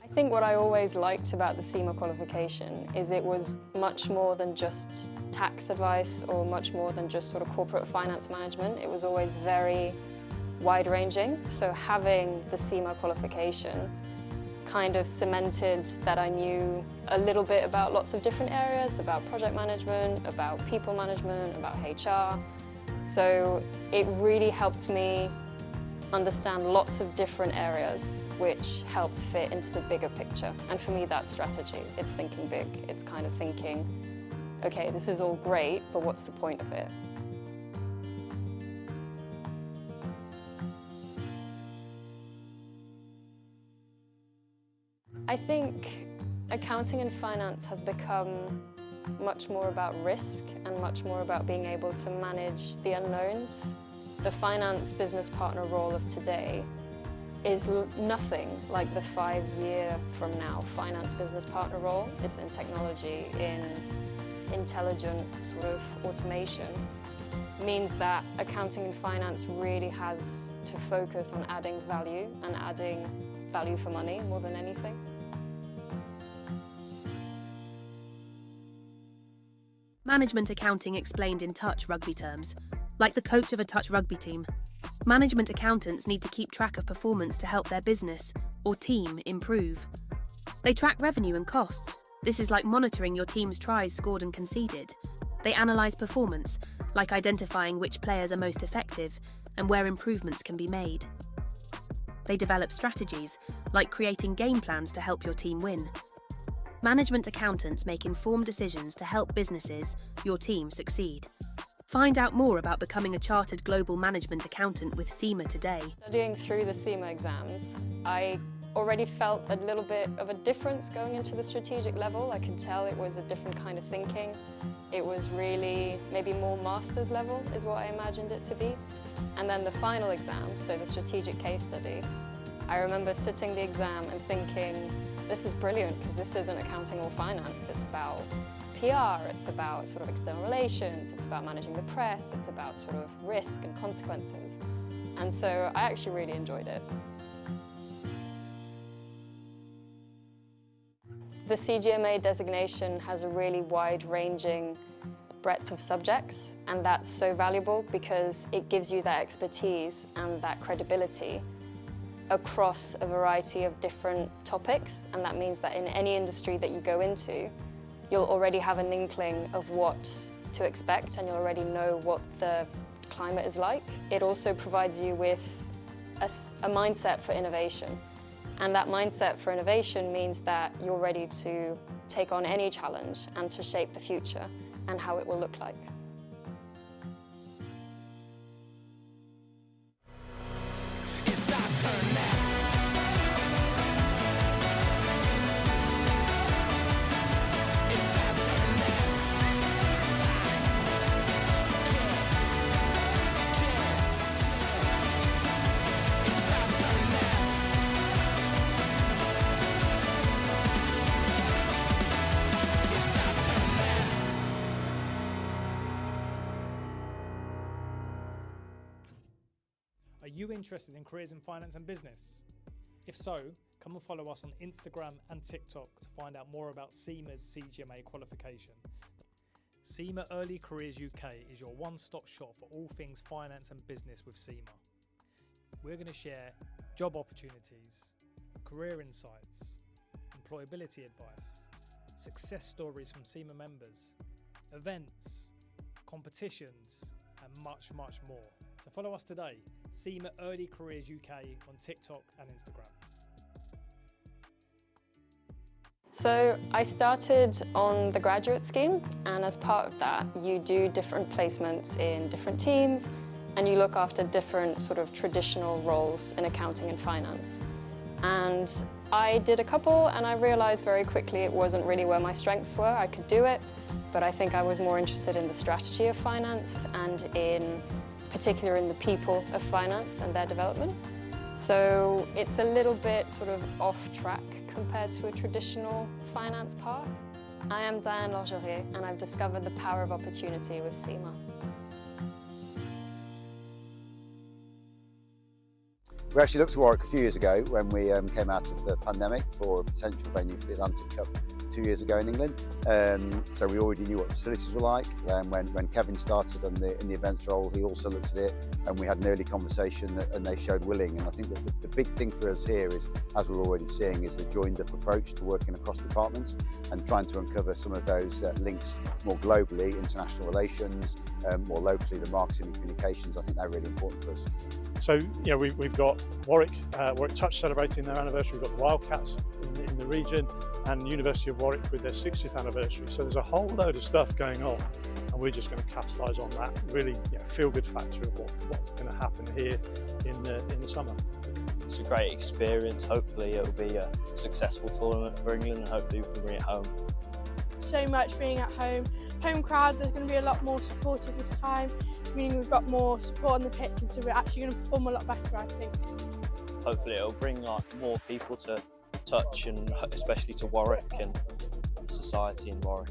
I think what I always liked about the Cima qualification is it was much more than just tax advice or much more than just sort of corporate finance management. It was always very wide-ranging. So having the Cima qualification kind of cemented that I knew a little bit about lots of different areas, about project management, about people management, about HR. So it really helped me understand lots of different areas which helped fit into the bigger picture. And for me, that's strategy. It's thinking big. It's kind of thinking, okay, this is all great, but what's the point of it? I think accounting and finance has become much more about risk and much more about being able to manage the unknowns. The finance business partner role of today is nothing like the 5-year from now finance business partner role. It's in technology, in intelligent sort of automation. Means that accounting and finance really has to focus on adding value and adding value for money more than anything. Management accounting explained in touch rugby terms. Like the coach of a touch rugby team, management accountants need to keep track of performance to help their business or team improve. They track revenue and costs. This is like monitoring your team's tries scored and conceded. They analyse performance, like identifying which players are most effective and where improvements can be made. They develop strategies, like creating game plans to help your team win. Management accountants make informed decisions to help businesses, your team, succeed. Find out more about becoming a chartered global management accountant with Cima today. Studying through the Cima exams, I already felt a little bit of a difference going into the strategic level. I could tell it was a different kind of thinking. It was really maybe more master's level is what I imagined it to be. And then the final exam, so the strategic case study, I remember sitting the exam and thinking, this is brilliant because this isn't accounting or finance. It's about PR, it's about sort of external relations, it's about managing the press, it's about sort of risk and consequences. And so I actually really enjoyed it. The CGMA designation has a really wide-ranging breadth of subjects, and that's so valuable because it gives you that expertise and that credibility across a variety of different topics, and that means that in any industry that you go into, you'll already have an inkling of what to expect and you'll already know what the climate is like. It also provides you with a mindset for innovation. And that mindset for innovation means that you're ready to take on any challenge and to shape the future and how it will look like. It's our turn now. It's our turn now. It's our turn now. It's our turn now. Are you interested in careers in finance and business? If so, come and follow us on Instagram and TikTok to find out more about Cima's CGMA qualification. Cima Early Careers UK is your one-stop shop for all things finance and business with Cima. We're going to share job opportunities, career insights, employability advice, success stories from Cima members, events, competitions, and much, much more. So follow us today, Cima Early Careers UK on TikTok and Instagram. So I started on the graduate scheme, and as part of that, you do different placements in different teams, and you look after different sort of traditional roles in accounting and finance. And I did a couple, and I realized very quickly it wasn't really where my strengths were. I could do it, but I think I was more interested in the strategy of finance and in particular in the people of finance and their development. So it's a little bit sort of off track compared to a traditional finance path. I am Diane Lorgerier, and I've discovered the power of opportunity with Cima. We actually looked to Warwick a few years ago when we came out of the pandemic for a potential venue for the Atlantic Cup 2 years ago in England. So we already knew what the facilities were like. When Kevin started in the events role, he also looked at it, and we had an early conversation and they showed willing. And I think that the big thing for us here is, as we're already seeing, is the joined-up approach to working across departments and trying to uncover some of those links more globally, international relations, more locally, the marketing and communications. I think they're really important for us. So, you know, we've got Warwick Touch celebrating their anniversary, we've got the Wildcats in the region, and University of Warwick with their 60th anniversary. So there's a whole load of stuff going on, and we're just going to capitalise on that, really, you know, feel-good factor of what's going to happen here in the summer. It's a great experience. Hopefully it will be a successful tournament for England, and hopefully we can bring it home. so much being at home. Home crowd, there's going to be a lot more supporters this time, meaning we've got more support on the pitch, and so we're actually going to perform a lot better, I think. Hopefully it'll bring more people to touch, and especially to Warwick and the society in Warwick.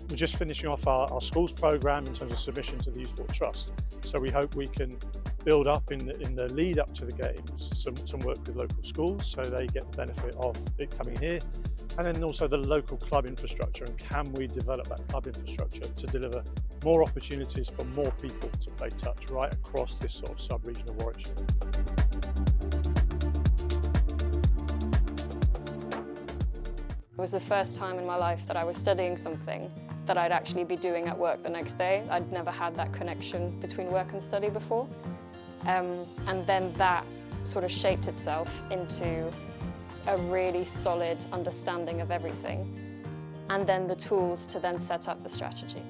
We're just finishing off our schools programme in terms of submission to the Youth Sport Trust. So we hope we can build up in the lead up to the games some work with local schools so they get the benefit of it coming here, and then also the local club infrastructure, and can we develop that club infrastructure to deliver more opportunities for more people to play touch right across this sort of sub-region of Warwickshire. It was the first time in my life that I was studying something that I'd actually be doing at work the next day. I'd never had that connection between work and study before. And then that sort of shaped itself into a really solid understanding of everything, and then the tools to then set up the strategy.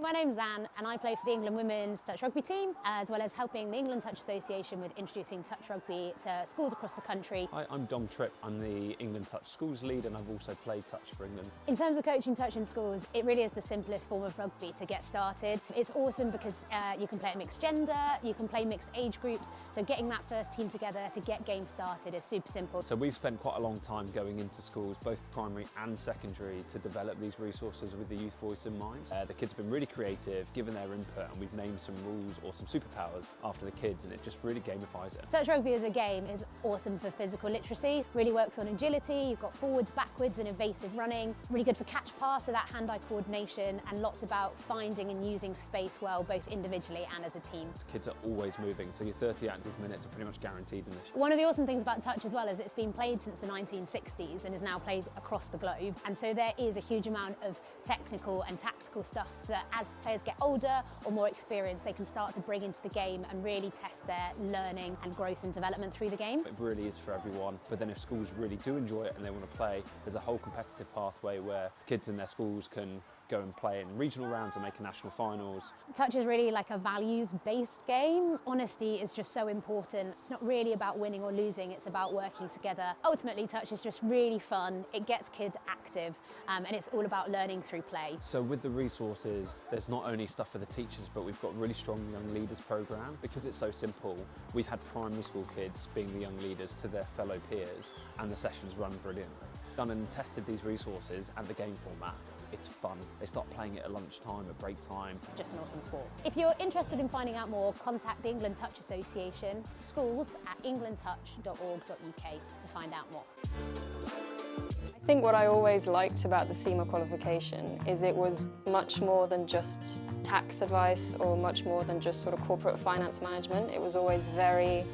My name's Anne and I play for the England Women's Touch Rugby team, as well as helping the England Touch Association with introducing touch rugby to schools across the country. Hi, I'm Dom Tripp. I'm the England Touch Schools lead, and I've also played touch for England. In terms of coaching touch in schools, it really is the simplest form of rugby to get started. It's awesome because you can play at mixed gender, you can play mixed age groups, so getting that first team together to get games started is super simple. So we've spent quite a long time going into schools, both primary and secondary, to develop these resources with the youth voice in mind. The kids have been really creative, given their input, and we've named some rules or some superpowers after the kids, and it just really gamifies it. Touch rugby as a game is awesome for physical literacy, really works on agility, you've got forwards, backwards and evasive running, really good for catch pass, so that hand-eye coordination, and lots about finding and using space well, both individually and as a team. Kids are always moving, so your 30 active minutes are pretty much guaranteed in this. One of the awesome things about touch as well is it's been played since the 1960s and is now played across the globe, and so there is a huge amount of technical and tactical stuff that as players get older or more experienced, they can start to bring into the game and really test their learning and growth and development through the game. It really is for everyone, but then if schools really do enjoy it and they want to play, there's a whole competitive pathway where kids in their schools can go and play in regional rounds and make a national finals. Touch is really like a values-based game. Honesty is just so important. It's not really about winning or losing, it's about working together. Ultimately, touch is just really fun. It gets kids active, and it's all about learning through play. So with the resources, there's not only stuff for the teachers, but we've got a really strong young leaders program. Because it's so simple, we've had primary school kids being the young leaders to their fellow peers, and the sessions run brilliantly. Done and tested these resources and the game format. It's fun. They start playing it at lunchtime, at break time. Just an awesome sport. If you're interested in finding out more, contact the England Touch Association, schools@englandtouch.org.uk to find out more. I think what I always liked about the Cima qualification is it was much more than just tax advice or much more than just sort of corporate finance management. It was always very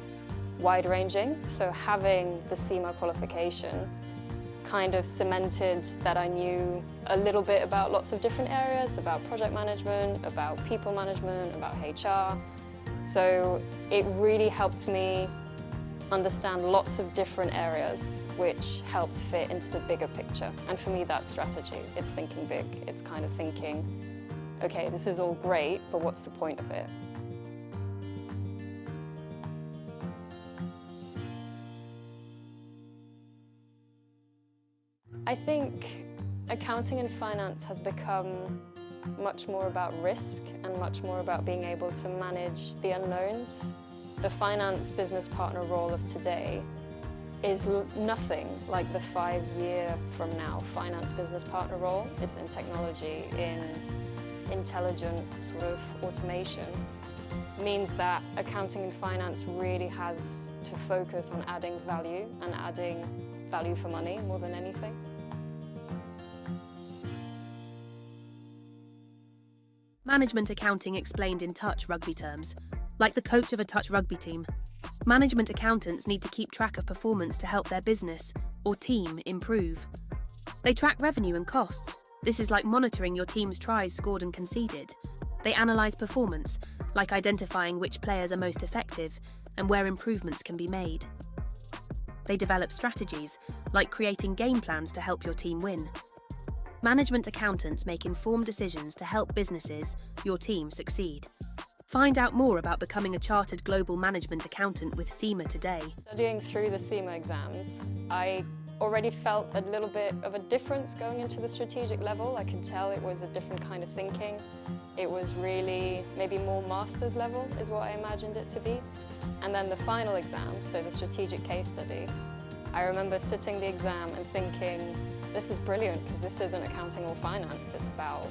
wide-ranging. So having the Cima qualification kind of cemented that I knew a little bit about lots of different areas, about project management, about people management, about HR. So it really helped me understand lots of different areas which helped fit into the bigger picture. And for me, that's strategy. It's thinking big. It's kind of thinking, okay, this is all great, but what's the point of it? I think accounting and finance has become much more about risk and much more about being able to manage the unknowns. The finance business partner role of today is nothing like the 5-year from now finance business partner role. It's in technology, in intelligent sort of automation. It means that accounting and finance really has to focus on adding value and adding value for money more than anything. Management accounting explained in touch rugby terms. Like the coach of a touch rugby team, management accountants need to keep track of performance to help their business or team improve. They track revenue and costs. This is like monitoring your team's tries scored and conceded. They analyse performance, like identifying which players are most effective and where improvements can be made. They develop strategies, like creating game plans to help your team win. Management accountants make informed decisions to help businesses, your team, succeed. Find out more about becoming a chartered global management accountant with Cima today. Studying through the Cima exams, I already felt a little bit of a difference going into the strategic level. I could tell it was a different kind of thinking. It was really maybe more master's level is what I imagined it to be. And then the final exam, so the strategic case study, I remember sitting the exam and thinking, this is brilliant because this isn't accounting or finance. It's about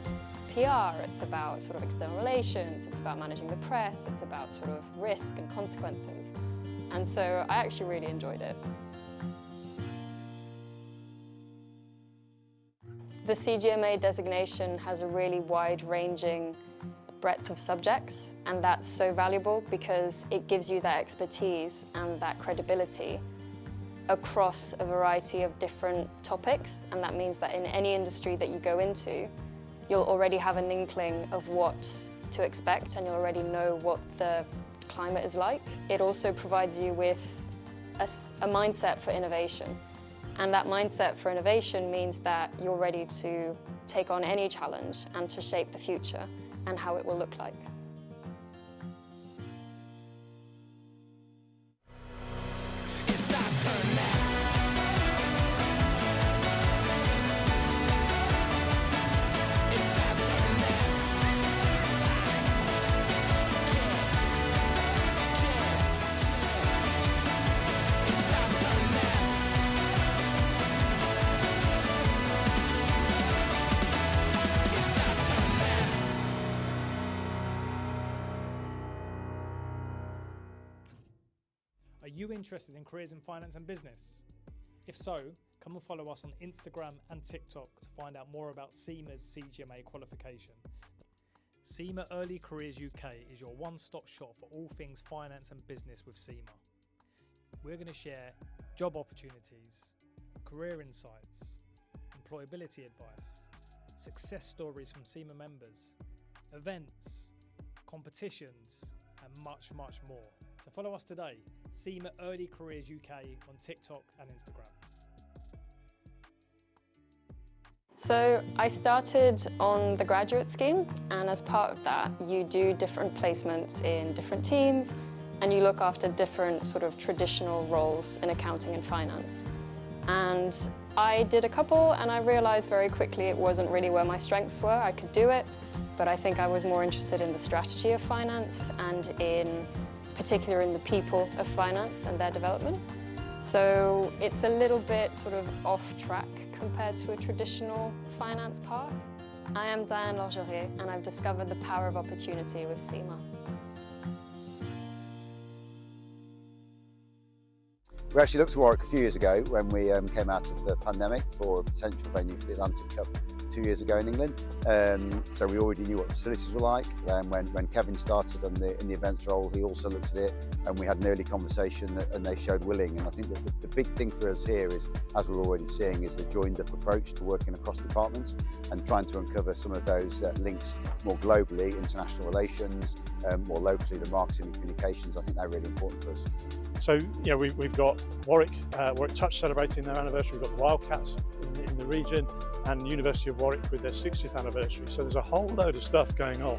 PR, it's about sort of external relations, it's about managing the press, it's about sort of risk and consequences. And so I actually really enjoyed it. The CGMA designation has a really wide-ranging breadth of subjects, and that's so valuable because it gives you that expertise and that credibility across a variety of different topics, and that means that in any industry that you go into, you'll already have an inkling of what to expect and you'll already know what the climate is like. It also provides you with a mindset for innovation. And that mindset for innovation means that you're ready to take on any challenge and to shape the future and how it will look like. It's our turn now. Are you interested in careers in finance and business? If so, come and follow us on Instagram and TikTok to find out more about Cima's CGMA qualification. Cima Early Careers UK is your one-stop shop for all things finance and business with Cima. We're going to share job opportunities, career insights, employability advice, success stories from Cima members, events, competitions, and much, much more. So follow us today, Cima Early Careers UK on TikTok and Instagram. So I started on the graduate scheme, and as part of that, you do different placements in different teams, and you look after different sort of traditional roles in accounting and finance. And I did a couple, and I realized very quickly it wasn't really where my strengths were. I could do it, but I think I was more interested in the strategy of finance and in particular in the people of finance and their development. So it's a little bit sort of off track compared to a traditional finance path. I am Diane Lorgerier, and I've discovered the power of opportunity with Cima. We actually looked to Warwick a few years ago when we came out of the pandemic for a potential venue for the Atlantic Cup 2 years ago in England. So we already knew what the facilities were like. When Kevin started in the events role, he also looked at it, and we had an early conversation, and they showed willing. And I think that the big thing for us here is, as we're already seeing, is the joined-up approach to working across departments and trying to uncover some of those links more globally, international relations, more locally, the marketing and communications. I think they're really important for us. So, you know, we've got Warwick Touch celebrating their anniversary, we've got the Wildcats in the region, and University of Warwick with their 60th anniversary. So there's a whole load of stuff going on,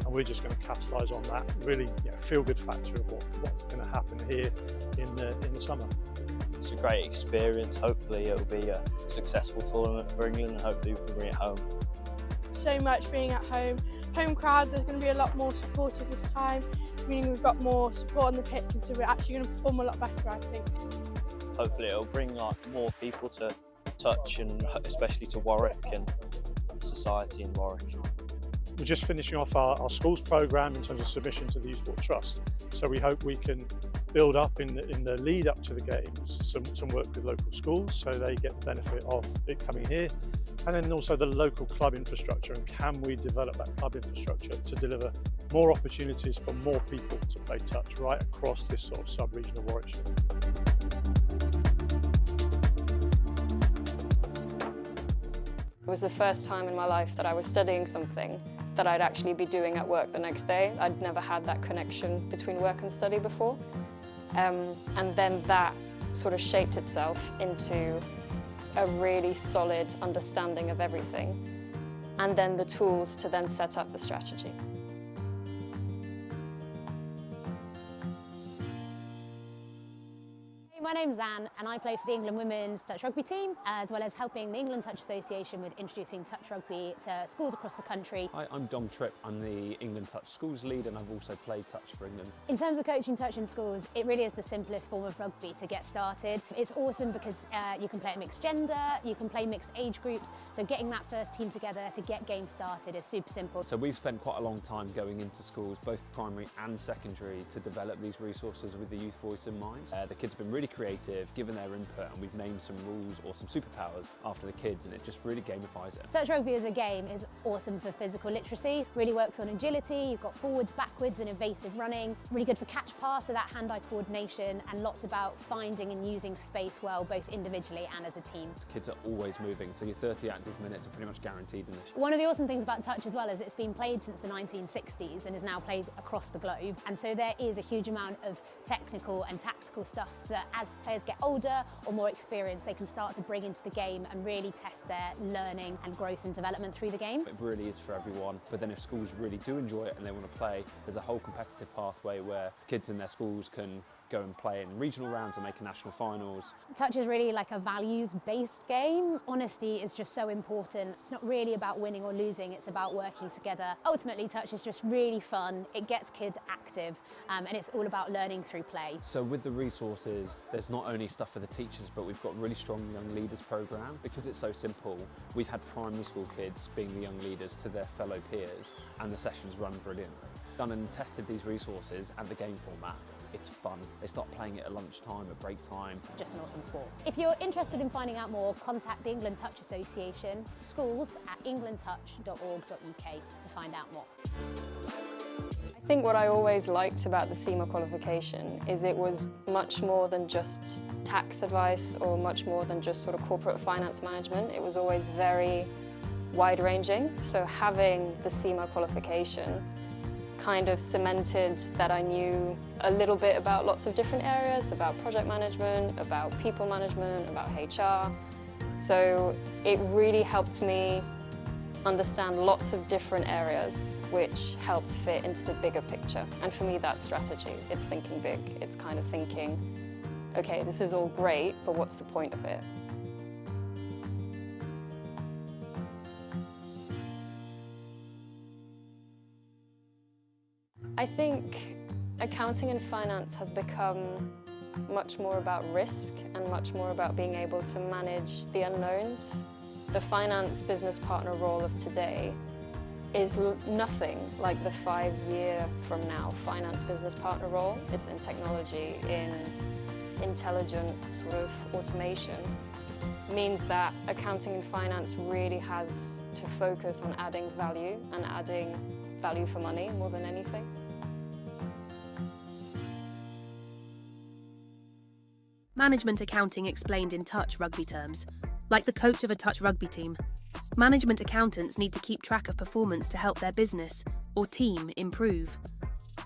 and we're just going to capitalise on that really, feel-good factor of what's going to happen here in the summer. It's a great experience. Hopefully it'll be a successful tournament for England, and hopefully we can bring it home. So much being at home. Home crowd, there's going to be a lot more supporters this time, meaning we've got more support on the pitch, and so we're actually going to perform a lot better, I think. Hopefully it'll bring more people to touch, and especially to Warwick and the society in Warwick. We're just finishing off our schools programme in terms of submission to the Youth Sport Trust. So we hope we can build up in the lead up to the games some work with local schools so they get the benefit of it coming here. And then also the local club infrastructure, and can we develop that club infrastructure to deliver more opportunities for more people to play touch right across this sort of sub-region of Warwickshire. It was the first time in my life that I was studying something that I'd actually be doing at work the next day. I'd never had that connection between work and study before. And then that sort of shaped itself into a really solid understanding of everything, and then the tools to then set up the strategy. my name's Anne and I play for the England Women's Touch Rugby team, as well as helping the England Touch Association with introducing touch rugby to schools across the country. Hi, I'm Dom Tripp. I'm the England Touch Schools lead and I've also played touch for England. In terms of coaching touch in schools, it really is the simplest form of rugby to get started. It's awesome because you can play at mixed gender, you can play mixed age groups, so getting that first team together to get games started is super simple. So we've spent quite a long time going into schools, both primary and secondary, to develop these resources with the youth voice in mind. The kids have been really creative, given their input, and we've named some rules or some superpowers after the kids, and it just really gamifies it. Touch rugby as a game is awesome for physical literacy, really works on agility, you've got forwards, backwards and evasive running, really good for catch pass, so that hand-eye coordination, and lots about finding and using space well, both individually and as a team. Kids are always moving, so your 30 active minutes are pretty much guaranteed in this. One of the awesome things about touch as well is it's been played since the 1960s and is now played across the globe, and so there is a huge amount of technical and tactical stuff that as players get older or more experienced they can start to bring into the game and really test their learning and growth and development through the game. It really is for everyone, but then if schools really do enjoy it and they want to play, there's a whole competitive pathway where kids in their schools can go and play in regional rounds and make a national finals. Touch is really like a values-based game. Honesty is just so important. It's not really about winning or losing, it's about working together. Ultimately, touch is just really fun. It gets kids active and it's all about learning through play. So with the resources, there's not only stuff for the teachers, but we've got a really strong young leaders program. Because it's so simple, we've had primary school kids being the young leaders to their fellow peers, and the sessions run brilliantly. Done and tested these resources and the game format. It's fun. They start playing it at lunchtime, at break time. Just an awesome sport. If you're interested in finding out more, contact the England Touch Association, schools@englandtouch.org.uk to find out more. I think what I always liked about the Cima qualification is it was much more than just tax advice or much more than just sort of corporate finance management. It was always very wide-ranging. So having the Cima qualification kind of cemented that I knew a little bit about lots of different areas, about project management, about people management, about HR. So it really helped me understand lots of different areas which helped fit into the bigger picture. And for me, that's strategy. It's thinking big. It's kind of thinking, okay, this is all great, but what's the point of it? I think accounting and finance has become much more about risk and much more about being able to manage the unknowns. The finance business partner role of today is nothing like the 5-year from now finance business partner role. It's in technology, in intelligent sort of automation. It means that accounting and finance really has to focus on adding value and adding value for money more than anything. Management accounting explained in touch rugby terms. Like the coach of a touch rugby team, management accountants need to keep track of performance to help their business or team improve.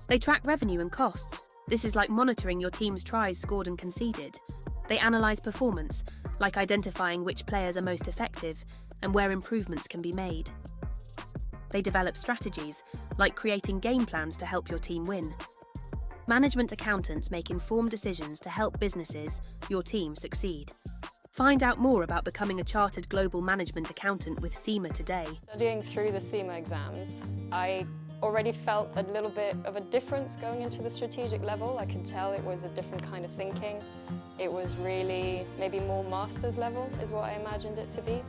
They track revenue and costs. This is like monitoring your team's tries scored and conceded. They analyse performance, like identifying which players are most effective and where improvements can be made. They develop strategies, like creating game plans to help your team win. Management accountants make informed decisions to help businesses, your team, succeed. Find out more about becoming a chartered global management accountant with Cima today. Studying through the Cima exams, I already felt a little bit of a difference going into the strategic level. I could tell it was a different kind of thinking. It was really maybe more master's level is what I imagined it to be.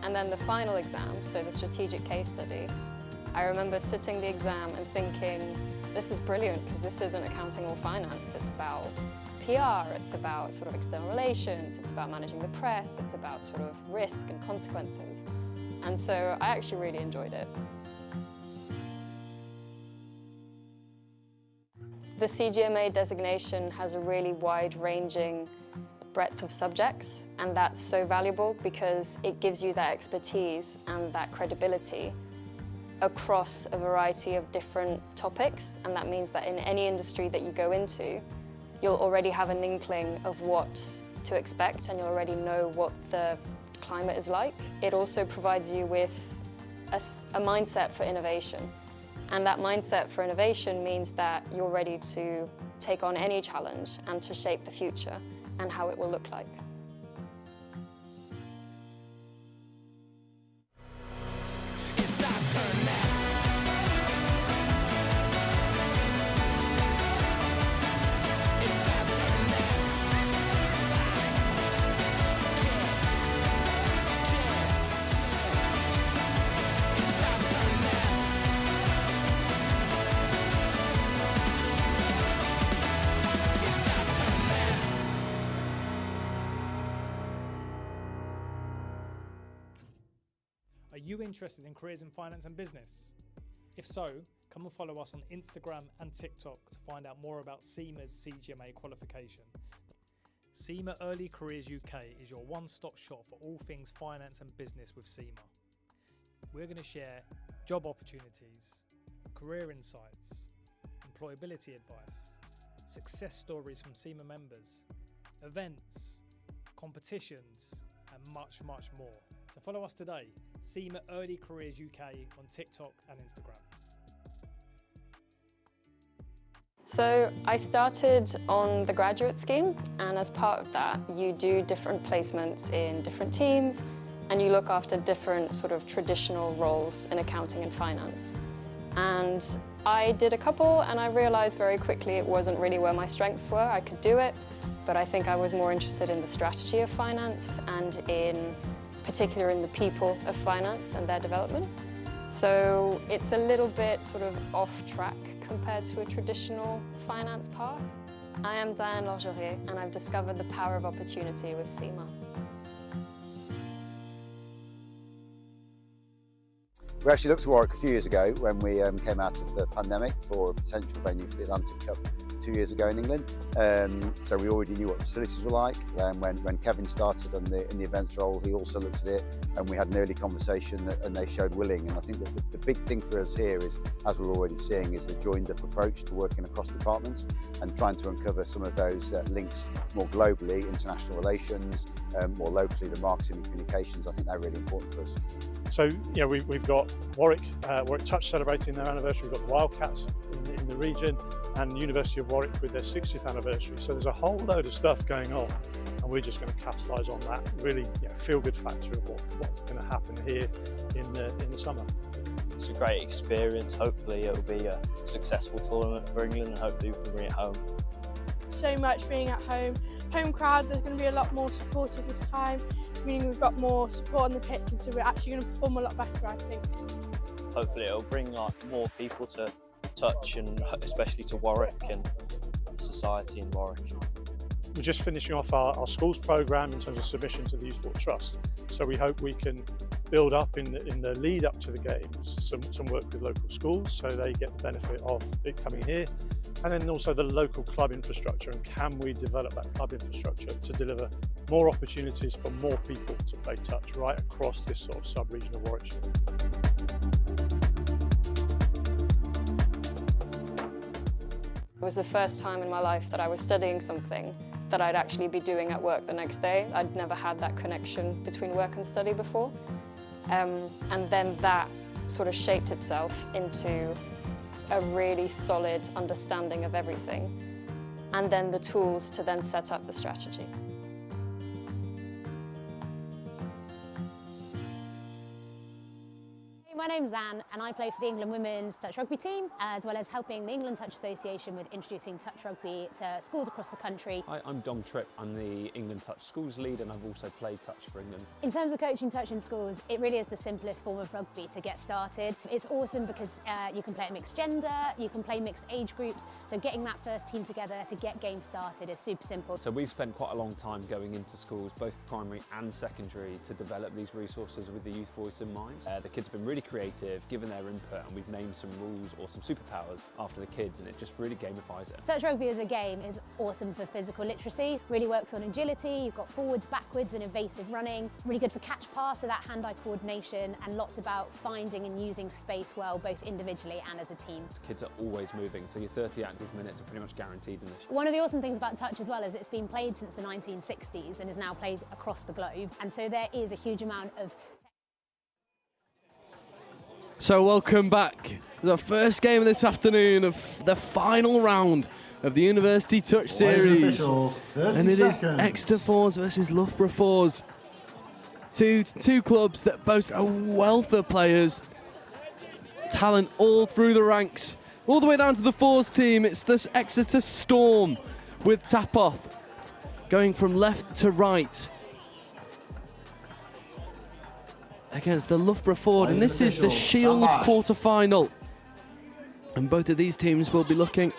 And then the final exam, so the strategic case study, I remember sitting the exam and thinking, this is brilliant because this isn't accounting or finance. It's about PR, it's about sort of external relations, it's about managing the press, it's about sort of risk and consequences. And so I actually really enjoyed it. The CGMA designation has a really wide-ranging breadth of subjects, and that's so valuable because it gives you that expertise and that credibility across a variety of different topics, and that means that in any industry that you go into, you'll already have an inkling of what to expect and you'll already know what the climate is like. It also provides you with a mindset for innovation, and that mindset for innovation means that you're ready to take on any challenge and to shape the future. and how it will look like. It's our turn now. It's our turn now. It's our turn now. It's our turn now. Are you interested in careers in finance and business? If so, come and follow us on Instagram and TikTok to find out more about Cima's CGMA qualification. Cima Early Careers UK is your one-stop shop for all things finance and business with Cima. We're going to share job opportunities, career insights, employability advice, success stories from Cima members, events, competitions, and much, much more. So follow us today, Cima Early Careers UK on TikTok and Instagram. So I started on the graduate scheme, and as part of that you do different placements in different teams and you look after different sort of traditional roles in accounting and finance. And I did a couple and I realised very quickly it wasn't really where my strengths were. I could do it, but I think I was more interested in the strategy of finance and in particular in the people of finance and their development. So it's a little bit sort of off track compared to a traditional finance path. I am Diane Lorgerier and I've discovered the power of opportunity with Cima. We actually looked at Warwick a few years ago when we came out of the pandemic for a potential venue for the Atlantic Cup 2 years ago in England. So we already knew what the facilities were like. When Kevin started in the events role, he also looked at it and we had an early conversation and they showed willing. And I think that the big thing for us here is, as we're already seeing, is the joined up approach to working across departments and trying to uncover some of those links more globally, international relations, more locally, the marketing and communications. I think they're really important for us. So yeah, we've got Warwick Touch celebrating their anniversary, we've got the Wildcats in the region, and University of Warwick with their 60th anniversary. So there's a whole load of stuff going on, and we're just going to capitalise on that. Really, feel-good factor of what's going to happen here in the summer. It's a great experience. Hopefully it'll be a successful tournament for England and hopefully we can bring it home. So much being at home. Home crowd, there's going to be a lot more supporters this time, meaning we've got more support on the pitch, and so we're actually going to perform a lot better, I think. Hopefully it'll bring more people to touch, and especially to Warwick and the society in Warwick. We're just finishing off our schools programme in terms of submission to the Youth Sport Trust. So we hope we can build up in the lead up to the games some work with local schools so they get the benefit of it coming here, and then also the local club infrastructure, and can we develop that club infrastructure to deliver more opportunities for more people to play touch right across this sort of sub-region of Warwickshire. It was the first time in my life that I was studying something that I'd actually be doing at work the next day. I'd never had that connection between work and study before. And then that sort of shaped itself into a really solid understanding of everything, and then the tools to then set up the strategy. My name's Anne and I play for the England Women's Touch Rugby team, as well as helping the England Touch Association with introducing touch rugby to schools across the country. Hi, I'm Dom Tripp. I'm the England Touch Schools lead and I've also played touch for England. In terms of coaching touch in schools, it really is the simplest form of rugby to get started. It's awesome because you can play at mixed gender, you can play mixed age groups, so getting that first team together to get games started is super simple. So we've spent quite a long time going into schools, both primary and secondary, to develop these resources with the youth voice in mind. The kids have been really creative, given their input, and we've named some rules or some superpowers after the kids, and it just really gamifies it. Touch rugby as a game is awesome for physical literacy, really works on agility, you've got forwards, backwards and evasive running, really good for catch pass, so that hand-eye coordination, and lots about finding and using space well, both individually and as a team. Kids are always moving, so your 30 active minutes are pretty much guaranteed in this. One of the awesome things about touch as well is it's been played since the 1960s and is now played across the globe, and so there is a huge amount of So welcome back. The first game of this afternoon of the final round of the University Touch Series. And it is Exeter Fours versus Loughborough Fours. Two clubs that boast a wealth of players, talent all through the ranks, all the way down to the Fours team. It's this Exeter Storm with Tapoff going from left to right against the Loughborough Ford, and this is the Shield quarter-final. And both of these teams will be looking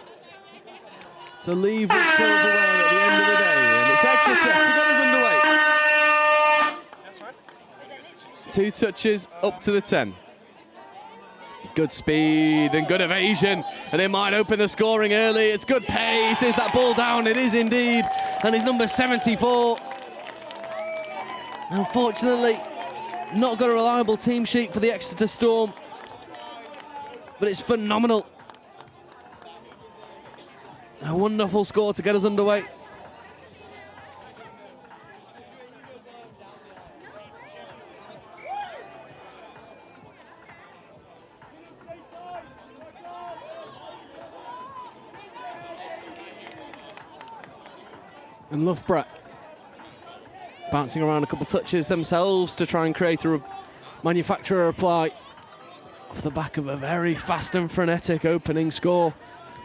to leave with silverware at the end of the day. And it's Exeter to get us underway. 2 touches up to the 10. Good speed and good evasion, and it might open the scoring early. It's good pace. Is that ball down? It is indeed. And it's number 74. Unfortunately, not got a reliable team sheet for the Exeter Storm, but it's phenomenal. A wonderful score to get us underway. And Loughborough bouncing around a couple touches themselves to try and create a manufacturer reply off the back of a very fast and frenetic opening score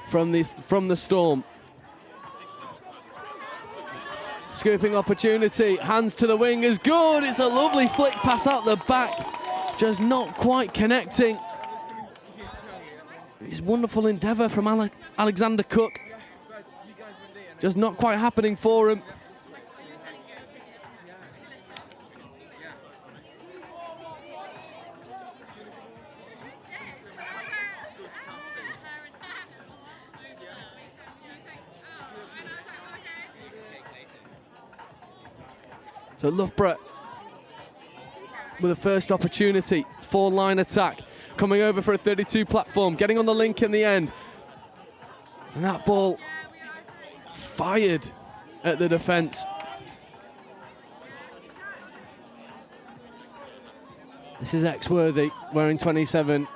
from the Storm. Scooping opportunity, hands to the wing is good. It's a lovely flick pass out the back, just not quite connecting. It's wonderful endeavour from Alexander Cook, just not quite happening for him. So Loughborough with a first opportunity, 4-line attack, coming over for a 32 platform, getting on the link in the end. And that ball fired at the defence. This is Exworthy wearing 27.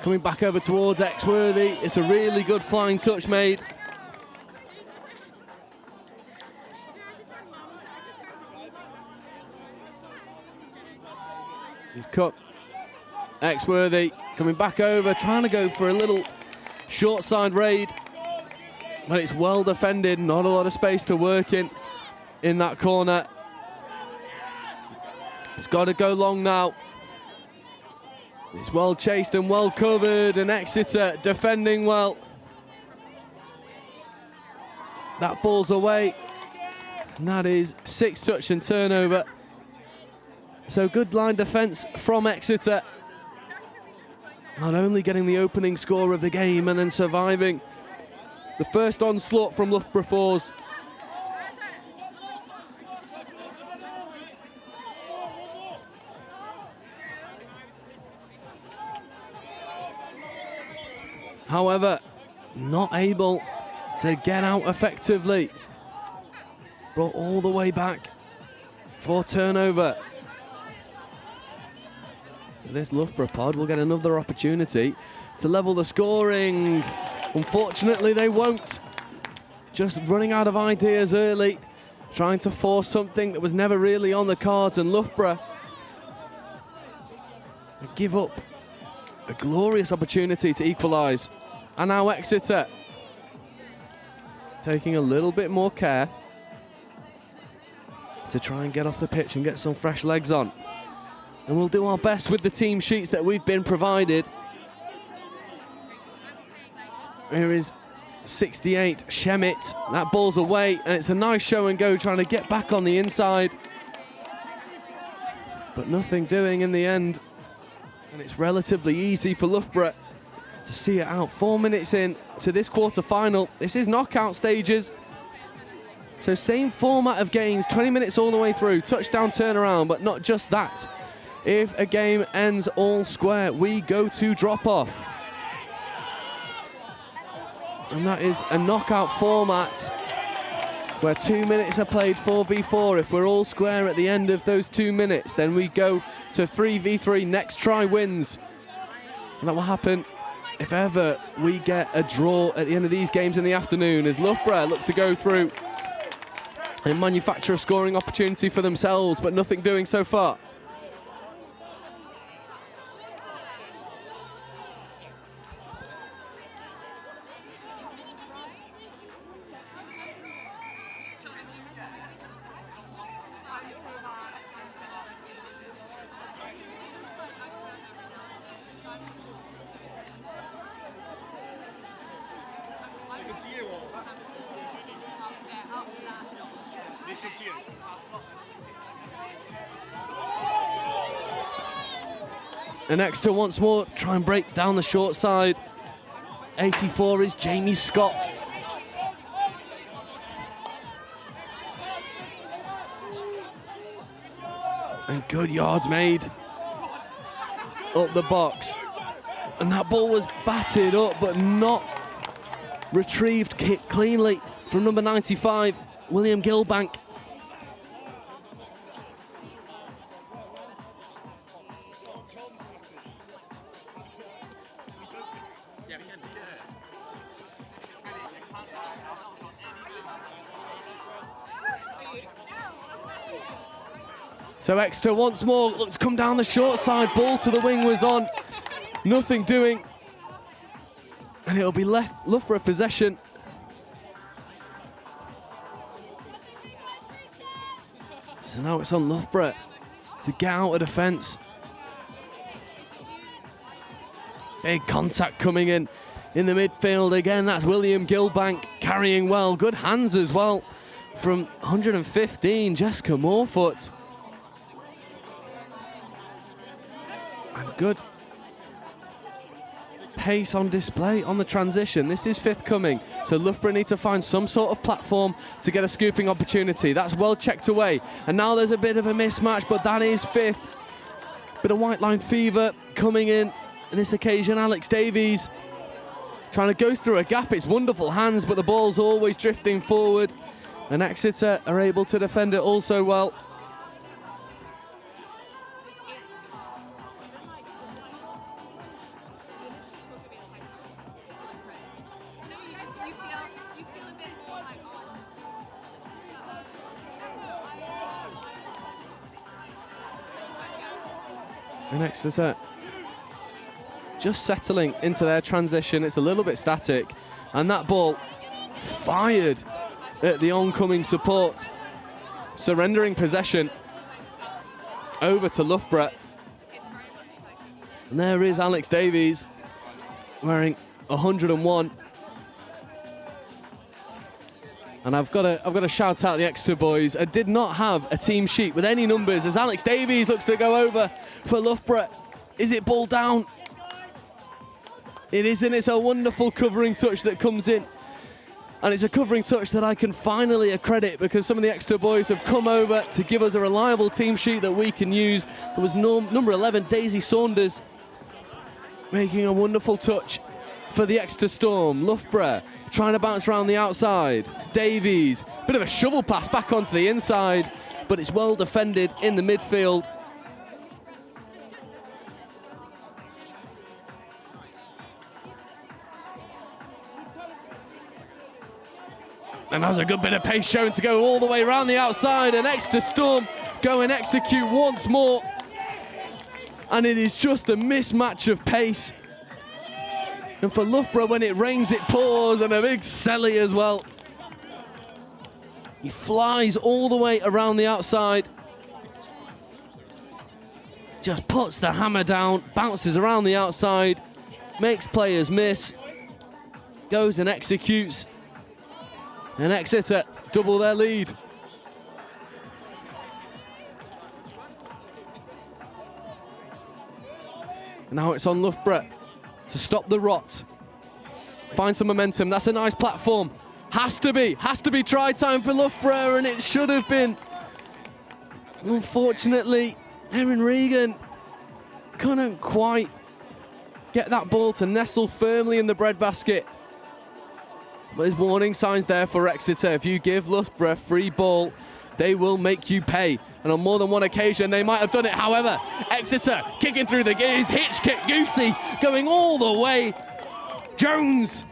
Coming back over towards Exworthy. It's a really good flying touch made. He's cut. Exworthy coming back over, trying to go for a little short side raid. But it's well defended, not a lot of space to work in that corner. It's got to go long now. It's well chased and well covered, and Exeter defending well. That ball's away, and that is 6 touch and turnover. So good line defence from Exeter. Not only getting the opening score of the game and then surviving the first onslaught from Loughborough Fours. However, not able to get out effectively. Brought all the way back for turnover. So this Loughborough pod will get another opportunity to level the scoring. Unfortunately, they won't. Just running out of ideas early, trying to force something that was never really on the cards, and Loughborough give up a glorious opportunity to equalise. And now Exeter taking a little bit more care to try and get off the pitch and get some fresh legs on. And we'll do our best with the team sheets that we've been provided. Here is 68, Shemit. That ball's away, and it's a nice show and go trying to get back on the inside. But nothing doing in the end. And it's relatively easy for Loughborough to see it out. 4 minutes in to this quarter-final. This is knockout stages. So same format of games, 20 minutes all the way through. Touchdown turnaround, but not just that. If a game ends all square, we go to drop-off. And that is a knockout format where 2 minutes are played 4v4. If we're all square at the end of those 2 minutes, then we go to 3v3. Next try wins. And that will happen if ever we get a draw at the end of these games in the afternoon, as Loughborough look to go through and manufacture a scoring opportunity for themselves, but nothing doing so far. And Exeter once more try and break down the short side. 84 is Jamie Scott. And good yards made up the box. And that ball was batted up but not retrieved cleanly from number 95, William Gilbank. So Exeter once more look to come down the short side. Ball to the wing was on. Nothing doing. And it'll be left Loughborough possession. So now it's on Loughborough to get out of defence. Big contact coming in the midfield again. That's William Gilbank carrying well. Good hands as well from 115, Jessica Morefoot. And good pace on display on the transition. This is fifth coming, so Loughborough need to find some sort of platform to get a scooping opportunity. That's well checked away, and now there's a bit of a mismatch, but that is fifth. Bit of white line fever coming in this occasion. Alex Davies trying to go through a gap. It's wonderful hands, but the ball's always drifting forward, and Exeter are able to defend it also well. And Exeter just settling into their transition. It's a little bit static, and that ball fired at the oncoming support, surrendering possession over to Loughborough. And there is Alex Davies wearing 101. And I've got to shout out the Exeter boys. I did not have a team sheet with any numbers as Alex Davies looks to go over for Loughborough. Is it ball down? It isn't. It's a wonderful covering touch that comes in. And it's a covering touch that I can finally accredit because some of the Exeter boys have come over to give us a reliable team sheet that we can use. There was number 11, Daisy Saunders, making a wonderful touch for the Exeter Storm. Loughborough trying to bounce around the outside. Davies, bit of a shovel pass back onto the inside, but it's well defended in the midfield. And that was a good bit of pace shown to go all the way around the outside, and Exeter Storm go and execute once more. And it is just a mismatch of pace. And for Loughborough, when it rains, it pours, and a big Selly as well. He flies all the way around the outside. Just puts the hammer down, bounces around the outside, makes players miss, goes and executes. And Exeter double their lead. And now it's on Loughborough to stop the rot, find some momentum. That's a nice platform. Has to be try time for Loughborough, and it should have been. Unfortunately, Erin Regan couldn't quite get that ball to nestle firmly in the breadbasket. But there's warning signs there for Exeter. If you give Loughborough a free ball, they will make you pay. And on more than one occasion, they might have done it. However, Exeter kicking through the gears, hitch kick, Goosey going all the way Jones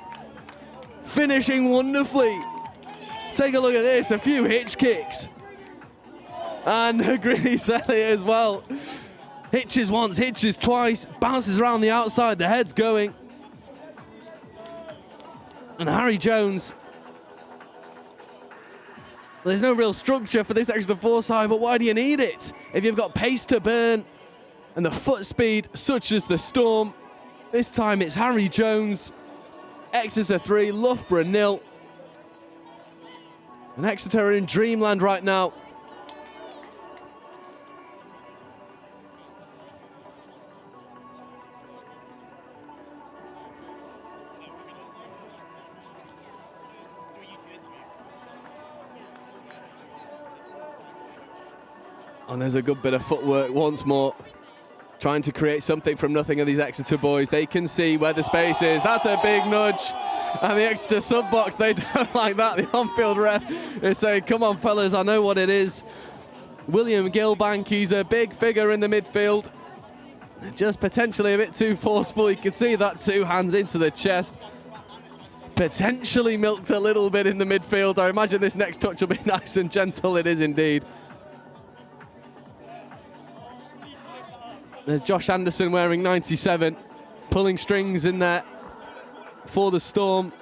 finishing wonderfully. Take a look at this, a few hitch kicks. And Grilly-Selly as well. Hitches once, hitches twice, bounces around the outside, the head's going. And Harry Jones, there's no real structure for this extra foresight, but why do you need it? If you've got pace to burn and the foot speed such as the Storm, this time it's Harry Jones. Exeter 3, Loughborough 0. And Exeter are in dreamland right now. And there's a good bit of footwork once more. Trying to create something from nothing of these Exeter boys. They can see where the space is. That's a big nudge. And the Exeter sub-box, they don't like that. The on-field ref is saying, come on, fellas, I know what it is. William Gilbank, he's a big figure in the midfield. Just potentially a bit too forceful. You can see that 2 hands into the chest. Potentially milked a little bit in the midfield. I imagine this next touch will be nice and gentle. It is indeed. There's Josh Anderson wearing 97, pulling strings in there for the Storm.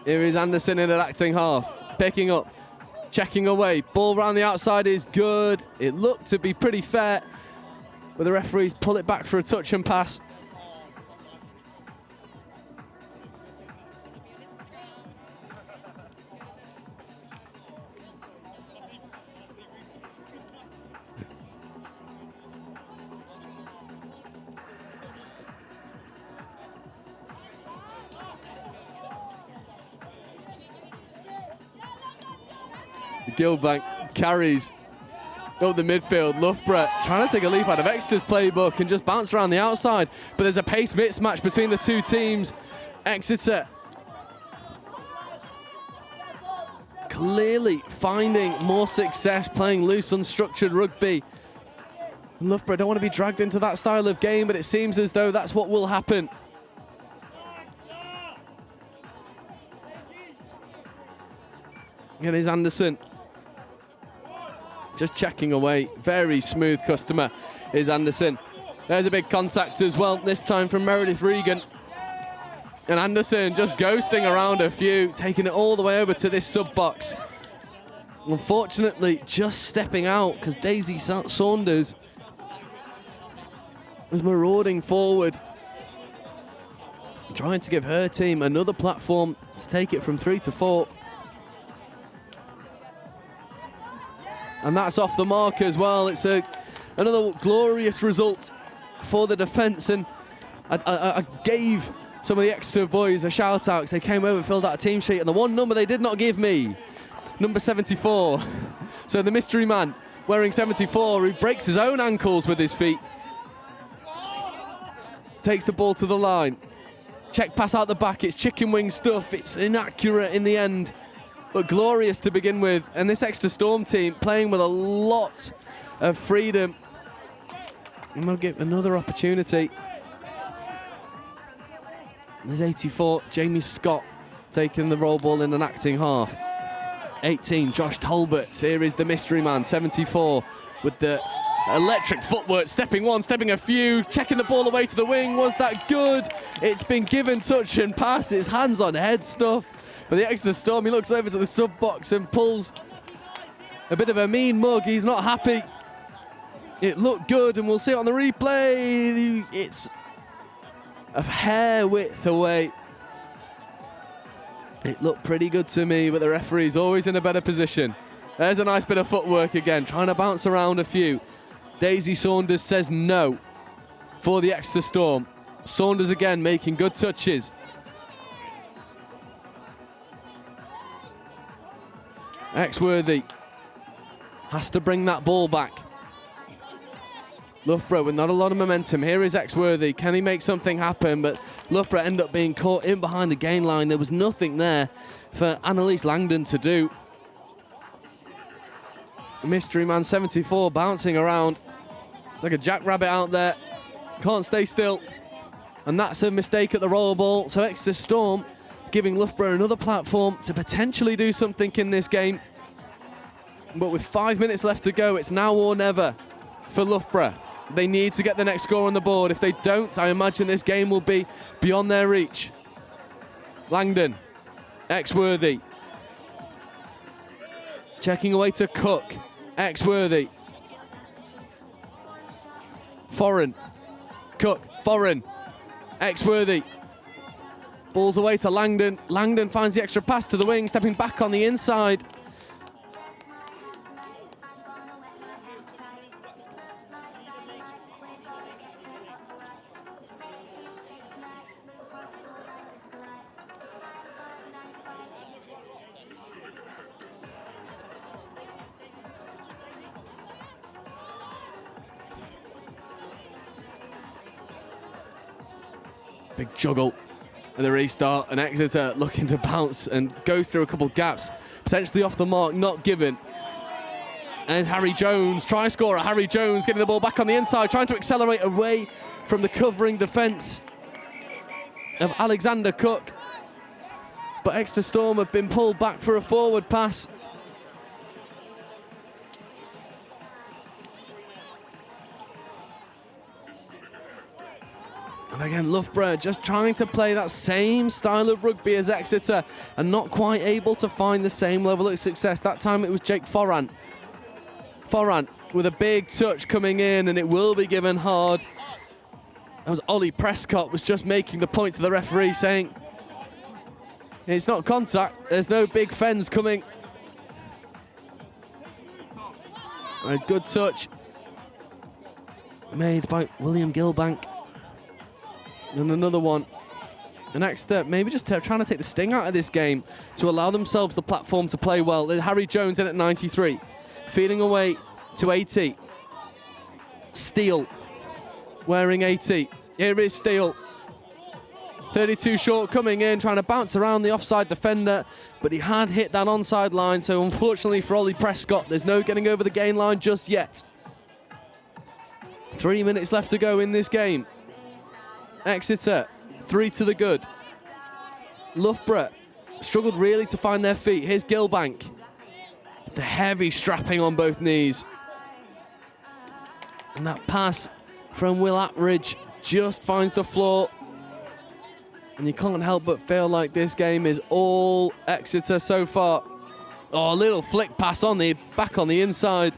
Here is Anderson in an acting half, picking up, checking away. Ball round the outside is good. It looked to be pretty fair, but the referees pull it back for a touch and pass. Gilbank carries up the midfield. Loughborough trying to take a leap out of Exeter's playbook and just bounce around the outside. But there's a pace mismatch between the two teams. Exeter clearly finding more success playing loose, unstructured rugby. And Loughborough don't want to be dragged into that style of game, but it seems as though that's what will happen. It is Anderson. Just checking away. Very smooth customer is Anderson. There's a big contact as well, this time from Meredith Regan. And Anderson just ghosting around a few, taking it all the way over to this sub-box. Unfortunately, just stepping out because Daisy Saunders was marauding forward, trying to give her team another platform to take it from 3 to 4. And that's off the mark as well. It's another glorious result for the defence. And I gave some of the Exeter boys a shout out because they came over and filled out a team sheet. And the one number they did not give me, number 74. So the mystery man wearing 74, who breaks his own ankles with his feet, takes the ball to the line. Check pass out the back. It's chicken wing stuff. It's inaccurate in the end, but glorious to begin with. And this Exeter Storm team playing with a lot of freedom. And they'll get another opportunity. There's 84, Jamie Scott taking the roll ball in an acting half. 18, Josh Talbot. Here is the mystery man, 74, with the electric footwork, stepping one, stepping a few, checking the ball away to the wing. Was that good? It's been given touch and pass. It's hands on head stuff. For the Exeter Storm, he looks over to the sub-box and pulls a bit of a mean mug. He's not happy. It looked good, and we'll see it on the replay. It's a hair width away. It looked pretty good to me, but the referee's always in a better position. There's a nice bit of footwork again, trying to bounce around a few. Daisy Saunders says no for the Exeter Storm. Saunders again making good touches. Exworthy has to bring that ball back. Loughborough with not a lot of momentum. Here is Exworthy. Can he make something happen? But Loughborough end up being caught in behind the gain line. There was nothing there for Annalise Langdon to do. Mystery man 74 bouncing around. It's like a jackrabbit out there. Can't stay still. And that's a mistake at the roll ball. So Exeter Storm giving Loughborough another platform to potentially do something in this game. But with 5 minutes left to go, it's now or never for Loughborough. They need to get the next score on the board. If they don't, I imagine this game will be beyond their reach. Langdon, Exworthy. Checking away to Cook, Exworthy. Foreign, Cook, Foreign, Exworthy. Balls away to Langdon. Langdon finds the extra pass to the wing, stepping back on the inside. Big juggle at the restart, and Exeter looking to bounce and goes through a couple gaps, potentially off the mark, not given. And Harry Jones, try scorer Harry Jones getting the ball back on the inside, trying to accelerate away from the covering defence of Alexander Cook. But Exeter Storm have been pulled back for a forward pass. And again, Loughborough just trying to play that same style of rugby as Exeter and not quite able to find the same level of success. That time it was Jake Foran. Foran with a big touch coming in, and it will be given hard. That was Ollie Prescott was just making the point to the referee saying, it's not contact, there's no big fens coming. A good touch made by William Gilbank. And another one. And Exeter maybe just trying to take the sting out of this game to allow themselves the platform to play well. There's Harry Jones in at 93. Feeding away to 80. Steele wearing 80. Here is Steele. 32 short coming in, trying to bounce around the offside defender, but he had hit that onside line, so unfortunately for Ollie Prescott, there's no getting over the gain line just yet. 3 minutes left to go in this game. Exeter, 3 to the good. Loughborough struggled really to find their feet. Here's Gilbank. The heavy strapping on both knees. And that pass from Will Atridge just finds the floor. And you can't help but feel like this game is all Exeter so far. Oh, a little flick pass on the back on the inside.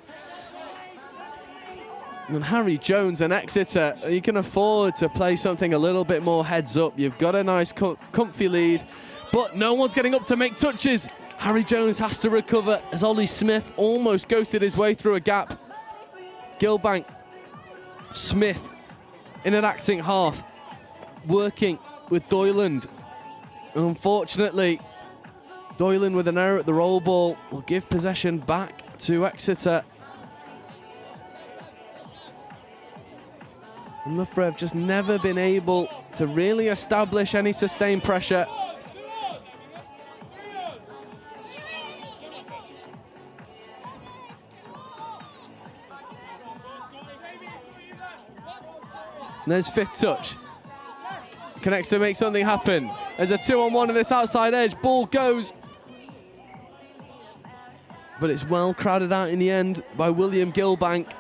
And Harry Jones and Exeter, you can afford to play something a little bit more heads up. You've got a nice comfy lead, but no one's getting up to make touches. Harry Jones has to recover as Ollie Smith almost ghosted his way through a gap. Gilbank, Smith in an acting half, working with Doyland. And unfortunately, Doyland with an error at the roll ball will give possession back to Exeter. And Loughborough have just never been able to really establish any sustained pressure. And there's fifth touch. Can Exeter make something happen? There's a 2-on-1 on this outside edge. Ball goes. But it's well crowded out in the end by William Gilbank.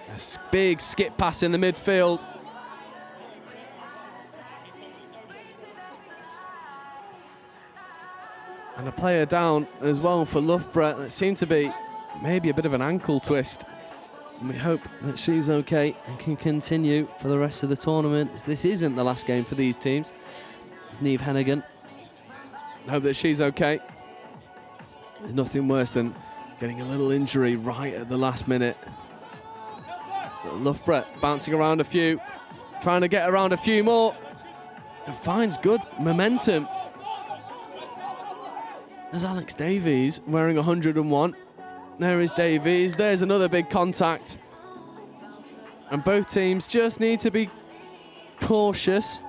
A big skip pass in the midfield. And a player down as well for Loughborough. It seemed to be maybe a bit of an ankle twist. And we hope that she's okay and can continue for the rest of the tournament, as this isn't the last game for these teams. It's Niamh Hennigan. I hope that she's okay. There's nothing worse than getting a little injury right at the last minute. But Loughborough bouncing around a few, trying to get around a few more, and finds good momentum. There's Alex Davies wearing 101. There is Davies. There's another big contact. And both teams just need to be cautious.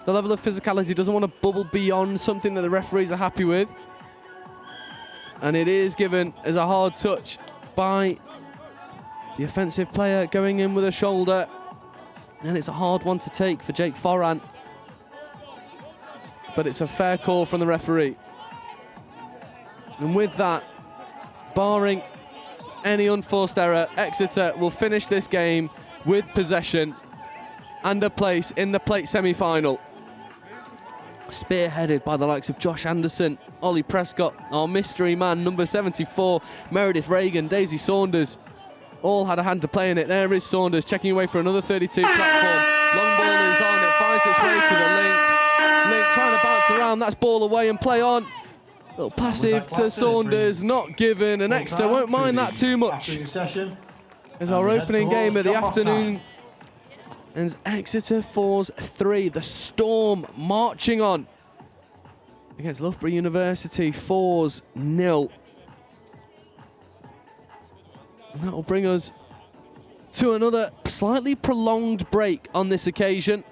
The level of physicality doesn't want to bubble beyond something that the referees are happy with. and it is given as a hard touch by the offensive player going in with a shoulder, and it's a hard one to take for Jake Foran, but it's a fair call from the referee. And with that, barring any unforced error, Exeter will finish this game with possession and a place in the plate semi-final. Spearheaded by the likes of Josh Anderson, Ollie Prescott, our mystery man, number 74, Meredith Reagan, Daisy Saunders, all had a hand to play in it. There is Saunders checking away for another 32 platform. Long ball is on, it finds its way to the Link. Link trying to bounce around, that's ball away and play on. Little passive to Saunders, not given, and Exeter won't mind that too much. As our opening game of the afternoon, and Exeter 4's 3, the Storm marching on against Loughborough University 4's 0. And that will bring us to another slightly prolonged break on this occasion.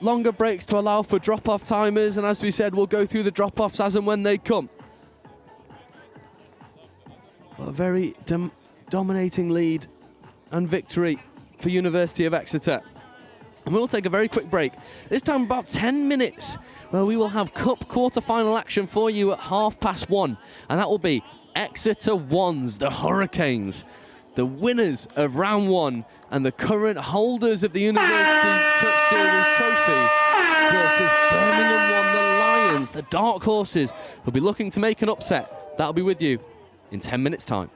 Longer breaks to allow for drop-off timers, and as we said, we'll go through the drop-offs as and when they come. A very dominating lead and victory for University of Exeter. And we'll take a very quick break, this time about 10 minutes, where we will have Cup quarter-final action for you at 1:30, and that will be Exeter 1's, the Hurricanes, the winners of round 1 and the current holders of the University Touch Series trophy, versus Birmingham 1, the Lions, the dark horses, who'll be looking to make an upset. That'll be with you in 10 minutes' time.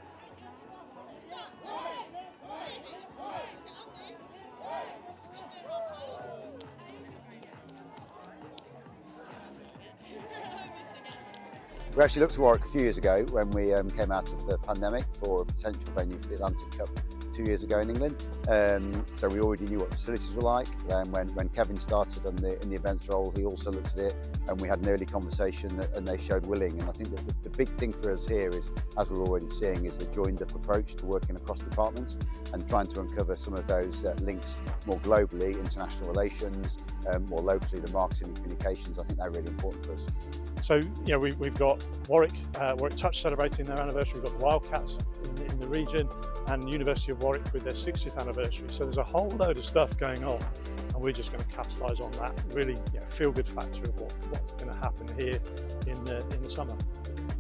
We actually looked to Warwick a few years ago when we came out of the pandemic for a potential venue for the Atlantic Cup 2 years ago in England. So we already knew what the facilities were like. When Kevin started in the events role, he also looked at it, and we had an early conversation, and they showed willing. And I think that the big thing for us here is, as we're already seeing, is a joined-up approach to working across departments and trying to uncover some of those links more globally, international relations, more locally, the marketing and communications. I think they're really important for us. So, yeah, we've got Warwick Touch celebrating their anniversary. We've got the Wildcats in the region, and University of Warwick with their 60th anniversary. So there's a whole load of stuff going on, and we're just going to capitalise on that. Really, feel-good factor of what's going to happen here in the summer.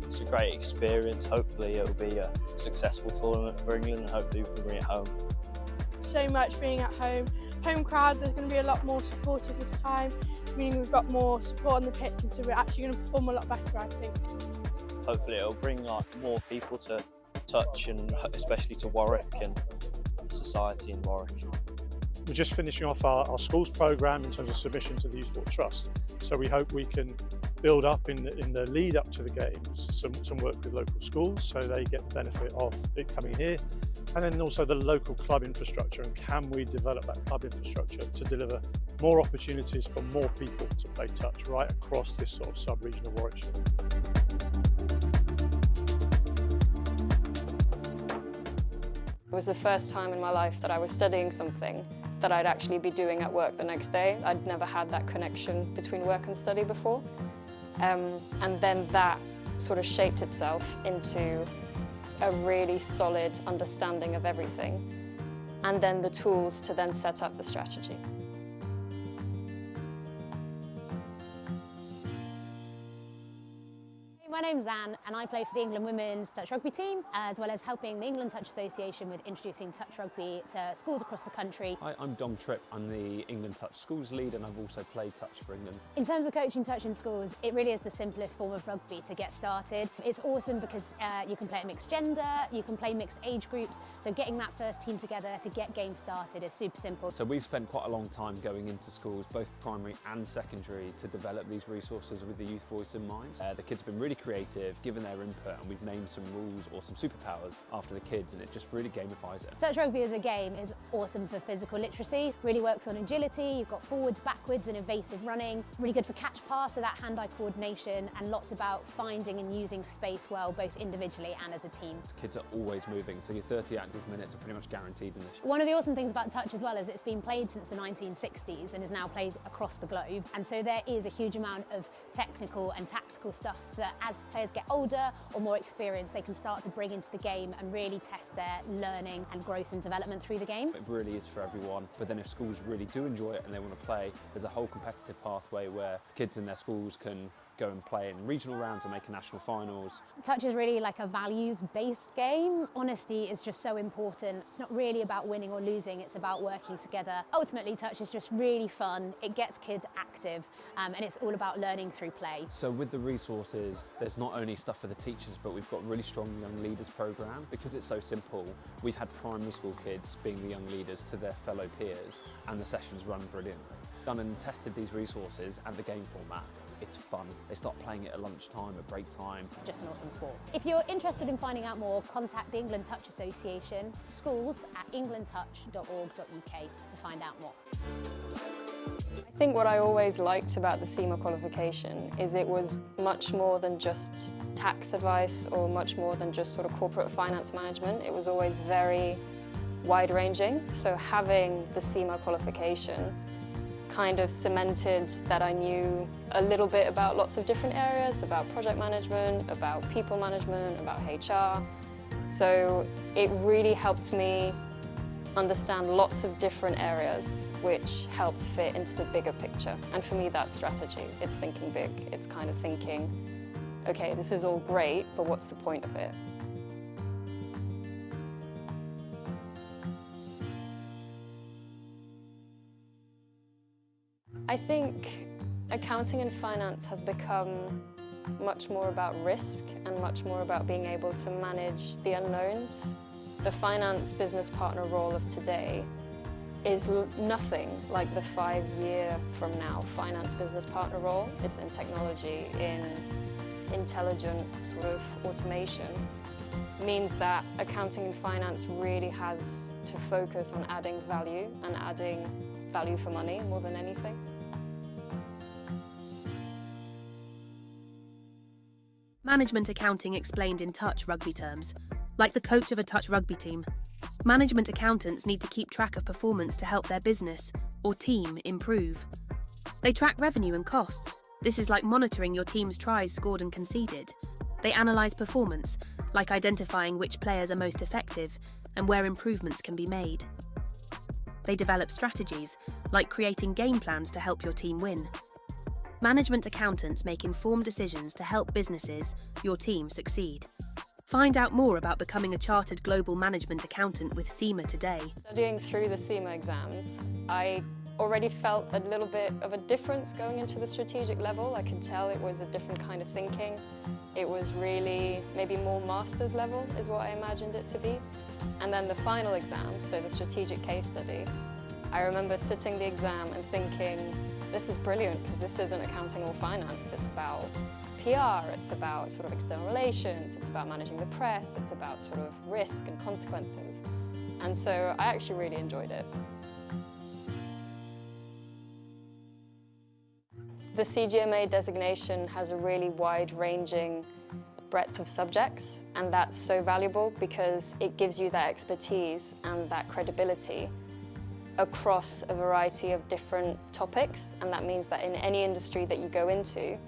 It's a great experience. Hopefully, it'll be a successful tournament for England, and hopefully we can bring it home. So much being at home. Home crowd, there's going to be a lot more supporters this time, meaning we've got more support on the pitch, and so we're actually going to perform a lot better, I think. Hopefully it'll bring more people to touch, and especially to Warwick and the society in Warwick. We're just finishing off our schools programme in terms of submission to the Youth Sport Trust. So we hope we can build up in the lead up to the games some work with local schools, so they get the benefit of it coming here. And then also the local club infrastructure, and can we develop that club infrastructure to deliver more opportunities for more people to play touch right across this sort of sub-region of Warwickshire. It was the first time in my life that I was studying something that I'd actually be doing at work the next day. I'd never had that connection between work and study before. And then that sort of shaped itself into a really solid understanding of everything, and then the tools to then set up the strategy. My name's Anne, and I play for the England Women's Touch Rugby team, as well as helping the England Touch Association with introducing touch rugby to schools across the country. Hi, I'm Dom Tripp. I'm the England Touch Schools lead, and I've also played touch for England. In terms of coaching touch in schools, it really is the simplest form of rugby to get started. It's awesome because you can play at mixed gender, you can play mixed age groups, so getting that first team together to get games started is super simple. So we've spent quite a long time going into schools, both primary and secondary, to develop these resources with the youth voice in mind. The kids have been really creative, given their input, and we've named some rules or some superpowers after the kids, and it just really gamifies it. Touch rugby as a game is awesome for physical literacy, really works on agility, you've got forwards, backwards and evasive running, really good for catch pass, so that hand-eye coordination, and lots about finding and using space well, both individually and as a team. Kids are always moving, so your 30 active minutes are pretty much guaranteed in this. One of the awesome things about touch as well is it's been played since the 1960s and is now played across the globe, and so there is a huge amount of technical and tactical stuff that as players get older or more experienced, they can start to bring into the game and really test their learning and growth and development through the game. It really is for everyone, but then if schools really do enjoy it and they want to play, there's a whole competitive pathway where kids in their schools can go and play in regional rounds and make a national finals. Touch is really like a values-based game. Honesty is just so important. It's not really about winning or losing, it's about working together. Ultimately, touch is just really fun. It gets kids active, and it's all about learning through play. So with the resources, there's not only stuff for the teachers, but we've got a really strong young leaders program. Because it's so simple, we've had primary school kids being the young leaders to their fellow peers, and the sessions run brilliantly. Done and tested these resources and the game format. It's fun. They start playing it at lunchtime, at break time. Just an awesome sport. If you're interested in finding out more, contact the England Touch Association, schools@englandtouch.org.uk to find out more. I think what I always liked about the Cima qualification is it was much more than just tax advice or much more than just sort of corporate finance management. It was always very wide-ranging. So having the Cima qualification kind of cemented that I knew a little bit about lots of different areas, about project management, about people management, about HR. So it really helped me understand lots of different areas which helped fit into the bigger picture. And for me, that's strategy. It's thinking big. It's kind of thinking, okay, this is all great, but what's the point of it? I think accounting and finance has become much more about risk and much more about being able to manage the unknowns. The finance business partner role of today is nothing like the 5-year from now finance business partner role. It's in technology, in intelligent sort of automation. Means that accounting and finance really has to focus on adding value and adding value for money more than anything. Management accounting explained in touch rugby terms. Like the coach of a touch rugby team, management accountants need to keep track of performance to help their business or team improve. They track revenue and costs. This is like monitoring your team's tries scored and conceded. They analyse performance, like identifying which players are most effective and where improvements can be made. They develop strategies, like creating game plans to help your team win. Management accountants make informed decisions to help businesses, your team, succeed. Find out more about becoming a chartered global management accountant with Cima today. Studying through the Cima exams, I already felt a little bit of a difference going into the strategic level. I could tell it was a different kind of thinking. It was really maybe more master's level is what I imagined it to be. And then the final exam, so the strategic case study, I remember sitting the exam and thinking, this is brilliant because this isn't accounting or finance. It's about PR, it's about sort of external relations, it's about managing the press, it's about sort of risk and consequences. And so I actually really enjoyed it. The CGMA designation has a really wide-ranging breadth of subjects, and that's so valuable because it gives you that expertise and that credibility across a variety of different topics, and that means that in any industry that you go into,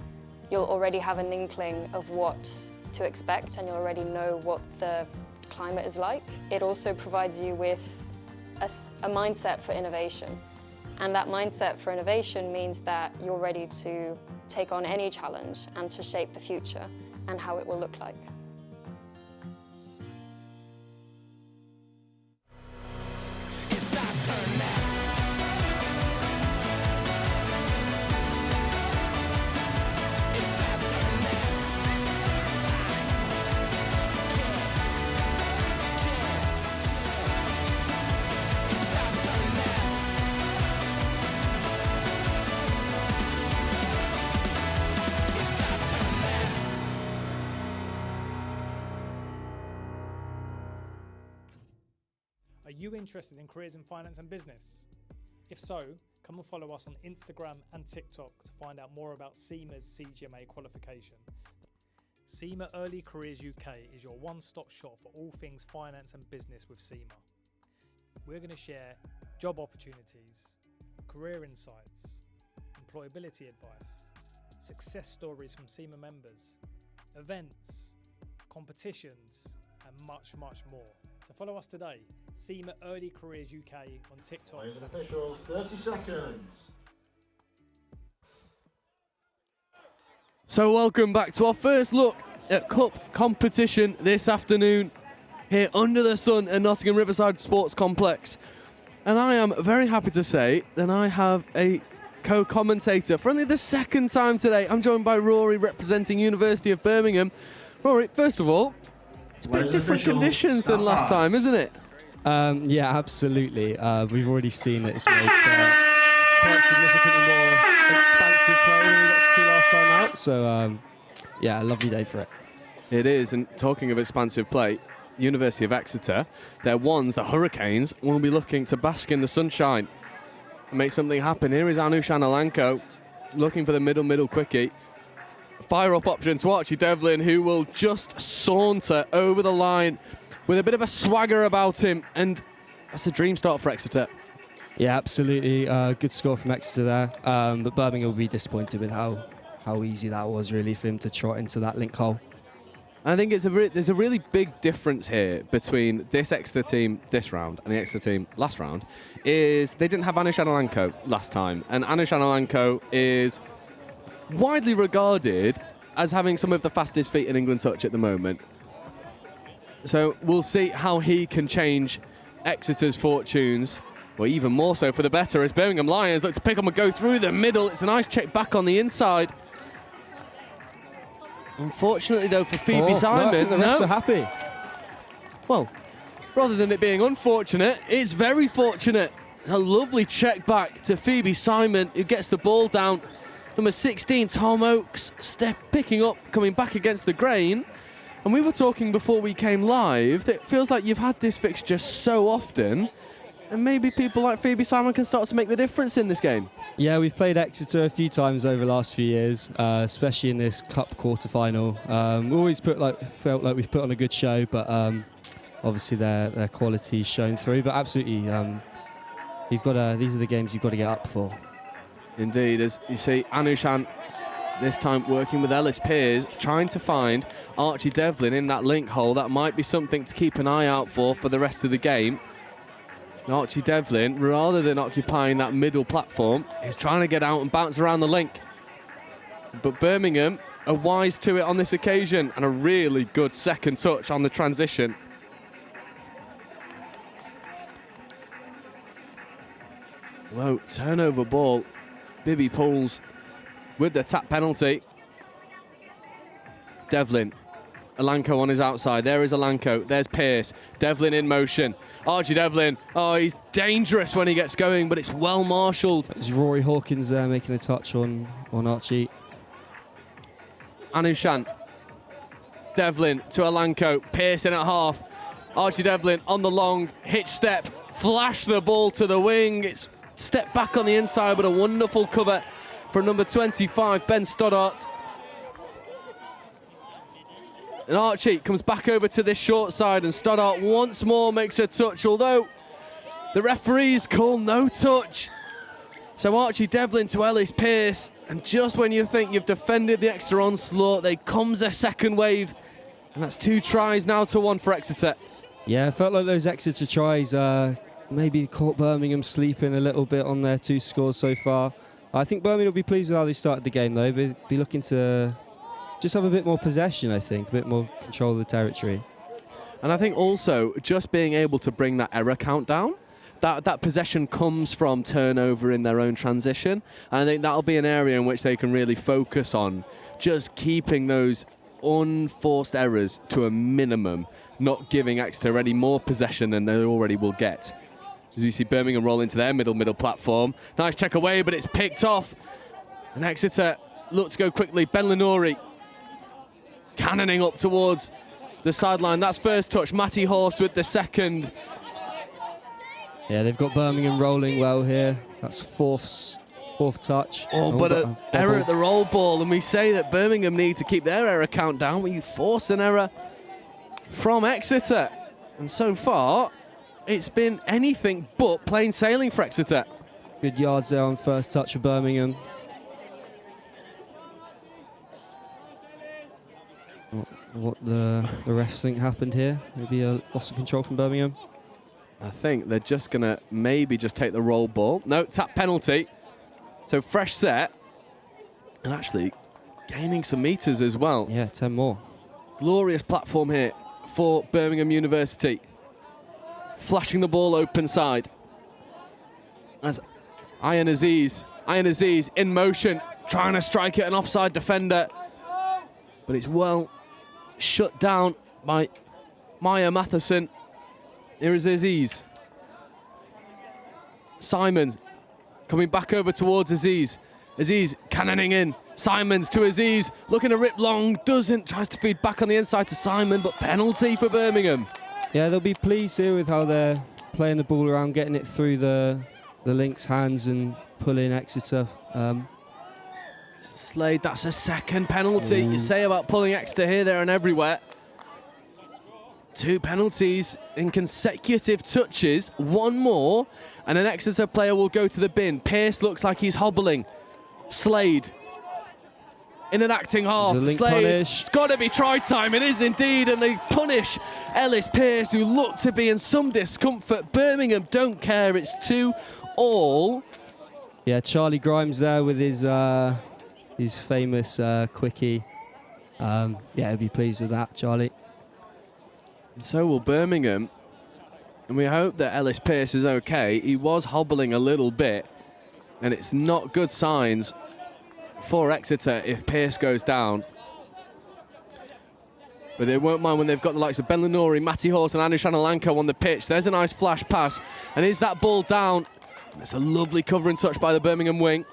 you'll already have an inkling of what to expect and you'll already know what the climate is like. It also provides you with a mindset for innovation, and that mindset for innovation means that you're ready to take on any challenge and to shape the future and how it will look like. It's our turn now. It's our turn now. It's our turn now. It's our turn now. Are you interested in careers in finance and business? If so, come and follow us on Instagram and TikTok to find out more about Cima's CGMA qualification. Cima Early Careers UK is your one-stop shop for all things finance and business with Cima. We're going to share job opportunities, career insights, employability advice, success stories from Cima members, events, competitions, and much, much more. So follow us today, Cima Early Careers UK on TikTok. Players and officials, 30 seconds. So welcome back to our first look at Cup competition this afternoon here under the sun at Nottingham Riverside Sports Complex. And I am very happy to say that I have a co-commentator for only the second time today. I'm joined by Rory, representing University of Birmingham. Rory, first of all, it's a bit different conditions than last time, isn't it? Yeah, absolutely. We've already seen that it's made quite significantly more expansive play than we got to see last time out. So, yeah, a lovely day for it. It is, and talking of expansive play, University of Exeter, their ones, the Hurricanes, will be looking to bask in the sunshine and make something happen. Here is Anush Analanko looking for the middle quickie. Fire-up option to Archie Devlin, who will just saunter over the line with a bit of a swagger about him, and that's a dream start for Exeter. Yeah, absolutely. Good score from Exeter there, but Birmingham will be disappointed with how easy that was, really, for him to trot into that link hole. I think there's a really big difference here between this Exeter team this round and the Exeter team last round, is they didn't have Anush Analanko last time, and Anush Analanko is widely regarded as having some of the fastest feet in England touch at the moment. So we'll see how he can change Exeter's fortunes, or even more so for the better, as Birmingham Lions look to pick up and go through the middle. It's a nice check back on the inside. Unfortunately, though, for Phoebe Simon, no, I think the refs are happy. Well, rather than it being unfortunate, it's very fortunate. It's a lovely check back to Phoebe Simon, who gets the ball down. Number 16, Tom Oakes, picking up, coming back against the grain. And we were talking before we came live that it feels like you've had this fixture so often, and maybe people like Phoebe Simon can start to make the difference in this game. Yeah, we've played Exeter a few times over the last few years, especially in this Cup quarter-final. We always felt like we've put on a good show, but obviously their quality's shown through. But absolutely, these are the games you've got to get up for. Indeed, as you see, Anushan this time working with Ellis Pears, trying to find Archie Devlin in that link hole. That might be something to keep an eye out for the rest of the game. Archie Devlin, rather than occupying that middle platform, is trying to get out and bounce around the link. But Birmingham are wise to it on this occasion, and a really good second touch on the transition. Low turnover ball. Bibby Pools with the tap penalty. Devlin. Alanko on his outside. There is Alanko. There's Pearce. Devlin in motion. Archie Devlin. Oh, he's dangerous when he gets going, but it's well marshalled. There's Rory Hawkins there making a touch on Archie. Anushan. Devlin to Alanko. Pearce in at half. Archie Devlin on the long hitch step. Flash the ball to the wing. It's step back on the inside, but a wonderful cover for number 25, Ben Stoddart. And Archie comes back over to this short side, and Stoddart once more makes a touch, although the referees call no touch. So Archie Devlin to Ellis Pearce, and just when you think you've defended the Exeter onslaught, there comes a second wave, and that's 2 tries now to 1 for Exeter. Yeah, it felt like those Exeter tries maybe caught Birmingham sleeping a little bit on their 2 scores so far. I think Birmingham will be pleased with how they started the game, though. They'll be looking to just have a bit more possession, I think, a bit more control of the territory. And I think also just being able to bring that error count down, that possession comes from turnover in their own transition. And I think that'll be an area in which they can really focus on just keeping those unforced errors to a minimum, not giving Exeter any more possession than they already will get. As we see Birmingham roll into their middle platform. Nice check away, but it's picked off. And Exeter look to go quickly. Ben Lenori cannoning up towards the sideline. That's first touch. Matty Horst with the second. Yeah, they've got Birmingham rolling well here. That's fourth touch. Oh, but an error at the roll ball. And we say that Birmingham need to keep their error count down. But you force an error from Exeter. And so far, it's been anything but plain sailing for Exeter. Good yards there on first touch for Birmingham. what the refs think happened here. Maybe a loss of control from Birmingham. I think they're just going to maybe just take the roll ball. No, tap penalty. So fresh set. And actually gaining some metres as well. Yeah, 10 more. Glorious platform here for Birmingham University. Flashing the ball open side. As Ayan Aziz in motion, trying to strike at an offside defender. But it's well shut down by Maya Matheson. Here is Aziz. Simons coming back over towards Aziz. Aziz cannoning in. Simons to Aziz, looking to rip long, doesn't, tries to feed back on the inside to Simon, but penalty for Birmingham. Yeah, they'll be pleased here with how they're playing the ball around, getting it through the Lynx' hands and pulling Exeter. Slade, that's a second penalty. You say about pulling Exeter here, there and everywhere. 2 penalties in consecutive touches, 1 more, and an Exeter player will go to the bin. Pearce looks like he's hobbling. Slade in an acting half. Slade, it's got to be try time. It is indeed, and they punish Ellis Pearce, who looked to be in some discomfort. Birmingham don't care. It's 2-2. Yeah, Charlie Grimes there with his famous quickie. Yeah, he'll be pleased with that, Charlie. And so will Birmingham. And we hope that Ellis Pearce is okay. He was hobbling a little bit, and it's not good signs for Exeter if Pearce goes down. But they won't mind when they've got the likes of Ben Lenori, Matty Horse and Anu Shanalanko on the pitch. There's a nice flash pass, and is that ball down? It's a lovely covering touch by the Birmingham wing.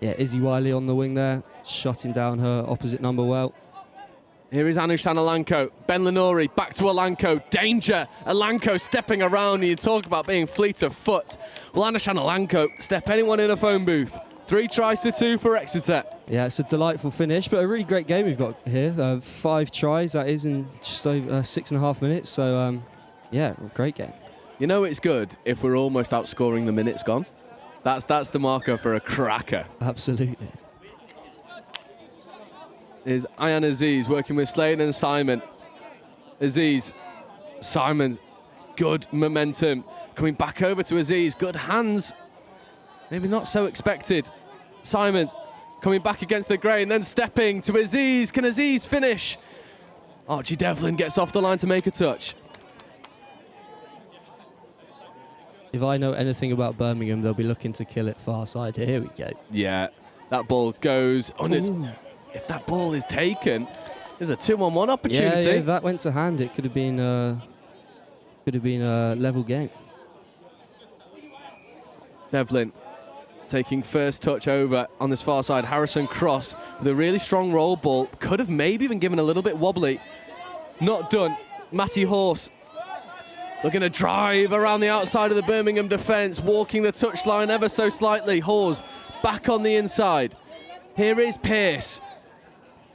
Yeah, Izzy Wiley on the wing there, shutting down her opposite number well. Here is Anu Shanalanko, Ben Lenori, back to Alanko, danger, Alanko stepping around, and you talk about being fleet of foot. Well, Anu Shanalanko, step anyone in a phone booth. 3 tries to 2 for Exeter. Yeah, it's a delightful finish, but a really great game we've got here. 5 tries, that is, in just over 6.5 minutes, so yeah, great game. You know it's good if we're almost outscoring the minutes gone. That's the marker for a cracker. Absolutely. Is Ayan Aziz working with Slade and Simon. Aziz, Simon, good momentum. Coming back over to Aziz, good hands. Maybe not so expected. Simons coming back against the grain, then stepping to Aziz. Can Aziz finish? Archie Devlin gets off the line to make a touch. If I know anything about Birmingham, they'll be looking to kill it far side. Here we go. Yeah, that ball goes on its... If that ball is taken, there's a 2-on-1 opportunity. Yeah, if that went to hand, it could have been a level game. Devlin taking first touch over on this far side. Harrison Cross with a really strong roll ball. Could have maybe been given a little bit wobbly. Not done. Matty Horse looking to drive around the outside of the Birmingham defence, walking the touchline ever so slightly. Hawes back on the inside. Here is Pearce.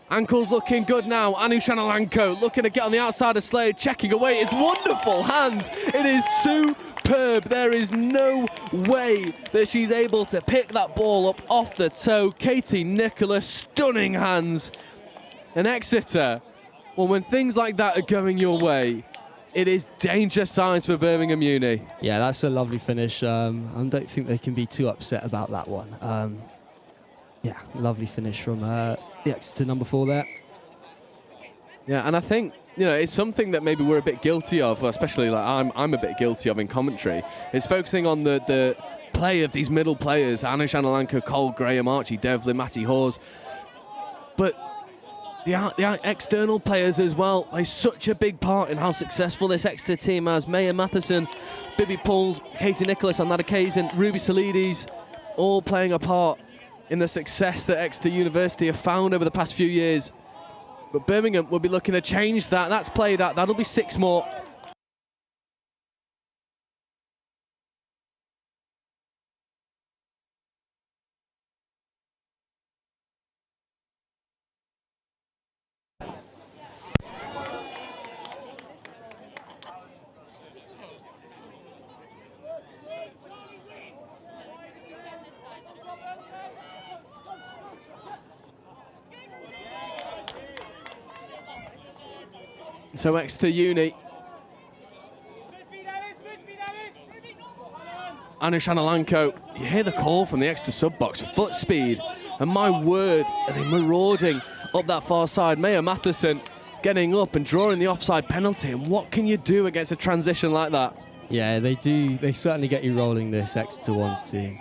Ankles looking good now. Anu Shanalanko looking to get on the outside of Slade, checking away. It's wonderful hands. It is superb. There is no way that she's able to pick that ball up off the toe. Katie Nicholas, stunning hands. And Exeter, well, when things like that are going your way, it is danger signs for Birmingham Uni. Yeah, that's a lovely finish. I don't think they can be too upset about that one. Yeah, lovely finish from the Exeter number 4 there. Yeah, and I think, you know, it's something that maybe we're a bit guilty of, especially like I'm a bit guilty of in commentary. It's focusing on the play of these middle players, Anu Shanalanko, Cole Graham, Archie Devlin, Matty Hawes. But the external players as well play such a big part in how successful this Exeter team has. Maya Matheson, Bibi Pulls, Katie Nicholas on that occasion, Ruby Salides, all playing a part in the success that Exeter University have found over the past few years. But Birmingham will be looking to change that. That's played out. That'll be 6 more. So Exeter Uni. Anu Shanalanko, you hear the call from the Exeter sub-box, foot speed, and my word, are they marauding up that far side. Maya Matheson getting up and drawing the offside penalty, and what can you do against a transition like that? Yeah, they do. They certainly get you rolling, this Exeter Ones team.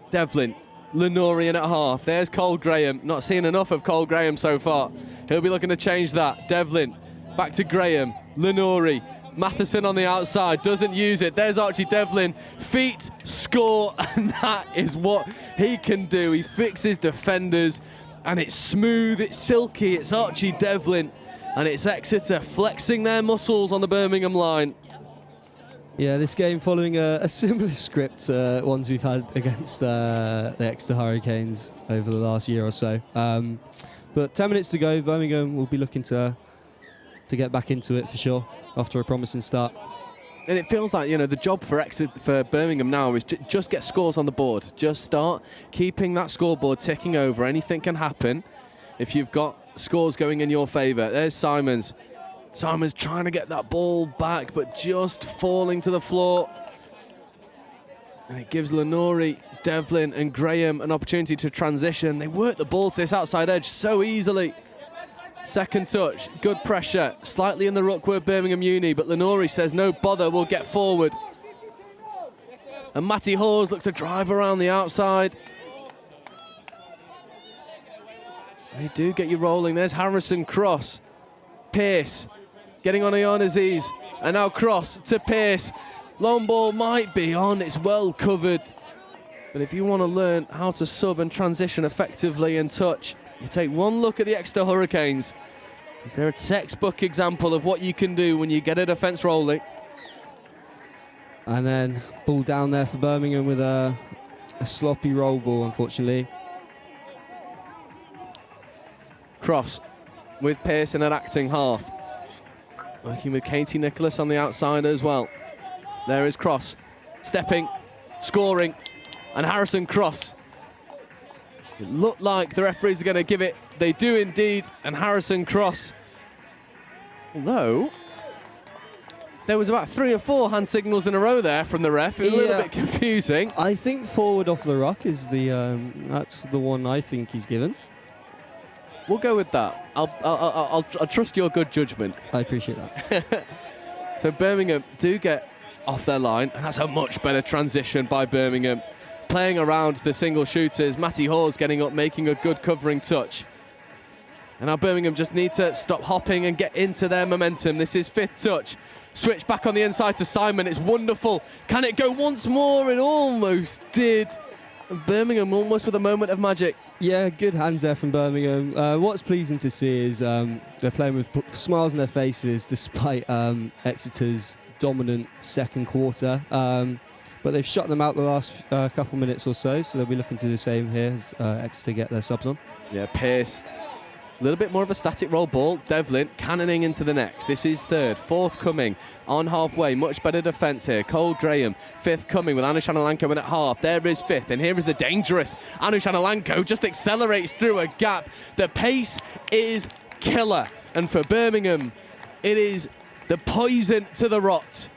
Devlin, Lenorian at half. There's Cole Graham. Not seeing enough of Cole Graham so far. He'll be looking to change that. Devlin, back to Graham, Lenori. Matheson on the outside, doesn't use it. There's Archie Devlin, feet, score, and that is what he can do. He fixes defenders, and it's smooth, it's silky, it's Archie Devlin, and it's Exeter flexing their muscles on the Birmingham line. Yeah, this game following a similar script ones we've had against the Exeter Hurricanes over the last year or so. But 10 minutes to go, Birmingham will be looking to get back into it for sure after a promising start. And it feels like, you know, the job for Birmingham now is just get scores on the board. Just start keeping that scoreboard ticking over. Anything can happen if you've got scores going in your favour. There's Simons. Simons trying to get that ball back, but just falling to the floor. And it gives Lenori, Devlin and Graham an opportunity to transition. They work the ball to this outside edge so easily. Second touch, good pressure, slightly in the ruck were Birmingham Uni, but Lenori says no bother, we'll get forward. And Matty Hawes looks to drive around the outside. They do get you rolling. There's Harrison Cross. Pearce getting on Ian Aziz, and now Cross to Pearce. Long ball might be on, it's well covered. But if you want to learn how to sub and transition effectively and touch, you take one look at the Exeter Hurricanes. Is there a textbook example of what you can do when you get a defence rolling? And then ball down there for Birmingham with a sloppy roll ball, unfortunately. Cross with Pearson at acting half. Working with Katie Nicholas on the outside as well. There is Cross, stepping, scoring, and Harrison Cross. It looked like the referees are going to give it. They do indeed, and Harrison Cross. Although, there was about 3 or 4 hand signals in a row there from the ref. It was a little bit confusing. I think forward off the ruck is that's the one I think he's given. We'll go with that. I'll trust your good judgment. I appreciate that. So Birmingham do get off their line, and that's a much better transition by Birmingham. Playing around the single shooters, Matty Hawes getting up, making a good covering touch. And now Birmingham just need to stop hopping and get into their momentum. This is 5th touch. Switch back on the inside to Simon. It's wonderful. Can it go once more? It almost did. And Birmingham almost with a moment of magic. Yeah, good hands there from Birmingham. What's pleasing to see is they're playing with smiles on their faces despite Exeter's dominant second quarter. But they've shut them out the last couple minutes or so they'll be looking to do the same here as Exeter get their subs on. Yeah, Pearce, a little bit more of a static roll ball. Devlin cannoning into the next. This is 3rd, 4th coming on halfway. Much better defence here. Cole Graham, 5th coming with Anu Shanalanko in at half. There is 5th, and here is the dangerous Anu Shanalanko. Just accelerates through a gap. The pace is killer, and for Birmingham, it is the poison to the rot.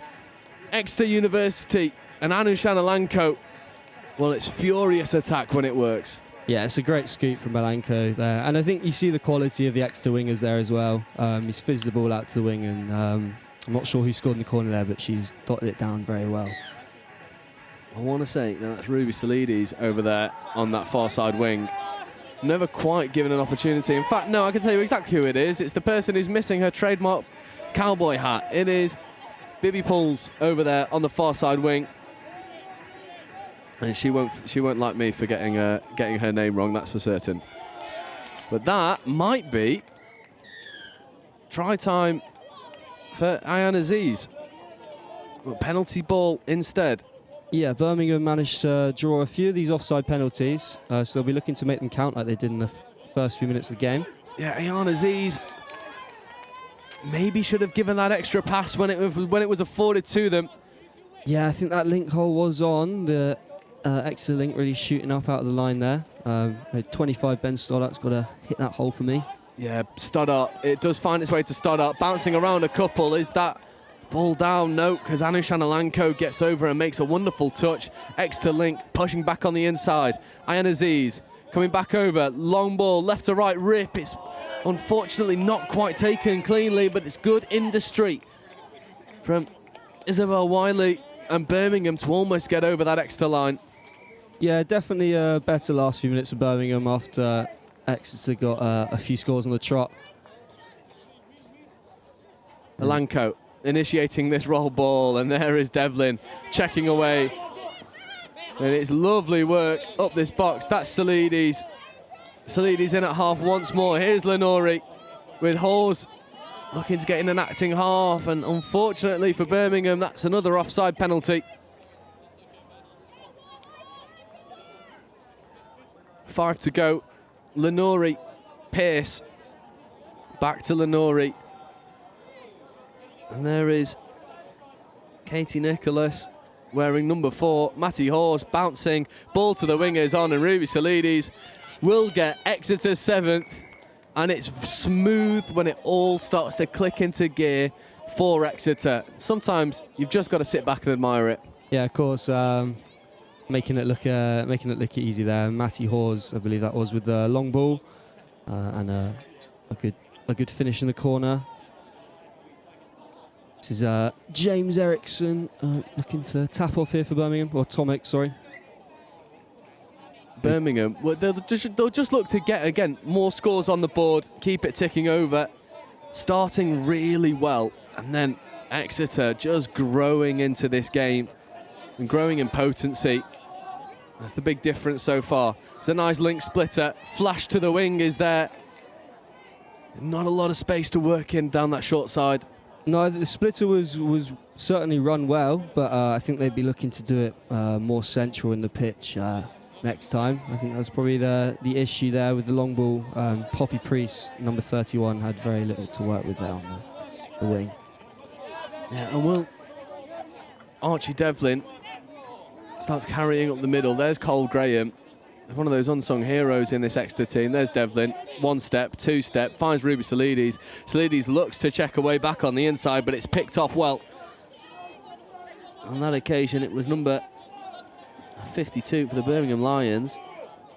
Exeter University and Anu Shanalanko, well, it's furious attack when it works. Yeah, it's a great scoop from Malanko there. And I think you see the quality of the Exeter wingers there as well. He's fizzed the ball out to the wing, and I'm not sure who scored in the corner there, but she's dotted it down very well. I want to say that's Ruby Solides over there on that far side wing. Never quite given an opportunity. In fact, no, I can tell you exactly who it is. It's the person who's missing her trademark cowboy hat. It is Bibby Pools over there on the far side wing. And she won't like me for getting her name wrong, that's for certain. But that might be try time for Ayan Aziz. Penalty ball instead. Yeah, Birmingham managed to draw a few of these offside penalties, so they'll be looking to make them count like they did in the first few minutes of the game. Yeah, Ayan Aziz maybe should have given that extra pass when it was afforded to them. Yeah, I think that link hole was on. The Exeter link really shooting up out of the line there. 25 Ben Stoddart's got to hit that hole for me. Yeah, Stoddart, it does find its way to Stoddart, bouncing around a couple. Is that ball down? No, because Anush Analanko gets over and makes a wonderful touch. Exeter Link pushing back on the inside. Ayan Aziz coming back over, long ball, left to right rip. It's unfortunately not quite taken cleanly, but it's good industry from Isabel Wiley and Birmingham to almost get over that Exeter line. Yeah, definitely a better last few minutes of Birmingham after Exeter got a few scores on the trot. Alanko initiating this roll ball, and there is Devlin checking away. And it's lovely work up this box. That's Salides. Salides in at half once more. Here's Lenori with Hawes looking to get in an acting half, and unfortunately for Birmingham, that's another offside penalty. 5 to go. Lenori, Pearce, back to Lenori. And there is Katie Nicholas wearing number 4. Matty Hawes bouncing, ball to the wingers on, and Ruby Salides will get Exeter's 7th. And it's smooth when it all starts to click into gear for Exeter. Sometimes you've just got to sit back and admire it. Yeah, of course. Making it look easy there. Matty Hawes, I believe that was, with the long ball, and a good finish in the corner. This is James Eriksson looking to tap off here for Birmingham, or Tomic, sorry. Birmingham, well, they'll just look to get, again, more scores on the board, keep it ticking over, starting really well, and then Exeter just growing into this game and growing in potency. That's the big difference so far. It's a nice link splitter. Flash to the wing is there. Not a lot of space to work in down that short side. No, the splitter was certainly run well, but I think they'd be looking to do it more central in the pitch next time. I think that was probably the issue there with the long ball. Poppy Priest, number 31, had very little to work with there on the wing. Yeah, and well, Archie Devlin starts carrying up the middle. There's Cole Graham, one of those unsung heroes in this Exeter team. There's Devlin, 1 step, 2 step, finds Ruby Salides. Salides looks to check away back on the inside, but it's picked off well. On that occasion, it was number 52 for the Birmingham Lions,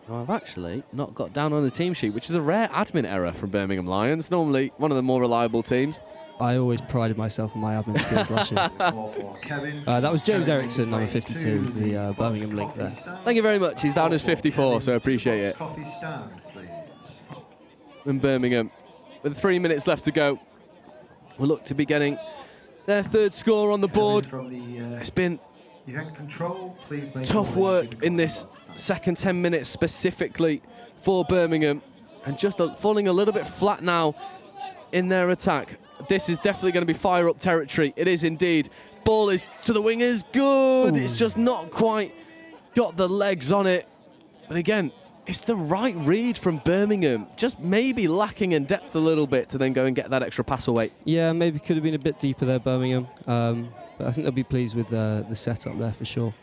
who I've actually not got down on the team sheet, which is a rare admin error from Birmingham Lions, normally one of the more reliable teams. I always prided myself on my admin skills last year. That was James Eriksson, number 52, the Birmingham link there. Thank you very much. He's down as 54, so I appreciate it. In Birmingham, with 3 minutes left to go, we'll look to be getting their 3rd score on the board. It's been tough work in this second 10 minutes specifically for Birmingham, and just falling a little bit flat now in their attack. This is definitely going to be fire up territory. It is indeed. Ball is to the wingers. Good. Ooh. It's just not quite got the legs on it. But again, it's the right read from Birmingham. Just maybe lacking in depth a little bit to then go and get that extra pass away. Yeah, maybe could have been a bit deeper there, Birmingham. But I think they'll be pleased with the setup there for sure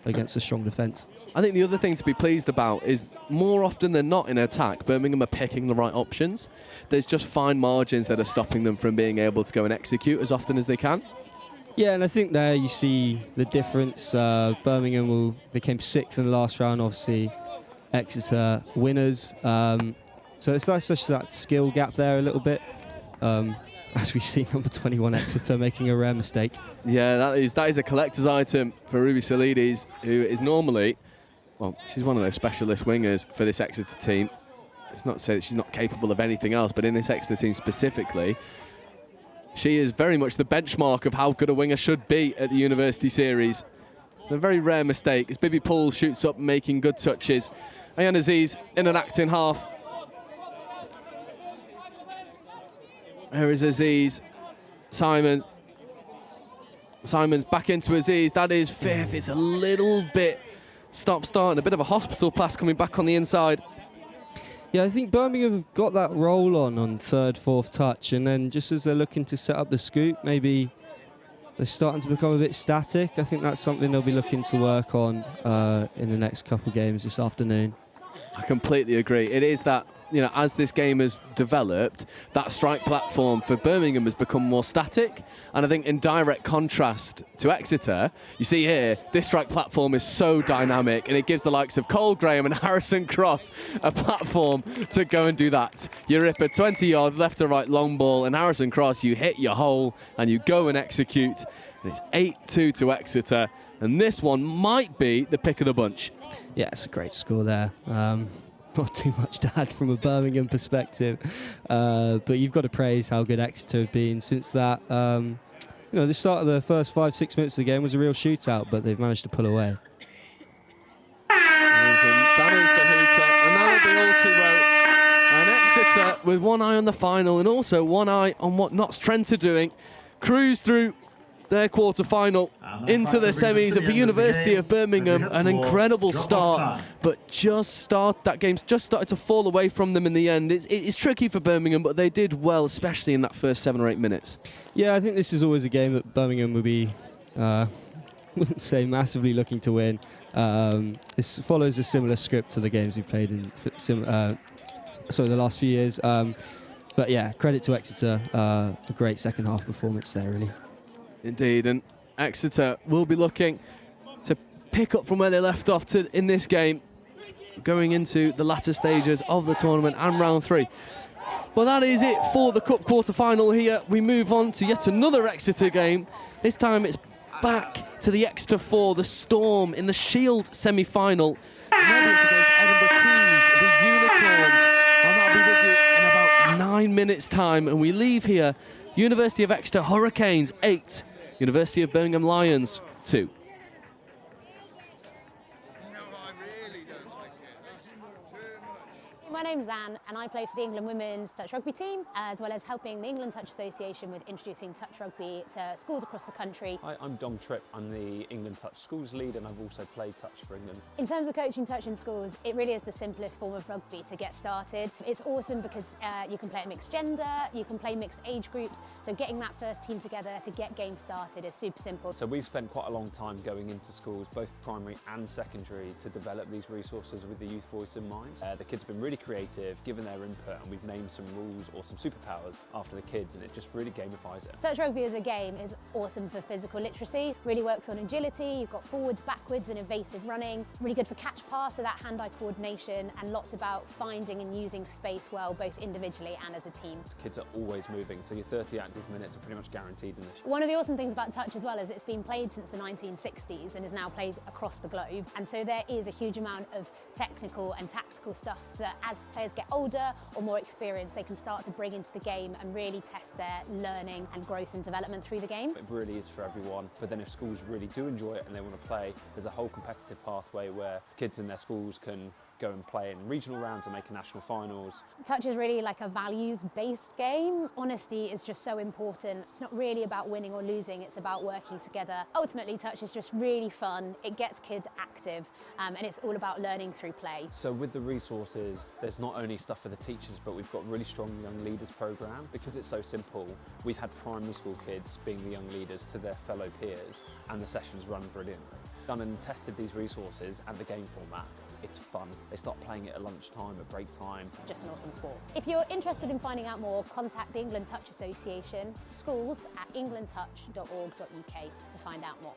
against a strong defence. I think the other thing to be pleased about is more often than not in attack, Birmingham are picking the right options. There's just fine margins that are stopping them from being able to go and execute as often as they can. Yeah, and I think there you see the difference. Birmingham they came 6th in the last round, obviously. Exeter winners. So it's nice such that skill gap there a little bit. As we see number 21 Exeter making a rare mistake. Yeah, that is a collector's item for Ruby Salides, who is normally, well, she's one of those specialist wingers for this Exeter team. It's not to say that she's not capable of anything else, but in this Exeter team specifically, she is very much the benchmark of how good a winger should be at the University Series. A very rare mistake as Bibi Poole shoots up, making good touches. Ayan Aziz in an acting half. Here is Aziz. Simons back into Aziz. That is 5th. It's a little bit stop-start, a bit of a hospital pass coming back on the inside. Yeah, I think Birmingham have got that roll on 3rd, 4th touch, and then just as they're looking to set up the scoop, maybe they're starting to become a bit static. I think that's something they'll be looking to work on in the next couple of games this afternoon. I completely agree. It is that as this game has developed, that strike platform for Birmingham has become more static. And I think in direct contrast to Exeter, you see here, this strike platform is so dynamic, and it gives the likes of Cole Graham and Harrison Cross a platform to go and do that. You rip a 20-yard left to right long ball, and Harrison Cross, you hit your hole and you go and execute. And it's 8-2 to Exeter, and this one might be the pick of the bunch. Yeah, it's a great score there. Not too much to add from a Birmingham perspective, but you've got to praise how good Exeter have been since that. The start of the first 5-6 minutes of the game was a real shootout, but they've managed to pull away. That is the hooter, and that'll be all she wrote. And Exeter, with one eye on the final and also one eye on what Notts Trent are doing, cruise through their quarter-final into the semis of the University of Birmingham. An incredible start, but that game's just started to fall away from them in the end. It's tricky for Birmingham, but they did well, especially in that first 7 or 8 minutes. Yeah, I think this is always a game that Birmingham would be, wouldn't say massively looking to win. This follows a similar script to the games we've played in the last few years. But yeah, credit to Exeter, a great second half performance there, really. Indeed, and Exeter will be looking to pick up from where they left off in this game, going into the latter stages of the tournament and round 3. Well, that is it for the Cup quarter-final here. We move on to yet another Exeter game. This time it's back to the Exeter 4, the Storm, in the Shield semi-final. Against Edinburgh Teams, the Unicorns. And that'll be with you in about 9 minutes' time. And we leave here, University of Exeter Hurricanes 8, University of Birmingham Lions 2. My name's Anne, and I play for the England Women's Touch Rugby team, as well as helping the England Touch Association with introducing touch rugby to schools across the country. Hi, I'm Dom Tripp. I'm the England Touch Schools lead, and I've also played touch for England. In terms of coaching touch in schools, it really is the simplest form of rugby to get started. It's awesome because you can play at mixed gender, you can play mixed age groups, so getting that first team together to get games started is super simple. So we've spent quite a long time going into schools, both primary and secondary, to develop these resources with the youth voice in mind. The kids have been really creative, given their input, and we've named some rules or some superpowers after the kids, and it just really gamifies it. Touch rugby as a game is awesome for physical literacy, really works on agility, you've got forwards, backwards and evasive running, really good for catch pass, so that hand-eye coordination, and lots about finding and using space well, both individually and as a team. Kids are always moving, so your 30 active minutes are pretty much guaranteed in this. One of the awesome things about touch as well is it's been played since the 1960s and is now played across the globe, and so there is a huge amount of technical and tactical stuff that as players get older or more experienced, they can start to bring into the game and really test their learning and growth and development through the game. It really is for everyone, but then if schools really do enjoy it and they want to play, there's a whole competitive pathway where kids in their schools can go and play in regional rounds and make national finals. Touch is really like a values-based game. Honesty is just so important. It's not really about winning or losing, it's about working together. Ultimately, touch is just really fun. It gets kids active, and it's all about learning through play. So with the resources, there's not only stuff for the teachers, but we've got a really strong young leaders program. Because it's so simple, we've had primary school kids being the young leaders to their fellow peers, and the sessions run brilliantly. Done and tested these resources and the game format. It's fun. They start playing it at lunchtime, at break time. Just an awesome sport. If you're interested in finding out more, contact the England Touch Association, schools@englandtouch.org.uk to find out more.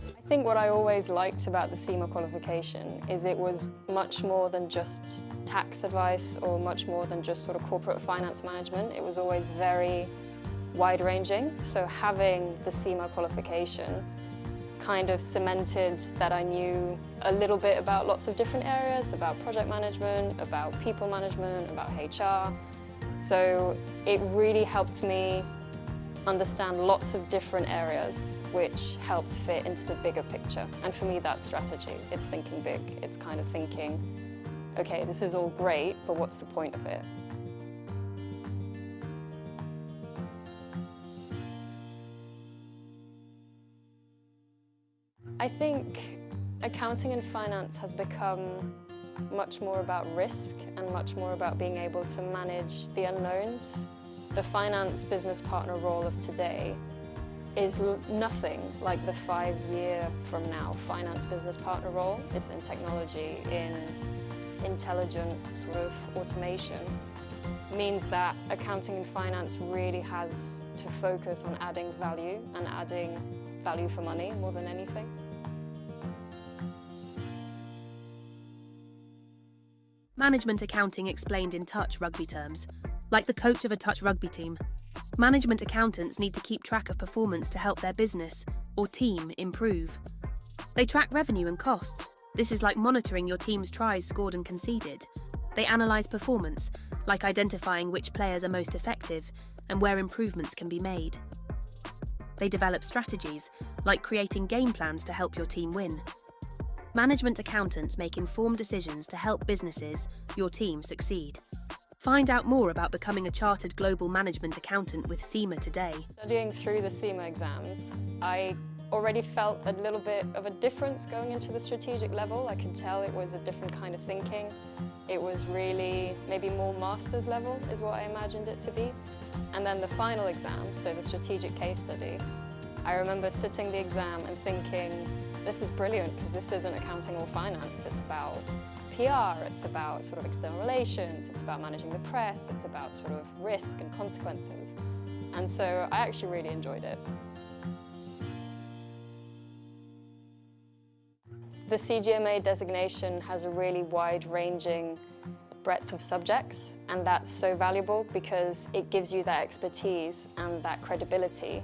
I think what I always liked about the Cima qualification is it was much more than just tax advice or much more than just sort of corporate finance management. It was always very wide-ranging. So having the Cima qualification kind of cemented that I knew a little bit about lots of different areas, about project management, about people management, about HR. So it really helped me understand lots of different areas which helped fit into the bigger picture. And for me, that's strategy. It's thinking big. It's kind of thinking, okay, this is all great, but what's the point of it? I think accounting and finance has become much more about risk and much more about being able to manage the unknowns. The finance business partner role of today is nothing like the 5 year from now finance business partner role. It's in technology, in intelligent sort of automation means that accounting and finance really has to focus on adding value and adding value for money more than anything. Management accounting explained in touch rugby terms. Like the coach of a touch rugby team, management accountants need to keep track of performance to help their business or team improve. They track revenue and costs. This is like monitoring your team's tries scored and conceded. They analyse performance, like identifying which players are most effective and where improvements can be made. They develop strategies, like creating game plans to help your team win. Management accountants make informed decisions to help businesses, your team, succeed. Find out more about becoming a chartered global management accountant with Cima today. Studying through the Cima exams, I already felt a little bit of a difference going into the strategic level. I could tell it was a different kind of thinking. It was really maybe more master's level is what I imagined it to be. And then the final exam, so the strategic case study, I remember sitting the exam and thinking, this is brilliant because this isn't accounting or finance. It's about PR, it's about sort of external relations, it's about managing the press, it's about sort of risk and consequences. And so I actually really enjoyed it. The CGMA designation has a really wide-ranging breadth of subjects, and that's so valuable because it gives you that expertise and that credibility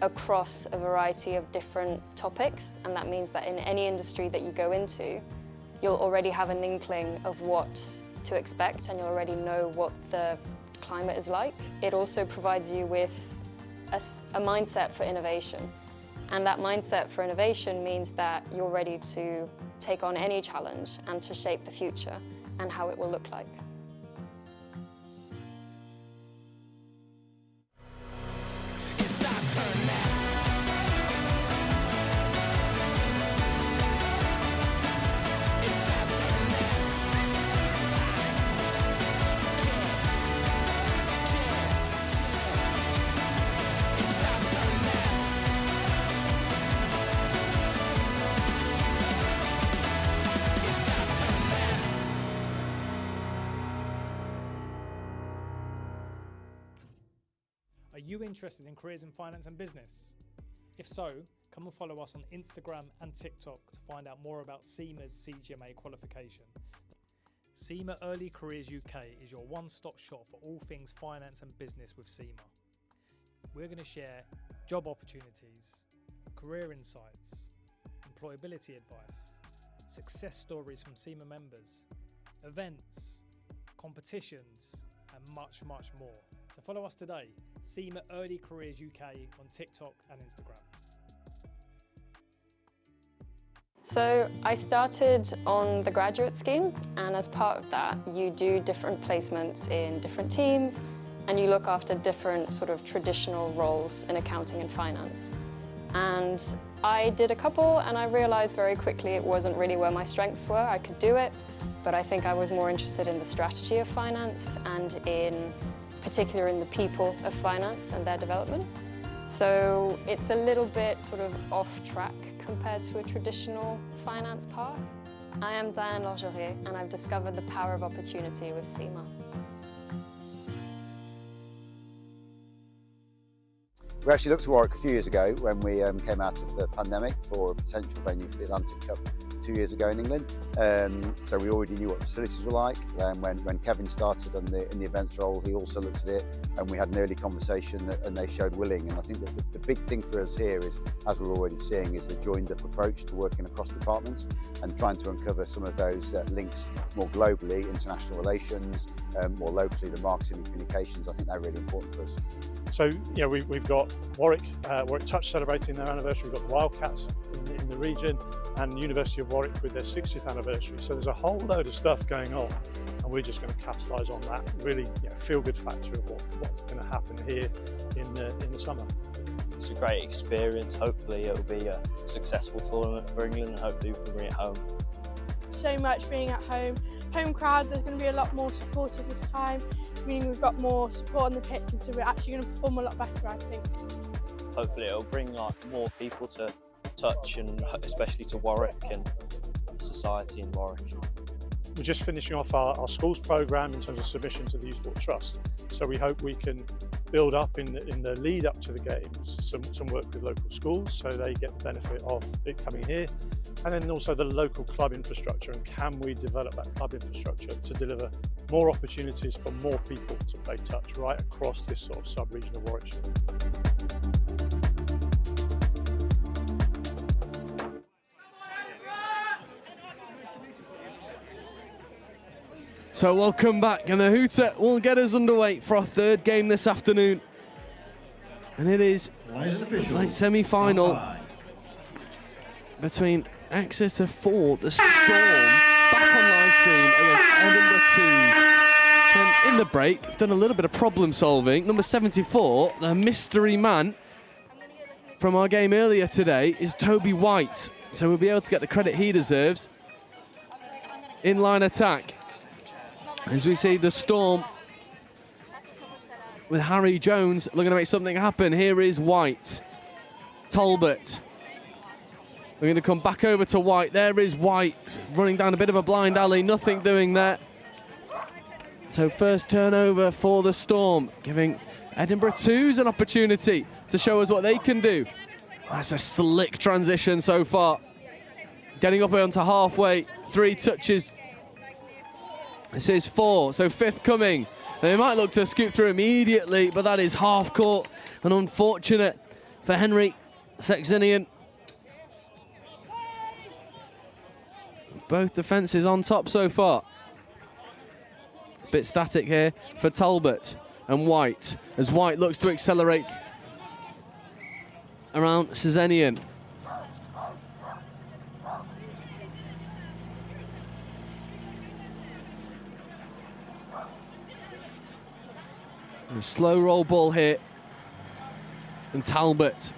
across a variety of different topics, and that means that in any industry that you go into, you'll already have an inkling of what to expect and you'll already know what the climate is like. It also provides you with a mindset for innovation. And that mindset for innovation means that you're ready to take on any challenge and to shape the future and how it will look like. It's our turn now. It's our turn now. It's our turn now. It's our turn now. Are you interested in careers in finance and business? If so, come and follow us on Instagram and TikTok to find out more about Cima's CGMA qualification. Cima Early Careers UK is your one-stop shop for all things finance and business with Cima. We're going to share job opportunities, career insights, employability advice, success stories from Cima members, events, competitions, and much, much more. So follow us today, Cima Early Careers UK on TikTok and Instagram. So I started on the graduate scheme, and as part of that, you do different placements in different teams, and you look after different sort of traditional roles in accounting and finance. And I did a couple, and I realized very quickly it wasn't really where my strengths were. I could do it, but I think I was more interested in the strategy of finance and in particular in the people of finance and their development. So it's a little bit sort of off track compared to a traditional finance path. I am Diane Lorgerier, and I've discovered the power of opportunity with Cima. We actually looked to Warwick a few years ago when we came out of the pandemic for a potential venue for the Atlantic Cup 2 years ago in England. So we already knew what the facilities were like. When Kevin started in the events role, he also looked at it, and we had an early conversation and they showed willing. And I think that the big thing for us here is, as we're already seeing, is the joined up approach to working across departments and trying to uncover some of those links more globally, international relations, more locally, the marketing and communications. I think they're really important for us. So, yeah, we've got Warwick Touch celebrating their anniversary, we've got the Wildcats in the region, and University of Warwick with their 60th anniversary. So there's a whole load of stuff going on, and we're just going to capitalise on that. Really, feel-good factor of what's going to happen here in the summer. It's a great experience. Hopefully it'll be a successful tournament for England, and hopefully we can bring it home. So much being at home. Home crowd, there's going to be a lot more supporters this time, meaning we've got more support on the pitch, and so we're actually going to perform a lot better, I think. Hopefully it'll bring more people to touch, and especially to Warwick and the society in Warwick. We're just finishing off our schools programme in terms of submission to the Youth Sport Trust. So we hope we can build up in the lead up to the games some work with local schools so they get the benefit of it coming here, and then also the local club infrastructure, and can we develop that club infrastructure to deliver more opportunities for more people to play touch right across this sort of sub-region of Warwickshire. So welcome back, and the hooter will get us underway for our third game this afternoon. And it is late semi-final between Exeter 4, the Storm, back on live stream against Edinburgh 2s. And in the break, we've done a little bit of problem solving. Number 74, the mystery man from our game earlier today, is Toby White. So we'll be able to get the credit he deserves. In-line attack. As we see the Storm with Harry Jones looking to make something happen. Here is White. Talbot. We're going to come back over to White. There is White running down a bit of a blind alley. Nothing doing there. So first turnover for the Storm, giving Edinburgh 2s an opportunity to show us what they can do. That's a slick transition so far. Getting up onto halfway. 3 touches. This is 4, so 5th coming. They might look to scoop through immediately, but that is half court and unfortunate for Henry Sexinian. Both defences on top so far. Bit static here for Talbot and White, as White looks to accelerate around Sexinian. A slow roll ball here, and Talbot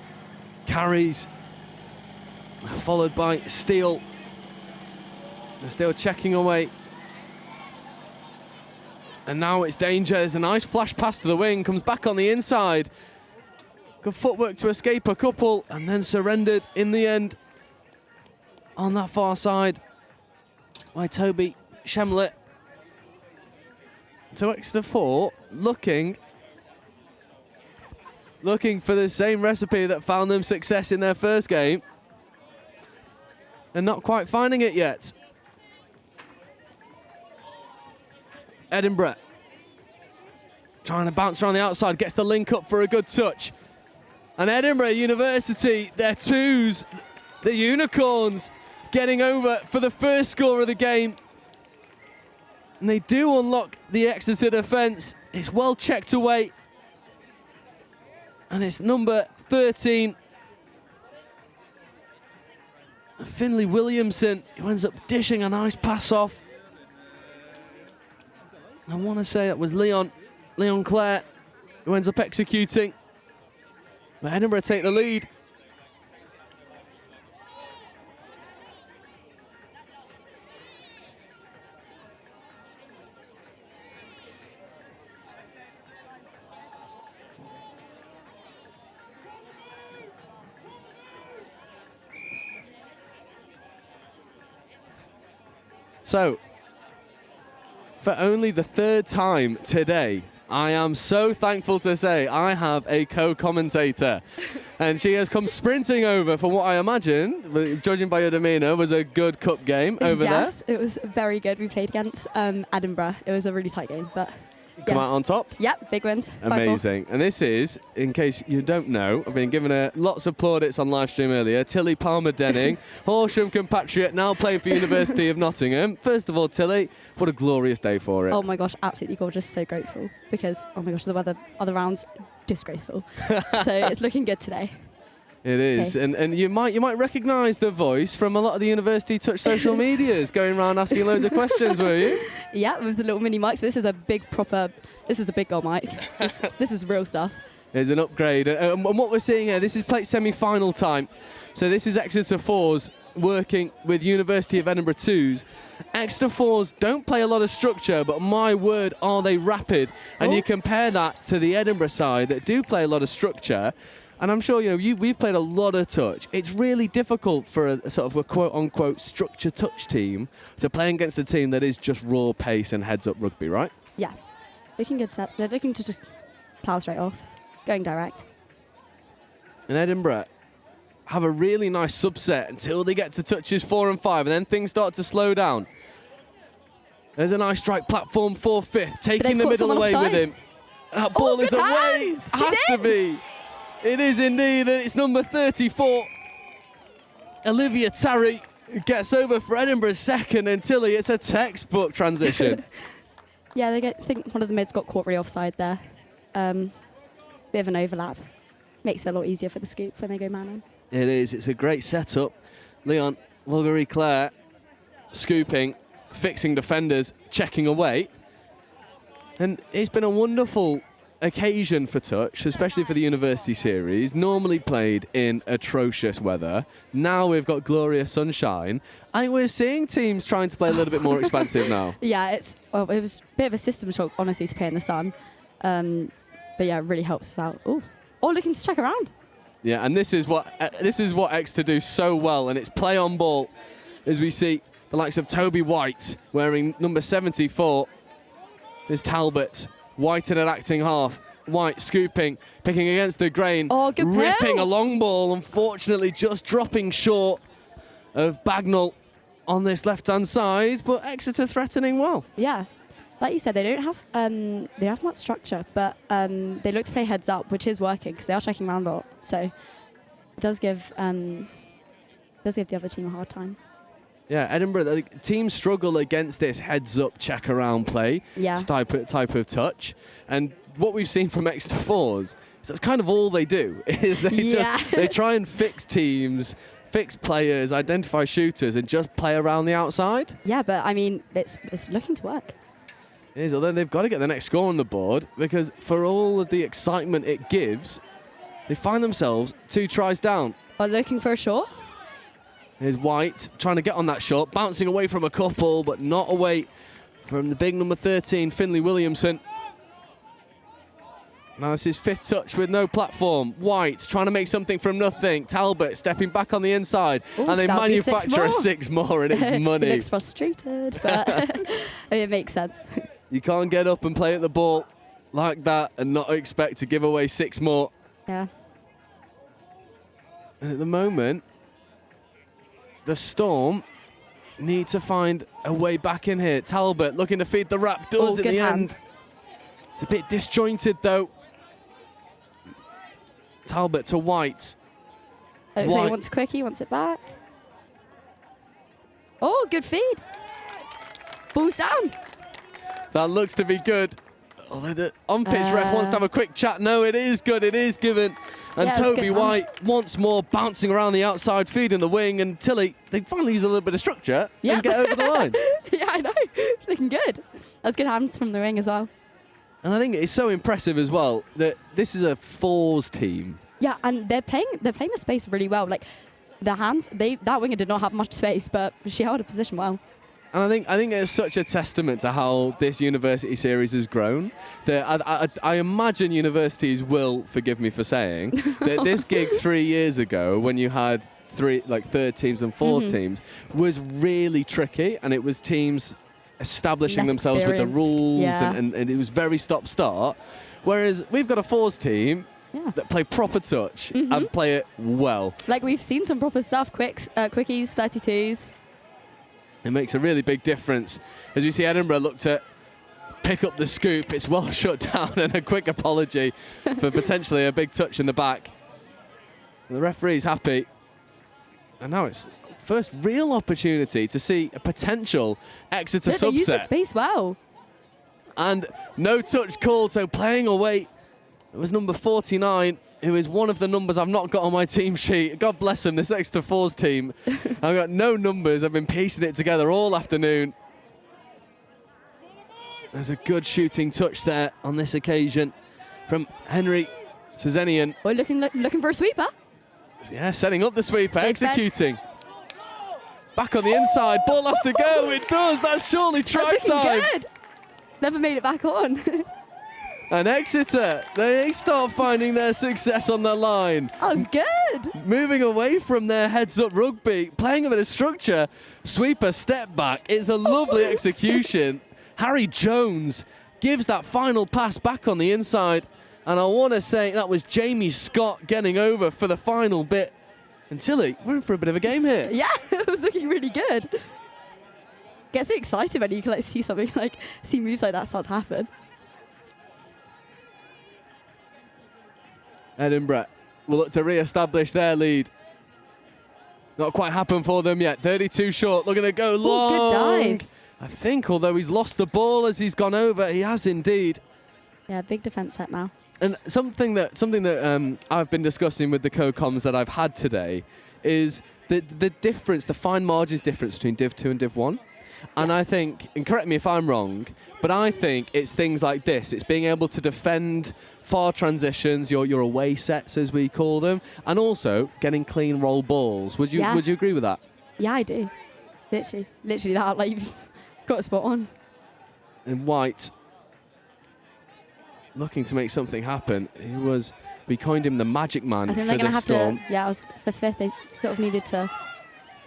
carries, followed by Steele. Steele checking away, and now it's danger. There's a nice flash pass to the wing, comes back on the inside. Good footwork to escape a couple, and then surrendered in the end on that far side by Toby Shemlett. To Exeter 4, looking for the same recipe that found them success in their first game, and not quite finding it yet. Edinburgh trying to bounce around the outside, gets the link up for a good touch. And Edinburgh University, their 2s, the Unicorns, getting over for the first score of the game. And they do unlock the Exeter defence. It's well checked away. And it's number 13, Finlay Williamson, who ends up dishing a nice pass off. I want to say that was Leon Clare, who ends up executing. But Edinburgh take the lead. So, for only the 3rd time today, I am so thankful to say I have a co-commentator. And she has come sprinting over for what I imagine, judging by your demeanour, was a good cup game over there. Yes, it was very good. We played against Edinburgh. It was a really tight game, but Come out on top? Yep, big wins. 5-4. Amazing. And this is, in case you don't know, I've been given lots of plaudits on live stream earlier. Tilly Palmer-Denning, Horsham compatriot, now playing for University of Nottingham. First of all, Tilly, what a glorious day for it. Oh my gosh, absolutely gorgeous. So grateful because, oh my gosh, the weather other rounds, disgraceful. So it's looking good today. It is, okay. and you might recognise the voice from a lot of the University Touch social medias, going around asking loads of questions, were you? Yeah, with the little mini mics. But this is a big gold mic. This is real stuff. There's an upgrade, and what we're seeing here, this is plate semi-final time. So this is Exeter 4s working with University of Edinburgh 2s. Exeter 4s don't play a lot of structure, but my word, are they rapid? And you compare that to the Edinburgh side that do play a lot of structure. And I'm sure we've played a lot of touch. It's really difficult for a sort of a quote-unquote structure touch team to play against a team that is just raw pace and heads-up rugby, right? Yeah, making good steps. They're looking to just plough straight off, going direct. And Edinburgh have a really nice subset until they get to touches 4 and 5, and then things start to slow down. There's a nice strike platform for 5th, taking the middle away with him. That ball is away. Has to be. It is indeed, and it's number 34. Olivia Tarry gets over for Edinburgh's second, and Tilly, it's a textbook transition. Yeah, I think one of the mids got caught really offside there. Bit of an overlap. Makes it a lot easier for the scoop when they go man on. It is. It's a great setup. Leon Vulgary-Clare scooping, fixing defenders, checking away. And it's been a wonderful occasion for touch, especially for the University Series, normally played in atrocious weather. Now we've got glorious sunshine. I think we're seeing teams trying to play a little bit more expansive now. Yeah, it was a bit of a system shock, honestly, to play in the sun. But yeah, it really helps us out. Oh, looking to check around. Yeah, and this is what Exeter do so well, and it's play on ball, as we see the likes of Toby White wearing number 74. There's Talbot, White in an acting half. White scooping, picking against the grain, ripping a long ball, unfortunately just dropping short of Bagnall on this left-hand side, but Exeter threatening well. Yeah, like you said, they don't have much structure, but they look to play heads up, which is working because they are checking around a lot. So it does give the other team a hard time. Yeah, Edinburgh, the teams struggle against this heads-up, check-around play, type of touch. And what we've seen from Exeter Fours is that's kind of all they do, is they try and fix teams, fix players, identify shooters, and just play around the outside. Yeah, but, I mean, it's looking to work. It is, although they've got to get the next score on the board, because for all of the excitement it gives, they find themselves 2 tries down. Looking for a shot. Here's White trying to get on that shot, bouncing away from a couple, but not away from the big number 13, Finlay Williamson. Now this is 5th touch with no platform. White trying to make something from nothing. Talbot stepping back on the inside, and they manufacture a 6 more, and it's money. He looks frustrated, but it makes sense. You can't get up and play at the ball like that and not expect to give away 6 more. Yeah. And at the moment, the Storm need to find a way back in here. Talbot looking to feed the wrap, does at the end. It's a bit disjointed though. Talbot to White. So he wants a quickie, wants it back. Oh, good feed. Ball's down. That looks to be good. Although the on-pitch ref wants to have a quick chat. No, it is good, it is given. And Toby White once more bouncing around the outside, feeding the wing, and Tilly, they finally use a little bit of structure and get over the line. Yeah, I know. Looking good. That's good hands from the wing as well. And I think it's so impressive as well that this is a Fours team. Yeah, and they're playing the space really well. Like the hands, that winger did not have much space, but she held a position well. And I think it's such a testament to how this University Series has grown that I imagine universities will forgive me for saying that this gig 3 years ago, when you had 3rd teams and 4th teams, was really tricky, and it was teams establishing themselves with the rules, and it was very stop-start. Whereas we've got a Fours team that play proper touch and play it well. Like we've seen some proper stuff, quickies, 32s. It makes a really big difference. As we see Edinburgh look to pick up the scoop, it's well shut down, and a quick apology for potentially a big touch in the back. And the referee's happy. And now it's first real opportunity to see a potential Exeter subset. They use the space well. And no touch called, so playing away. It was number 49, who is one of the numbers I've not got on my team sheet. God bless them, this Exeter Fours team. I've got no numbers. I've been piecing it together all afternoon. There's a good shooting touch there on this occasion from Henry Cezenian. We're looking for a sweeper. Yeah, setting up the sweeper, executing. Back on the inside, ball has to go. It does. That's surely try time. Good. Never made it back on. And Exeter, they start finding their success on the line. That was good. Moving away from their heads-up rugby, playing a bit of structure. Sweeper step back. It's a lovely execution. Harry Jones gives that final pass back on the inside. And I want to say that was Jamie Scott getting over for the final bit. And Tilly, we're in for a bit of a game here. Yeah, it was looking really good. Gets me excited when you can see something see moves like that start to happen. Edinburgh will look to re-establish their lead. Not quite happened for them yet. 32 short, looking to go long. Good dive. I think, although he's lost the ball as he's gone over, he has indeed. Yeah, big defence set now. And something that I've been discussing with the co-coms that I've had today is the difference, the fine margins difference between Div 2 and Div 1. And I think, and correct me if I'm wrong, but I think it's things like this. It's being able to defend far transitions, your away sets as we call them, and also getting clean roll balls. Would you agree with that? Yeah, I do. Literally that. You've got a spot on. And White looking to make something happen. We coined him the magic man. I think they're going to have to. Yeah, for fifth, they sort of needed to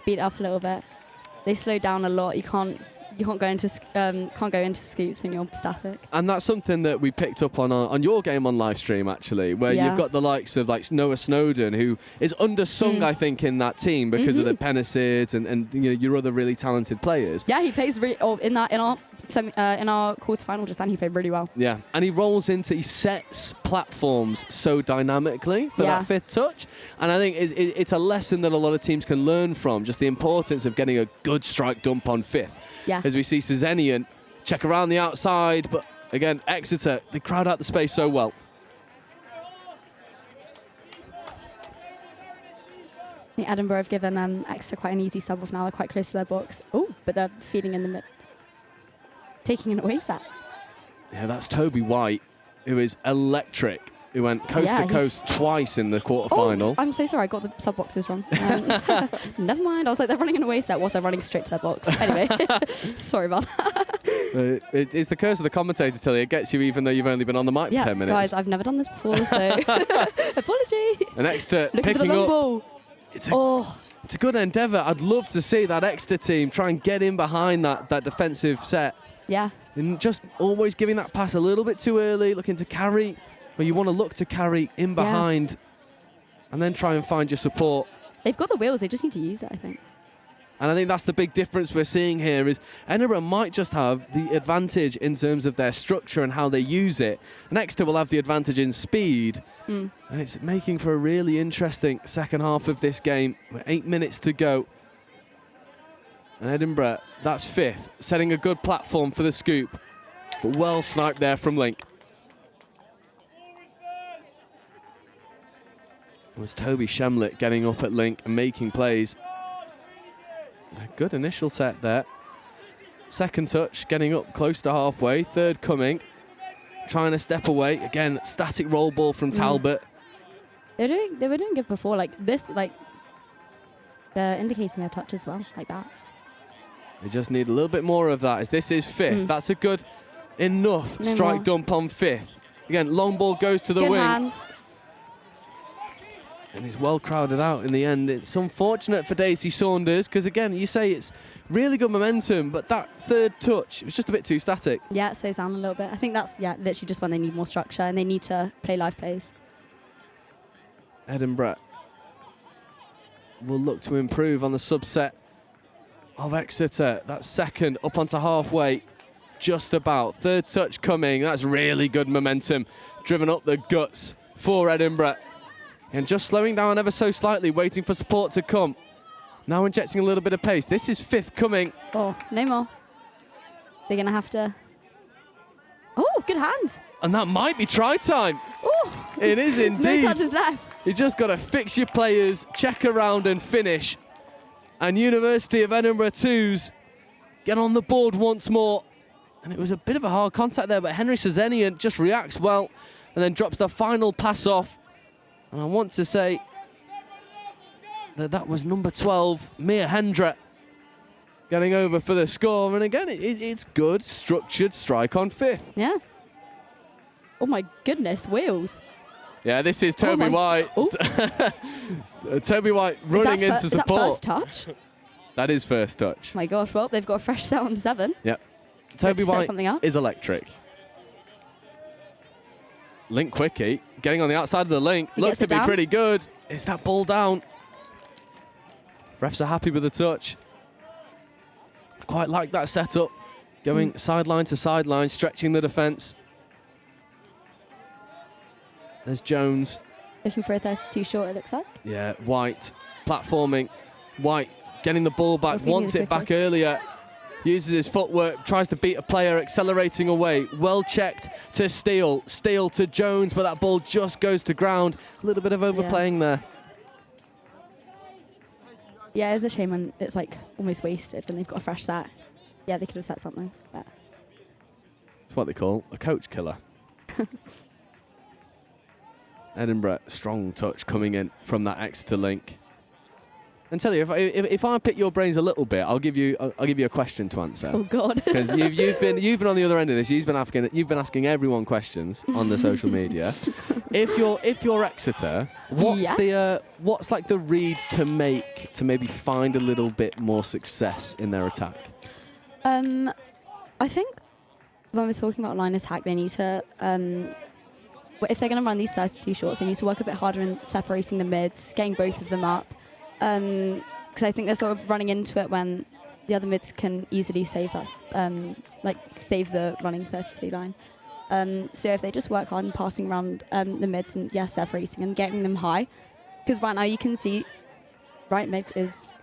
speed up a little bit. They slowed down a lot. You can't go into scoots when you're static. And that's something that we picked up on your game on live stream actually, where you've got the likes of Noah Snowden, who is undersung I think in that team because of the Penicids and your other really talented players. Yeah, he plays really. In our quarterfinal just then, he played really well. Yeah, and he sets platforms so dynamically for that fifth touch, and I think it's a lesson that a lot of teams can learn from, just the importance of getting a good strike dump on fifth. Yeah. As we see Cezenian check around the outside, but again, Exeter, they crowd out the space so well. I think Edinburgh have given Exeter quite an easy sub off now. They're quite close to their box. Oh, but they're feeding in the mid. Taking an away set. Yeah, that's Toby White, who is electric. Who went coast to coast twice in the quarterfinal. Oh, I'm so sorry, I got the sub boxes wrong. Never mind. I was like, they're running an away set whilst they're running straight to their box. Anyway, sorry about that. It's the curse of the commentator, Tilly. It gets you even though you've only been on the mic for 10 minutes. Guys, I've never done this before, so apologies. And Exeter Looking picking for the long up. Ball. It's a good endeavour. I'd love to see that Exeter team try and get in behind that defensive set. Yeah. And just always giving that pass a little bit too early, looking to carry. But you want to look to carry in behind and then try and find your support. They've got the wheels, they just need to use it, I think. And I think that's the big difference we're seeing here is Edinburgh might just have the advantage in terms of their structure and how they use it. And Exeter will have the advantage in speed. And it's making for a really interesting second half of this game. 8 minutes to go. And Edinburgh, that's fifth, setting a good platform for the scoop. But well sniped there from Link. It was Toby Shemlett getting up at Link and making plays. A good initial set there. Second touch, getting up close to halfway. Third coming, trying to step away. Again, static roll ball from Talbot. They were doing good before, they're indicating their touch as well, like that. They just need a little bit more of that, as this is fifth. That's a good enough strike dump on fifth. Again, long ball goes to the good wing. Hands. And it's well crowded out in the end. It's unfortunate for Daisy Saunders, because again, you say it's really good momentum, but that third touch, it was just a bit too static. Yeah, it slows down a little bit. I think that's, literally just when they need more structure and they need to play live plays. Edinburgh will look to improve on the subset of Exeter. That's second, up onto halfway, just about. Third touch coming, that's really good momentum, driven up the guts for Edinburgh. And just slowing down ever so slightly, waiting for support to come. Now injecting a little bit of pace. This is fifth coming. Oh, no more. They're going to have to... Oh, good hands. And that might be try time. Oh, it is indeed. No touches left. You just got to fix your players, check around and finish. And University of Edinburgh 2s get on the board once more. And it was a bit of a hard contact there, but Henry Cezenian just reacts well and then drops the final pass off. And I want to say that was number 12, Mia Hendra, getting over for the score. And again, it's good, structured strike on fifth. Yeah. Oh my goodness, wheels. Yeah, this is Toby White. Toby White running into support. Is that first touch? That is first touch. Oh my gosh, well, they've got a fresh set on 7. Yep. Toby White something up. is electric. Link quickie, getting on the outside of the link. Looks to be pretty good. Is that ball down? Refs are happy with the touch. I quite like that setup. Going sideline to sideline, stretching the defence. There's Jones. Looking for a 32 short, it looks like. Yeah, White platforming. White getting the ball back, wants it back earlier. Uses his footwork, tries to beat a player, accelerating away. Well checked to Steele. Steele to Jones, but that ball just goes to ground. A little bit of overplaying there. Yeah, it's a shame when it's like almost wasted and they've got a fresh set. Yeah, they could have set something. But. It's what they call a coach killer. Edinburgh, strong touch coming in from that Exeter link. And tell you, if I pick your brains a little bit, I'll give you a question to answer. Oh God! Because you've been on the other end of this. You've been asking everyone questions on the social media. If you're Exeter, what's like the read to make to maybe find a little bit more success in their attack? I think when we're talking about line attack, they need to. If they're going to run these 32 shorts, they need to work a bit harder in separating the mids, getting both of them up. Because I think they're sort of running into it when the other mids can easily save that, save the running 32 line. So if they just work hard and passing around the mids and separating and getting them high, because right now you can see right mid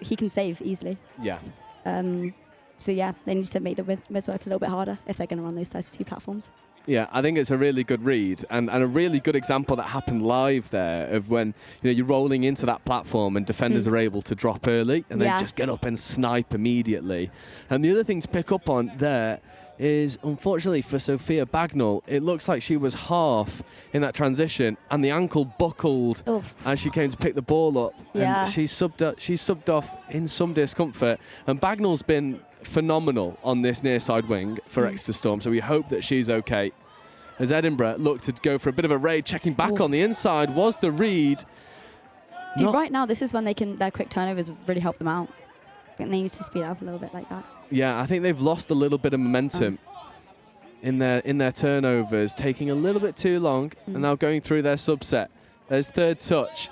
he can save easily. Yeah. So yeah, they need to make the mids work a little bit harder if they're going to run those 32 platforms. Yeah, I think it's a really good read and a really good example that happened live there of when you're rolling into that platform and defenders are able to drop early and then just get up and snipe immediately. And the other thing to pick up on there is, unfortunately for Sophia Bagnall, it looks like she was half in that transition and the ankle buckled as she came to pick the ball up. Yeah. And she's subbed off in some discomfort. And Bagnall's been phenomenal on this near side wing for Exeter Storm, so we hope that she's okay. As Edinburgh looked to go for a bit of a raid, checking back on the inside was the read. Dude, right now this is when their quick turnovers really help them out. I think they need to speed up a little bit like that. Yeah, I think they've lost a little bit of momentum in their turnovers, taking a little bit too long, and now going through their subset. There's third touch.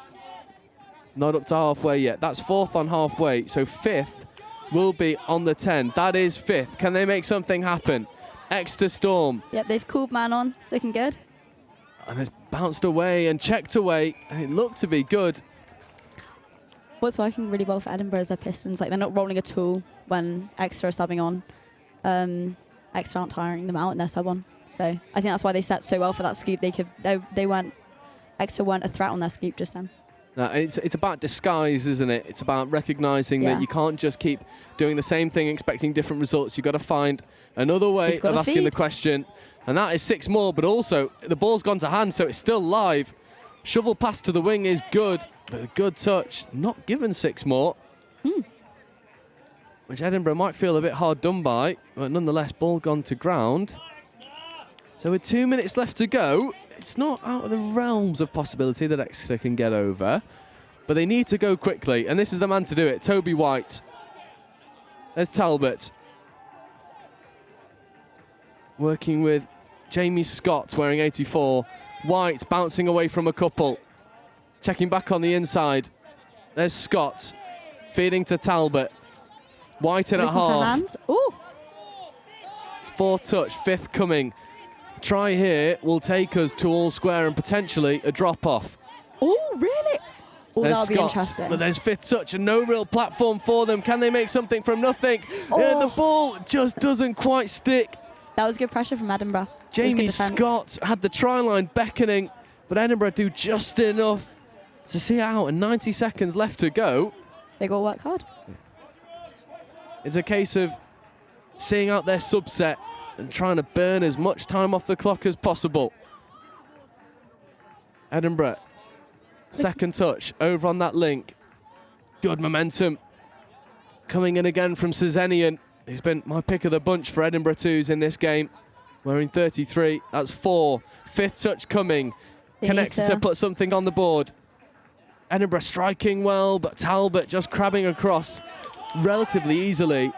Not up to halfway yet. That's fourth on halfway, so fifth will be on the 10. That is fifth. Can they make something happen? Exeter Storm. Yep, they've called man on. It's looking good. And it's bounced away and checked away, and it looked to be good. What's working really well for Edinburgh is their pistons. Like, they're not rolling at all when Exeter are subbing on. Exeter aren't tiring them out and they're sub on. So I think that's why they set so well for that scoop. Exeter weren't a threat on their scoop just then. It's about disguise, isn't it? It's about recognising that you can't just keep doing the same thing, expecting different results. You've got to find another way of asking the question. And that is 6 more, but also the ball's gone to hand, so it's still live. Shovel pass to the wing is good, but a good touch. Not given 6 more. Which Edinburgh might feel a bit hard done by, but nonetheless, ball gone to ground. So with 2 minutes left to go, it's not out of the realms of possibility that Exeter can get over, but they need to go quickly, and this is the man to do it, Toby White. There's Talbot. Working with Jamie Scott, wearing 84. White bouncing away from a couple. Checking back on the inside. There's Scott, feeding to Talbot. White in at half. Ooh. 4th touch, 5th coming. Try here will take us to all square and potentially a drop-off. Oh, really? Oh, that'll be interesting. But there's 5th touch and no real platform for them. Can they make something from nothing? The ball just doesn't quite stick. That was good pressure from Edinburgh. Jamie Scott had the try line beckoning, but Edinburgh do just enough to see it out, and 90 seconds left to go. They got to work hard. It's a case of seeing out their subset and trying to burn as much time off the clock as possible. Edinburgh, 2nd touch, over on that link. Good momentum. Coming in again from Cezenian. He's been my pick of the bunch for Edinburgh 2s in this game. wearing 33. That's 4. 5th touch coming. They Can need Exeter to- put something on the board? Edinburgh striking well, but Talbot just crabbing across relatively easily.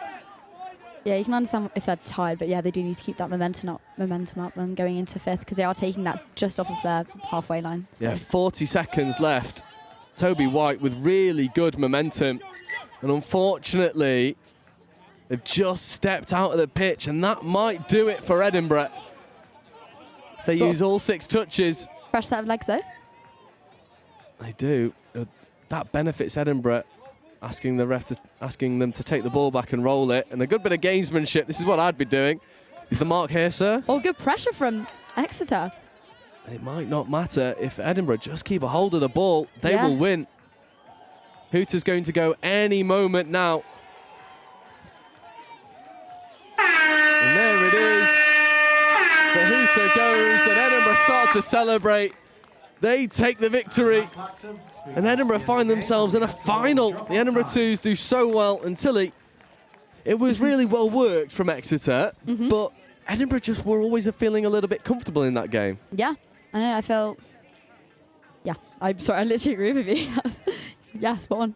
Yeah, you can understand if they're tired, but yeah, they do need to keep that momentum up and going into 5th, because they are taking that just off of their halfway line. So. Yeah, 40 seconds left. Toby White with really good momentum. And unfortunately, they've just stepped out of the pitch, and that might do it for Edinburgh. If they use all 6 touches. Fresh set of legs, though. They do. That benefits Edinburgh, asking them to take the ball back and roll it. And a good bit of gamesmanship. This is what I'd be doing. Is the mark here, sir? Oh, good pressure from Exeter. It might not matter if Edinburgh just keep a hold of the ball. They will win. Hooter's going to go any moment now. And there it is. The Hooter goes, and Edinburgh start to celebrate. They take the victory, and Edinburgh find themselves in a final. The Edinburgh Twos do so well until it was really well worked from Exeter, but Edinburgh just were always feeling a little bit comfortable in that game. Yeah, I know. I felt. Yeah, I'm sorry. I literally agree with you. Yeah, spot on.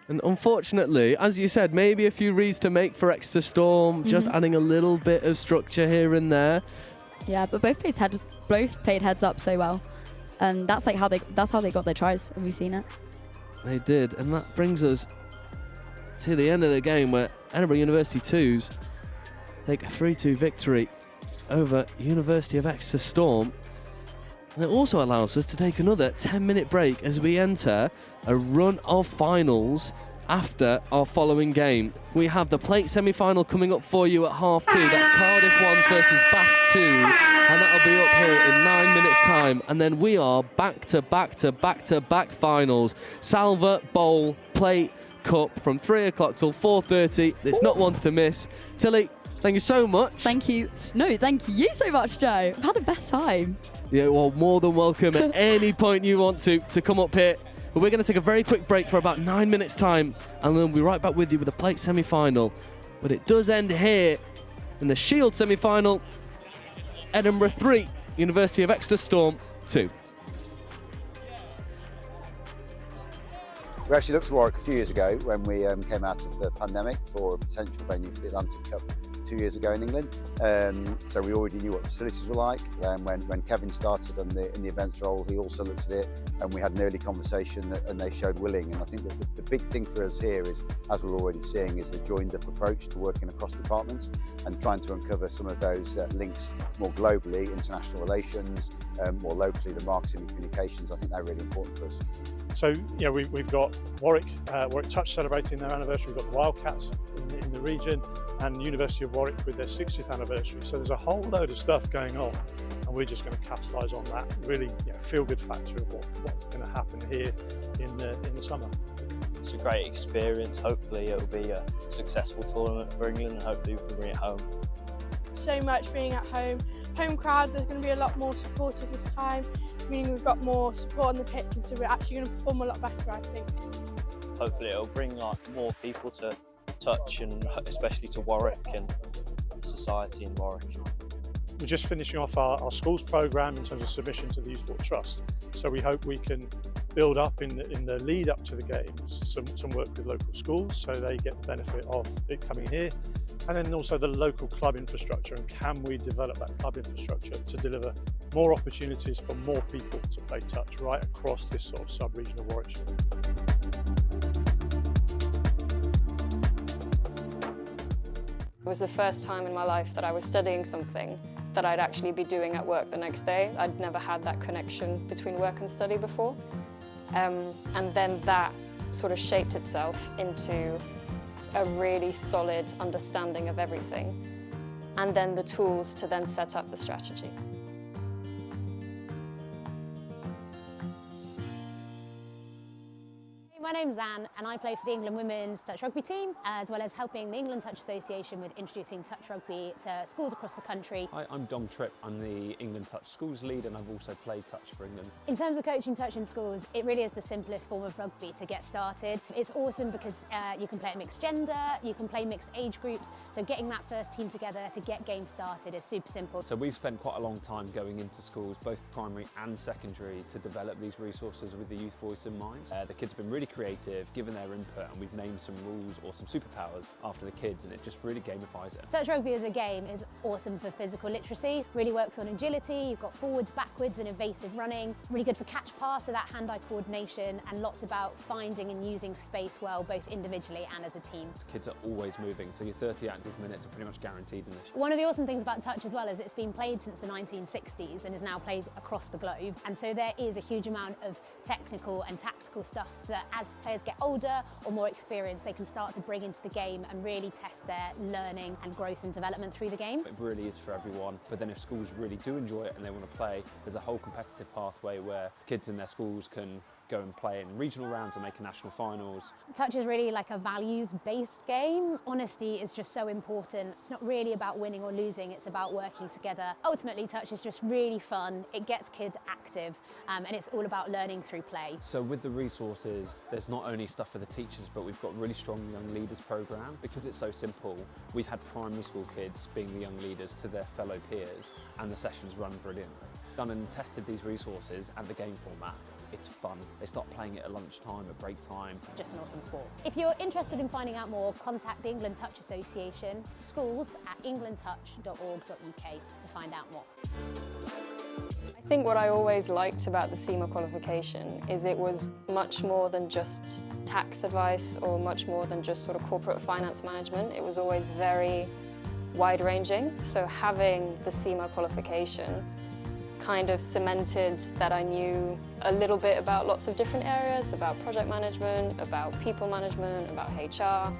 And unfortunately, as you said, maybe a few reads to make for Exeter Storm, just adding a little bit of structure here and there. Yeah, but both played heads up so well, and that's how they got their tries. Have you seen it? They did, and that brings us to the end of the game, where Edinburgh University Twos take a 3-2 victory over University of Exeter Storm. And it also allows us to take another 10-minute break as we enter a run of finals after our following game. We have the plate semi-final coming up for you at half 2. That's Cardiff 1s versus Bath 2s, and that'll be up here in 9 minutes time. And then we are back to back finals. Salva Bowl Plate Cup from 3 o'clock till 4:30. It's not one to miss. Tilly, thank you so much. Thank you. No, thank you so much, Joe. I've had the best time. Yeah, well, more than welcome at any point you want to come up here. But we're going to take a very quick break for about 9 minutes time, and then we'll be right back with you with the plate semi-final. But it does end here in the Shield semi-final. Edinburgh 3, University of Exeter Storm 2. We actually looked at Warwick a few years ago when we came out of the pandemic for a potential venue for the Atlantic Cup 2 years ago in England. So we already knew what the facilities were like. When Kevin started in the events role, he also looked at it, and we had an early conversation, and they showed willing. And I think that the big thing for us here is, as we're already seeing, is the joined-up approach to working across departments and trying to uncover some of those links more globally, international relations, more locally, the marketing and communications. I think they're really important for us. So, we've got Warwick Touch celebrating their anniversary. We've got the Wildcats in the region, and University of Warwick with their 60th anniversary. So there's a whole load of stuff going on, and we're just going to capitalise on that. Really, feel-good factor of what's going to happen here in the summer. It's a great experience. Hopefully, it will be a successful tournament for England, and hopefully we can bring it home. So much being at home. Home crowd, there's going to be a lot more supporters this time, meaning we've got more support on the pitch, and so we're actually going to perform a lot better, I think. Hopefully it'll bring more people to touch, and especially to Warwick and the society in Warwick. We're just finishing off our schools programme in terms of submission to the Youth Sport Trust. So we hope we can build up in the lead up to the games some work with local schools, so they get the benefit of it coming here. And then also the local club infrastructure, and can we develop that club infrastructure to deliver more opportunities for more people to play touch right across this sort of sub-region of Warwickshire. It was the first time in my life that I was studying something that I'd actually be doing at work the next day. I'd never had that connection between work and study before. And then that sort of shaped itself into a really solid understanding of everything, and then the tools to then set up the strategy. My name's Anne and I play for the England Women's Touch Rugby team, as well as helping the England Touch Association with introducing touch rugby to schools across the country. Hi, I'm Dom Tripp. I'm the England Touch Schools lead and I've also played touch for England. In terms of coaching touch in schools, it really is the simplest form of rugby to get started. It's awesome because you can play at mixed gender, you can play mixed age groups, so getting that first team together to get games started is super simple. So we've spent quite a long time going into schools, both primary and secondary, to develop these resources with the youth voice in mind. The kids have been really creative, given their input, and we've named some rules or some superpowers after the kids, and it just really gamifies it. Touch rugby as a game is awesome for physical literacy, really works on agility, you've got forwards, backwards and evasive running, really good for catch pass, so that hand-eye coordination, and lots about finding and using space well, both individually and as a team. Kids are always moving, so your 30 active minutes are pretty much guaranteed in this. One of the awesome things about touch as well is it's been played since the 1960s and is now played across the globe, and so there is a huge amount of technical and tactical stuff that as players get older or more experienced, they can start to bring into the game and really test their learning and growth and development through the game. It really is for everyone, but then if schools really do enjoy it and they want to play, there's a whole competitive pathway where kids in their schools can go and play in regional rounds and make national finals. Touch is really like a values-based game. Honesty is just so important. It's not really about winning or losing, it's about working together. Ultimately, touch is just really fun. It gets kids active, and it's all about learning through play. So with the resources, there's not only stuff for the teachers, but we've got a really strong young leaders program. Because it's so simple, we've had primary school kids being the young leaders to their fellow peers, and the sessions run brilliantly. Done and tested these resources and the game format. It's fun. They start playing it at lunchtime, at break time. Just an awesome sport. If you're interested in finding out more, contact the England Touch Association, schools@englandtouch.org.uk to find out more. I think what I always liked about the Cima qualification is it was much more than just tax advice or much more than just sort of corporate finance management. It was always very wide-ranging. So having the Cima qualification kind of cemented that I knew a little bit about lots of different areas, about project management, about people management, about HR.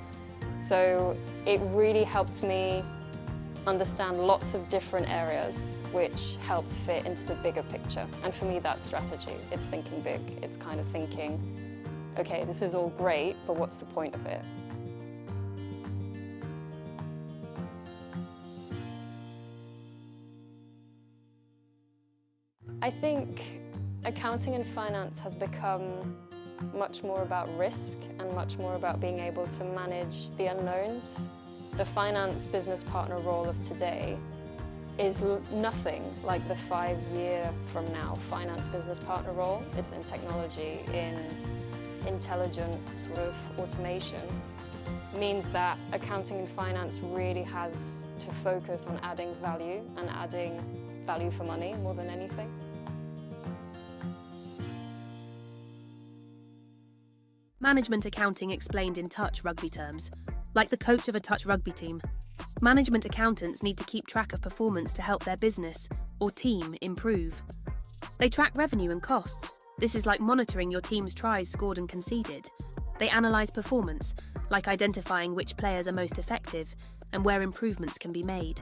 So it really helped me understand lots of different areas which helped fit into the bigger picture. And for me, that's strategy. It's thinking big. It's kind of thinking, okay, this is all great, but what's the point of it? I think accounting and finance has become much more about risk and much more about being able to manage the unknowns. The finance business partner role of today is nothing like the 5-year from now finance business partner role. It's in technology, in intelligent sort of automation. It means that accounting and finance really has to focus on adding value and adding value for money more than anything. Management accounting explained in touch rugby terms. Like the coach of a touch rugby team, management accountants need to keep track of performance to help their business or team improve. They track revenue and costs. This is like monitoring your team's tries scored and conceded. They analyse performance, like identifying which players are most effective and where improvements can be made.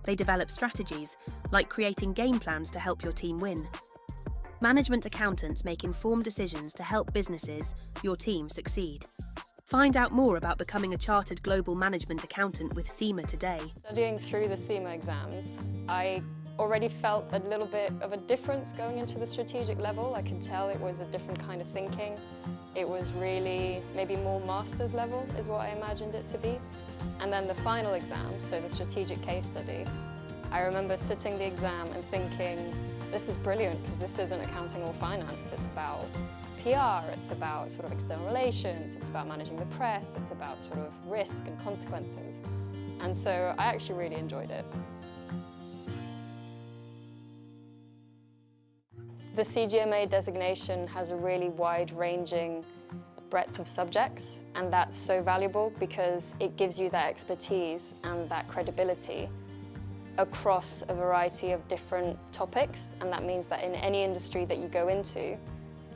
They develop strategies, like creating game plans to help your team win. Management accountants make informed decisions to help businesses, your team, succeed. Find out more about becoming a chartered global management accountant with Cima today. Studying through the Cima exams, I already felt a little bit of a difference going into the strategic level. I could tell it was a different kind of thinking. It was really maybe more master's level is what I imagined it to be. And then the final exam, so the strategic case study, I remember sitting the exam and thinking, this is brilliant because this isn't accounting or finance. It's about PR, it's about sort of external relations, it's about managing the press, it's about sort of risk and consequences. And so I actually really enjoyed it. The CGMA designation has a really wide-ranging breadth of subjects, and that's so valuable because it gives you that expertise and that credibility across a variety of different topics, and that means that in any industry that you go into,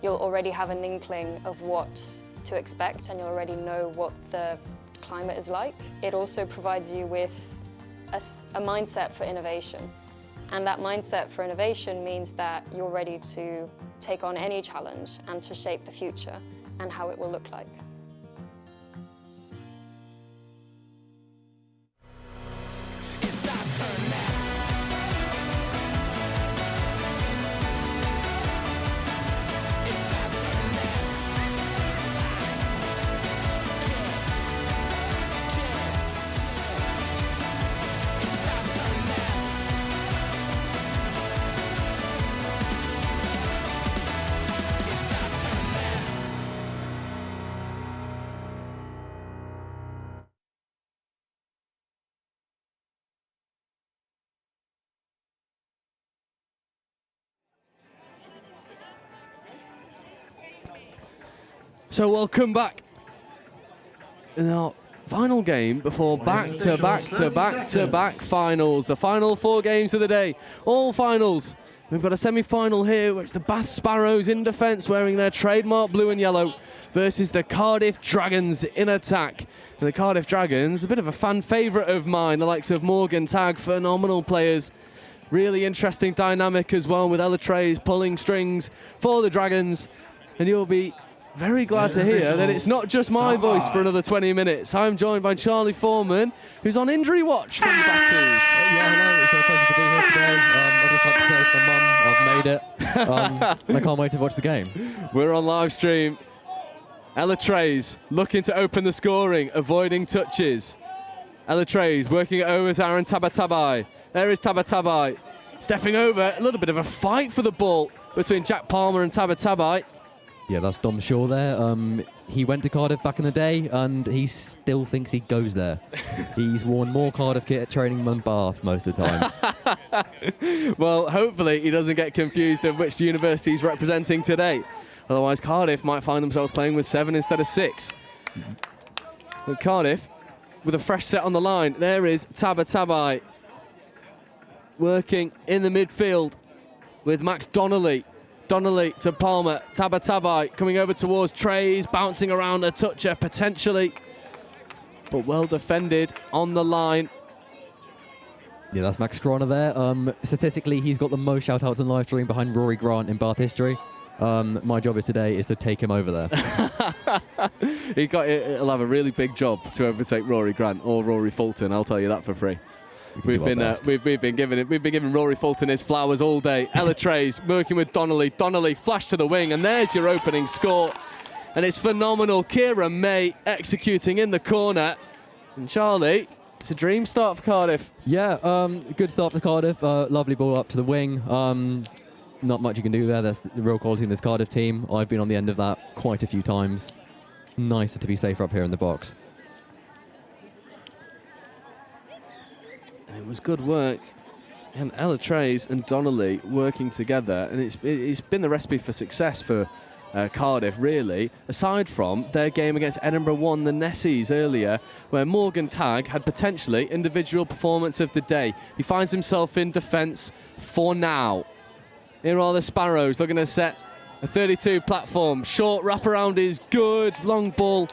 you'll already have an inkling of what to expect and you'll already know what the climate is like. It also provides you with a mindset for innovation, and that mindset for innovation means that you're ready to take on any challenge and to shape the future. and how it will look like. It's our turn now. It's our turn now. It's our turn now. It's our turn now. So welcome back in our final game before back-to-back-to-back-to-back finals. The final 4 games of the day, all finals. We've got a semi-final here, where it's the Bath Sparrows in defence, wearing their trademark blue and yellow, versus the Cardiff Dragons in attack. And the Cardiff Dragons, a bit of a fan favourite of mine, the likes of Morgan Tagg, phenomenal players. Really interesting dynamic as well, with Ella Trays pulling strings for the Dragons. And you'll be very glad to hear that it's not just my voice for another 20 minutes. I'm joined by Charlie Foreman, who's on injury watch from the Batties. Yeah, hello, it's a pleasure to be here today. I'd just like to say to my mum, I've made it. And I can't wait to watch the game. We're on live stream. Ella Trays looking to open the scoring, avoiding touches. Ella Trays working it over to Aaron Tabatabai. There is Tabatabai stepping over. A little bit of a fight for the ball between Jack Palmer and Tabatabai. Yeah, that's Dom Shaw there. He went to Cardiff back in the day, and he still thinks he goes there. He's worn more Cardiff kit at training than Bath most of the time. Well, hopefully he doesn't get confused of which university he's representing today. Otherwise, Cardiff might find themselves playing with 7 instead of 6. But Cardiff, with a fresh set on the line, there is Tabatabai working in the midfield with Max Donnelly. Donnelly to Palmer, Tabatabai coming over towards Trays, bouncing around a toucher potentially, but well defended on the line. Yeah, that's Max Crona there. Statistically, he's got the most shout-outs on live stream behind Rory Grant in Bath history. My job today is to take him over there. He'll have a really big job to overtake Rory Grant or Rory Fulton, I'll tell you that for free. We've been giving Rory Fulton his flowers all day. Ella Trays working with Donnelly. Donnelly flash to the wing, and there's your opening score. And it's phenomenal. Kira May executing in the corner. And Charlie, it's a dream start for Cardiff. Yeah, good start for Cardiff. Lovely ball up to the wing. Not much you can do there. That's the real quality in this Cardiff team. I've been on the end of that quite a few times. Nicer to be safer up here in the box. It was good work, and Ella Trays and Donnelly working together, and it's been the recipe for success for Cardiff, really, aside from their game against Edinburgh 1, the Nessies earlier, where Morgan Tagg had potentially individual performance of the day. He finds himself in defence for now. Here are the Sparrows looking to set a 32 platform. Short wraparound is good, long ball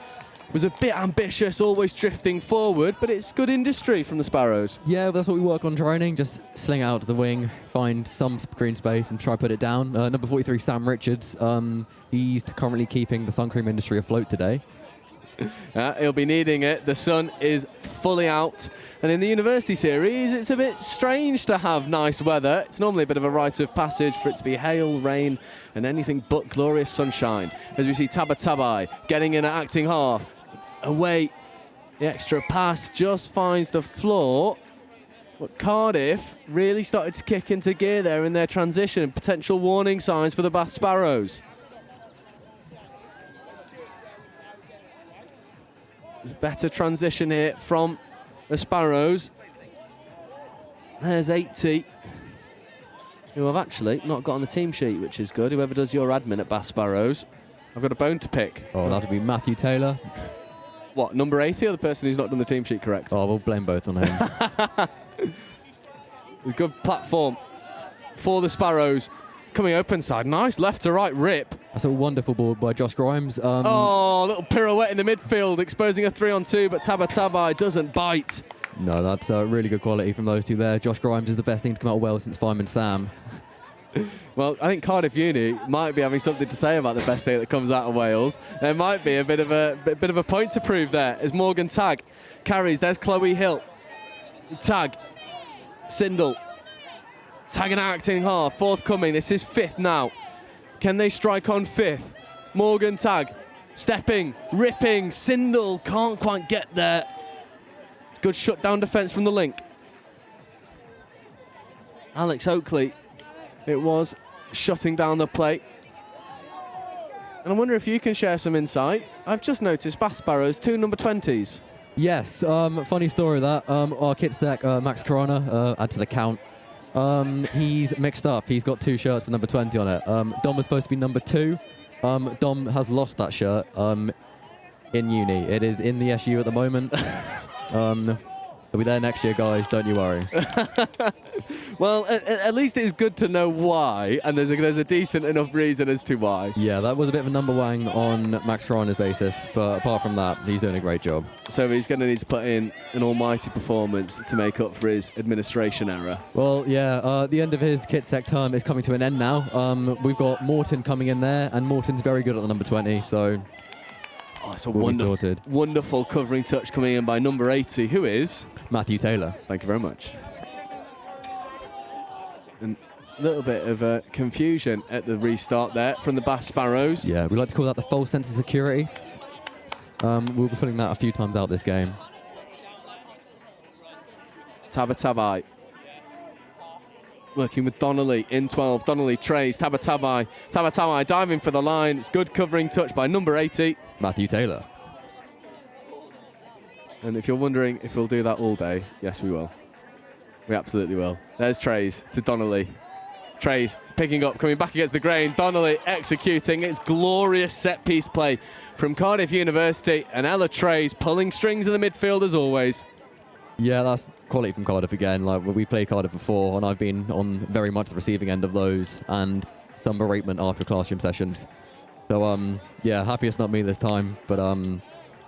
was a bit ambitious, always drifting forward, but it's good industry from the Sparrows. Yeah, that's what we work on training, just sling it out to the wing, find some green space and try to put it down. Number 43, Sam Richards, he's currently keeping the sun cream industry afloat today. He'll be needing it. The sun is fully out. And in the University Series, it's a bit strange to have nice weather. It's normally a bit of a rite of passage for it to be hail, rain, and anything but glorious sunshine. As we see Tabatabai getting in at acting half. Away, the extra pass just finds the floor. But Cardiff really started to kick into gear there in their transition. Potential warning signs for the Bath Sparrows. There's better transition here from the Sparrows. There's 80, who have actually not got on the team sheet, which is good. Whoever does your admin at Bath Sparrows, I've got a bone to pick. Oh, that'll be Matthew Taylor. What, number 80 or the person who's not done the team sheet correct? Oh, we'll blame both on him. A good platform for the Sparrows. Coming open side, nice left to right rip. That's a wonderful ball by Josh Grimes. Oh, a little pirouette in the midfield, exposing a 3-on-2, but Tabatabai doesn't bite. No, that's really good quality from those two there. Josh Grimes is the best thing to come out well since Fireman Sam. Well, I think Cardiff Uni might be having something to say about the best thing that comes out of Wales. There might be a bit of a point to prove there as Morgan Tagg carries. There's Chloe Hill. Tagg, Sindel, Tagg and acting hard, forthcoming. This is 5th now. Can they strike on 5th? Morgan Tagg, stepping, ripping. Sindel can't quite get there. Good shutdown defence from the link. Alex Oakley, it was shutting down the plate. And I wonder if you can share some insight. I've just noticed Bath Sparrows, 2 number 20s. Yes, funny story that. Our kit stack, Max Corona, add to the count. He's mixed up. He's got 2 shirts with number 20 on it. Dom was supposed to be number 2. Dom has lost that shirt in uni. It is in the SU at the moment. It'll be there next year, guys. Don't you worry. Well, at least it's good to know why, and there's a decent enough reason as to why. Yeah, that was a bit of a number wang on Max Corona's basis, but apart from that, he's doing a great job. So he's going to need to put in an almighty performance to make up for his administration error. Well, yeah, the end of his kit sec term is coming to an end now. We've got Morton coming in there, and Morton's very good at the number 20, so oh, it's a we'll wonderful covering touch coming in by number 80, who is Matthew Taylor. Thank you very much. And a little bit of confusion at the restart there from the Bath Sparrows. Yeah, we like to call that the false sense of security. We'll be putting that a few times out this game. Tabatabai working with Donnelly in 12. Donnelly trays Tabatabai. Tabatabai diving for the line. It's good covering touch by number 80. Matthew Taylor. And if you're wondering if we'll do that all day, yes, we will. We absolutely will. There's Trays to Donnelly. Trays picking up, coming back against the grain. Donnelly executing. It's glorious set-piece play from Cardiff University. And Ella Trays pulling strings in the midfield as always. Yeah, that's quality from Cardiff again. Like, we played Cardiff before, and I've been on very much the receiving end of those, and some beratement after classroom sessions. So, yeah, happy it's not me this time, but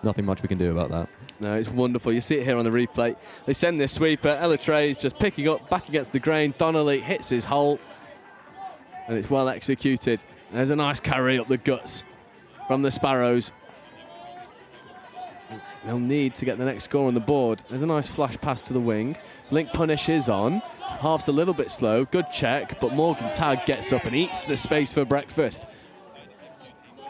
nothing much we can do about that. No, it's wonderful. You see it here on the replay. They send this sweeper. Ella Trays just picking up, back against the grain. Donnelly hits his hole, and it's well executed. There's a nice carry up the guts from the Sparrows. They'll need to get the next score on the board. There's a nice flash pass to the wing. Link punish is on. Half's a little bit slow. Good check, but Morgan Tagg gets up and eats the space for breakfast.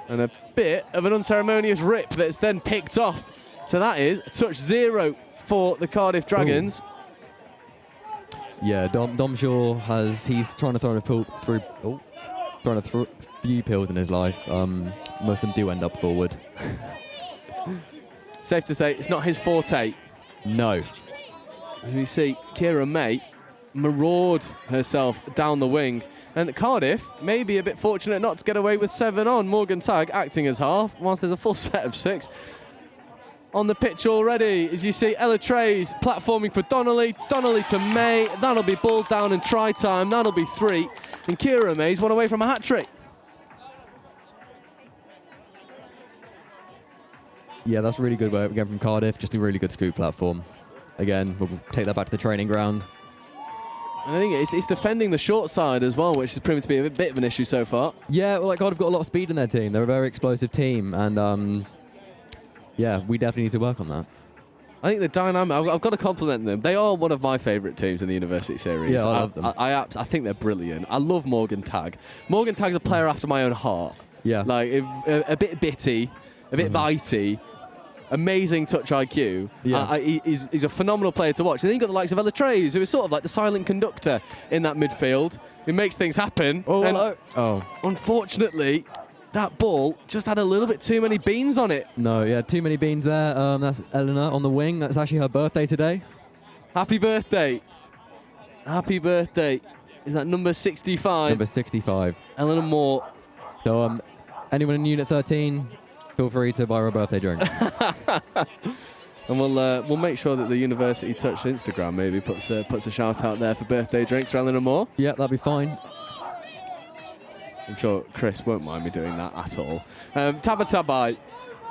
And a bit of an unceremonious rip that's then picked off. So that is touch 0 for the Cardiff Dragons. Ooh. Yeah, Dom Shaw he's trying to throw a few pills in his life. Most of them do end up forward. Safe to say it's not his forte. No. As we see Kira May maraud herself down the wing. And Cardiff may be a bit fortunate not to get away with 7 on. Morgan Tagg acting as half, whilst there's a full set of 6 on the pitch already. As you see, Ella Trays platforming for Donnelly. Donnelly to May. That'll be ball down and try time. That'll be 3. And Kira May's one away from a hat-trick. Yeah, that's really good work again from Cardiff. Just a really good scoop platform. Again, we'll take that back to the training ground. I think it's defending the short side as well, which has proven to be a bit of an issue so far. Yeah, well, Cardiff got a lot of speed in their team. They're a very explosive team, and yeah, we definitely need to work on that. I think the dynamic, I've got to compliment them. They are one of my favourite teams in the University Series. Yeah, I love them. I think they're brilliant. I love Morgan Tagg. Morgan Tagg's a player after my own heart. Yeah. Like, a bit bitty, a bit bitey. Amazing touch IQ. Yeah. He's a phenomenal player to watch. And then you've got the likes of Ella Trays, who is sort of like the silent conductor in that midfield, who makes things happen. Oh, and hello. Unfortunately, that ball just had a little bit too many beans on it. No, yeah, too many beans there. That's Eleanor on the wing. That's actually her birthday today. Happy birthday. Happy birthday. Is that number 65? Number 65. Eleanor Moore. So, anyone in Unit 13, feel free to buy her a birthday drink. And we'll make sure that the University Touch Instagram maybe puts a shout out there for birthday drinks for Eleanor Moore. Yeah, that'd be fine. I'm sure Chris won't mind me doing that at all. Tabatabai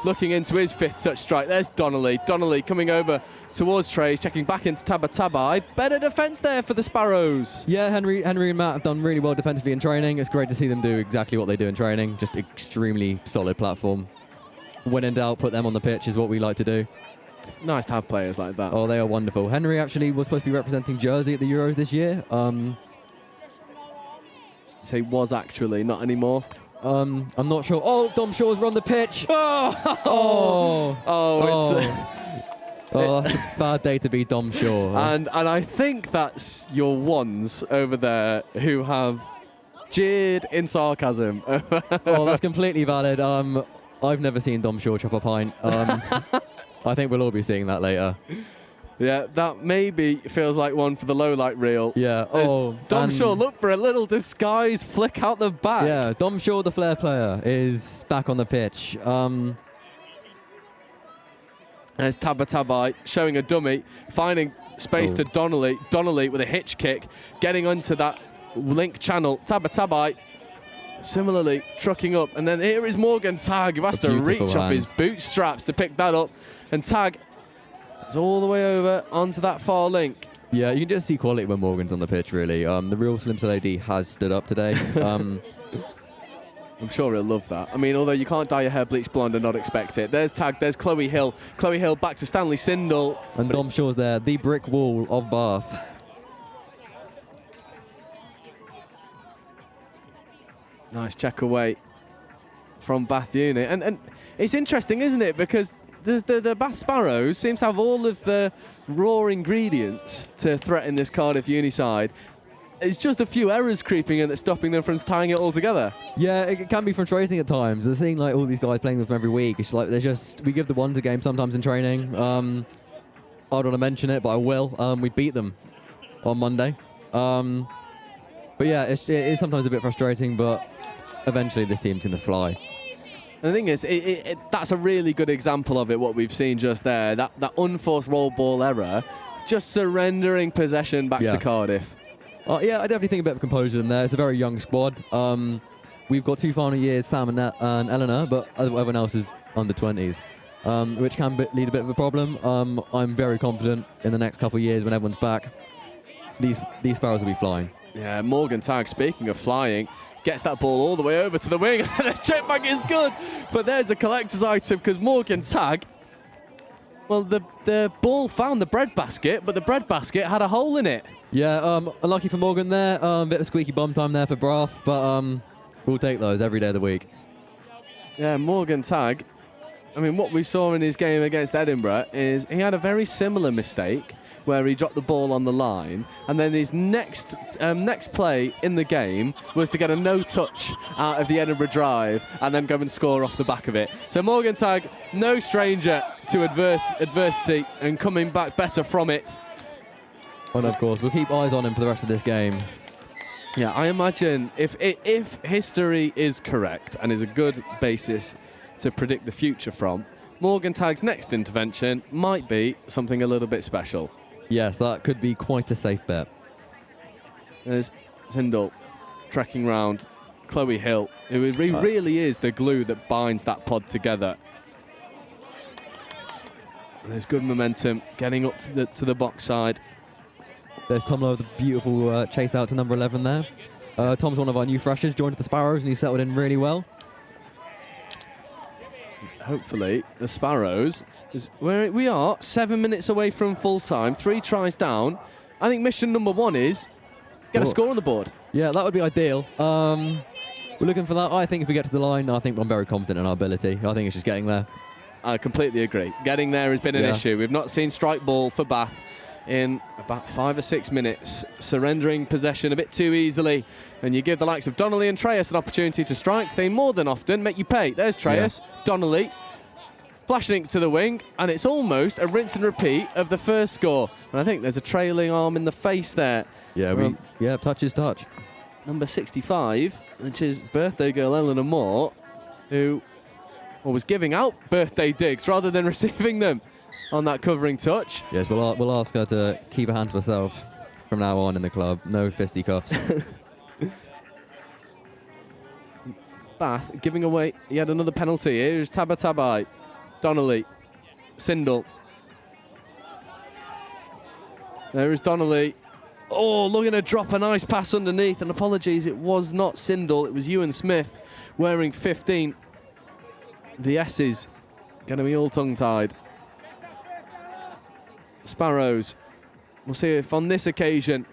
looking into his 5th touch strike. There's Donnelly. Donnelly coming over towards Trace, checking back into Tabatabai. Better defence there for the Sparrows. Yeah, Henry and Matt have done really well defensively in training. It's great to see them do exactly what they do in training. Just extremely solid platform. When in doubt, put them on the pitch is what we like to do. It's nice to have players like that. Oh, they are wonderful. Henry actually was supposed to be representing Jersey at the Euros this year. So he was actually, not anymore. I'm not sure. Oh, Dom Shaw's run the pitch. That's a bad day to be Dom Shaw. And I think that's your ones over there who have jeered in sarcasm. Oh, that's completely valid. I've never seen Dom Shaw chop a pint. I think we'll all be seeing that later. Yeah, that maybe feels like one for the low light reel. Yeah. Oh, Dom Shaw, look for a little disguise flick out the back. Yeah, Dom Shaw, the flair player, is back on the pitch. There's Tabatabai showing a dummy, finding space to Donnelly. Donnelly with a hitch kick, getting onto that link channel. Tabatabai similarly trucking up, and then here is Morgan Tag, who has to reach off his bootstraps to pick that up, and Tag is all the way over onto that far link. Yeah, you can just see quality when Morgan's on the pitch, really. The real Slim Lady has stood up today. I'm sure he'll love that. I mean, although you can't dye your hair bleach blonde and not expect it. There's Tag, there's Chloe Hill. Chloe Hill back to Stanley Sindel. And Dom Shaw's there, the brick wall of Bath. Nice check away from Bath Uni. And it's interesting, isn't it? Because the Bath Sparrows seem to have all of the raw ingredients to threaten this Cardiff Uni side. It's just a few errors creeping in that's stopping them from tying it all together. Yeah, it can be frustrating at times. I've seen like all these guys playing with them every week. It's like we give the ones a game sometimes in training. I don't want to mention it, but I will. We beat them on Monday. But yeah, it is sometimes a bit frustrating, but eventually this team's going to fly. And the thing is, that's a really good example of it, what we've seen just there. That unforced roll ball error, just surrendering possession back to Cardiff. Yeah, I definitely think a bit of composure in there. It's a very young squad. We've got 2 final years, Sam and Eleanor, but everyone else is under 20s, which can lead a bit of a problem. I'm very confident in the next couple of years when everyone's back, these Sparrows will be flying. Yeah, Morgan Tag, speaking of flying, gets that ball all the way over to the wing. The check back is good, but there's a collector's item because Morgan Tag, well, the ball found the bread basket, but the bread basket had a hole in it. Yeah, unlucky for Morgan there. Bit of squeaky bum time there for Brath, but we'll take those every day of the week. Yeah, Morgan Tag, I mean, what we saw in his game against Edinburgh is he had a very similar mistake where he dropped the ball on the line, and then his next play in the game was to get a no-touch out of the Edinburgh drive and then go and score off the back of it. So Morgan Tag, no stranger to adversity and coming back better from it. And of course, we'll keep eyes on him for the rest of this game. Yeah, I imagine if history is correct and is a good basis to predict the future from, Morgan Tag's next intervention might be something a little bit special. Yes, that could be quite a safe bet. There's Zindel trekking round Chloe Hill, who really is the glue that binds that pod together. And there's good momentum getting up to the box side. There's Tom Lowe with a beautiful chase out to number 11 there. Tom's one of our new freshers, joined the Sparrows, and he's settled in really well. Hopefully, the Sparrows, where we are, 7 minutes away from full time, 3 tries down. I think mission number 1 is get a score on the board. Yeah, that would be ideal. We're looking for that. I think if we get to the line, I think I'm very confident in our ability. I think it's just getting there. I completely agree. Getting there has been an issue. We've not seen strike ball for Bath in about 5 or 6 minutes, surrendering possession a bit too easily. And you give the likes of Donnelly and Treyas an opportunity to strike, they more than often make you pay. There's Treyas, Donnelly, flashing it to the wing, and it's almost a rinse and repeat of the first score. And I think there's a trailing arm in the face there. Yeah, touch is touch. Number 65, which is birthday girl Eleanor Moore, who was giving out birthday digs rather than receiving them on that covering touch. Yes, we'll ask her to keep her hands to herself from now on in the club. No fisticuffs. Bath giving away yet another penalty. Here's Tabatabai, Donnelly, Sindel. There is Donnelly. Oh, looking to drop a nice pass underneath. And apologies, it was not Sindel. It was Ewan Smith wearing 15. The S's going to be all tongue-tied. Sparrows. We'll see if on this occasion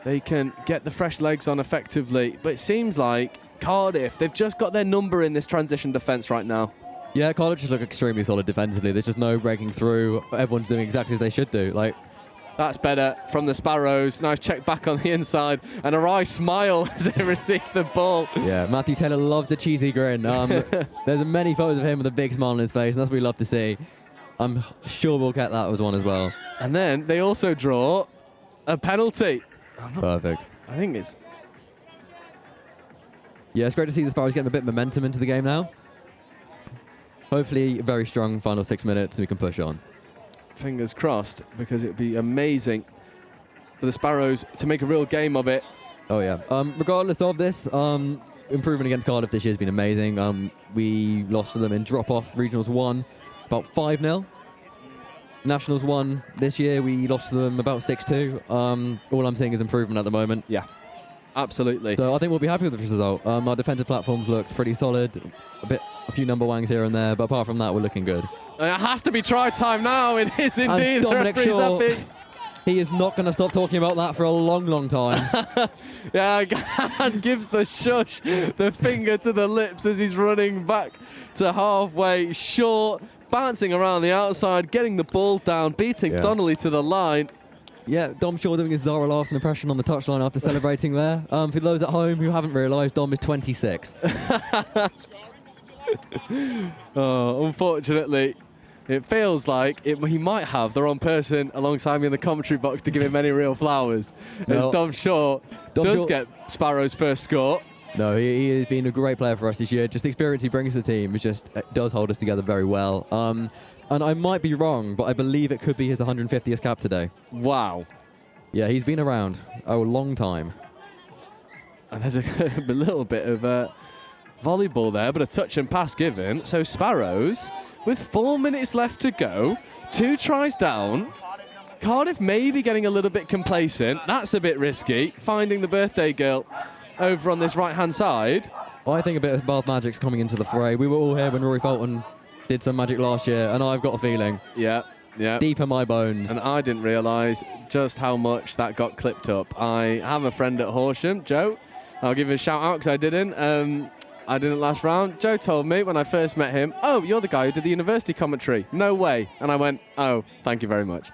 they can get the fresh legs on effectively. But it seems like Cardiff, they've just got their number in this transition defence right now. Yeah, Cardiff just look extremely solid defensively. There's just no breaking through. Everyone's doing exactly as they should do. Like, that's better from the Sparrows. Nice check back on the inside. And a wry smile as they receive the ball. Yeah, Matthew Taylor loves a cheesy grin. There's many photos of him with a big smile on his face, and that's what we love to see. I'm sure we'll get that as one as well. And then they also draw a penalty. Perfect. I think it's... Yeah, it's great to see the Sparrows getting a bit of momentum into the game now. Hopefully a very strong final 6 minutes and we can push on. Fingers crossed, because it'd be amazing for the Sparrows to make a real game of it. Oh yeah. Regardless of this, improvement against Cardiff this year has been amazing. We lost to them in drop-off. Regionals won about 5-0. Nationals won this year. We lost to them about 6-2. All I'm seeing is improvement at the moment. Yeah, absolutely. So I think we'll be happy with this result. Our defensive platforms look pretty solid. A few number wangs here and there, but apart from that, we're looking good. It has to be try time now. It is indeed. And Dominic Shaw, happy. he is not going to stop talking about that for a long, long time. Yeah, and gives the shush, the finger to the lips as he's running back to halfway. Shaw bouncing around the outside, getting the ball down, beating Donnelly to the line. Yeah, Dom Shaw doing his Zara Larson impression on the touchline after celebrating there. For those at home who haven't realised, Dom is 26. Oh, unfortunately, it feels like he might have the wrong person alongside me in the commentary box to give him any real flowers. No. As Dom Shaw does get Sparrow's first score. No, he has been a great player for us this year. Just the experience he brings to the team does hold us together very well. And I might be wrong, but I believe it could be his 150th cap today. Wow. Yeah, he's been around a long time. And there's a little bit of volleyball there, but a touch and pass given. So Sparrows, with 4 minutes left to go, 2 tries down. Cardiff maybe getting a little bit complacent. That's a bit risky, finding the birthday girl over on this right-hand side. I think a bit of Bath Magic's coming into the fray. We were all here when Rory Felton did some magic last year, and I've got a feeling. Yeah. Deep in my bones. And I didn't realise just how much that got clipped up. I have a friend at Horsham, Joe. I'll give him a shout out because I didn't. I didn't last round. Joe told me when I first met him, "Oh, you're the guy who did the university commentary." No way. And I went, "Oh, thank you very much."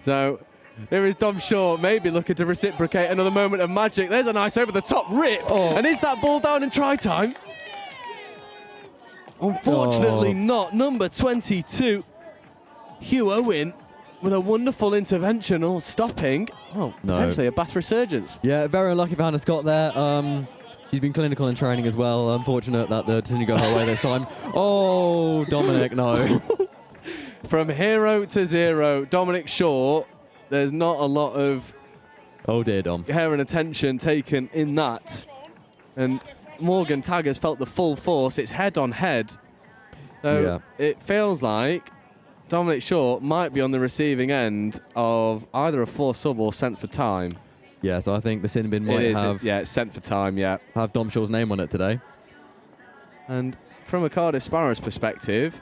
So here is Dom Shaw, maybe looking to reciprocate another moment of magic. There's a nice over-the-top rip. Oh. And is that ball down in try time? Unfortunately not. Number 22, Hugh Owen, with a wonderful intervention or stopping. Oh, potentially a Bath resurgence. Yeah, very unlucky for Hannah Scott there. She's been clinical in training as well. Unfortunate that the didn't go her way this time. Oh, Dominic, no. From hero to zero, Dominic Shaw, there's not a lot of oh dear, Dom. care and attention taken in that. And Morgan Taggers felt the full force. It's head on head. So it feels like Dominic Shaw might be on the receiving end of either a forced sub or sent for time. Yeah, so I think the sin bin might it's sent for time, have Dom Shaw's name on it today. And from a Cardiff Sparrows perspective,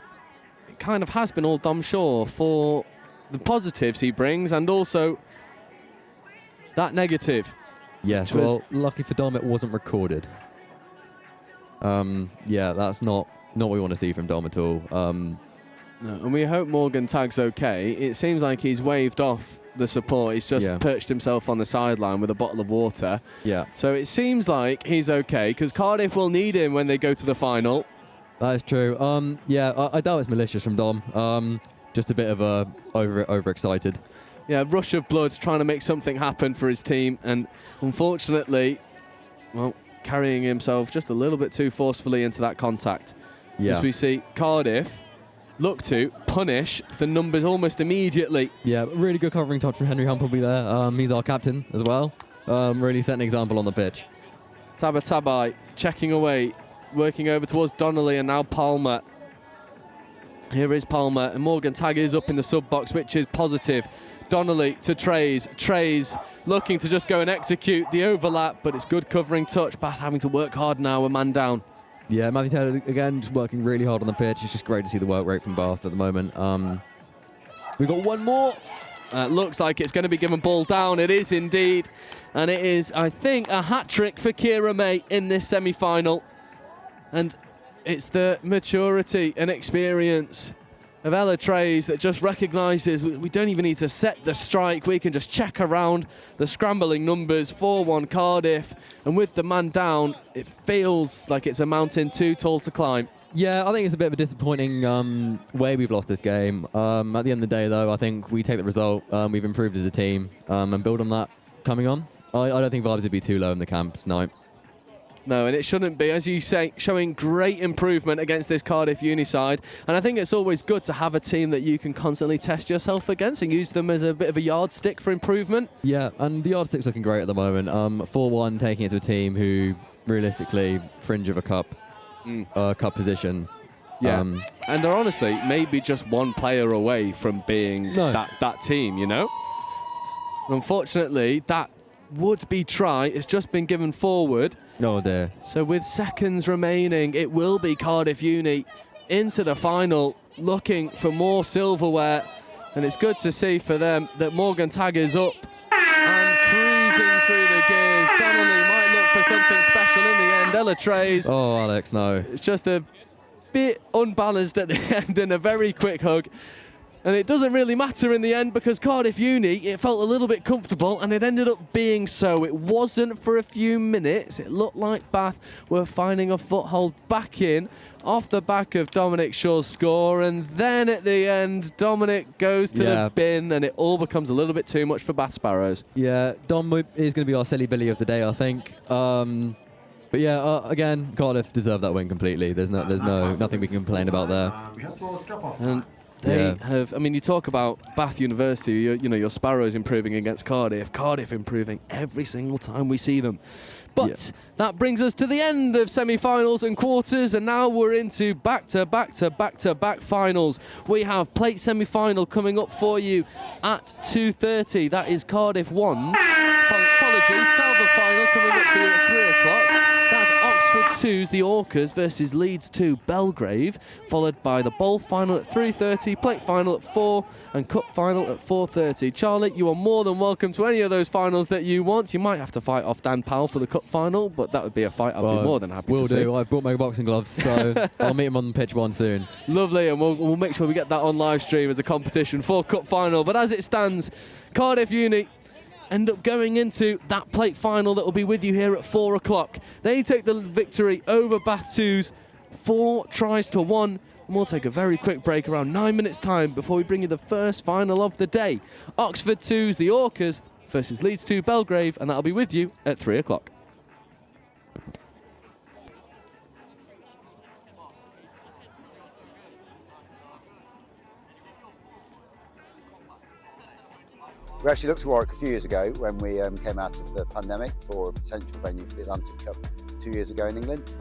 it kind of has been all Dom Shaw for the positives he brings and also that negative. Yes, well, lucky for Dom, it wasn't recorded. Yeah, that's not what we want to see from Dom at all. No, and we hope Morgan Tagg's okay. It seems like he's waved off the support. He's just perched himself on the sideline with a bottle of water. Yeah. So it seems like he's okay because Cardiff will need him when they go to the final. That is true. Yeah, I doubt it's malicious from Dom. Just a bit of a overexcited. Yeah, rush of blood trying to make something happen for his team, and unfortunately, well, carrying himself just a little bit too forcefully into that contact. Yeah. As we see Cardiff look to punish the numbers almost immediately. Yeah, really good covering touch from Henry Humpleby there. He's our captain as well. Really set an example on the pitch. Tabatabai checking away, working over towards Donnelly, and now Palmer. Here is Palmer, and Morgan Tagg is up in the sub box, which is positive. Donnelly to Trays. Trays looking to just go and execute the overlap, but it's good covering touch. Bath having to work hard now, a man down. Yeah, Matthew Taylor, again, just working really hard on the pitch. It's just great to see the work rate from Bath at the moment. We've got one more. Looks like it's going to be given ball down. It is indeed. And it is, I think, a hat-trick for Kira May in this semi-final. And it's the maturity and experience of Ella Trays that just recognises we don't even need to set the strike. We can just check around the scrambling numbers. 4-1 Cardiff. And with the man down, it feels like it's a mountain too tall to climb. Yeah, I think it's a bit of a disappointing way we've lost this game. At the end of the day, though, I think we take the result. We've improved as a team and build on that coming on. I don't think vibes would be too low in the camp tonight. No, and it shouldn't be, as you say, showing great improvement against this Cardiff Uni side. And I think it's always good to have a team that you can constantly test yourself against and use them as a bit of a yardstick for improvement. Yeah, and the yardstick's looking great at the moment. 4-1 taking it to a team who, realistically, fringe of a cup position. Yeah, and they're honestly maybe just one player away from being that team, you know? Unfortunately, that would-be try has just been given forward. Oh dear. So with seconds remaining, it will be Cardiff Uni into the final, looking for more silverware. And it's good to see for them that Morgan Tagg is up and cruising through the gears. Donnelly might look for something special in the end. Ella Trays. Oh, Alex, no. It's just a bit unbalanced at the end and a very quick hug. And it doesn't really matter in the end because Cardiff Uni, it felt a little bit comfortable and it ended up being so. It wasn't for a few minutes. It looked like Bath were finding a foothold back in off the back of Dominic Shaw's score. And then at the end, Dominic goes to the bin and it all becomes a little bit too much for Bath Sparrows. Yeah, Dom is going to be our silly Billy of the day, I think. But yeah, again, Cardiff deserve that win completely. There's nothing we can complain about there. And they have, I mean, you talk about Bath University, you know, your Sparrows improving against Cardiff, Cardiff improving every single time we see them. But that brings us to the end of semi-finals and quarters, and now we're into back-to-back finals. We have plate semi-final coming up for you at 2:30. That is Cardiff 1. Apologies, Salva final coming up for you at 3 o'clock. That's Oxford 2's the Orcas versus Leeds 2 Belgrave, followed by the bowl final at 3:30, plate final at 4, and cup final at 4:30. Charlie, you are more than welcome to any of those finals that you want. You might have to fight off Dan Powell for the cup final, but that would be a fight I'd be more than happy to see. Will do. I've brought my boxing gloves, so I'll meet him on pitch 1 soon. Lovely, and we'll make sure we get that on live stream as a competition for cup final. But as it stands, Cardiff Uni end up going into that plate final that will be with you here at 4 o'clock. They take the victory over Bath 2's 4-1. And we'll take a very quick break, around 9 minutes time, before we bring you the first final of the day. Oxford 2's the Orcas versus Leeds 2 Belgrave, and that'll be with you at 3 o'clock. We actually looked at Warwick a few years ago when we came out of the pandemic for a potential venue for the Atlantic Cup 2 years ago in England.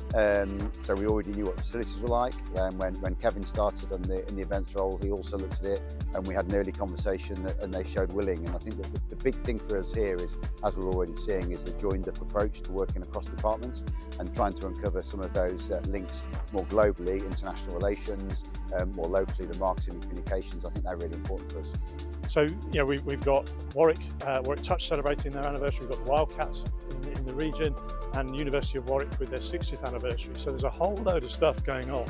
So we already knew what the facilities were like. When Kevin started in the events role, he also looked at it and we had an early conversation and they showed willing. And I think that the big thing for us here is, as we're already seeing, is the joined up approach to working across departments and trying to uncover some of those links more globally, international relations, more locally, the marketing and communications. I think they're really important for us. So, yeah, we've got Warwick Touch celebrating their anniversary, we've got the Wildcats in the region, and University of Warwick with their 60th anniversary. So there's a whole load of stuff going on,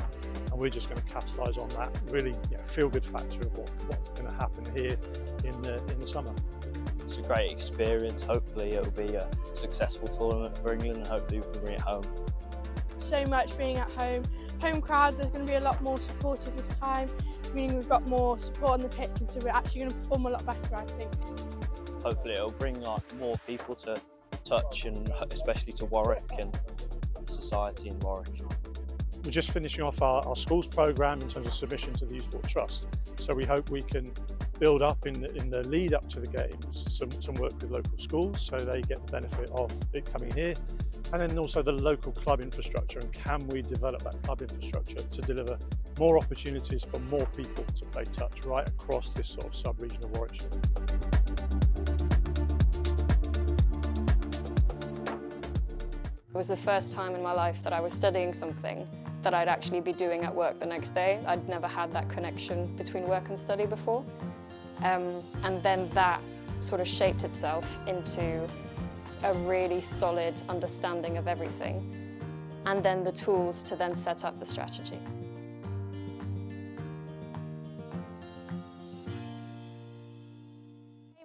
and we're just going to capitalise on that. Really, feel-good factor of what's going to happen here in the summer. It's a great experience. Hopefully it'll be a successful tournament for England, and hopefully we can bring it home. So much being at home. Home crowd, there's going to be a lot more supporters this time, meaning we've got more support on the pitch, and so we're actually going to perform a lot better, I think. Hopefully it'll bring more people to touch, and especially to Warwick and society in Warwick. We're just finishing off our schools programme in terms of submission to the Youth Sport Trust. So we hope we can build up in the lead up to the games some work with local schools so they get the benefit of it coming here. And then also the local club infrastructure, and can we develop that club infrastructure to deliver more opportunities for more people to play touch right across this sort of sub-region of Warwickshire. It was the first time in my life that I was studying something that I'd actually be doing at work the next day. I'd never had that connection between work and study before. And then that sort of shaped itself into a really solid understanding of everything, and then the tools to then set up the strategy.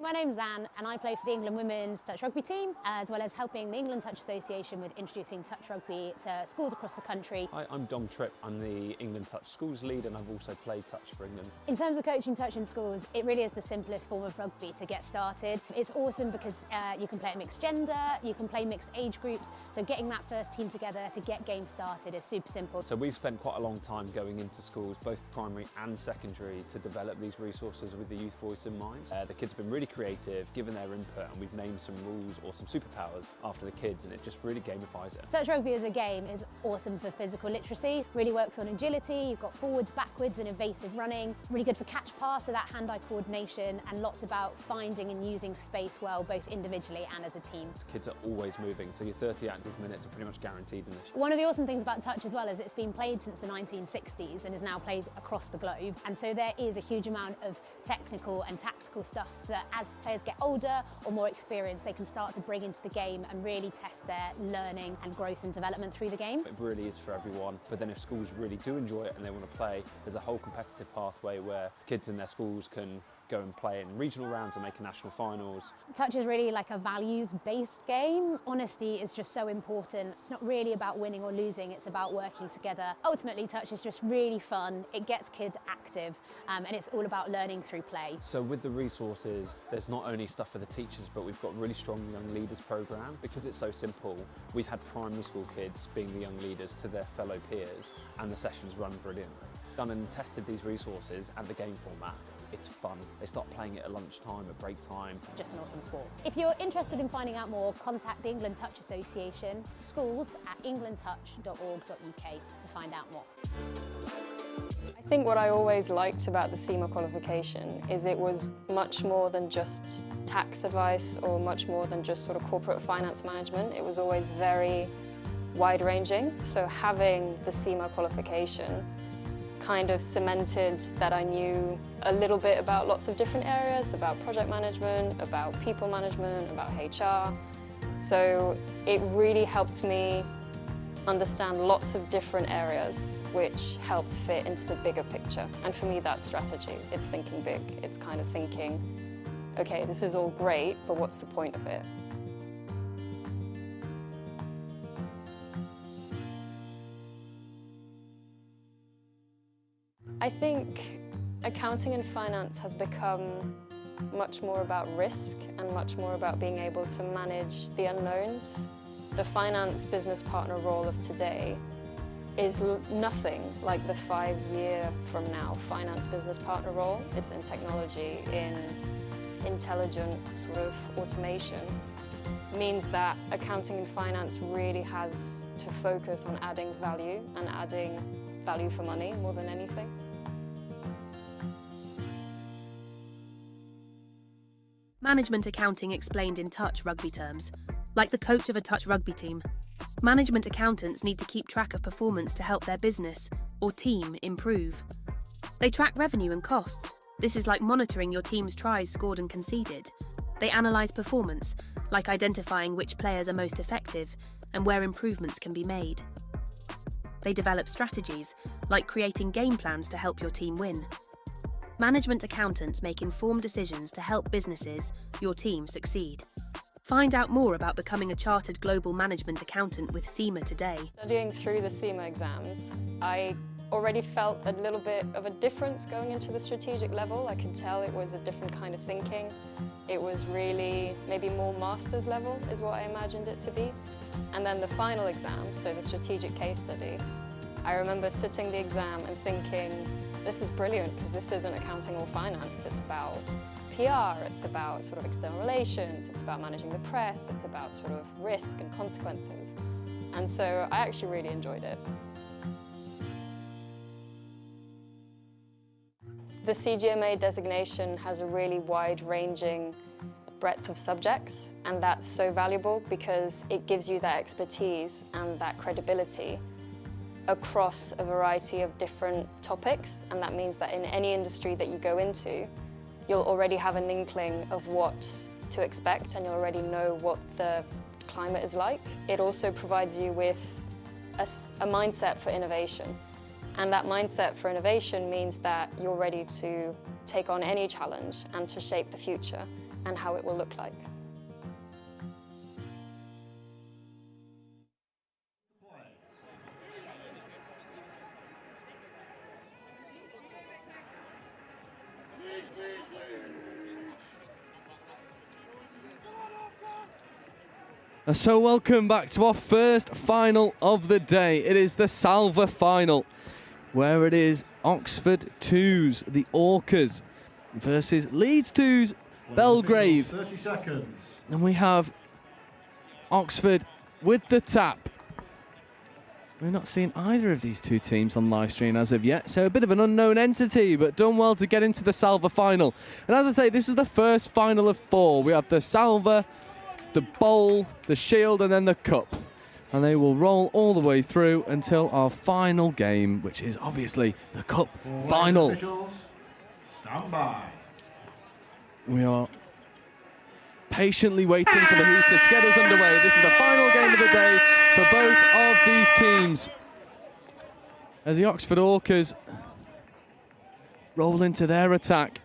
My name's Anne and I play for the England Women's Touch Rugby team, as well as helping the England Touch Association with introducing touch rugby to schools across the country. Hi, I'm Dom Tripp. I'm the England Touch Schools lead and I've also played touch for England. In terms of coaching touch in schools, it really is the simplest form of rugby to get started. It's awesome because you can play at mixed gender, you can play mixed age groups, so getting that first team together to get games started is super simple. So we've spent quite a long time going into schools, both primary and secondary, to develop these resources with the youth voice in mind. The kids have been really creative, given their input, and we've named some rules or some superpowers after the kids, and it just really gamifies it. Touch rugby as a game is awesome for physical literacy, really works on agility, you've got forwards, backwards and evasive running, really good for catch pass, so that hand-eye coordination, and lots about finding and using space well, both individually and as a team. Kids are always moving, so your 30 active minutes are pretty much guaranteed in this. One of the awesome things about touch as well is it's been played since the 1960s and is now played across the globe, and so there is a huge amount of technical and tactical stuff that as players get older or more experienced, they can start to bring into the game and really test their learning and growth and development through the game. It really is for everyone, but then if schools really do enjoy it and they want to play, there's a whole competitive pathway where kids in their schools can go and play in regional rounds and make a national finals. Touch is really like a values-based game. Honesty is just so important. It's not really about winning or losing, it's about working together. Ultimately, touch is just really fun. It gets kids active, and it's all about learning through play. So with the resources, there's not only stuff for the teachers, but we've got a really strong young leaders program. Because it's so simple, we've had primary school kids being the young leaders to their fellow peers, and the sessions run brilliantly. Done and tested these resources and the game format. It's fun. They start playing it at lunchtime, at break time. Just an awesome sport. If you're interested in finding out more, contact the England Touch Association, schools@englandtouch.org.uk to find out more. I think what I always liked about the Cima qualification is it was much more than just tax advice or much more than just sort of corporate finance management. It was always very wide-ranging. So having the Cima qualification kind of cemented that I knew a little bit about lots of different areas, about project management, about people management, about HR. So it really helped me understand lots of different areas, which helped fit into the bigger picture. And for me, that's strategy. It's thinking big. It's kind of thinking, okay, this is all great, but what's the point of it? I think accounting and finance has become much more about risk and much more about being able to manage the unknowns. The finance business partner role of today is nothing like the 5-year from now finance business partner role. It's in technology, in intelligent sort of automation. Means that accounting and finance really has to focus on adding value and adding value for money more than anything. Management accounting explained in touch rugby terms. Like the coach of a touch rugby team, management accountants need to keep track of performance to help their business or team improve. They track revenue and costs. This is like monitoring your team's tries scored and conceded. They analyse performance, like identifying which players are most effective and where improvements can be made. They develop strategies, like creating game plans to help your team win. Management accountants make informed decisions to help businesses, your team, succeed. Find out more about becoming a chartered global management accountant with Cima today. Studying through the Cima exams, I already felt a little bit of a difference going into the strategic level. I could tell it was a different kind of thinking. It was really maybe more master's level is what I imagined it to be. And then the final exam, so the strategic case study, I remember sitting the exam and thinking, this is brilliant because this isn't accounting or finance. It's about PR, it's about sort of external relations, it's about managing the press, it's about sort of risk and consequences. And so I actually really enjoyed it. The CGMA designation has a really wide-ranging breadth of subjects, and that's so valuable because it gives you that expertise and that credibility across a variety of different topics, and that means that in any industry that you go into, you'll already have an inkling of what to expect and you'll already know what the climate is like. It also provides you with a mindset for innovation, and that mindset for innovation means that you're ready to take on any challenge and to shape the future and how it will look like. So welcome back to our first final of the day. It is the Salva final, where it is Oxford 2s, the Orcas, versus Leeds 2s, Belgrave. 30 seconds. And we have Oxford with the tap. We're not seeing either of these two teams on live stream as of yet, so a bit of an unknown entity, but done well to get into the Salva final. And as I say, this is the first final of 4. We have the Salva, the Bowl, the Shield, and then the Cup. And they will roll all the way through until our final game, which is obviously the Cup final. Stand by. We are patiently waiting for the hooter to get us underway. This is the final game of the day for both of these teams, as the Oxford Orcas roll into their attack.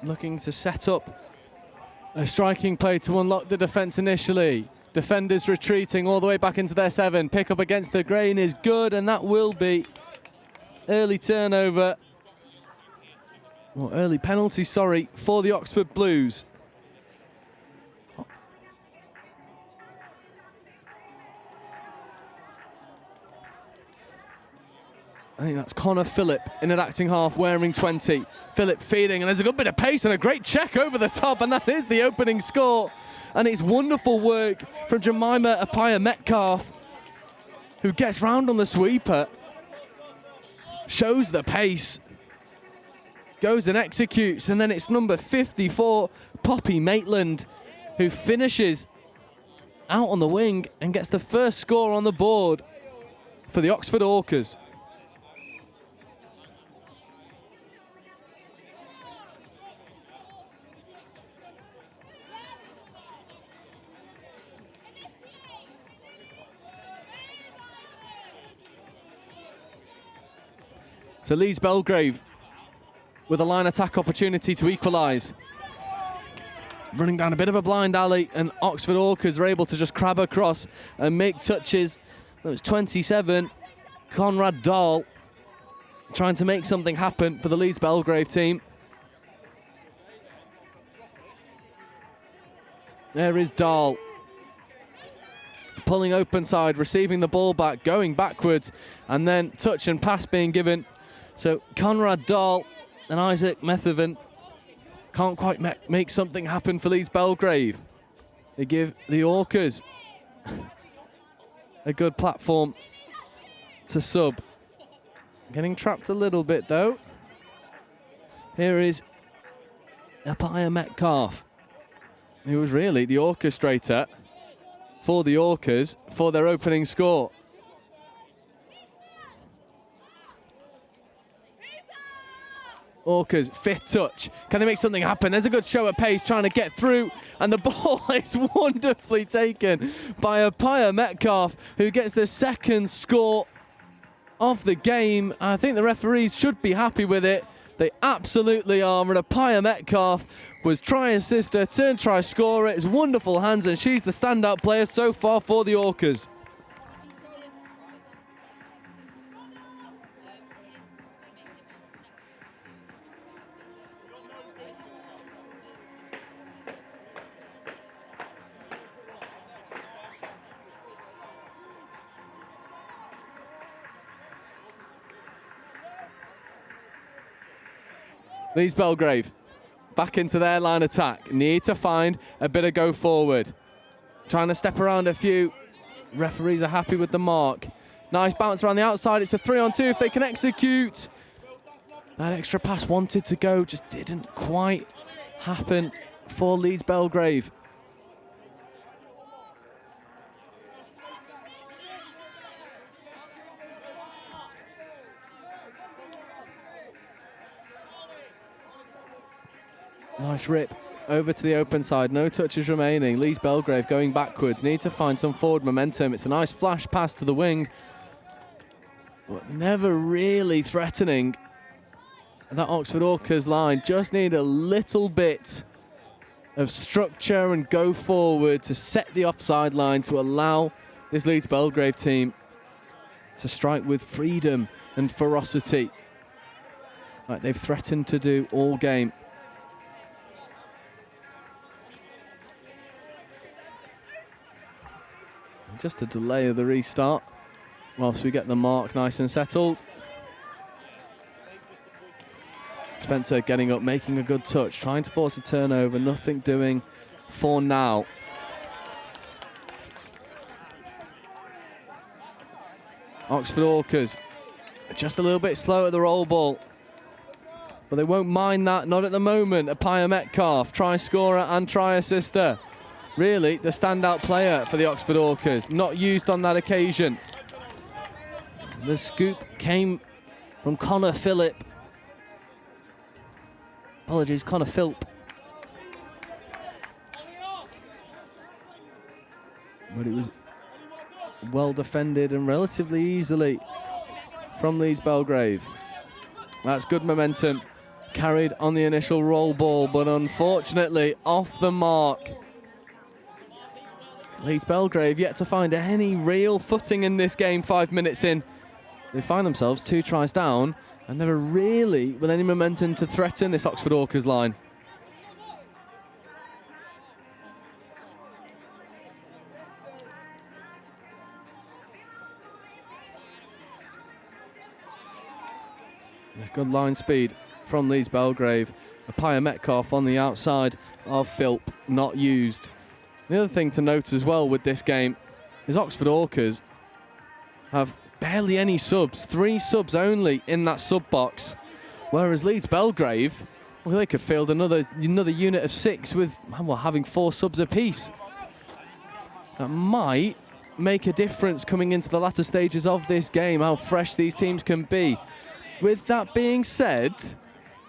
Looking to set up a striking play to unlock the defence initially. Defenders retreating all the way back into their 7. Pick up against the grain is good, and that will be early turnover. Or early penalty, sorry, for the Oxford Blues. I think that's Connor Phillip in an acting half, wearing 20. Phillip feeding, and there's a good bit of pace and a great check over the top, and that is the opening score. And it's wonderful work from Jemima Appiah Metcalf, who gets round on the sweeper, shows the pace, goes and executes, and then it's number 54, Poppy Maitland, who finishes out on the wing and gets the first score on the board for the Oxford Orcas. So Leeds Belgrave with a line attack opportunity to equalise. Running down a bit of a blind alley, and Oxford Orcas are able to just crab across and make touches. That was 27, Conrad Dahl, trying to make something happen for the Leeds Belgrave team. There is Dahl, pulling open side, receiving the ball back, going backwards, and then touch and pass being given. So Conrad Dahl and Isaac Methavan can't quite make something happen for Leeds Belgrave. They give the Orcas a good platform to sub. Getting trapped a little bit though. Here is Appiah Metcalf, who was really the orchestrator for the Orcas for their opening score. Orcas, fifth touch. Can they make something happen? There's a good show of pace trying to get through, and the ball is wonderfully taken by Appiah Metcalf, who gets the second score of the game. I think the referees should be happy with it. They absolutely are, and Appiah Metcalf was try assister, turn try scorer. It's wonderful hands, and she's the standout player so far for the Orcas. Leeds Belgrave back into their line attack. Need to find a bit of go forward. Trying to step around a few. Referees are happy with the mark. Nice bounce around the outside. It's a 3-on-2 if they can execute. That extra pass wanted to go, just didn't quite happen for Leeds Belgrave. Nice rip over to the open side, no touches remaining. Leeds Belgrave going backwards, need to find some forward momentum. It's a nice flash pass to the wing, but never really threatening that Oxford Orcas line. Just need a little bit of structure and go forward to set the offside line to allow this Leeds Belgrave team to strike with freedom and ferocity like they've threatened to do all game. Just a delay of the restart whilst we get the mark nice and settled. Spencer getting up, making a good touch, trying to force a turnover, nothing doing for now. Oxford Orcas just a little bit slow at the roll ball, but they won't mind that, not at the moment. Apaya Metcalf, try scorer and try assister. Really the standout player for the Oxford Orcas, not used on that occasion. The scoop came from Connor Phillip. Apologies, Connor Philp. But it was well defended and relatively easily from Leeds Belgrave. That's good momentum carried on the initial roll ball, but unfortunately off the mark. Leeds Belgrave yet to find any real footing in this game 5 minutes in. They find themselves 2 tries down and never really with any momentum to threaten this Oxford Orcas line. There's good line speed from Leeds Belgrave. Apaya Metcalf on the outside of Philp, not used. The other thing to note as well with this game is Oxford Orcas have barely any subs, 3 subs only in that sub box, whereas Leeds Belgrave, well, they could field another unit of 6 with, well, having 4 subs apiece. That might make a difference coming into the latter stages of this game, how fresh these teams can be. With that being said,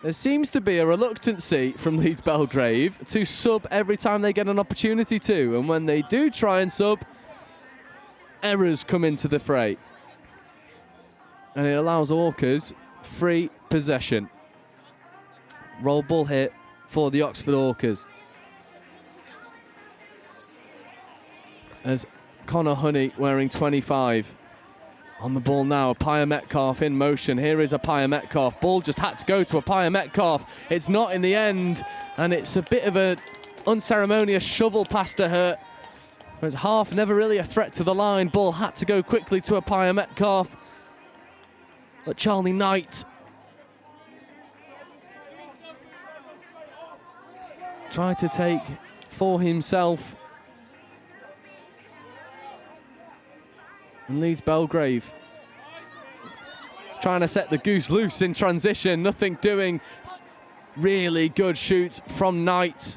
there seems to be a reluctancy from Leeds Belgrave to sub every time they get an opportunity to, and when they do try and sub, errors come into the fray. And it allows Orcas free possession. Roll ball hit for the Oxford Orcas. As Connor Honey wearing 25. On the ball now, Apaya Metcalf in motion. Here is Apaya Metcalf. Ball just had to go to Apaya Metcalf. It's not in the end, and it's a bit of an unceremonious shovel pass to her. It's half, never really a threat to the line. Ball had to go quickly to Apaya Metcalf. But Charlie Knight tried to take for himself. And Leeds Belgrave trying to set the goose loose in transition, nothing doing. Really good shoot from Knight.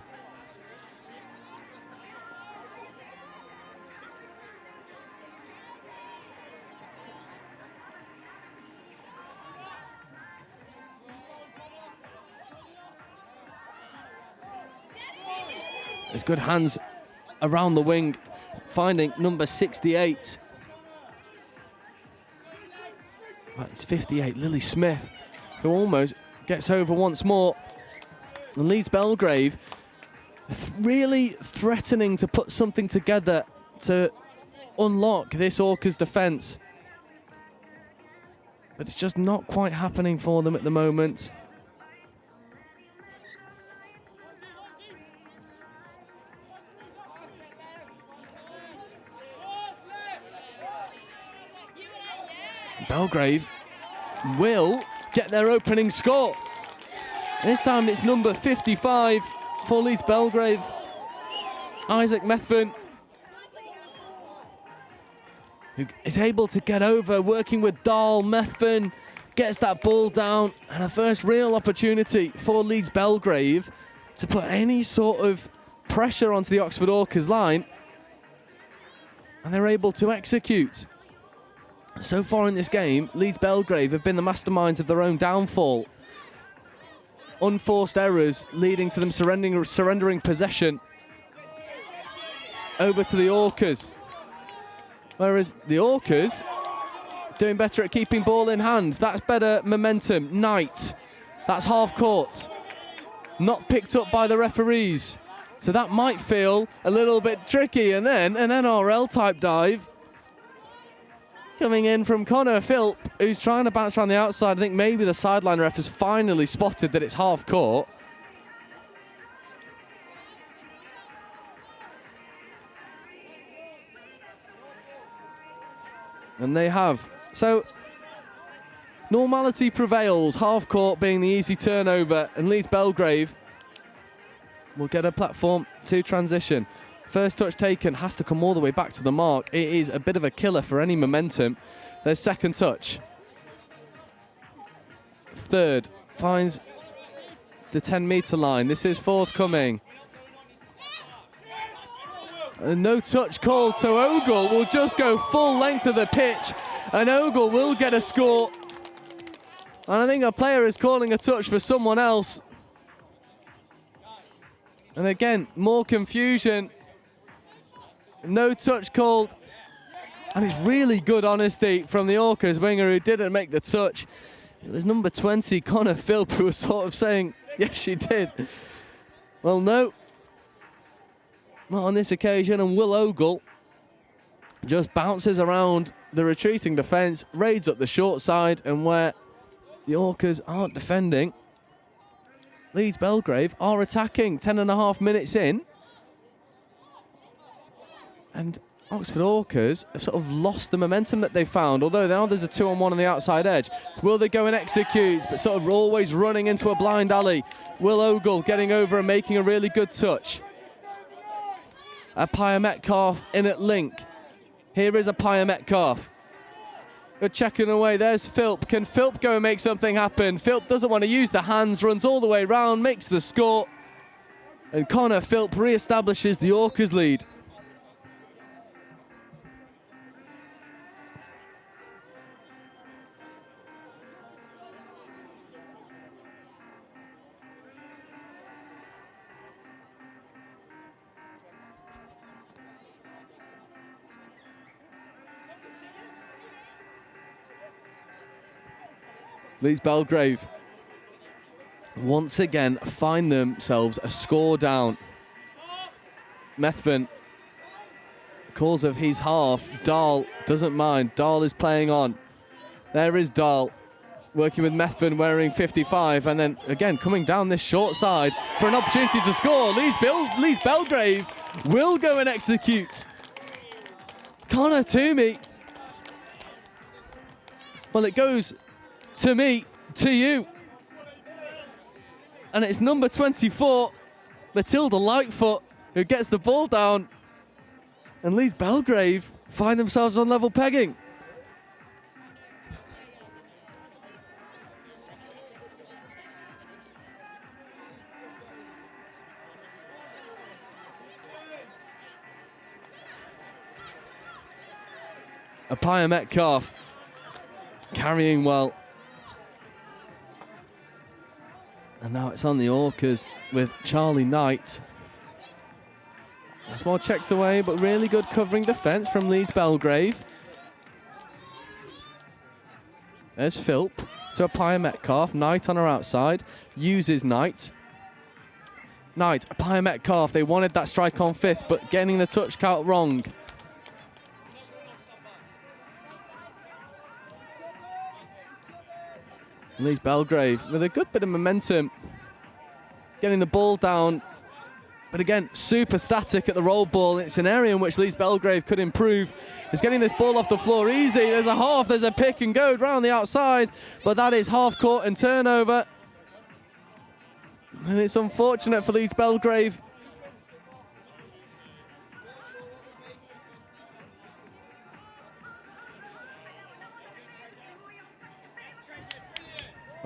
There's good hands around the wing, finding number 68. Right, it's 58, Lily Smith, who almost gets over once more. And Leeds Belgrave really threatening to put something together to unlock this Orcas defence. But it's just not quite happening for them at the moment. Belgrave will get their opening score. This time it's number 55 for Leeds Belgrave, Isaac Methven. who is able to get over, working with Dahl. Methven gets that ball down, and a first real opportunity for Leeds Belgrave to put any sort of pressure onto the Oxford Orcas line, and they're able to execute. So far in this game, Leeds Belgrave have been the masterminds of their own downfall. Unforced errors leading to them surrendering possession over to the Orcas. Whereas the Orcas doing better at keeping ball in hand. That's better momentum. Knight, that's half court. Not picked up by the referees. So that might feel a little bit tricky. And then an NRL type dive coming in from Connor Philp, who's trying to bounce around the outside. I think maybe the sideline ref has finally spotted that it's half court. And they have. So normality prevails, half court being the easy turnover, and Leeds Belgrave will get a platform to transition. First touch taken, has to come all the way back to the mark. It is a bit of a killer for any momentum. There's second touch. Third, finds the 10-metre line. This is forthcoming. No touch called, so Ogle will just go full length of the pitch, and Ogle will get a score. And I think a player is calling a touch for someone else. And again, more confusion. No touch called. And it's really good honesty from the Orcas winger who didn't make the touch. It was number 20, Connor Philp, who was sort of saying, yes, she did. Well, no. Not on this occasion, and Will Ogle just bounces around the retreating defence, raids up the short side, and where the Orcas aren't defending, Leeds Belgrave are attacking. 10.5 minutes in, and Oxford Orcas have sort of lost the momentum that they found, although now there's a 2-on-1 on the outside edge. Will they go and execute, but sort of always running into a blind alley. Will Ogle getting over and making a really good touch. Apaya Metcalf in at link. Here is Apaya Metcalf. Good checking away. There's Philp. Can Philp go and make something happen? Philp doesn't want to use the hands, runs all the way round, makes the score. And Connor Philp re-establishes the Orcas lead. Leeds Belgrave once again find themselves a score down. Methven calls of his half. Dahl doesn't mind. Dahl is playing on. There is Dahl working with Methven wearing 55, and then again coming down this short side for an opportunity to score. Leeds Belgrave will go and execute. Connor Toomey. Well, it goes to me, to you. And it's number 24, Matilda Lightfoot, who gets the ball down. And Leeds Belgrave find themselves on level pegging. Apaya Metcalf carrying well. And now it's on the Orcas with Charlie Knight. That's more checked away, but really good covering defence from Leeds Belgrave. There's Philp to Apaya Metcalf. Knight on her outside. Uses Knight. Knight, Apaya Metcalf. They wanted that strike on fifth, but getting the touch count wrong. Leeds Belgrave with a good bit of momentum, getting the ball down, but again, super static at the roll ball. It's an area in which Leeds Belgrave could improve. It's getting this ball off the floor easy. There's a half, there's a pick and go round the outside, but that is half court and turnover. And it's unfortunate for Leeds Belgrave.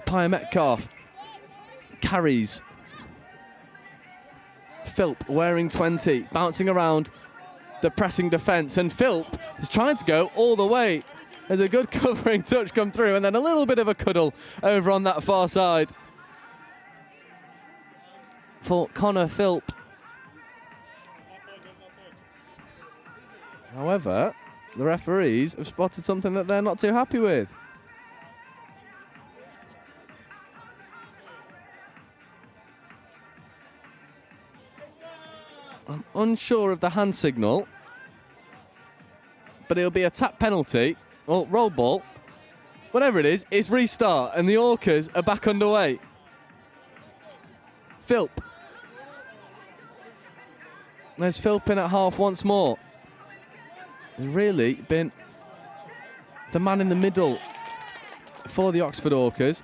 Pia Metcalf carries. Philp wearing 20, bouncing around the pressing defence, and Philp is trying to go all the way. There's a good covering touch come through, and then a little bit of a cuddle over on that far side for Connor Philp. However, the referees have spotted something that they're not too happy with. I'm unsure of the hand signal, but it'll be a tap penalty, or roll ball. Whatever it is, it's restart, and the Orcas are back underway. Philp. There's Philp in at half once more. He's really been the man in the middle for the Oxford Orcas.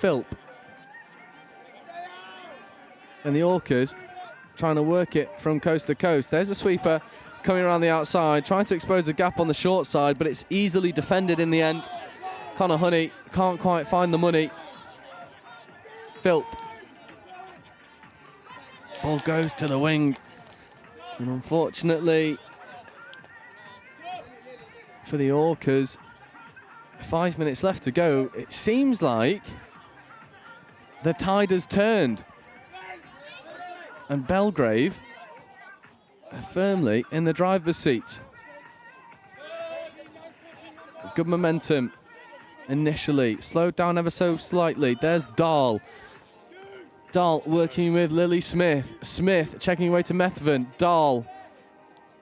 Philp. And the Orcas trying to work it from coast to coast. There's a sweeper coming around the outside, trying to expose a gap on the short side, but it's easily defended in the end. Connor Honey can't quite find the money. Philp. Ball goes to the wing. And unfortunately for the Orcas, 5 minutes left to go. It seems like the tide has turned. And Belgrave are firmly in the driver's seat. Good momentum initially, slowed down ever so slightly. There's Dahl. Dahl working with Lily Smith. Smith checking away to Methven. Dahl.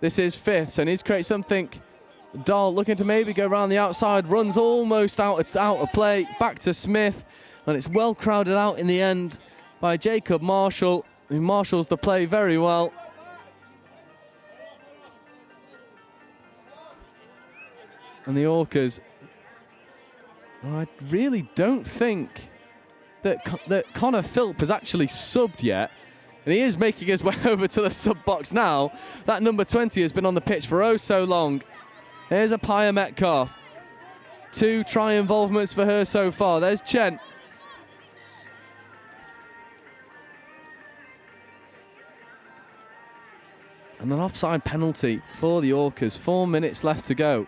This is fifth, so needs to create something. Dahl looking to maybe go around the outside, runs almost out of play. Back to Smith, and it's well crowded out in the end by Jacob Marshall, who marshals the play very well. And the Orcas, I really don't think that Connor Philp has actually subbed yet. And he is making his way over to the sub box now. That number 20 has been on the pitch for oh so long. Here's a Pia Metcalf. 2 try involvements for her so far. There's Chen. And an offside penalty for the Orcas. 4 minutes left to go.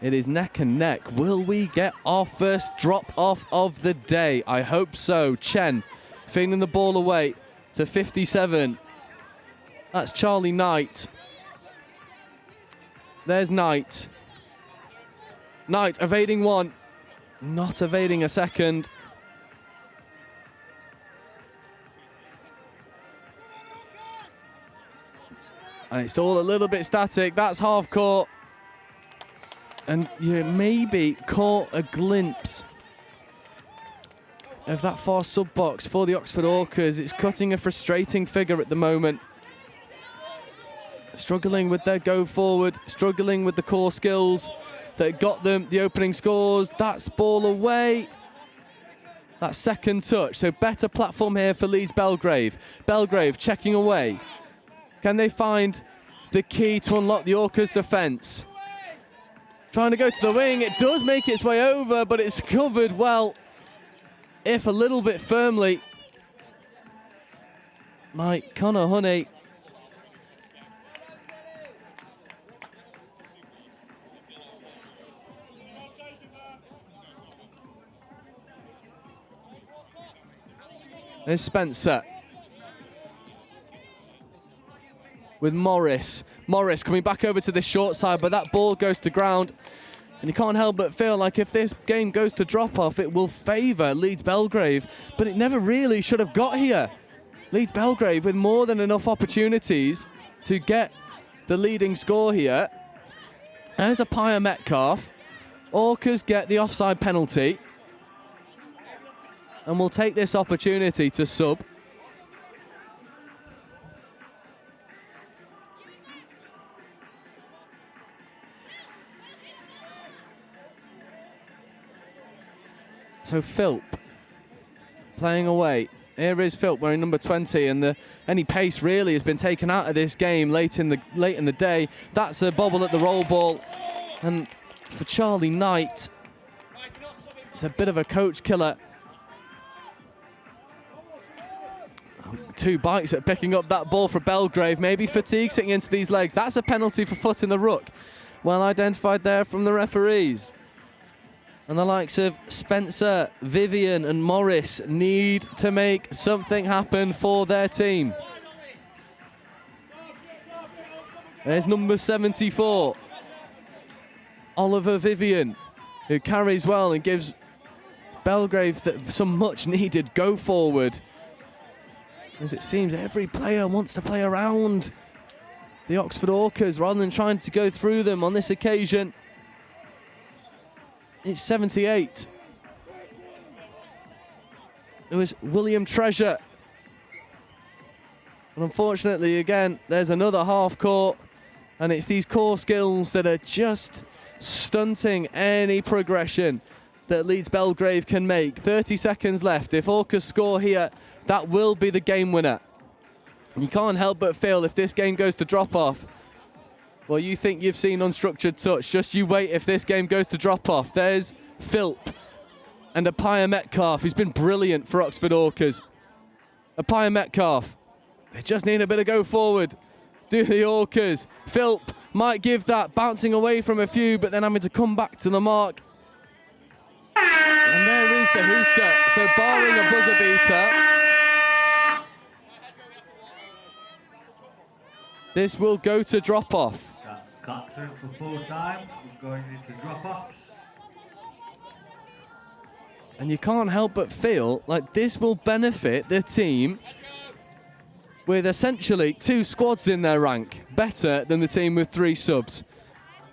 It is neck and neck. Will we get our first drop off of the day? I hope so. Chen feeding the ball away to 57. That's Charlie Knight. There's Knight. Knight evading one. Not evading a second. And it's all a little bit static. That's half court. And you maybe caught a glimpse of that far sub box for the Oxford Orcas. It's cutting a frustrating figure at the moment. Struggling with their go forward, struggling with the core skills that got them the opening scores. That's ball away. That second touch. So better platform here for Leeds Belgrave. Belgrave checking away. Can they find the key to unlock the Orcas' defence? Trying to go to the wing. It does make its way over, but it's covered well, if a little bit firmly, by Connor Honey. There's Spencer. With Morris. Morris coming back over to the short side, but that ball goes to ground. And you can't help but feel like if this game goes to drop off, it will favour Leeds Belgrave, but it never really should have got here. Leeds Belgrave with more than enough opportunities to get the leading score here. There's a Pia Metcalf. Orcas get the offside penalty. And we'll take this opportunity to sub. So Philp playing away Here is Philp wearing number 20, and any pace really has been taken out of this game late in the day. That's a bobble at the roll ball, and for Charlie Knight, it's a bit of a coach killer. 2 bites at picking up that ball for Belgrave. Maybe fatigue sitting into these legs. That's a penalty for foot in the ruck. Well identified there from the referees. And the likes of Spencer, Vivian and Morris need to make something happen for their team. There's number 74, Oliver Vivian, who carries well and gives Belgrave some much needed go forward. As it seems every player wants to play around the Oxford Orcas rather than trying to go through them on this occasion. It's 78. It was William Treasure. And unfortunately, again, there's another half court, and it's these core skills that are just stunting any progression that Leeds Belgrave can make. 30 seconds left. If Orcas score here, that will be the game winner. You can't help but feel if this game goes to drop off, well, you think you've seen unstructured touch. Just you wait if this game goes to drop off. There's Philp and Apaya Metcalf, who's been brilliant for Oxford Orcas. Apaya Metcalf, they just need a bit of go forward. Do the Orcas. Philp might give that, bouncing away from a few, but then having to come back to the mark. And there is the hooter. So barring a buzzer beater, this will go to drop off. Cut through for full time. We're going into drop-offs. And you can't help but feel like this will benefit the team with essentially 2 squads in their rank, better than the team with 3 subs.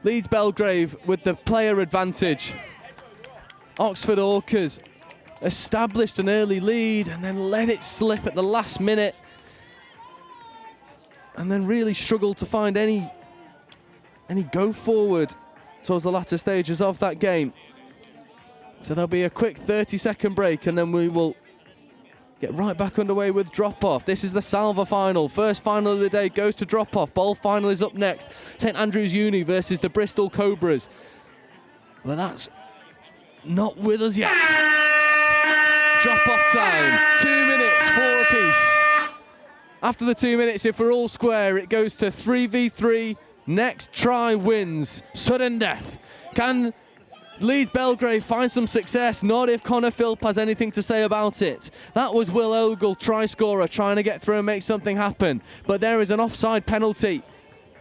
Leeds Belgrave with the player advantage. Oxford Orcas established an early lead and then let it slip at the last minute, and then really struggled to find any go forward towards the latter stages of that game. So there'll be a quick 30-second break, and then we will get right back underway with drop-off. This is the Salva final. First final of the day goes to drop-off. Bowl final is up next. St Andrews Uni versus the Bristol Cobras. Well, that's not with us yet. Drop-off time. 2 minutes, 4 apiece. After the 2 minutes, if we're all square, it goes to 3v3. Next try wins. Sudden death. Can Leeds Belgrave find some success? Not if Connor Philp has anything to say about it. That was Will Ogle, try scorer, trying to get through and make something happen. But there is an offside penalty.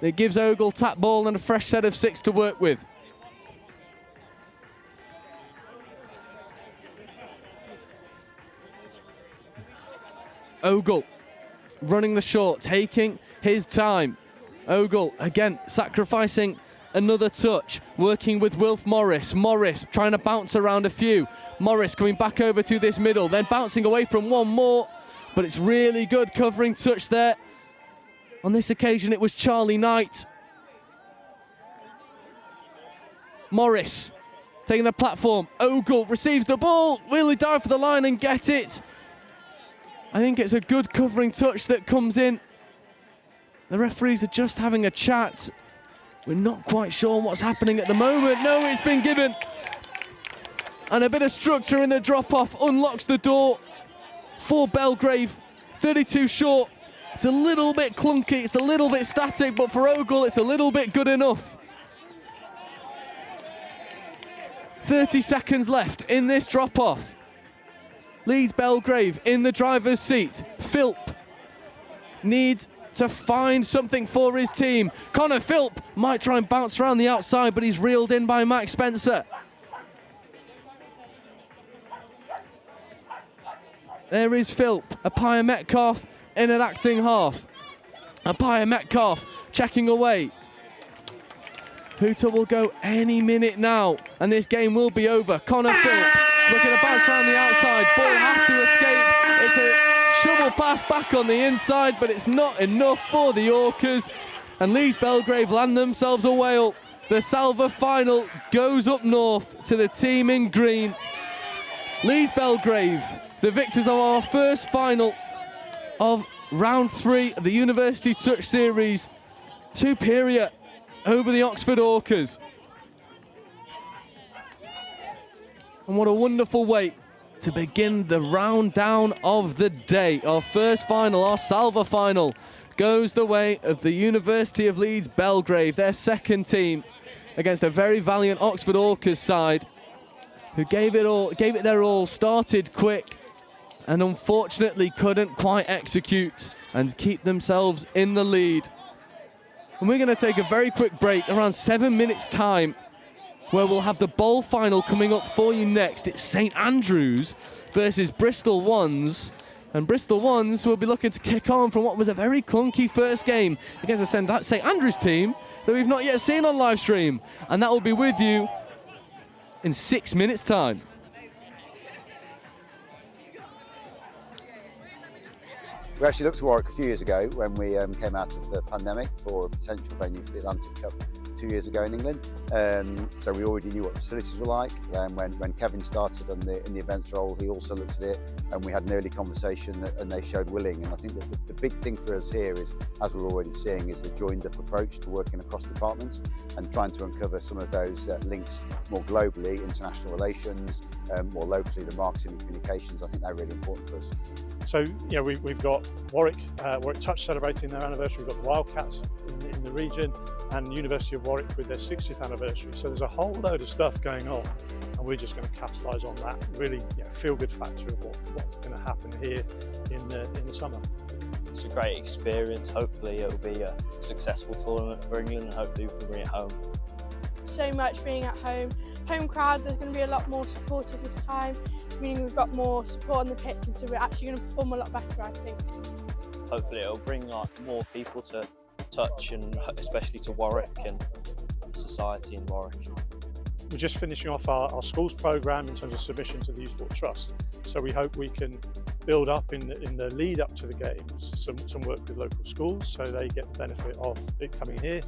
It gives Ogle tap ball and a fresh set of 6 to work with. Ogle running the short, taking his time. Ogle again sacrificing another touch, working with Wilf Morris. Morris trying to bounce around a few. Morris coming back over to this middle, then bouncing away from one more, but it's really good covering touch there. On this occasion it was Charlie Knight. Morris taking the platform. Ogle receives the ball. Will he dive for the line and get it? I think it's a good covering touch that comes in. The referees are just having a chat. We're not quite sure what's happening at the moment. No, it's been given. And a bit of structure in the drop-off unlocks the door for Belgrave. 32 short. It's a little bit clunky, it's a little bit static, but for Ogle, it's a little bit good enough. 30 seconds left in this drop-off. Leeds Belgrave in the driver's seat. Philp needs to find something for his team. Connor Philp might try and bounce around the outside, but he's reeled in by Max Spencer. There is Philp. Apaya Metcalf in an acting half. Apaya Metcalf checking away. Hooter will go any minute now, and this game will be over. Connor Philp looking to bounce around the outside. Ball has to escape. It's a shovel pass back on the inside, but it's not enough for the Orcas. And Leeds Belgrave land themselves a whale. The Salva final goes up north to the team in green. Leeds Belgrave the victors of our first final of round 3 of the University Touch Series. Superior over the Oxford Orcas. And what a wonderful way to begin the round down of the day. Our first final, our Salva final, goes the way of the University of Leeds Belgrave, their second team, against a very valiant Oxford Orcas side who gave it their all, started quick and unfortunately couldn't quite execute and keep themselves in the lead. And we're going to take a very quick break, around 7 minutes time, where we'll have the bowl final coming up for you next. It's St Andrews versus Bristol Ones. And Bristol Ones will be looking to kick on from what was a very clunky first game against a St Andrews team that we've not yet seen on live stream. And that will be with you in 6 minutes time. We actually looked to Warwick a few years ago when we came out of the pandemic for a potential venue for the Atlantic Cup 2 years ago in England. So we already knew what the facilities were like. When Kevin started in the events role, he also looked at it and we had an early conversation and they showed willing. And I think that the big thing for us here is, as we're already seeing, is the joined up approach to working across departments and trying to uncover some of those links more globally, international relations, more locally, the marketing and communications. I think they're really important for us. So, we've got Warwick Touch celebrating their anniversary, we've got the Wildcats in the region, and University of Warwick with their 60th anniversary. So there's a whole load of stuff going on, and we're just going to capitalise on that. Really, feel-good factor of what's going to happen here in the summer. It's a great experience. Hopefully, it'll be a successful tournament for England, and hopefully we can bring it home. So much being at home crowd, there's going to be a lot more supporters this time, meaning we've got more support on the pitch, and so we're actually going to perform a lot better, I think. Hopefully it'll bring more people to touch, and especially to Warwick and the society in Warwick. We're just finishing off our schools programme in terms of submission to the Youth Sport Trust, so we hope we can build up in the lead up to the games some work with local schools so they get the benefit of it coming here,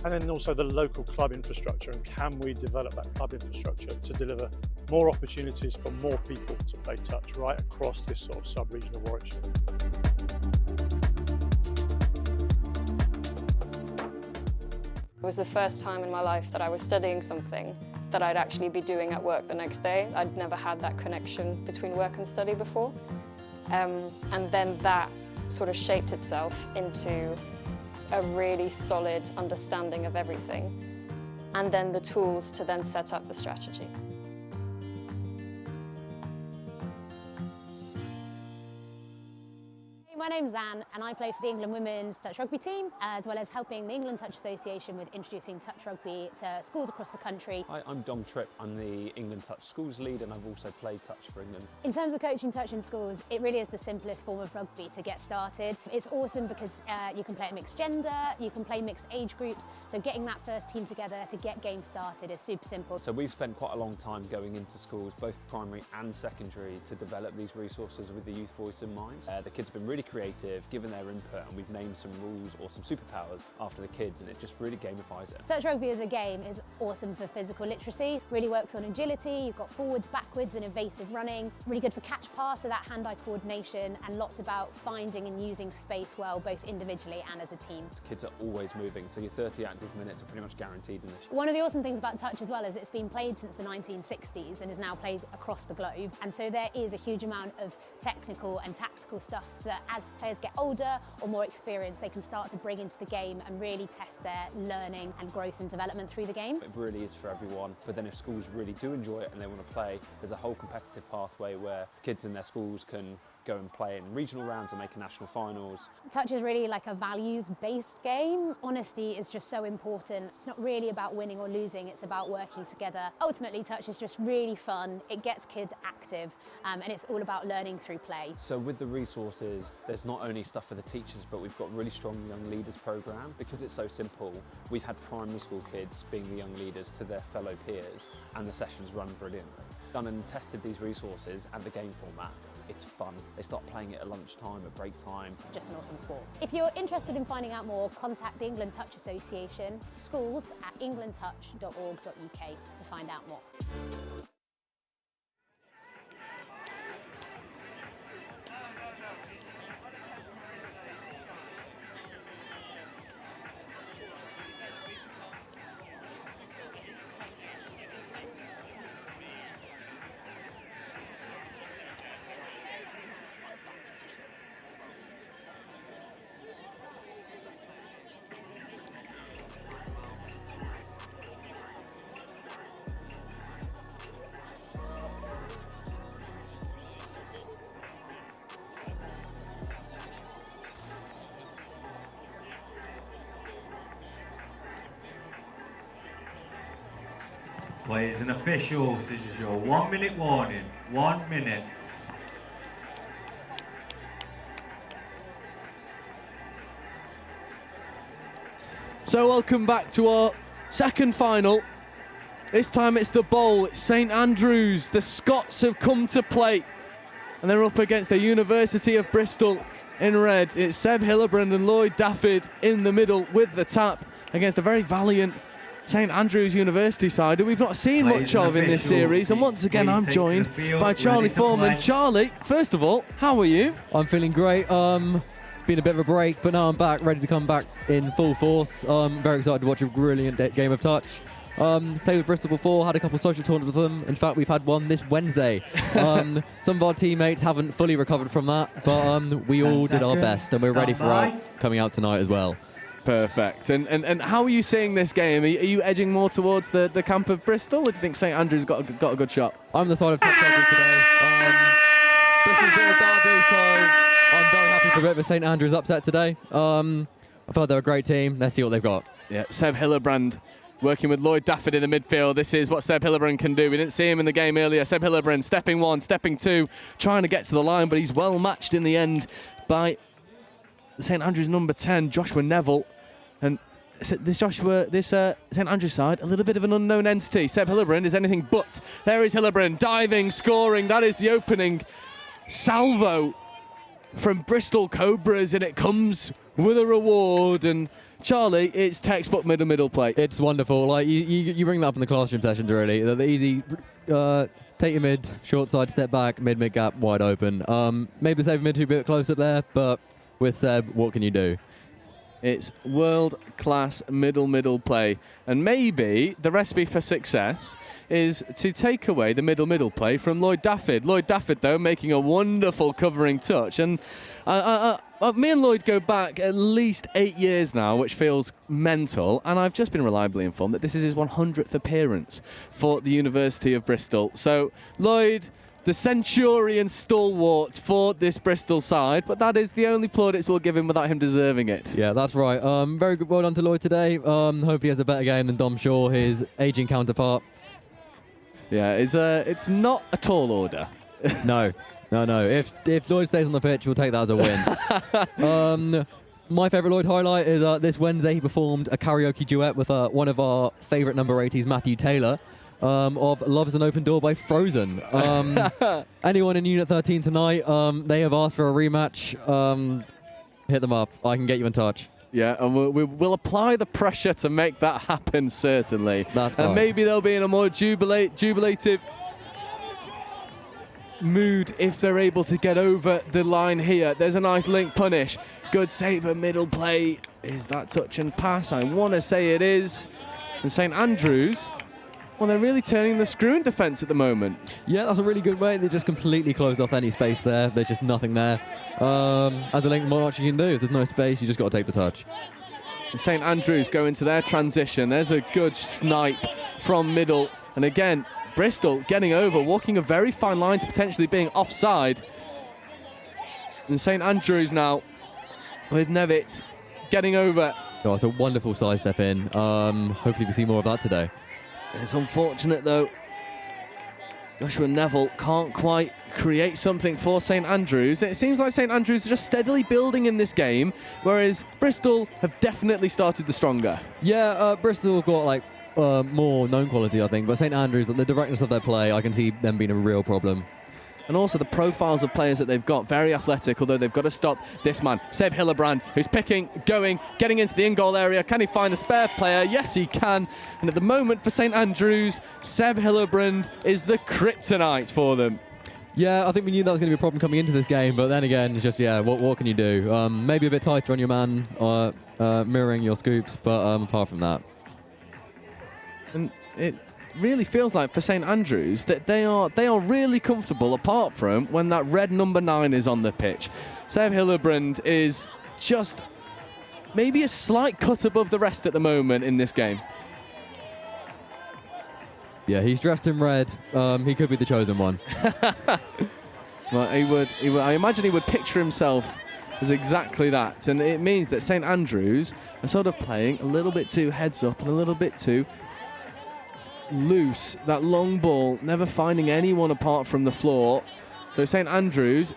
and then also the local club infrastructure, and can we develop that club infrastructure to deliver more opportunities for more people to play touch right across this sort of sub-region of Warwickshire. It was the first time in my life that I was studying something that I'd actually be doing at work the next day. I'd never had that connection between work and study before. And then that sort of shaped itself into a really solid understanding of everything, and then the tools to then set up the strategy. My name's Anne and I play for the England Women's Touch Rugby team, as well as helping the England Touch Association with introducing touch rugby to schools across the country. Hi, I'm Dom Tripp. I'm the England Touch Schools lead, and I've also played touch for England. In terms of coaching touch in schools, it really is the simplest form of rugby to get started. It's awesome because you can play at mixed gender, you can play mixed age groups, so getting that first team together to get games started is super simple. So we've spent quite a long time going into schools, both primary and secondary, to develop these resources with the youth voice in mind. The kids have been really creative, given their input, and we've named some rules or some superpowers after the kids, and it just really gamifies it. Touch rugby as a game is awesome for physical literacy, really works on agility, you've got forwards, backwards and evasive running, really good for catch pass, so that hand-eye coordination, and lots about finding and using space well, both individually and as a team. Kids are always moving, so your 30 active minutes are pretty much guaranteed in this. One of the awesome things about touch as well is it's been played since the 1960s and is now played across the globe, and so there is a huge amount of technical and tactical stuff that as players get older or more experienced, they can start to bring into the game and really test their learning and growth and development through the game. It really is for everyone, but then if schools really do enjoy it and they want to play, there's a whole competitive pathway where kids in their schools can go and play in regional rounds and make a national finals. Touch is really like a values-based game. Honesty is just so important. It's not really about winning or losing, it's about working together. Ultimately, touch is just really fun. It gets kids active, and it's all about learning through play. So with the resources, there's not only stuff for the teachers, but we've got a really strong young leaders program. Because it's so simple, we've had primary school kids being the young leaders to their fellow peers, and the sessions run brilliantly. Done and tested these resources and the game format. It's fun. They start playing it at lunchtime, at break time. Just an awesome sport. If you're interested in finding out more, contact the England Touch Association, schools@englandtouch.org.uk to find out more. Players and officials, this is your 1 minute warning. 1 minute. So welcome back to our second final. This time it's the Bowl, it's St Andrews. The Scots have come to play and they're up against the University of Bristol in red. It's Seb Hillebrand and Lloyd Daffyd in the middle with the tap against a very valiant St Andrews University side who we've not seen much of in this series. And once again I'm joined by Charlie Foreman. Charlie, first of all, how are you? I'm feeling great. Been a bit of a break, but now I'm back, ready to come back in full force. Very excited to watch a brilliant game of touch. Played with Bristol before, had a couple of social tournaments with them. In fact, we've had one this Wednesday. Some of our teammates haven't fully recovered from that, but we all did our best, and we're ready for coming out tonight as well. Perfect. And how are you seeing this game? Are you edging more towards the camp of Bristol, or do you think St Andrews got a good shot? I'm the side of touch rugby today. Bristol's a bit of a derby, so I'm very happy for a bit of a St Andrews upset today. I thought they're a great team. Let's see what they've got. Yeah, Seb Hillebrand working with Lloyd Daffyd in the midfield. This is what Seb Hillebrand can do. We didn't see him in the game earlier. Seb Hillebrand stepping one, stepping two, trying to get to the line, but he's well matched in the end by St Andrews number 10, Joshua Neville. And this St Andrews side, a little bit of an unknown entity. Seb Hillebrand is anything but. There is Hillebrand diving, scoring. That is the opening salvo from Bristol Cobras, and it comes with a reward. And Charlie, it's textbook middle play. It's wonderful. Like you bring that up in the classroom sessions, really. The easy take your mid, short side, step back, mid gap, wide open. Maybe the save mid a bit close up there, but with Seb, what can you do? It's world-class middle play. And maybe the recipe for success is to take away the middle play from Lloyd Daffyd. Lloyd Daffyd, though, making a wonderful covering touch. And me and Lloyd go back at least 8 years now, which feels mental. And I've just been reliably informed that this is his 100th appearance for the University of Bristol. So, Lloyd, the Centurion stalwart for this Bristol side, but that is the only plaudits we'll give him without him deserving it. Yeah, that's right. Very good, well done to Lloyd today. Hope he has a better game than Dom Shaw, his aging counterpart. Yeah, it's not a tall order. No. If Lloyd stays on the pitch, we'll take that as a win. My favourite Lloyd highlight is this Wednesday he performed a karaoke duet with one of our favourite number 80s, Matthew Taylor. Of Love is an Open Door by Frozen. Anyone in Unit 13 tonight, they have asked for a rematch. Hit them up. I can get you in touch. Yeah, and we'll apply the pressure to make that happen, certainly. That's right. And maybe they'll be in a more jubilative mood if they're able to get over the line here. There's a nice link punish. Good save of middle play. Is that touch and pass? I want to say it is. And St Andrews, well, they're really turning the screw in defence at the moment. Yeah, that's a really good way. They just completely closed off any space there. There's just nothing there. As a link, what much you can do. If there's no space, you just got to take the touch. And St Andrews go into their transition. There's a good snipe from middle. And again, Bristol getting over, walking a very fine line to potentially being offside. And St Andrews now with Nevitt getting over. Oh, it's a wonderful side step in. Hopefully we see more of that today. It's unfortunate though, Joshua Neville can't quite create something for St Andrews. It seems like St Andrews are just steadily building in this game, whereas Bristol have definitely started the stronger. Yeah, Bristol have got like more known quality, I think, but St Andrews, the directness of their play, I can see them being a real problem. And also the profiles of players that they've got, very athletic, although they've got to stop this man, Seb Hillebrand, who's picking, going, getting into the in-goal area. Can he find a spare player? Yes, he can. And at the moment for St Andrews, Seb Hillebrand is the kryptonite for them. Yeah, I think we knew that was going to be a problem coming into this game, but then again, it's just, yeah, what can you do? Maybe a bit tighter on your man, mirroring your scoops, but apart from that. And it really feels like for St Andrews that they are really comfortable, apart from when that red number 9 is on the pitch. Seb Hillebrand is just maybe a slight cut above the rest at the moment in this game. Yeah, he's dressed in red. He could be the chosen one. Well, he would. I imagine he would picture himself as exactly that, and it means that St Andrews are sort of playing a little bit too heads up and a little bit too loose, that long ball, never finding anyone apart from the floor. So St Andrews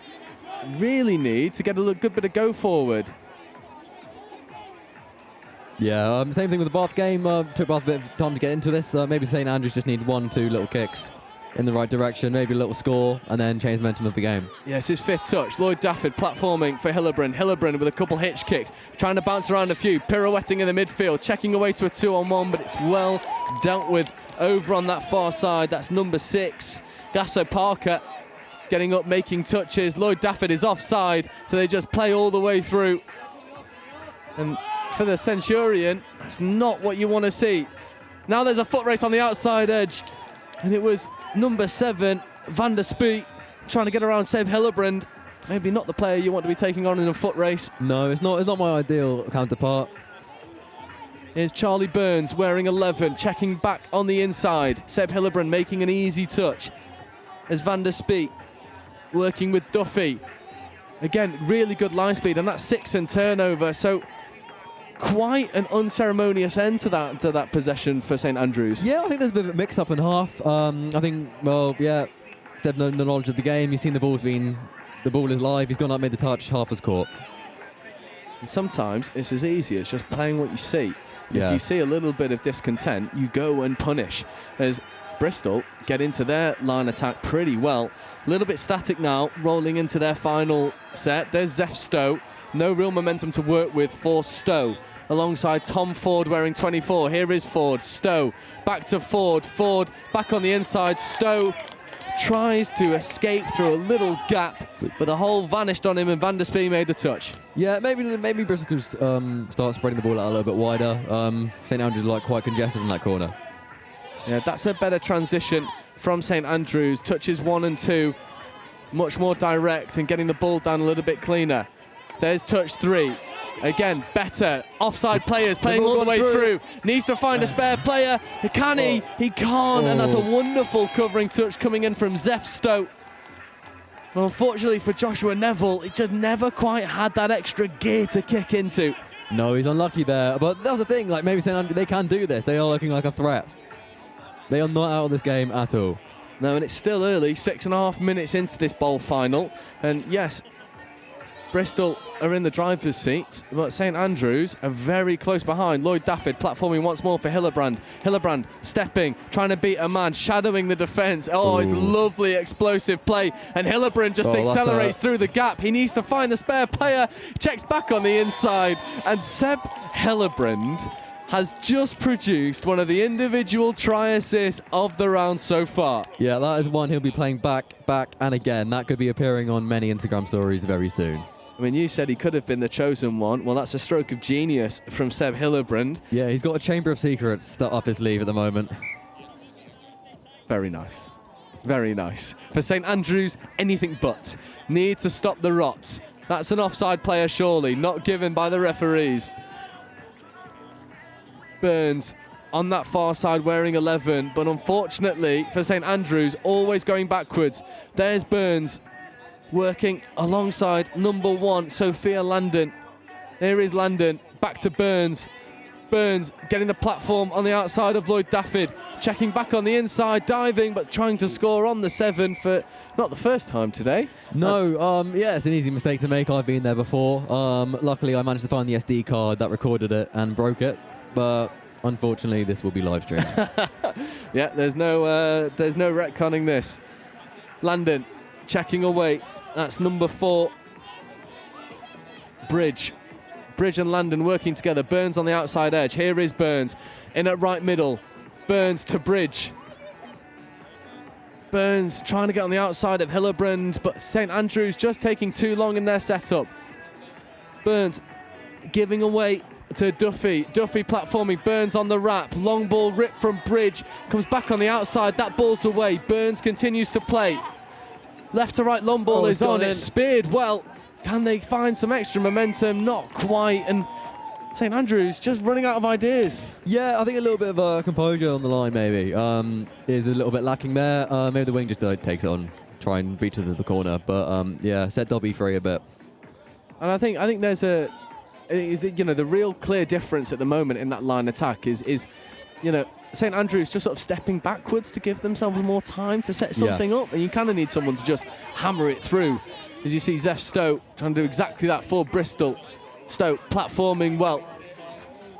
really need to get a good bit of go forward. Yeah, same thing with the Bath game. Took Bath a bit of time to get into this. Maybe St Andrews just need 1-2 little kicks in the right direction, maybe a little score, and then change the momentum of the game. Yes, his 5th touch. Lloyd Dafford platforming for Hillebrand. Hillebrand with a couple hitch kicks, trying to bounce around a few, pirouetting in the midfield, checking away to a 2-on-1, but it's well dealt with over on that far side. That's number 6, Gasso Parker, getting up, making touches. Lloyd Dafford is offside, so they just play all the way through. And for the Centurion, that's not what you want to see. Now there's a foot race on the outside edge, and it was number 7, Van der Spee, trying to get around Seb Hillebrand. Maybe not the player you want to be taking on in a foot race. No, it's not my ideal counterpart. Here's Charlie Burns wearing 11, checking back on the inside. Seb Hillebrand making an easy touch. As Van der Spee working with Duffy. Again, really good line speed, and that's 6 and turnover. So quite an unceremonious end to that possession for St Andrews. Yeah, I think there's a bit of a mix-up in half. I think, well, yeah, Seb no knowledge of the game. You've seen the ball is live. He's gone up, made the touch, half as caught. And sometimes it's as easy as just playing what you see. Yeah. If you see a little bit of discontent, you go and punish. As Bristol get into their line attack pretty well. A little bit static now, rolling into their final set. There's Zeph Stowe. No real momentum to work with for Stowe. Alongside Tom Ford wearing 24. Here is Ford. Stowe back to Ford. Ford back on the inside. Stowe tries to escape through a little gap, but the hole vanished on him, and Van der Spee made the touch. Yeah, maybe Bristol could start spreading the ball out a little bit wider. St Andrews like quite congested in that corner. Yeah, that's a better transition from St Andrews. Touches 1 and 2, much more direct and getting the ball down a little bit cleaner. There's touch 3. Again, better. Offside players playing all the way through. Needs to find a spare player. Can he? He can't, and that's a wonderful covering touch coming in from Zeph Stowe. Well, unfortunately for Joshua Neville, it just never quite had that extra gear to kick into. No, he's unlucky there. But that's the thing, like maybe St Andrews, they can do this. They are looking like a threat. They are not out of this game at all. No, and it's still early, 6.5 minutes into this bowl final. And yes, Bristol are in the driver's seat, but St Andrews are very close behind. Lloyd Dafford platforming once more for Hillebrand. Hillebrand stepping, trying to beat a man, shadowing the defence. Oh, it's lovely explosive play, and Hillebrand just accelerates through the gap. He needs to find the spare player, checks back on the inside, and Seb Hillebrand has just produced one of the individual try assists of the round so far. Yeah, that is one he'll be playing back, and again. That could be appearing on many Instagram stories very soon. I mean, you said he could have been the chosen one. Well, that's a stroke of genius from Seb Hillebrand. Yeah, he's got a chamber of secrets up his sleeve at the moment. Very nice. Very nice. For St Andrews, anything but. Need to stop the rot. That's an offside player, surely. Not given by the referees. Burns on that far side wearing 11, but unfortunately for St Andrews, always going backwards. There's Burns working alongside number 1, Sophia Landon. There is Landon, back to Burns. Burns getting the platform on the outside of Lloyd Dafford, checking back on the inside, diving, but trying to score on the 7 for not the first time today. No, yeah, it's an easy mistake to make. I've been there before. Luckily, I managed to find the SD card that recorded it and broke it, but unfortunately, this will be live streamed. Yeah, there's no retconning this. Landon checking away. That's number 4. Bridge and Landon working together. Burns on the outside edge. Here is Burns in at right middle. Burns to Bridge. Burns trying to get on the outside of Hillebrand, but St Andrews just taking too long in their setup. Burns giving away to Duffy. Duffy platforming. Burns on the wrap. Long ball ripped from Bridge. Comes back on the outside. That ball's away. Burns continues to play. Left to right, long ball is on. It's speared well. Can they find some extra momentum? Not quite. And St Andrews just running out of ideas. Yeah, I think a little bit of composure on the line maybe is a little bit lacking there. Maybe the wing just takes it on, try and beat it to the corner. But yeah, set Dobby free a bit. And I think there's the real clear difference at the moment in that line attack is St Andrews just sort of stepping backwards to give themselves more time to set something up, and you kind of need someone to just hammer it through. As you see Zeph Stowe trying to do exactly that for Bristol. Stowe platforming well.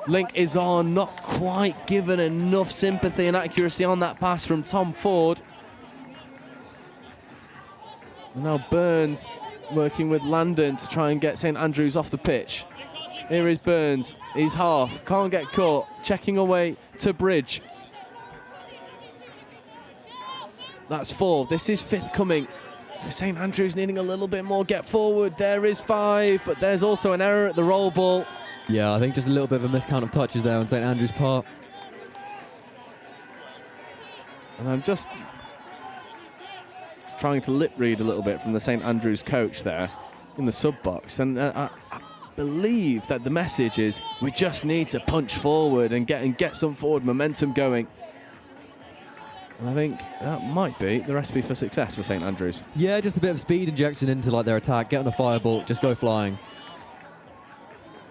Link is on, not quite given enough sympathy and accuracy on that pass from Tom Ford. And now Burns working with Landon to try and get St Andrews off the pitch. Here is Burns, he's half, can't get caught, checking away to Bridge. That's 4, this is 5th coming. So St Andrews needing a little bit more get forward. There is 5, but there's also an error at the roll ball. Yeah, I think just a little bit of a miscount of touches there on St Andrews' part. And I'm just trying to lip read a little bit from the St Andrews coach there in the sub box, and I believe that the message is we just need to punch forward and get some forward momentum going. And I think that might be the recipe for success for St Andrews. Yeah, just a bit of speed injection into like their attack, get on a fireball, just go flying.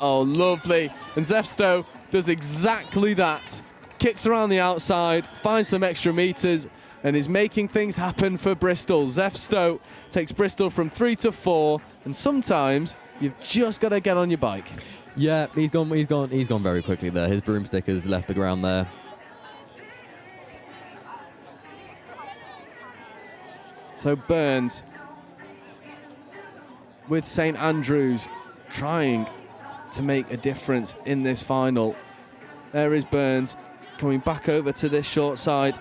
Oh, lovely. And Zeph Stowe does exactly that. Kicks around the outside, finds some extra meters, and is making things happen for Bristol. Zeph Stowe takes Bristol from 3 to 4, and sometimes you've just got to get on your bike. Yeah, he's gone very quickly there. His broomstick has left the ground there. So Burns with St Andrews trying to make a difference in this final. There is Burns coming back over to this short side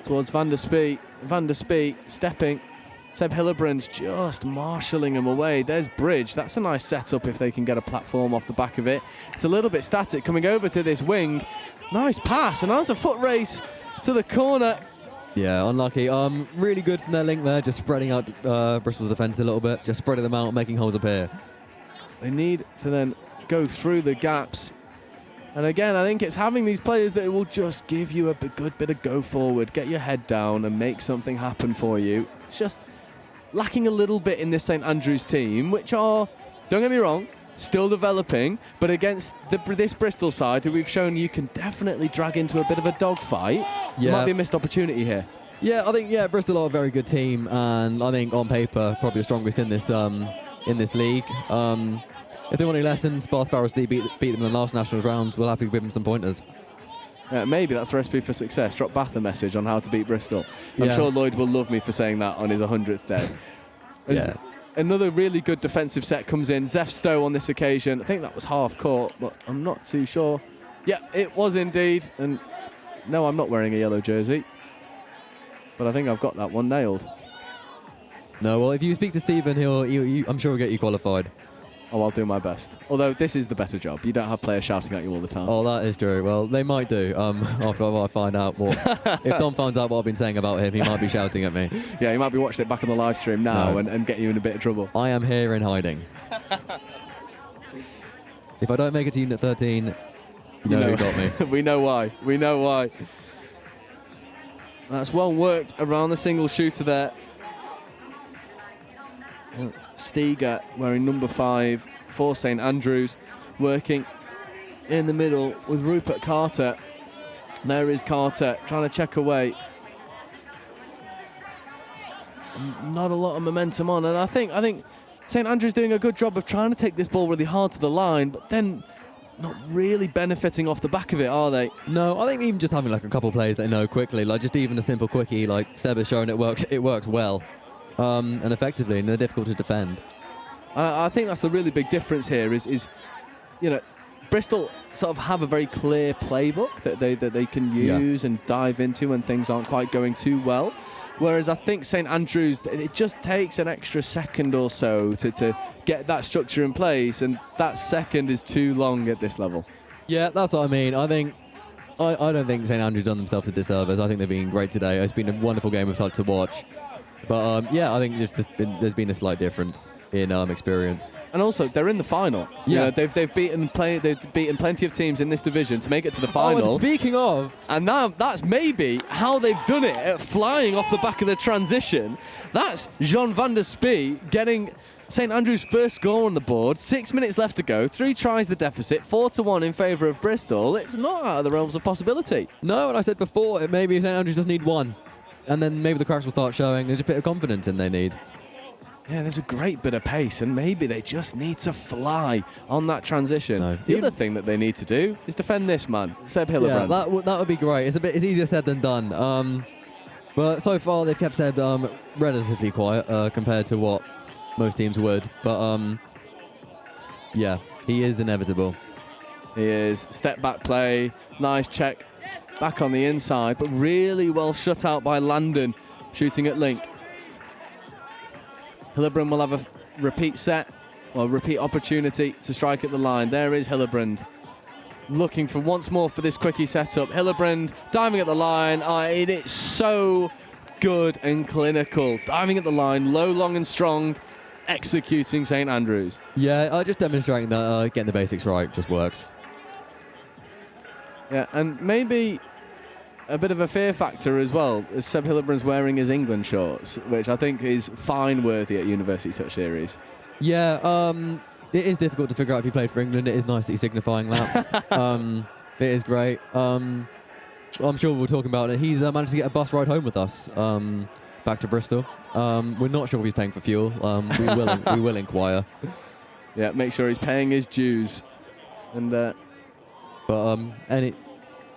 towards Van der Spee. Van der Spee stepping. Seb Hillebrand's just marshalling him away. There's Bridge. That's a nice setup if they can get a platform off the back of it. It's a little bit static coming over to this wing. Nice pass, and that's a foot race to the corner. Yeah, unlucky. Really good from their link there, just spreading out Bristol's defence a little bit, just spreading them out, making holes appear. They need to then go through the gaps. And again, I think it's having these players that will just give you a good bit of go forward, get your head down and make something happen for you. It's just lacking a little bit in this St Andrews team, which are, don't get me wrong, still developing, but against this Bristol side, who we've shown you can definitely drag into a bit of a dogfight, there might be a missed opportunity here. Yeah, I think Bristol are a very good team, and I think on paper probably the strongest in this league. If they want any lessons, Bath Sparrows beat them in the last Nationals rounds. We'll happily give them some pointers. Maybe that's the recipe for success. Drop Bath a message on how to beat Bristol. I'm sure Lloyd will love me for saying that on his 100th day. Another really good defensive set comes in. Zeph Stowe on this occasion. I think that was half court, but I'm not too sure. Yeah, it was indeed. And no, I'm not wearing a yellow jersey, but I think I've got that one nailed. No, well, if you speak to Stephen, I'm sure he'll get you qualified. Oh, I'll do my best. Although this is the better job. You don't have players shouting at you all the time. Oh, that is true. Well, they might do. After I find out what. If Don finds out what I've been saying about him, he might be shouting at me. Yeah, he might be watching it back on the live stream now and getting you in a bit of trouble. I am here in hiding. If I don't make it to Unit 13, you know who got me. We know why. We know why. That's well worked around the single shooter there. Steger wearing number 5 for St Andrews, working in the middle with Rupert Carter. There is Carter trying to check away. Not a lot of momentum on, and I think St Andrews doing a good job of trying to take this ball really hard to the line, but then not really benefiting off the back of it, are they? No, I think even just having like a couple of plays they know quickly, like just even a simple quickie, like Seb has shown it works well. And effectively, and they're difficult to defend. I think that's the really big difference here is Bristol sort of have a very clear playbook that they can use and dive into when things aren't quite going too well. Whereas I think St Andrews, it just takes an extra second or so to get that structure in place, and that second is too long at this level. Yeah, that's what I mean. I don't think St Andrews done themselves a disservice. I think they've been great today. It's been a wonderful game of touch to watch. But I think there's been a slight difference in experience. And also, they're in the final. Yeah, they've beaten plenty of teams in this division to make it to the final. Oh, and speaking of, and now that's maybe how they've done it, flying off the back of the transition. That's Jean Van der Spee getting St Andrews' first score on the board, 6 minutes left to go, 3 tries the deficit, 4-1 in favour of Bristol. It's not out of the realms of possibility. No, and I said before, maybe St Andrews just need one. And then maybe the cracks will start showing. There's a bit of confidence in they need. Yeah, there's a great bit of pace, and maybe they just need to fly on that transition. No. The other thing that they need to do is defend this man, Seb Hillebrand. Yeah, that would be great. It's easier said than done. But so far they've kept Seb relatively quiet compared to what most teams would. But yeah, he is inevitable. He is. Step back play, nice check, back on the inside, but really well shut out by Landon, shooting at Link. Hillebrand will have a repeat set, or repeat opportunity to strike at the line. There is Hillebrand, looking for once more for this quickie setup. Hillebrand diving at the line. It is so good and clinical. Diving at the line, low, long and strong, executing St Andrews. Yeah, just demonstrating that getting the basics right just works. Yeah, and maybe a bit of a fear factor as well, as Seb Hillebrand's wearing his England shorts, which I think is fine worthy at University Touch Series. Yeah, it is difficult to figure out if he played for England. It is nice that he's signifying that. It is great. I'm sure we'll talk about it. He's managed to get a bus ride home with us back to Bristol. We're not sure if he's paying for fuel. We will inquire. Yeah, make sure he's paying his dues. And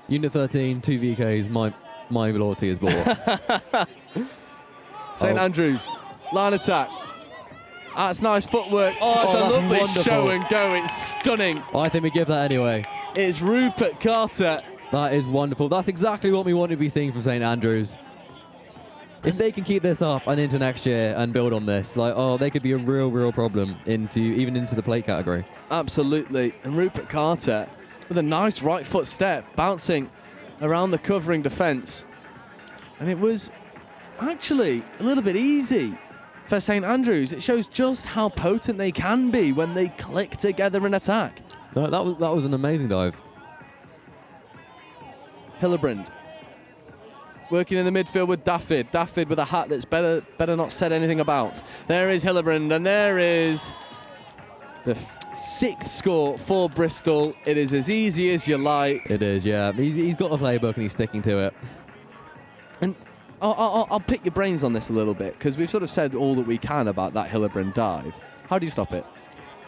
Unit 13, 2 VKs, my loyalty is bought. St Andrews, line attack. That's nice footwork. That's a lovely wonderful show and go. It's stunning. I think we give that anyway. It's Rupert Carter. That is wonderful. That's exactly what we want to be seeing from St Andrews. If they can keep this up and into next year and build on this, they could be a real problem even into the plate category. Absolutely. And Rupert Carter with a nice right foot step, bouncing around the covering defence. And it was actually a little bit easy for St Andrews. It shows just how potent they can be when they click together in attack. No, that was an amazing dive. Hillebrand working in the midfield with Daffyd. Daffyd with a hat that's better not said anything about. There is Hillebrand, and there is the 6th score for Bristol. It is as easy as you like. It is, yeah. He's got a playbook and he's sticking to it. And I'll pick your brains on this a little bit, because we've sort of said all that we can about that Hillebrand dive. How do you stop it?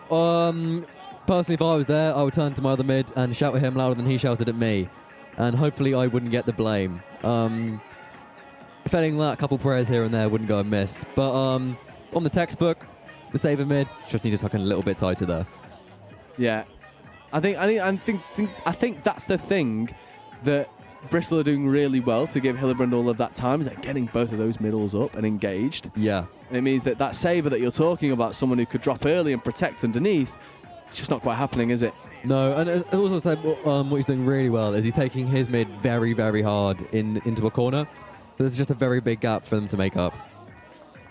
Personally, if I was there, I would turn to my other mid and shout at him louder than he shouted at me. And hopefully I wouldn't get the blame. Failing that, a couple prayers here and there wouldn't go amiss. But on the textbook, the saver mid just needs to tuck in a little bit tighter there. Yeah, I think that's the thing that Bristol are doing really well to give Hillebrand all of that time, is they're getting both of those middles up and engaged. Yeah. And it means that saver that you're talking about, someone who could drop early and protect underneath, it's just not quite happening, is it? No, and also said what he's doing really well is he's taking his mid very hard into a corner. So there's just a very big gap for them to make up.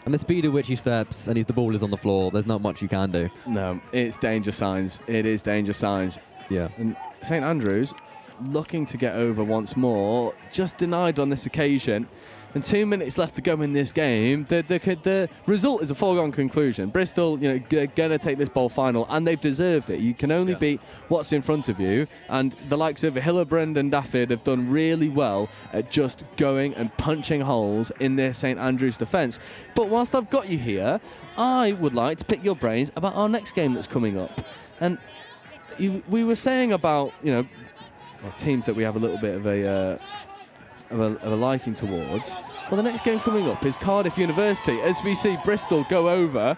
And the speed at which he steps and the ball is on the floor, there's not much you can do. No, it's danger signs. It is danger signs. Yeah. And St Andrews looking to get over once more, just denied on this occasion. And 2 minutes left to go in this game. The result is a foregone conclusion. Bristol, gonna take this bowl final, and they've deserved it. You can only beat what's in front of you, and the likes of Hillebrand and Daffyd have done really well at just going and punching holes in their St Andrews defence. But whilst I've got you here, I would like to pick your brains about our next game that's coming up. And we were saying about teams that we have a little bit of a liking towards. Well, the next game coming up is Cardiff University, as we see Bristol go over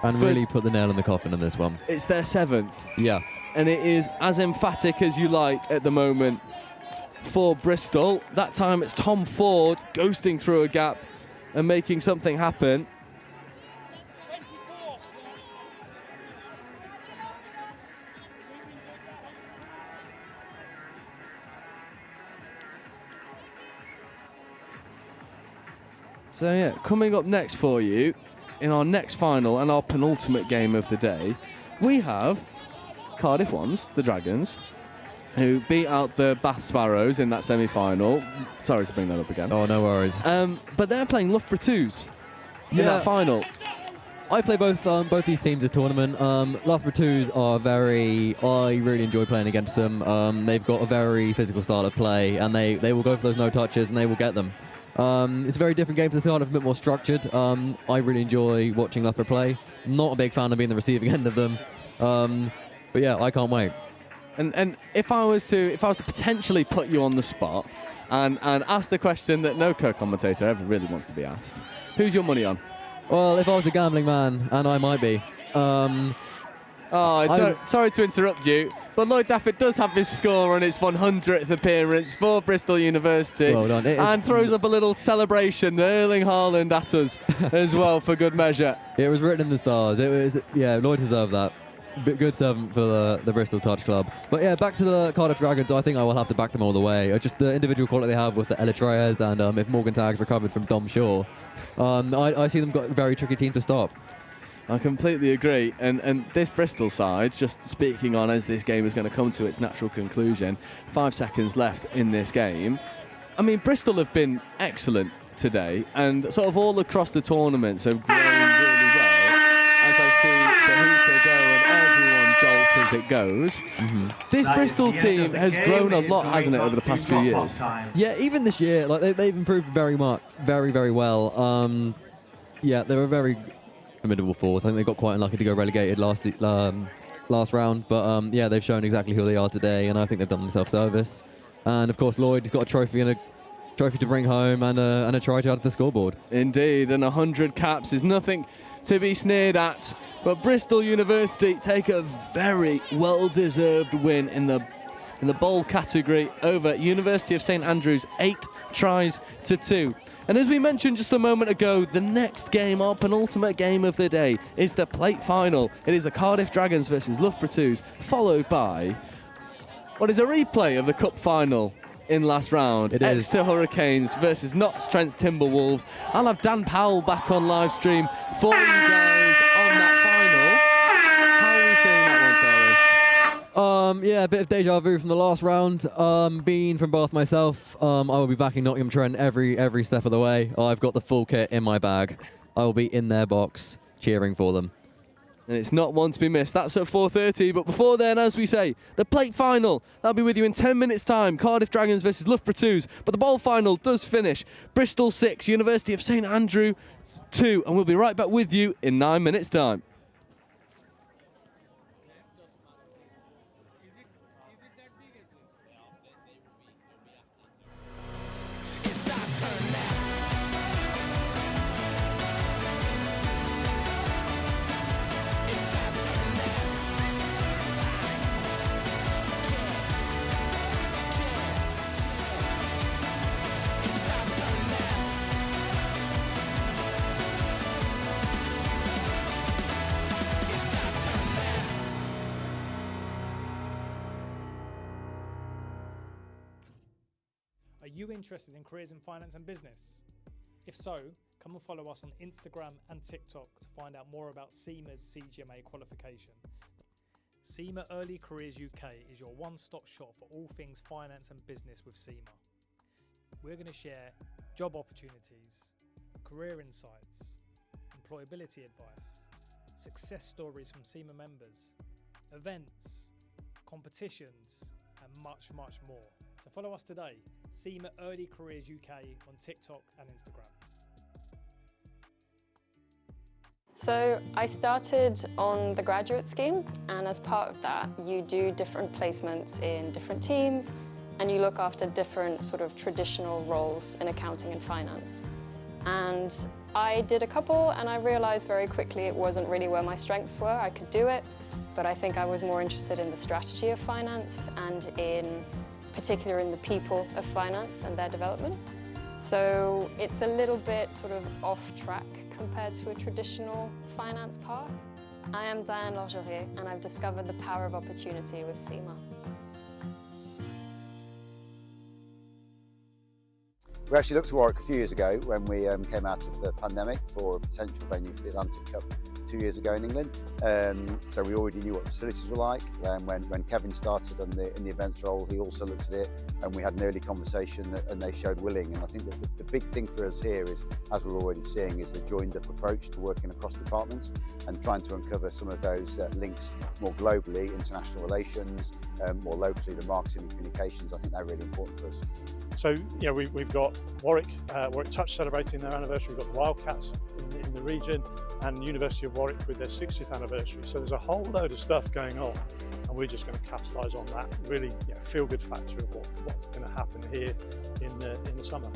and really put the nail in the coffin on this one. It's their 7th. Yeah. And it is as emphatic as you like at the moment for Bristol. That time it's Tom Ford ghosting through a gap and making something happen. So yeah, coming up next for you, in our next final and our penultimate game of the day, we have Cardiff Ones, the Dragons, who beat out the Bath Sparrows in that semi-final. Sorry to bring that up again. Oh, no worries. But they're playing Loughborough Twos in that final. I play both these teams this tournament. Loughborough 2s are I really enjoy playing against them. They've got a very physical style of play, and they will go for those no touches and they will get them. It's a very different game to the Cardiff, a bit more structured. I really enjoy watching Loughborough play. Not a big fan of being the receiving end of them. But yeah, I can't wait. And if I was to potentially put you on the spot and ask the question that no co-commentator ever really wants to be asked, who's your money on? Well, if I was a gambling man, and I might be. Sorry to interrupt you, but Lloyd Daffett does have his score on its 100th appearance for Bristol University. Well done. And throws up a little celebration, Erling Haaland at us as well for good measure. It was written in the stars. Lloyd deserved that. Good servant for the Bristol Touch Club. But yeah, back to the Cardiff Dragons. I think I will have to back them all the way. Just the individual quality they have with the Elytrais, and if Morgan Tagg's recovered from Dom Shaw, I see them got a very tricky team to stop. I completely agree. And this Bristol side, just speaking on as this game is going to come to its natural conclusion, 5 seconds left in this game. I mean, Bristol have been excellent today, and sort of all across the tournament have grown really well. As I see the hooter go and everyone jolt as it goes. This Bristol team has grown a lot, hasn't it, over the past few years? Yeah, even this year, like they've improved very much, very well. Yeah, they were a very formidable force. I think they got quite unlucky to go relegated last round, but yeah, they've shown exactly who they are today, and I think they've done themselves service. And of course, Lloyd has got a trophy to bring home, and a try to add to the scoreboard. Indeed, and 100 caps is nothing to be sneered at, but Bristol University take a very well-deserved win in the bowl category over University of St Andrews, 8 tries to 2. And as we mentioned just a moment ago, the next game, our penultimate game of the day, is the plate final. It is the Cardiff Dragons versus Loughborough 2s, followed by what is a replay of the cup final in last round. It is. Exeter Hurricanes versus Notts Trent's Timberwolves. I'll have Dan Powell back on live stream for you guys on that final. How are we seeing that one, Charlie? Yeah, a bit of deja vu from the last round. Being from Bath myself, I will be backing Nottingham Trent every step of the way. I've got the full kit in my bag. I will be in their box cheering for them. And it's not one to be missed. That's at 4:30. But before then, as we say, the plate final. That'll be with you in 10 minutes' time. Cardiff Dragons versus Loughborough 2s. But the bowl final does finish. Bristol 6, University of St Andrew 2. And we'll be right back with you in 9 minutes' time. Are you interested in careers in finance and business? If so, come and follow us on Instagram and TikTok to find out more about Cima's CGMA qualification. Cima Early Careers UK is your one-stop shop for all things finance and business with Cima. We're going to share job opportunities, career insights, employability advice, success stories from Cima members, events, competitions, and much more. So follow us today, Cima Early Careers UK on TikTok and Instagram. So I started on the graduate scheme, and as part of that, you do different placements in different teams, and you look after different sort of traditional roles in accounting and finance. And I did a couple, and I realized very quickly it wasn't really where my strengths were. I could do it, but I think I was more interested in the strategy of finance and in particular in the people of finance and their development. So it's a little bit sort of off track compared to a traditional finance path. I am Diane Largerier, and I've discovered the power of opportunity with Cima. We actually looked to Warwick a few years ago when we came out of the pandemic for a potential venue for the Atlantic Cup 2 years ago in England. So we already knew what the facilities were like. When Kevin started in the events role, he also looked at it, and we had an early conversation, and they showed willing. And I think that the big thing for us here is, as we're already seeing, is the joined-up approach to working across departments and trying to uncover some of those links more globally, international relations, more locally, the marketing and communications. I think they're really important for us. So, we've got Warwick Touch celebrating their anniversary. We've got the Wildcats in the region, and University of Warwick with their 60th anniversary. So there's a whole load of stuff going on, and we're just going to capitalise on that. Really, feel-good factor of what's going to happen here in the summer.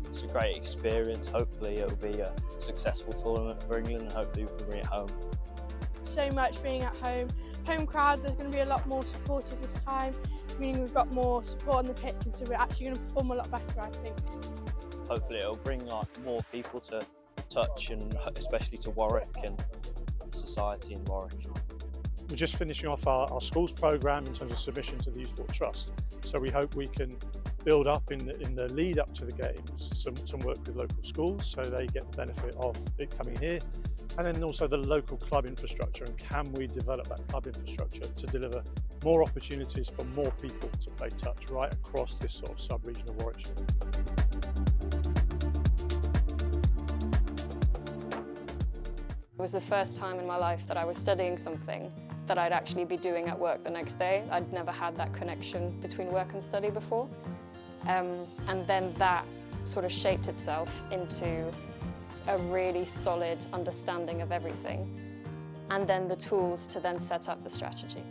It's a great experience. Hopefully, it will be a successful tournament for England, and hopefully, we can bring it home. So much being at home. Home crowd, there's going to be a lot more supporters this time, meaning we've got more support on the pitch, and so we're actually going to perform a lot better, I think. Hopefully it'll bring more people to touch, and especially to Warwick and the society in Warwick. We're just finishing off our schools programme in terms of submission to the Youth Sport Trust. So we hope we can build up in the lead up to the games some work with local schools, so they get the benefit of it coming here. And then also the local club infrastructure, and can we develop that club infrastructure to deliver more opportunities for more people to play touch right across this sort of sub-region of Warwickshire. It was the first time in my life that I was studying something that I'd actually be doing at work the next day. I'd never had that connection between work and study before. And then that sort of shaped itself into a really solid understanding of everything, and then the tools to then set up the strategy.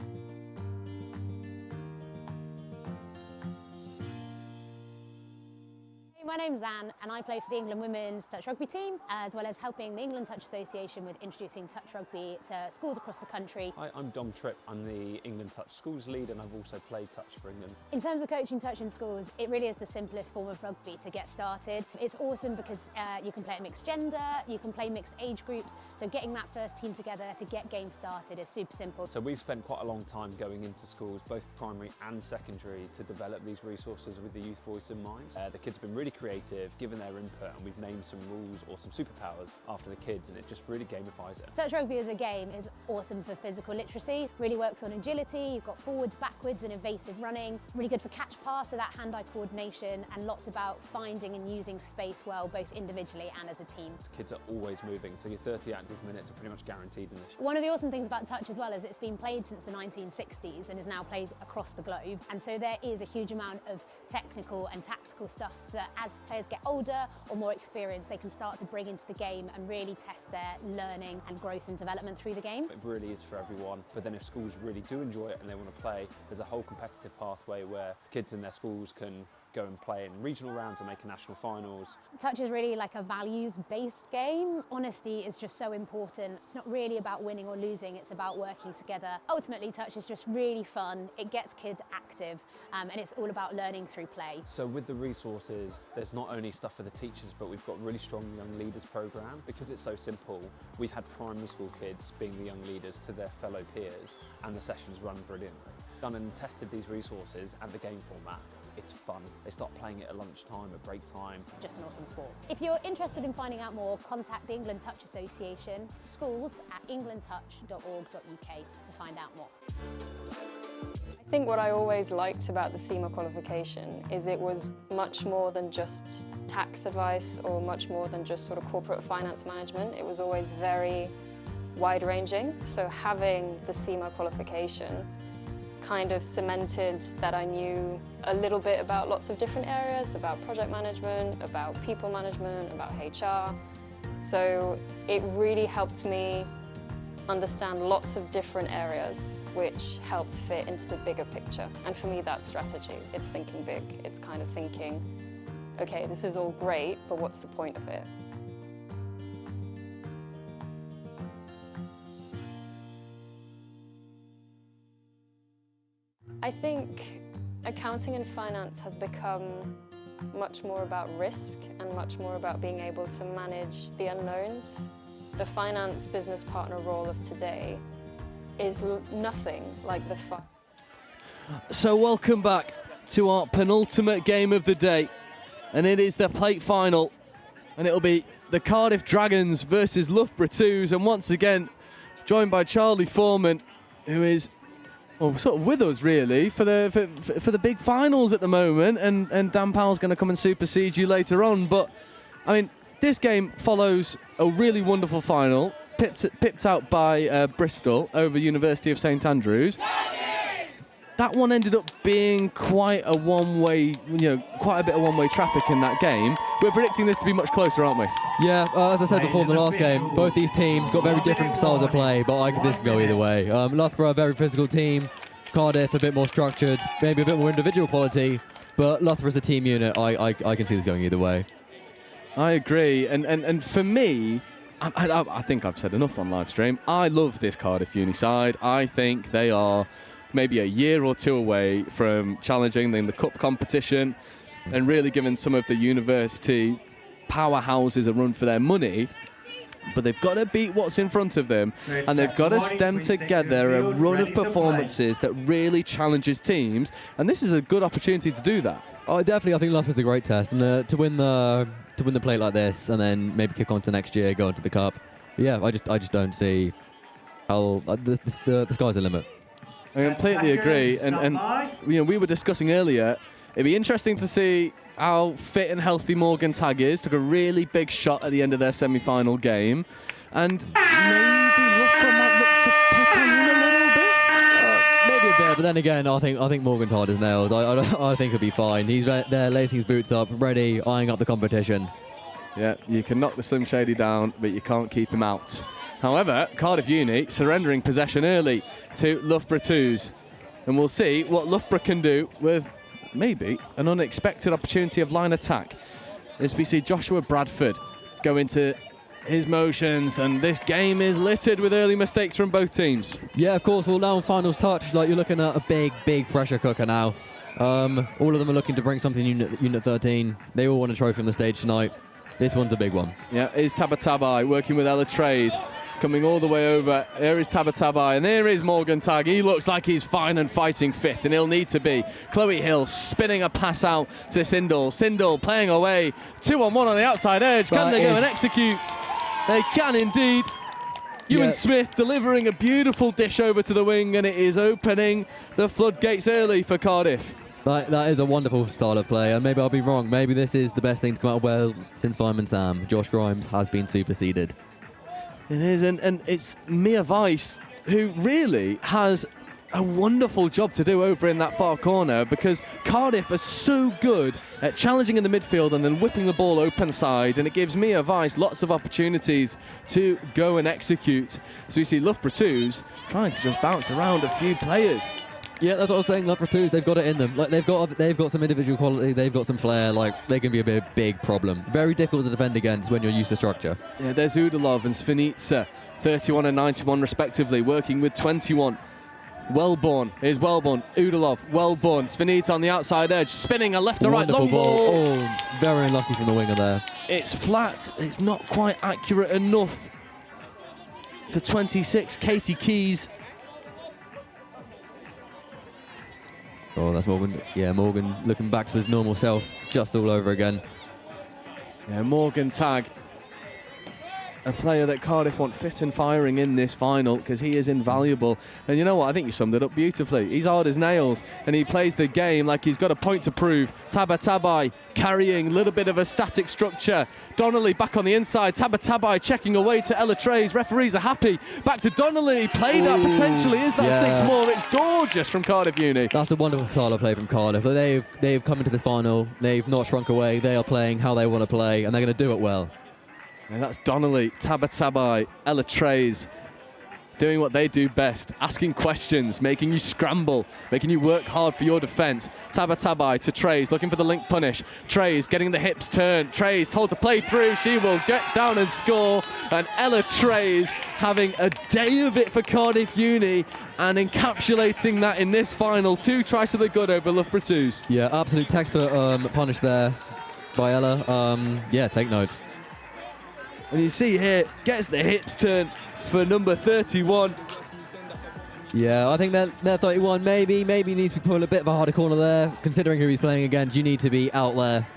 My name's Anne, and I play for the England Women's Touch Rugby team, as well as helping the England Touch Association with introducing touch rugby to schools across the country. Hi, I'm Dom Tripp. I'm the England Touch Schools lead, and I've also played touch for England. In terms of coaching touch in schools, it really is the simplest form of rugby to get started. It's awesome because you can play at mixed gender, you can play mixed age groups, so getting that first team together to get games started is super simple. So we've spent quite a long time going into schools, both primary and secondary, to develop these resources with the youth voice in mind. The kids have been really creative, given their input, and we've named some rules or some superpowers after the kids, and it just really gamifies it. Touch rugby as a game is awesome for physical literacy, really works on agility, you've got forwards, backwards and evasive running, really good for catch pass, so that hand-eye coordination, and lots about finding and using space well, both individually and as a team. Kids are always moving, so your 30 active minutes are pretty much guaranteed in this. One of the awesome things about touch as well is it's been played since the 1960s and is now played across the globe, and so there is a huge amount of technical and tactical stuff that as players get older or more experienced, they can start to bring into the game and really test their learning and growth and development through the game. It really is for everyone, but then if schools really do enjoy it and they want to play, there's a whole competitive pathway where kids in their schools can go and play in regional rounds and make a national finals. Touch is really like a values-based game. Honesty is just so important. It's not really about winning or losing, it's about working together. Ultimately, touch is just really fun. It gets kids active, and it's all about learning through play. So with the resources, there's not only stuff for the teachers, but we've got a really strong young leaders program. Because it's so simple, we've had primary school kids being the young leaders to their fellow peers, and the sessions run brilliantly. Done and tested these resources and the game format. It's fun. They start playing it at lunchtime, at break time. Just an awesome sport. If you're interested in finding out more, contact the England Touch Association, schools@englandtouch.org.uk to find out more. I think what I always liked about the Cima qualification is it was much more than just tax advice or much more than just sort of corporate finance management. It was always very wide-ranging. So having the Cima qualification kind of cemented that I knew a little bit about lots of different areas, about project management, about people management, about HR. So it really helped me understand lots of different areas, which helped fit into the bigger picture. And for me, that's strategy. It's thinking big. It's kind of thinking, okay, this is all great, but what's the point of it? I think accounting and finance has become much more about risk and much more about being able to manage the unknowns. The finance business partner role of today is nothing like the fun. So welcome back to our penultimate game of the day, and it is the plate final, and it'll be the Cardiff Dragons versus Loughborough Twos, and once again joined by Charlie Foreman, who is sort of with us really for the big finals at the moment, and Dan Powell's going to come and supersede you later on. But I mean, this game follows a really wonderful final, pipped out by Bristol over University of St Andrews. That one ended up being quite a one-way, quite a bit of one-way traffic in that game. We're predicting this to be much closer, aren't we? Yeah, as I said before in the last game, both these teams got very different styles of play, but this can go either way. Loughborough, a very physical team. Cardiff, a bit more structured, maybe a bit more individual quality, but Loughborough's a team unit. I can see this going either way. I agree, and for me, I think I've said enough on live stream. I love this Cardiff Uni side. I think they are maybe a year or two away from challenging in the cup competition and really giving some of the university powerhouses a run for their money. But they've got to beat what's in front of them, and they've got to stem together a run of performances that really challenges teams, and this is a good opportunity to do that. Oh, definitely. I think Loughborough's a great test, and to win the plate like this, and then maybe kick on to next year, go into the cup. Yeah, I just don't see how the sky's the limit. I completely agree, and we were discussing earlier, it'd be interesting to see how fit and healthy Morgan Tagg is. Took a really big shot at the end of their semi-final game, and maybe Loughborough might look to pick on him a little bit. Maybe a bit, but then again, I think Morgan Todd is nailed. I think he'll be fine. He's there, lacing his boots up, ready, eyeing up the competition. Yeah, you can knock the Slim Shady down, but you can't keep him out. However, Cardiff Uni surrendering possession early to Loughborough 2s. And we'll see what Loughborough can do with maybe an unexpected opportunity of line attack. As we see Joshua Bradford go into his motions, and this game is littered with early mistakes from both teams. Yeah, of course. Well, now on finals touch, you're looking at a big pressure cooker now. All of them are looking to bring something Unit 13. They all want a trophy on the stage tonight. This one's a big one. Yeah, is Tabatabai working with Ella Trays. Coming all the way over, there is Tabatabai, and there is Morgan Tagg. He looks like he's fine and fighting fit, and he'll need to be. Chloe Hill spinning a pass out to Sindel. Sindel playing away, 2-on-1 on the outside edge. Can they go and execute? They can indeed. Ewan Smith delivering a beautiful dish over to the wing, and it is opening the floodgates early for Cardiff. That is a wonderful style of play, and maybe I'll be wrong. Maybe this is the best thing to come out of Wales since Fireman Sam. Josh Grimes has been superseded. It is, and it's Mia Weiss who really has a wonderful job to do over in that far corner, because Cardiff are so good at challenging in the midfield and then whipping the ball open side, and it gives Mia Weiss lots of opportunities to go and execute. So we see Loughborough 2s trying to just bounce around a few players. Yeah, that's what I was saying. Loughborough 2s, they've got it in them. They've got some individual quality. They've got some flair. They can be a big problem. Very difficult to defend against when you're used to structure. Yeah, there's Udalov and Svenitsa, 31 and 91 respectively, working with 21. Wellborn, Udalov, Wellborn, Svenitsa on the outside edge, spinning a left to right long ball. Oh, very unlucky from the winger there. It's flat. It's not quite accurate enough for 26. Katie Keys. Oh, that's Morgan. Yeah, Morgan looking back to his normal self just all over again. Yeah, Morgan Tagg, a player that Cardiff want fit and firing in this final, because he is invaluable. And you know what? I think you summed it up beautifully. He's hard as nails, and he plays the game like he's got a point to prove. Tabatabai carrying a little bit of a static structure. Donnelly back on the inside. Tabatabai checking away to Ella Trays. Referees are happy. Back to Donnelly. Played up potentially. Is that 6 more? It's gorgeous from Cardiff Uni. That's a wonderful style of play from Cardiff. They've come into this final. They've not shrunk away. They are playing how they want to play, and they're going to do it well. And that's Donnelly, Tabatabai, Ella Trays doing what they do best, asking questions, making you scramble, making you work hard for your defence. Tabatabai to Trays, looking for the link punish. Trays getting the hips turned. Trays told to play through. She will get down and score. And Ella Trays having a day of it for Cardiff Uni and encapsulating that in this final. 2 tries to the good over Loughborough 2s. Yeah, absolute textbook punish there by Ella. Yeah, take notes. And you see here, gets the hips turned for number 31. Yeah, I think that 31 maybe needs to pull a bit of a harder corner there. Considering who he's playing against, you need to be out there.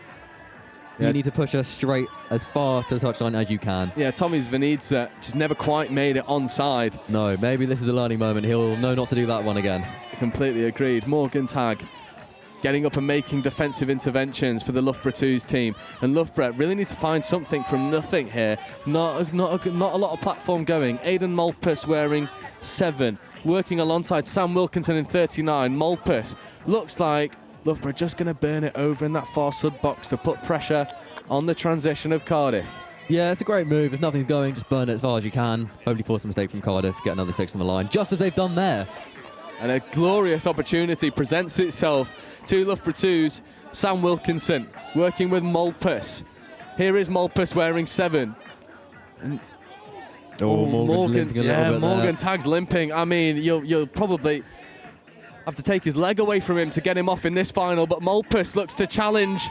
You need to push her straight as far to the touchline as you can. Yeah, Tommy's Venezia just never quite made it onside. No, maybe this is a learning moment. He'll know not to do that one again. Completely agreed. Morgan Tagg getting up and making defensive interventions for the Loughborough 2s team. And Loughborough really need to find something from nothing here. Not a lot of platform going. Aidan Malpas wearing 7. Working alongside Sam Wilkinson in 39. Malpas looks like Loughborough just going to burn it over in that far sud box to put pressure on the transition of Cardiff. Yeah, it's a great move. If nothing's going, just burn it as far as you can. Hopefully force a mistake from Cardiff, get another 6 on the line, just as they've done there. And a glorious opportunity presents itself to Loughborough 2's Sam Wilkinson, working with Malpas. Here is Malpas wearing 7. And Morgan's limping a little bit Morgan there. Tagg's limping. I mean, you'll probably have to take his leg away from him to get him off in this final, but Malpas looks to challenge.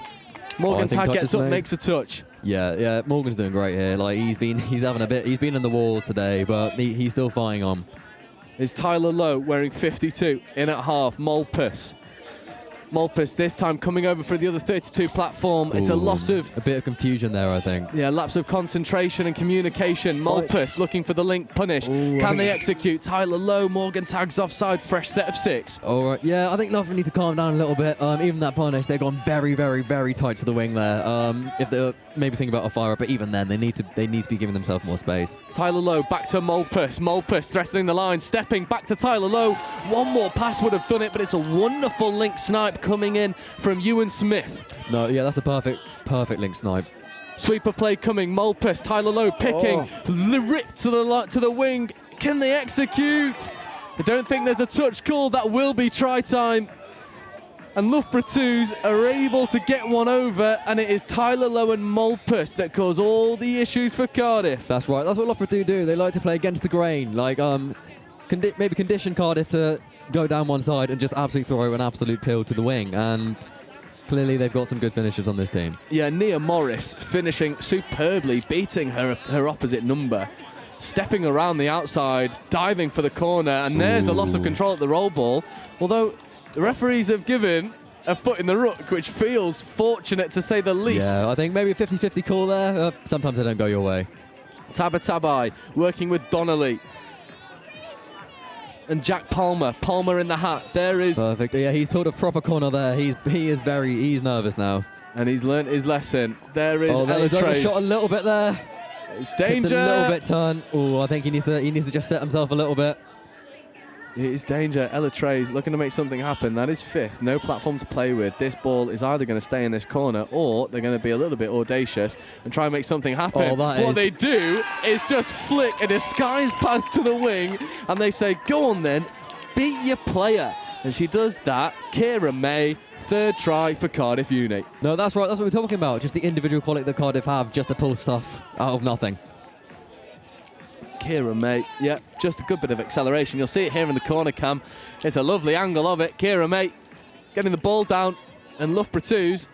Morgan Tagg gets up, makes a touch. Yeah, Morgan's doing great here. Like he's been in the walls today, but he's still fighting on. Is Tyler Lowe wearing 52 in at half. Malpas this time coming over for the other 32 platform. It's a loss of a bit of confusion there, I think. Yeah, lapse of concentration and communication. Malpas looking for the link punish. Can they execute? Tyler Lowe, Morgan Tagg's offside, fresh set of 6. All right, yeah, I think Loughborough need to calm down a little bit. Even that punish, they've gone very, very, very tight to the wing there. If they're maybe thinking about a fire up, but even then, they need to be giving themselves more space. Tyler Lowe back to Malpas. Malpas threatening the line, stepping back to Tyler Lowe. One more pass would have done it, but it's a wonderful link snipe coming in from Ewan Smith. No, yeah, that's a perfect link snipe. Sweeper play coming. Malpas, Tyler Lowe picking, the rip to the wing. Can they execute? I don't think there's a touch call. That will be try time. And Loughborough 2s are able to get one over, and it is Tyler Lowe and Malpas that cause all the issues for Cardiff. That's right. That's what Loughborough do. They like to play against the grain. Like maybe condition Cardiff to go down one side and just absolutely throw an absolute pill to the wing. And clearly they've got some good finishers on this team. Yeah, Nia Morris finishing superbly, beating her opposite number. Stepping around the outside, diving for the corner, and there's a loss of control at the roll ball. Although the referees have given a foot in the ruck, which feels fortunate to say the least. Yeah, I think maybe a 50-50 call there. Sometimes they don't go your way. Tabatabai working with Donnelly. And Jack Palmer. Palmer in the hat. There is... Perfect. Yeah, he's pulled a proper corner there. He's nervous now. And he's learnt his lesson. There is he's overshot a little bit there. It's danger. It's a little bit turn. Oh, I think he needs to just set himself a little bit. It is danger. Ella Trey's looking to make something happen. That is 5th. No platform to play with. This ball is either going to stay in this corner or they're going to be a little bit audacious and try and make something happen. What they do is just flick a disguised pass to the wing and they say, go on then, beat your player. And she does that. Kira May, 3rd try for Cardiff Uni. No, that's right. That's what we're talking about. Just the individual quality that Cardiff have just to pull stuff out of nothing. Kira May, yeah, just a good bit of acceleration. You'll see it here in the corner cam. It's a lovely angle of it. Kira May getting the ball down, and Loughborough 2s,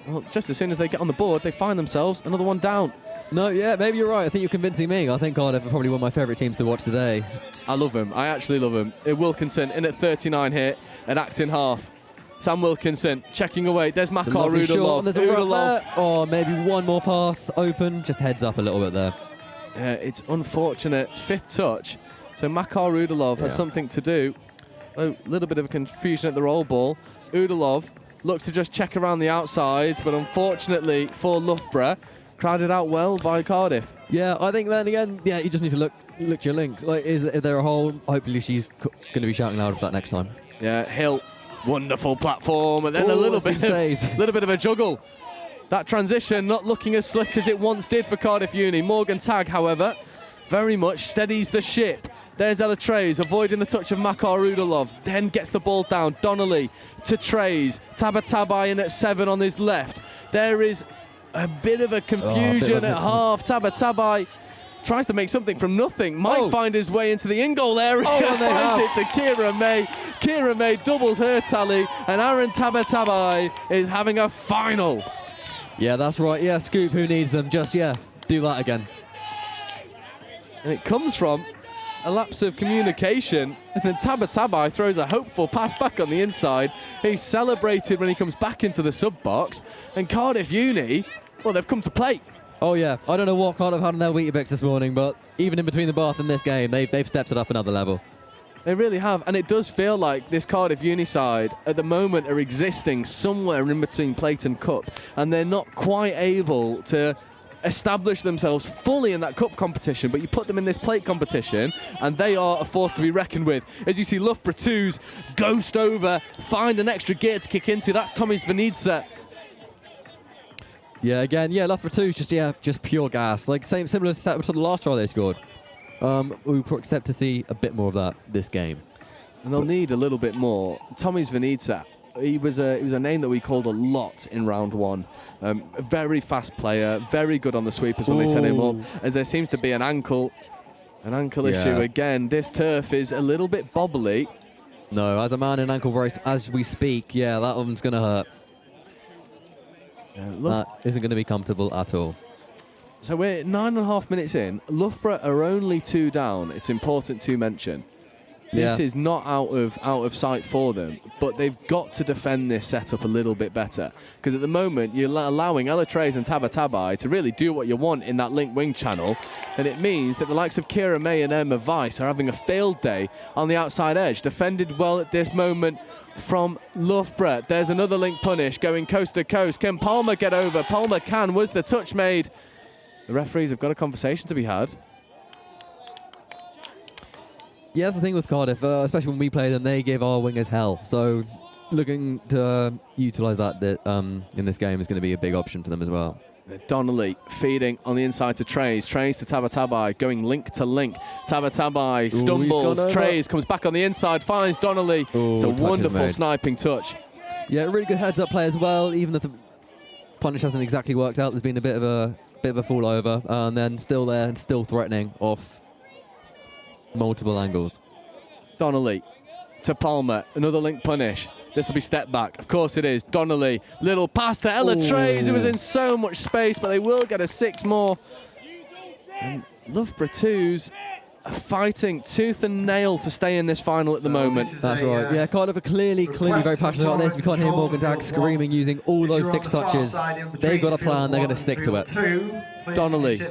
well, just as soon as they get on the board, they find themselves another one down. No, yeah, maybe you're right. I think you're convincing me. I think Cardiff are probably one of my favourite teams to watch today. I love them. I actually love them. Wilkinson in at 39 here at Acton half. Sam Wilkinson checking away. There's Makar Rudolov. Oh, maybe one more pass open. Just heads up a little bit there. It's unfortunate. 5th touch. So Makar Udalov has something to do. A little bit of a confusion at the roll ball. Udalov looks to just check around the outside, but unfortunately for Loughborough, crowded out well by Cardiff. Yeah, I think then again, yeah, you just need to look to your links. Like, is there a hole? Hopefully she's going to be shouting loud for that next time. Yeah, Hill, wonderful platform, and then a little bit of a juggle. That transition not looking as slick as it once did for Cardiff Uni. Morgan Tagg, however, very much steadies the ship. There's Ella Trey's avoiding the touch of Makar Udalov, then gets the ball down. Donnelly to Trey's. Tabatabai in at 7 on his left. There is a bit of a confusion at half. Tabatabai tries to make something from nothing. Might find his way into the in-goal area. Finds it to Kira May. Kira May doubles her tally, and Aaron Tabatabai is having a final. Yeah, that's right. Yeah, Scoop, who needs them? Just, do that again. And it comes from a lapse of communication, and then Tabatabai throws a hopeful pass back on the inside. He's celebrated when he comes back into the sub-box, and Cardiff Uni Well, they've come to play. Oh yeah, I don't know what Cardiff had in their Weetabix this morning, but even in between the bath and this game, they've stepped it up another level. They really have, and it does feel like this Cardiff Uni side at the moment are existing somewhere in between plate and cup, and they're not quite able to establish themselves fully in that cup competition, but you put them in this plate competition and they are a force to be reckoned with. As you see Loughborough 2's ghost over, find an extra gear to kick into. That's Tommy Svanidze. Yeah, again, Loughborough 2 just pure gas. Like similar setup to the last try they scored. We expect to see a bit more of that this game. And they'll need a little bit more. Tommy Svanidze, he was a name that we called a lot in round one. A very fast player, very good on the sweepers when they set him up, as there seems to be an ankle issue again. This turf is a little bit bobbly. No, as a man in ankle brace as we speak, that one's going to hurt. That isn't going to be comfortable at all. So we're 9.5 minutes in. Loughborough are only 2 down. It's important to mention. This is not out of sight for them, but they've got to defend this setup a little bit better, because at the moment you're allowing Elatrays and Tabatabai to really do what you want in that link wing channel, and it means that the likes of Kira May and Emma Weiss are having a field day on the outside edge. Defended well at this moment from Loughborough. There's another link punish going coast to coast. Can Palmer get over? Palmer can. Was the touch made? The referees have got a conversation to be had. Yeah, that's the thing with Cardiff, especially when we play them, they give our wingers hell. So looking to utilise that in this game is going to be a big option for them as well. Donnelly feeding on the inside to Trays. Trays to Tabatabai, going link to link. Tabatabai stumbles. Trays comes back on the inside, finds Donnelly. It's a wonderful sniping touch. Yeah, really good heads-up play as well. Even if the punish hasn't exactly worked out, there's been a bit of a fall over, and then still there and still threatening off multiple angles. Donnelly to Palmer, another link punish. This will be step back. Of course it is. Donnelly, little pass to Ella Trays, who was in so much space, but they will get a 6 more. And Loughborough 2's are fighting tooth and nail to stay in this final at the moment. That's right. Yeah, Cardiff are clearly very passionate about this. We can't hear Morgan Dag screaming, using all those 6 touches. They've got a plan. They're going to stick to it. Donnelly,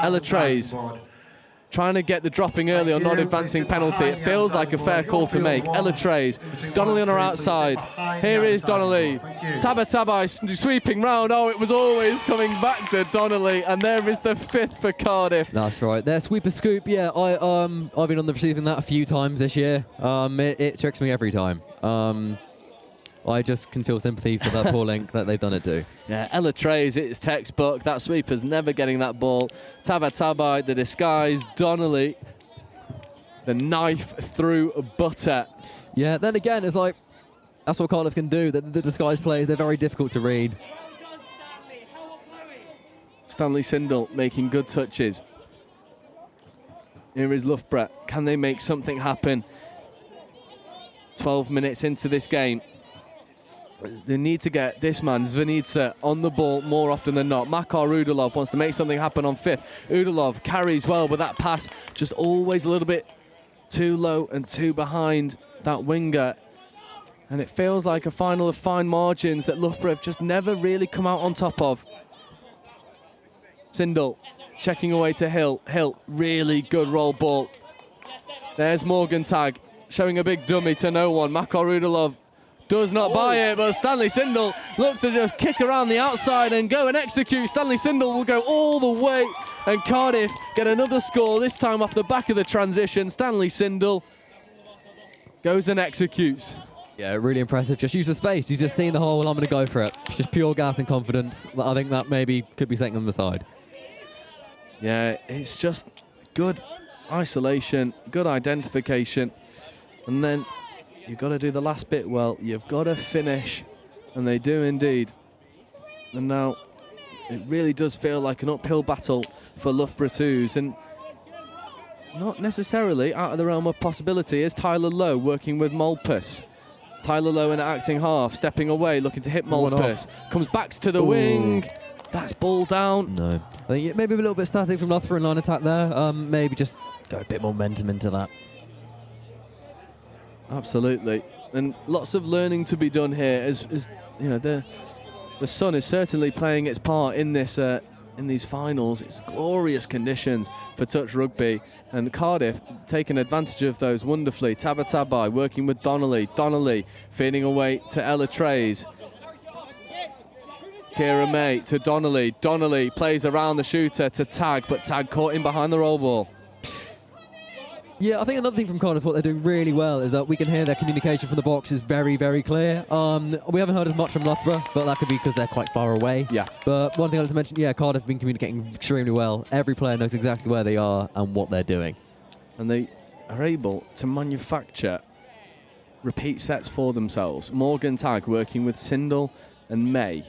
Ella Trays, trying to get the dropping early or not advancing penalty. It feels like a fair call to make. Ella Trays, Donnelly on her outside. Here is Donnelly. Tabatabai sweeping round. Oh, it was always coming back to Donnelly, and there is the 5th for Cardiff. That's right. Their sweeper scoop. Yeah, I've been on the receiving that a few times this year. It tricks me every time. I just can feel sympathy for that poor link that they've done it to. Yeah, Ella Trays, it's textbook. That sweeper's never getting that ball. Tabatabai, the disguise. Donnelly, the knife through butter. Yeah, then again, it's like, that's what Cardiff can do. The disguise plays, they're very difficult to read. Stanley Sindel making good touches. Here is Loughborough. Can they make something happen? 12 minutes into this game. They need to get this man, Svanidze, on the ball more often than not. Makar Udalov wants to make something happen on 5th. Udalov carries well, but that pass just always a little bit too low and too behind that winger. And it feels like a final of fine margins that Loughborough have just never really come out on top of. Sindel checking away to Hill. Hill, really good roll ball. There's Morgan Tag showing a big dummy to no one. Makar Udalov does not buy it, but Stanley Sindel looks to just kick around the outside and go and execute. Stanley Sindel will go all the way, and Cardiff get another score, this time off the back of the transition. Stanley Sindel goes and executes. Yeah, really impressive. Just use the space. He's just seeing the hole, and I'm going to go for it. Just pure gas and confidence. I think that maybe could be setting them aside. Yeah, it's just good isolation, good identification, and then you've got to do the last bit well. You've got to finish, and they do indeed. And now it really does feel like an uphill battle for Loughborough 2's, and not necessarily out of the realm of possibility is Tyler Lowe working with Malpas. Tyler Lowe in acting half, stepping away, looking to hit Malpas. Comes back to the wing. That's ball down. No. I think maybe a little bit static from Loughborough in line attack there. Maybe just go a bit more momentum into that. Absolutely, and lots of learning to be done here. As you know, the the sun is certainly playing its part in this in these finals. It's glorious conditions for touch rugby, and Cardiff taking advantage of those wonderfully. Tabatabai working with Donnelly. Donnelly feeding away to Ella Trays. Kira May to Donnelly. Donnelly plays around the shooter to Tag, but Tag caught in behind the roll ball. Yeah, I think another thing from Cardiff, what they're doing really well is that we can hear their communication from the box is very, very clear. We haven't heard as much from Loughborough, but that could be because they're quite far away. Yeah. But one thing I wanted to mention, yeah, Cardiff have been communicating extremely well. Every player knows exactly where they are and what they're doing. And they are able to manufacture repeat sets for themselves. Morgan Tag working with Sindel and May.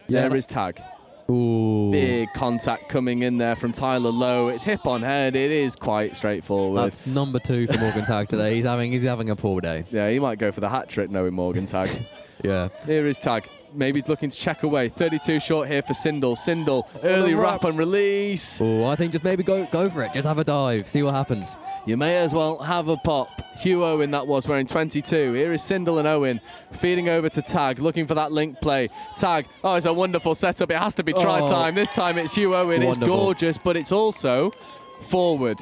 Yeah, there is Tag. Ooh. Big contact coming in there from Tyler Lowe. It's hip on head. It is quite straightforward. That's number 2 for Morgan Tag today. He's having a poor day. Yeah, he might go for the hat trick knowing Morgan Tag. Yeah. Here is Tag. Maybe looking to check away. 32 short here for Sindel. Sindel, early wrap and release. Oh, I think just maybe go for it. Just have a dive. See what happens. You may as well have a pop. Hugh Owen that was, wearing 22. Here is Sindel and Owen feeding over to Tag, looking for that link play. Tag, oh, it's a wonderful setup. It has to be try time. This time it's Hugh Owen. Wonderful. It's gorgeous, but it's also forward.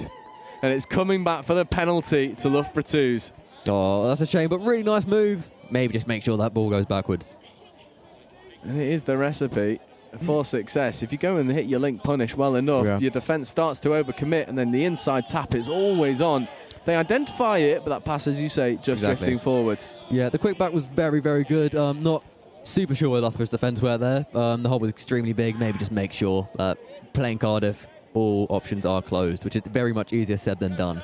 And it's coming back for the penalty to Loughborough 2s. Oh, that's a shame, but really nice move. Maybe just make sure that ball goes backwards. And it is the recipe for success. If you go and hit your link punish well enough, your defence starts to overcommit, and then the inside tap is always on. They identify it, but that pass, as you say, just drifting forwards. Yeah, the quick back was very, very good. Not super sure where Loughborough's defence were there. The hole was extremely big. Maybe just make sure that playing Cardiff, all options are closed, which is very much easier said than done.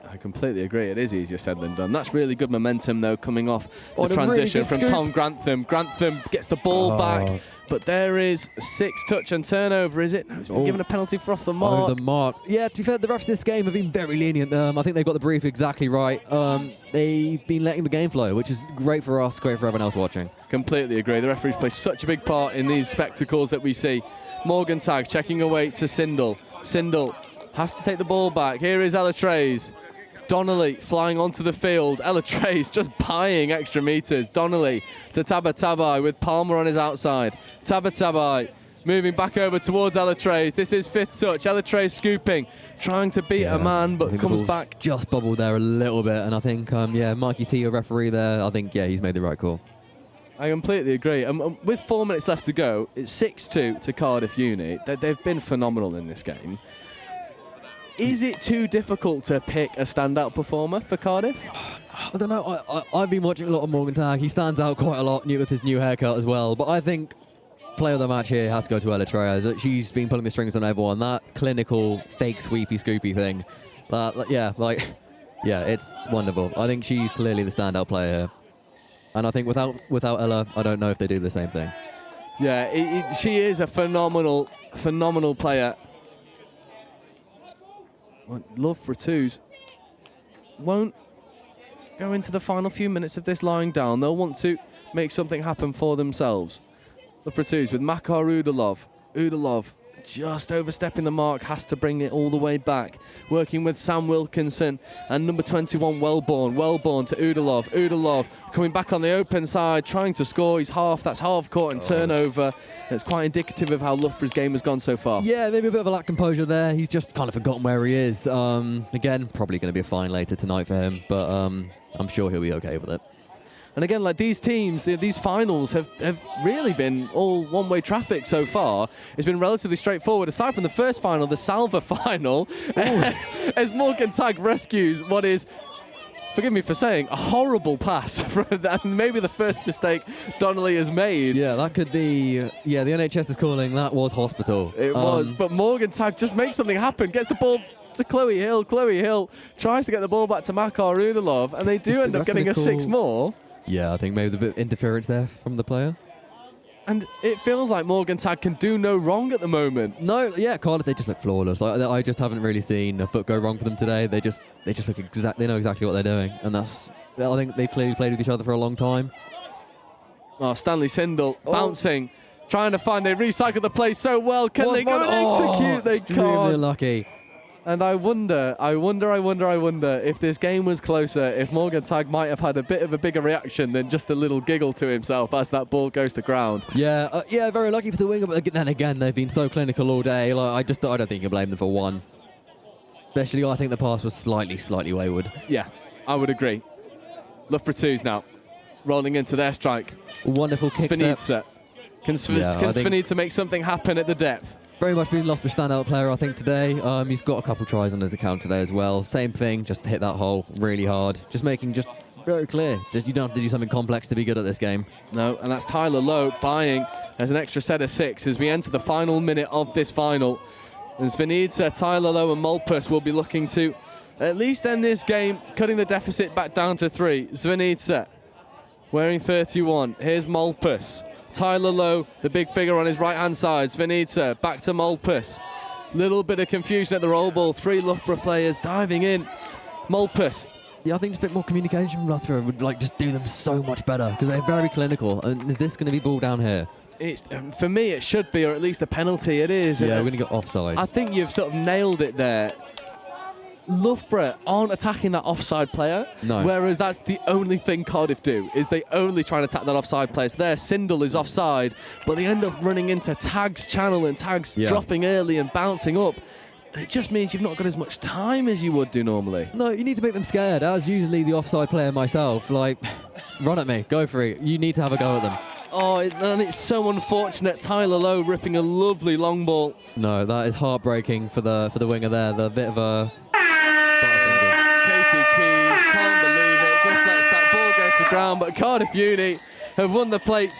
I completely agree. It is easier said than done. That's really good momentum, though, coming off the transition really from Tom Grantham. Grantham gets the ball back, but there is 6 touch and turnover, is it? No, he's been given a penalty for off the mark. Oh, the mark. Yeah, to be fair, the refs this game have been very lenient. I think they've got the brief exactly right. They've been letting the game flow, which is great for us, great for everyone else watching. Completely agree. The referees play such a big part in these spectacles that we see. Morgan Tag checking away to Sindel. Sindel has to take the ball back. Here is Ella Trays. Donnelly flying onto the field. Ella Trays just buying extra meters. Donnelly to Tabatabai with Palmer on his outside. Tabatabai moving back over towards Ella Trays. This is 5th touch. Ella Trays scooping, trying to beat a man, but comes back. Just bubbled there a little bit, and I think, Mikey T, a referee there, I think, he's made the right call. I completely agree. With 4 minutes left to go, it's 6-2 to Cardiff Uni. They've been phenomenal in this game. Is it too difficult to pick a standout performer for Cardiff? I don't know. I've been watching a lot of Morgan Tag. He stands out quite a lot with his new haircut as well. But I think player of the match here has to go to Ella Trays. She's been pulling the strings on everyone. That clinical, fake, sweepy, scoopy thing. It's wonderful. I think she's clearly the standout player here. And I think without Ella, I don't know if they do the same thing. Yeah, she is a phenomenal player. Loughborough 2s won't go into the final few minutes of this lying down. They'll want to make something happen for themselves. Loughborough 2s with Makar Udalov. Udalov just overstepping the mark, has to bring it all the way back. Working with Sam Wilkinson and number 21 Wellborn. Wellborn to Udalov. Udalov coming back on the open side, trying to score. That's half court and turnover. It's quite indicative of how Loughborough's game has gone so far. Yeah, maybe a bit of a lack of composure there. He's just kind of forgotten where he is. Again, probably going to be a fine later tonight for him, but I'm sure he'll be okay with it. And again, like these teams, these finals have really been all one-way traffic so far. It's been relatively straightforward. Aside from the first final, the Salva final, as Morgan Tag rescues what is, forgive me for saying, a horrible pass. And maybe the first mistake Donnelly has made. Yeah, that could be, the NHS is calling that was hospital. It was, but Morgan Tag just makes something happen, gets the ball to Chloe Hill. Chloe Hill tries to get the ball back to Makar Udalov, and they do end up getting a 6 more. Yeah, I think maybe a bit of interference there from the player. And it feels like Morgan Tag can do no wrong at the moment. No, yeah, Cardiff, they just look flawless. I just haven't really seen a foot go wrong for them today. They just look they know exactly what they're doing, and I think they've clearly played with each other for a long time. Oh, Stanley Sindel bouncing, trying to find. They recycle the play so well. Can they go and execute? They can't. Extremely lucky. And I wonder if this game was closer, if Morgan Tagg might have had a bit of a bigger reaction than just a little giggle to himself as that ball goes to ground. Yeah, very lucky for the winger, but then again, they've been so clinical all day. Like, I don't think you can blame them for one. Especially, I think the pass was slightly wayward. Yeah, I would agree. Loughborough 2's now rolling into their strike. Wonderful kick step. Can Svenitsa make something happen at the depth? Very much been Loughborough standout player, I think, today. He's got a couple tries on his account today as well. Same thing, just hit that hole really hard. Just very clear. You don't have to do something complex to be good at this game. No, and that's Tyler Lowe buying as an extra set of 6 as we enter the final minute of this final. And Svenitsa, Tyler Lowe and Malpas will be looking to at least end this game, cutting the deficit back down to 3. Svenitsa wearing 31. Here's Malpas. Tyler Lowe, the big figure on his right-hand side. Svenitsa, back to Malpas. Little bit of confusion at the roll ball. 3 Loughborough players diving in. Malpas. Yeah, I think just a bit more communication from Loughborough would just do them so much better because they're very clinical. And is this going to be ball down here? For me, it should be, or at least a penalty. It is. Yeah, we're going to go offside. I think you've sort of nailed it there. Loughborough aren't attacking that offside player, whereas that's the only thing Cardiff do, is they only try and attack that offside player. So there, Sindel is offside, but they end up running into Tagg's channel and Tagg's dropping early and bouncing up. And it just means you've not got as much time as you would do normally. No, you need to make them scared. I was usually the offside player myself. Like, run at me, go for it. You need to have a go at them. Oh, and it's so unfortunate. Tyler Lowe ripping a lovely long ball. No, that is heartbreaking for the winger there. The bit of a... Katie Keys, can't believe it, just lets that ball go to ground, but Cardiff Uni have won the plate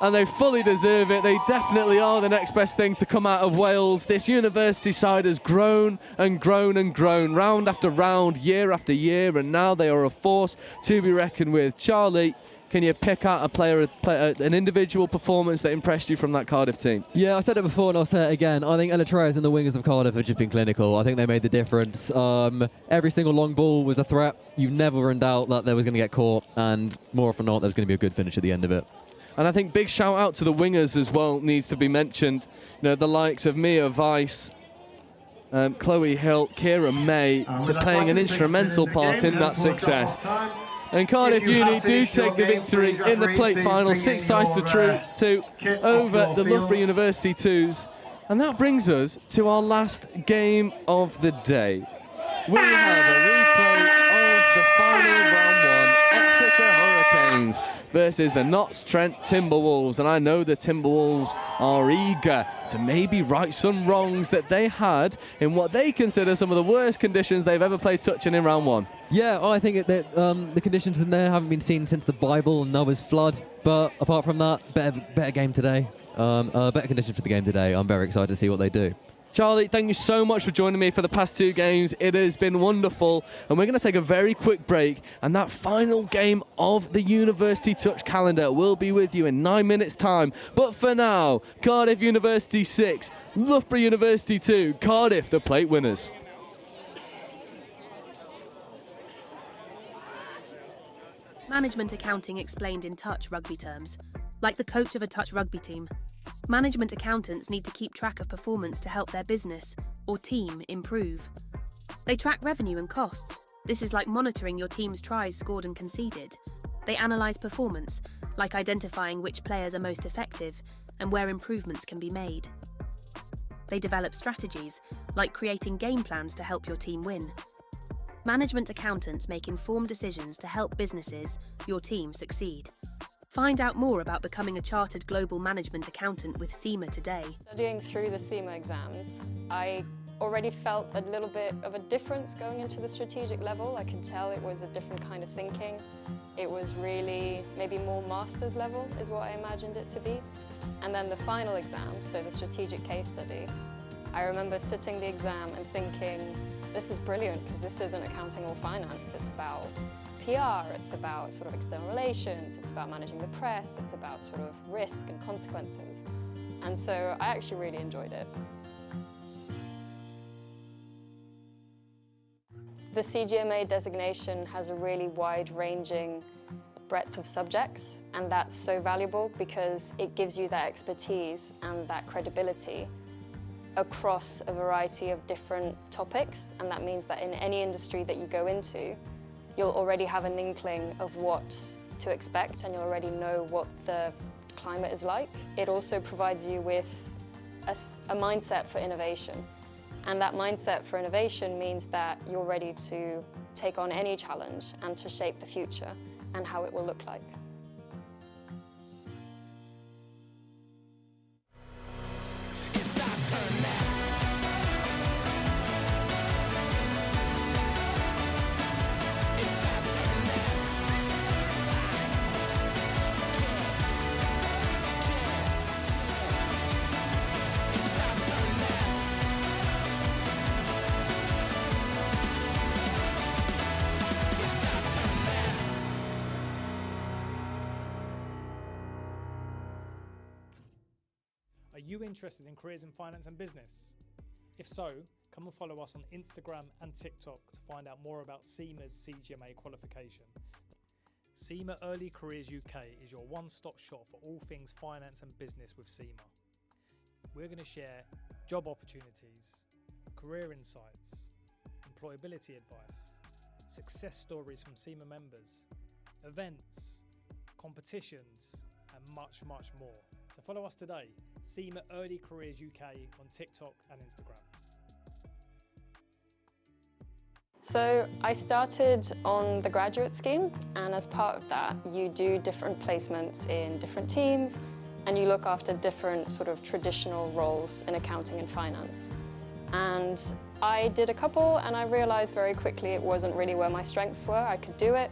and they fully deserve it. They definitely are the next best thing to come out of Wales. This university side has grown and grown and grown, round after round, year after year, and now they are a force to be reckoned with. Charlie, can you pick out an individual performance that impressed you from that Cardiff team? Yeah, I said it before and I'll say it again. I think Elatrez and the wingers of Cardiff have just been clinical. I think they made the difference. Every single long ball was a threat. You never were in doubt that they was going to get caught, and more often than not, there was going to be a good finish at the end of it. And I think big shout out to the wingers as well needs to be mentioned. You know, the likes of Mia Weiss, Chloe Hill, Kira May, they're playing an instrumental part in that success. And Cardiff Uni do take the victory in the plate final, 6-2 over the Loughborough University 2s. And that brings us to our last game of the day. We have a replay of the final round 1, Exeter Hurricanes versus the Notts Trent Timberwolves. And I know the Timberwolves are eager to maybe right some wrongs that they had in what they consider some of the worst conditions they've ever played touch in round 1. Yeah, I think that the conditions in there haven't been seen since the Bible and Noah's flood. But apart from that, better game today. Better conditions for the game today. I'm very excited to see what they do. Charlie, thank you so much for joining me for the past 2 games. It has been wonderful. And we're going to take a very quick break. And that final game of the University Touch calendar will be with you in 9 minutes' time. But for now, Cardiff University 6, Loughborough University 2, Cardiff the plate winners. Management accounting explained in touch rugby terms. Like the coach of a touch rugby team, management accountants need to keep track of performance to help their business or team improve. They track revenue and costs. This is like monitoring your team's tries scored and conceded. They analyse performance, like identifying which players are most effective and where improvements can be made. They develop strategies, like creating game plans to help your team win. Management accountants make informed decisions to help businesses, your team, succeed. Find out more about becoming a chartered global management accountant with Cima today. Studying through the Cima exams, I already felt a little bit of a difference going into the strategic level. I could tell it was a different kind of thinking. It was really maybe more master's level is what I imagined it to be. And then the final exam, so the strategic case study, I remember sitting the exam and thinking, this is brilliant because this isn't accounting or finance, it's about PR, it's about sort of external relations, it's about managing the press, it's about sort of risk and consequences. And so I actually really enjoyed it. The CGMA designation has a really wide-ranging breadth of subjects, and that's so valuable because it gives you that expertise and that credibility across a variety of different topics, and that means that in any industry that you go into, you'll already have an inkling of what to expect and you'll already know what the climate is like. It also provides you with a mindset for innovation, and that mindset for innovation means that you're ready to take on any challenge and to shape the future and how it will look like. It's our turn now. It's our turn now. It's our turn now. It's our turn now. Are you interested in careers in finance and business? If so, come and follow us on Instagram and TikTok to find out more about Cima's CGMA qualification. Cima Early Careers UK is your one-stop shop for all things finance and business with Cima. We're going to share job opportunities, career insights, employability advice, success stories from Cima members, events, competitions, and much, much more. So follow us today, Cima Early Careers UK on TikTok and Instagram. So I started on the graduate scheme, and as part of that, you do different placements in different teams, and you look after different sort of traditional roles in accounting and finance. And I did a couple, and I realized very quickly it wasn't really where my strengths were. I could do it,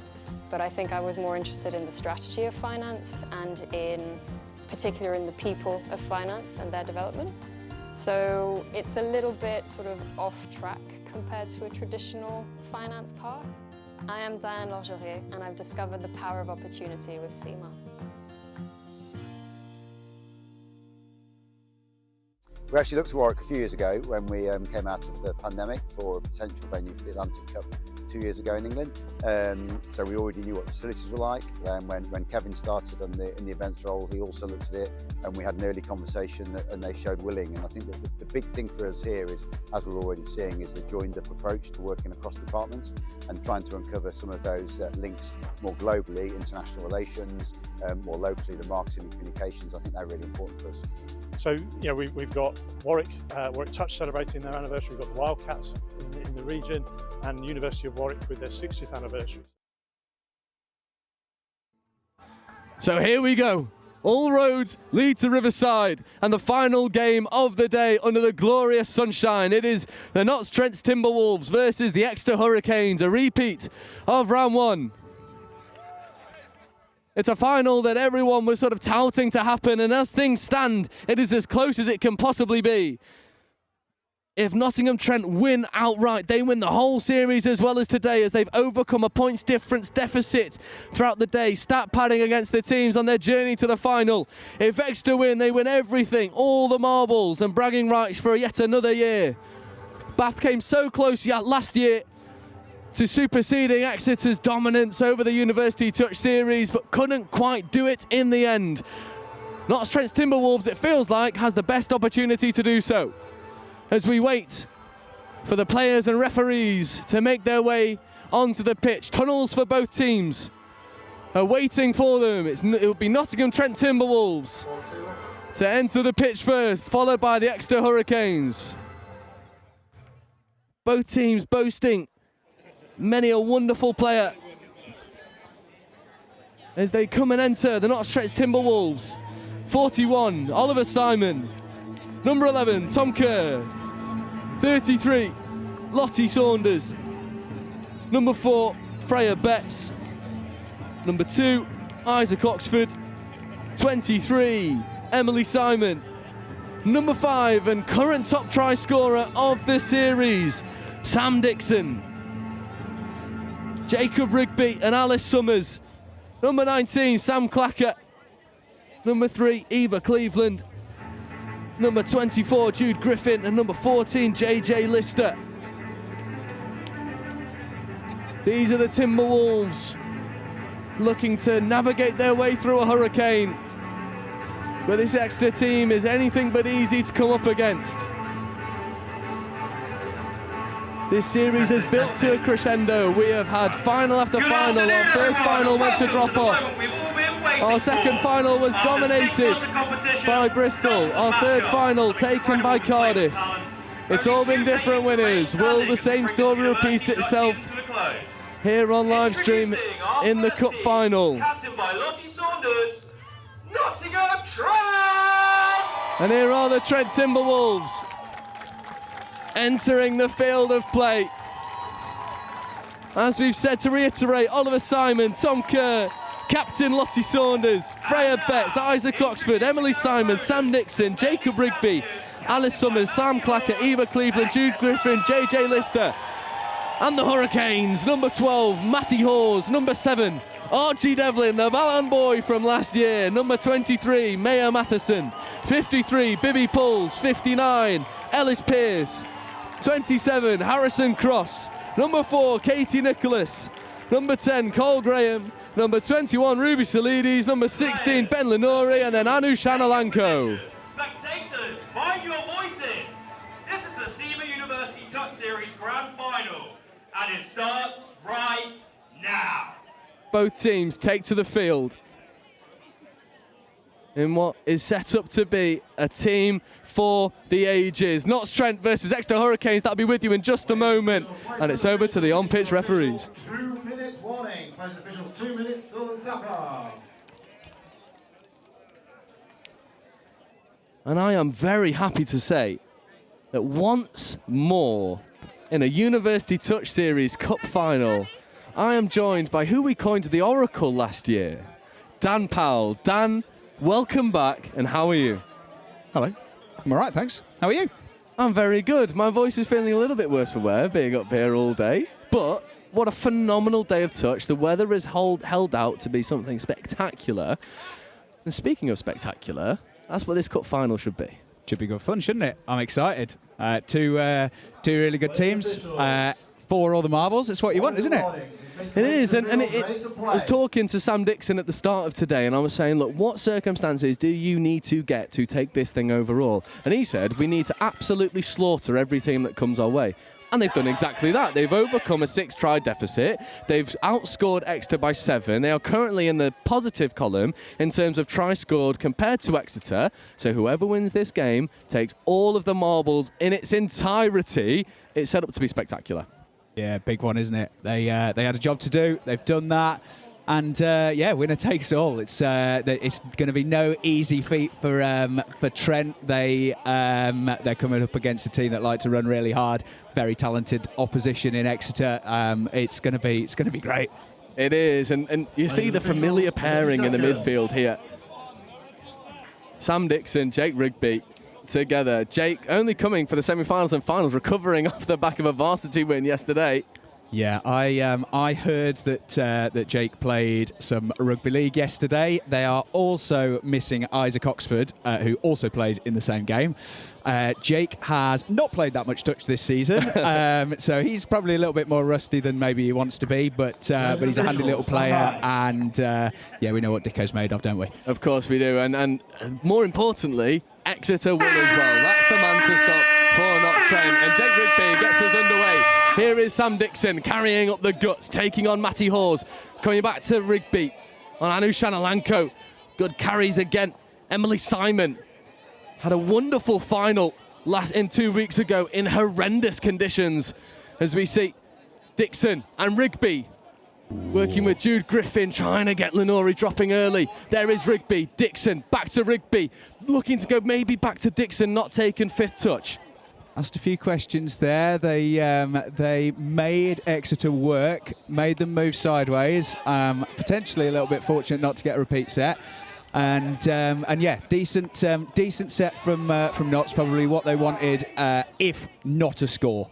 but I think I was more interested in the strategy of finance and in particular in the people of finance and their development. So it's a little bit sort of off track compared to a traditional finance path. I am Diane Lorgerier, and I've discovered the power of opportunity with Cima. We actually looked to Warwick a few years ago when we came out of the pandemic for a potential venue for the Atlantic Cup 2 years ago in England. So we already knew what the facilities were like. When Kevin started in the events role, he also looked at it, and we had an early conversation, and they showed willing. And I think that the big thing for us here is, as we're already seeing, is the joined up approach to working across departments and trying to uncover some of those links more globally, international relations, more locally, the marketing and communications. I think they're really important for us. So, you know, we've got Warwick Touch celebrating their anniversary, we've got the Wildcats in the region, and University of Warwick with their 60th anniversary. So here we go. All roads lead to Riverside, and the final game of the day under the glorious sunshine. It is the Notts Trent Timberwolves versus the Exeter Hurricanes, a repeat of round one. It's a final that everyone was sort of touting to happen, and as things stand, it is as close as it can possibly be. If Nottingham Trent win outright, they win the whole series as well as today, as they've overcome a points difference deficit throughout the day, stat padding against the teams on their journey to the final. If Exeter win, they win everything, all the marbles and bragging rights for yet another year. Bath came so close last year to superseding Exeter's dominance over the University Touch series, but couldn't quite do it in the end. Notts Trent's Timberwolves, it feels like, has the best opportunity to do so, as we wait for the players and referees to make their way onto the pitch. Tunnels for both teams are waiting for them. It will be Nottingham Trent Timberwolves to enter the pitch first, followed by the Exeter Hurricanes. Both teams boasting many a wonderful player as they come and enter the Notts Trent Timberwolves. 41, Oliver Simon. Number 11, Tom Kerr. 33, Lottie Saunders. Number 4, Freya Betts. Number 2, Isaac Oxford. 23, Emily Simon. Number 5, and current top try scorer of the series, Sam Dixon. Jacob Rigby and Alice Summers. Number 19, Sam Clacker. Number 3, Eva Cleveland. Number 24, Jude Griffin, and number 14, JJ Lister. These are the Timberwolves looking to navigate their way through a hurricane, but this Exeter team is anything but easy to come up against. This series has built to a crescendo. We have had final after final. Our first final went to drop off. Our second final was dominated by Bristol. Our third final taken by Cardiff. It's all been different winners. Will the same story repeat itself here on live stream in the cup final? And here are the Trent Timberwolves entering the field of play. As we've said, to reiterate, Oliver Simon, Tom Kerr, Captain Lottie Saunders, Freya Betts, Isaac Oxford, Emily Simon, Sam Nixon, Jacob Rigby, Alice Summers, Sam Clacker, Eva Cleveland, Jude Griffin, JJ Lister. And the Hurricanes, number 12, Matty Hawes, number 7, Archie Devlin, the Balan boy from last year, number 23, Maya Matheson, 53, Bibby Pulls, 59, Ellis Pearce, 27, Harrison Cross, number 4, Katie Nicholas, number 10, Cole Graham, number 21, Ruby Salides, number 16, Ben Lenore, and then Anu Shanalanko. Spectators, find your voices. This is the Cima University Touch Series Grand Final, and it starts right now. Both teams take to the field in what is set up to be a team for the ages. Notts Trent versus Exeter Hurricanes. That'll be with you in just a moment. And it's over to the on-pitch referees. 2 minutes warning. Post officials 2 minutes till the tap off. And I am very happy to say that once more in a University Touch Series Cup final, I am joined by who we coined the Oracle last year, Dan Powell. Dan, welcome back, and how are you? Hello. I'm all right, thanks. How are you? I'm very good. My voice is feeling a little bit worse for wear, being up here all day. But what a phenomenal day of touch. The weather is held out to be something spectacular. And speaking of spectacular, that's what this cup final should be. Should be good fun, shouldn't it? I'm excited. Two really good teams. 4 all the marbles. It's what you want, isn't it? It is, and I was talking to Sam Dixon at the start of today, and I was saying, look, what circumstances do you need to get to take this thing overall? And he said, we need to absolutely slaughter every team that comes our way. And they've done exactly that. They've overcome a 6-try deficit. They've outscored Exeter by 7. They are currently in the positive column in terms of try scored compared to Exeter. So whoever wins this game takes all of the marbles in its entirety. It's set up to be spectacular. Yeah, big one, isn't it? They had a job to do. They've done that. And yeah, winner takes all. It's going to be no easy feat for Trent. They're coming up against a team that like to run really hard. Very talented opposition in Exeter. It's going to be great. It is, and you see the familiar pairing in the midfield here. Sam Dixon, Jake Rigby together. Jake only coming for the semi-finals and finals, recovering off the back of a varsity win yesterday. Yeah, I heard that Jake played some rugby league yesterday. They are also missing Isaac Oxford, who also played in the same game. Jake has not played that much touch this season, so he's probably a little bit more rusty than maybe he wants to be. But he's a handy little player, and yeah, we know what Dicko's made of, don't we? Of course we do, and more importantly, Exeter will as well. That's the man to stop for Notts Trent, and Jake Rigby gets us underway. Here is Sam Dixon carrying up the guts, taking on Matty Hawes. Coming back to Rigby on Anu Shanalanko. Good carries again. Emily Simon had a wonderful final 2 weeks ago in horrendous conditions. As we see Dixon and Rigby working with Jude Griffin, trying to get Lenore dropping early. There is Rigby, Dixon, back to Rigby. Looking to go maybe back to Dixon, not taking 5th touch. Asked a few questions there. They made Exeter work, made them move sideways. Potentially a little bit fortunate not to get a repeat set. And yeah, decent set from Notts. Probably what they wanted, if not a score.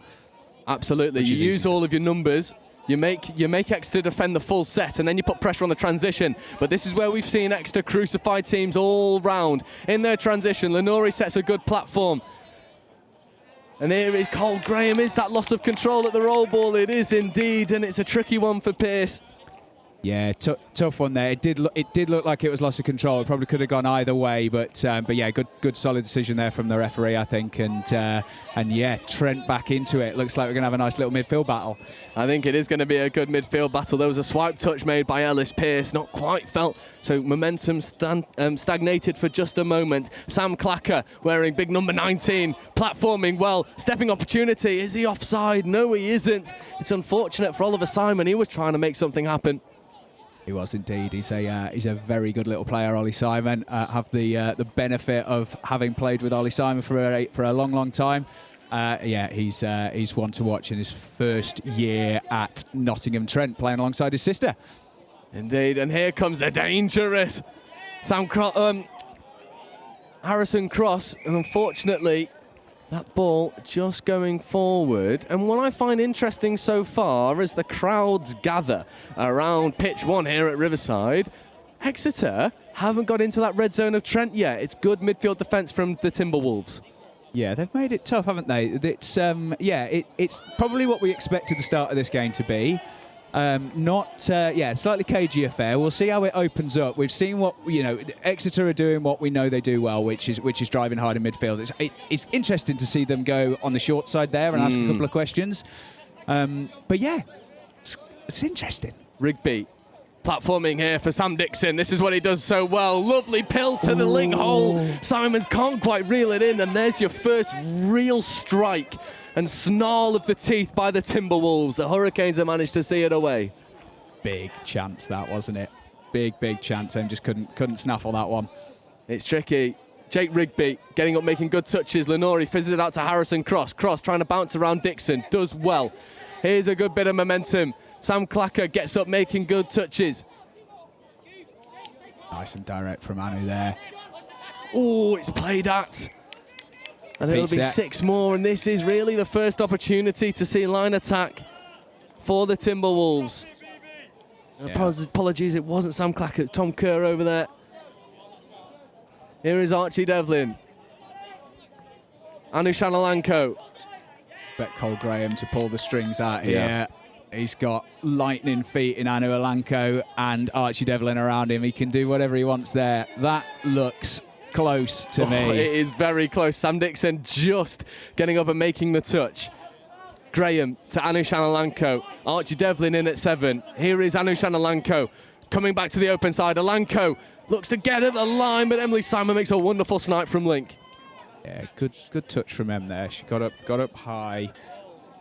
Absolutely. You use all of your numbers. You make Exeter defend the full set, and then you put pressure on the transition. But this is where we've seen Exeter crucify teams all round in their transition. Lenore sets a good platform. And here is Cole Graham. Is that loss of control at the roll ball? It is indeed, and it's a tricky one for Pearce. Yeah, tough one there. It did look like it was loss of control. It probably could have gone either way, but yeah, good solid decision there from the referee, I think. And yeah, Trent back into it. Looks like we're going to have a nice little midfield battle. I think it is going to be a good midfield battle. There was a swipe touch made by Ellis Pearce, not quite felt, so momentum stagnated for just a moment. Sam Clacker wearing big number 19, platforming well, stepping opportunity. Is he offside? No, he isn't. It's unfortunate for Oliver Simon. He was trying to make something happen. He was indeed. He's a very good little player, Ollie Simon. Have the benefit of having played with Ollie Simon for a long time. Yeah, he's one to watch in his first year at Nottingham Trent, playing alongside his sister. Indeed, and here comes the dangerous Harrison Cross, and unfortunately, that ball just going forward. And what I find interesting so far as the crowds gather around pitch 1 here at Riverside, Exeter haven't got into that red zone of Trent yet. It's good midfield defence from the Timberwolves. Yeah, they've made it tough, haven't they? It's it's probably what we expected the start of this game to be. Slightly cagey affair. We'll see how it opens up. We've seen what Exeter are doing, what we know they do well, which is driving hard in midfield. It's interesting to see them go on the short side there and ask a couple of questions. But yeah, it's interesting. Rugby platforming here for Sam Dixon. This is what he does so well. Lovely pill to the link hole. Simons can't quite reel it in, and there's your first real strike and snarl of the teeth by the Timberwolves. The Hurricanes have managed to see it away. Big chance that, wasn't it? Big chance, and just couldn't snaffle that one. It's tricky. Jake Rigby getting up, making good touches. Lenori fizzes it out to Harrison Cross. Cross trying to bounce around Dixon, does well. Here's a good bit of momentum. Sam Clacker gets up, making good touches. Nice and direct from Anu there. Oh, it's played at. And it'll be 6 more, and this is really the first opportunity to see line attack for the Timberwolves. Yeah. Apologies, it wasn't Sam Clacker, Tom Kerr over there. Here is Archie Devlin. Anu Shanalanko. Bet Cole Graham to pull the strings out here. Yeah. He's got lightning feet in Anu Alanko and Archie Devlin around him. He can do whatever he wants there. That looks close to me. It is very close. Sam Dixon just getting up and making the touch. Graham to Anu Shanalanko. Archie Devlin in at 7. Here is Anu Shanalanko coming back to the open side. Alanko looks to get at the line, but Emily Simon makes a wonderful snipe from Link. Yeah, good touch from Em there. She got up high,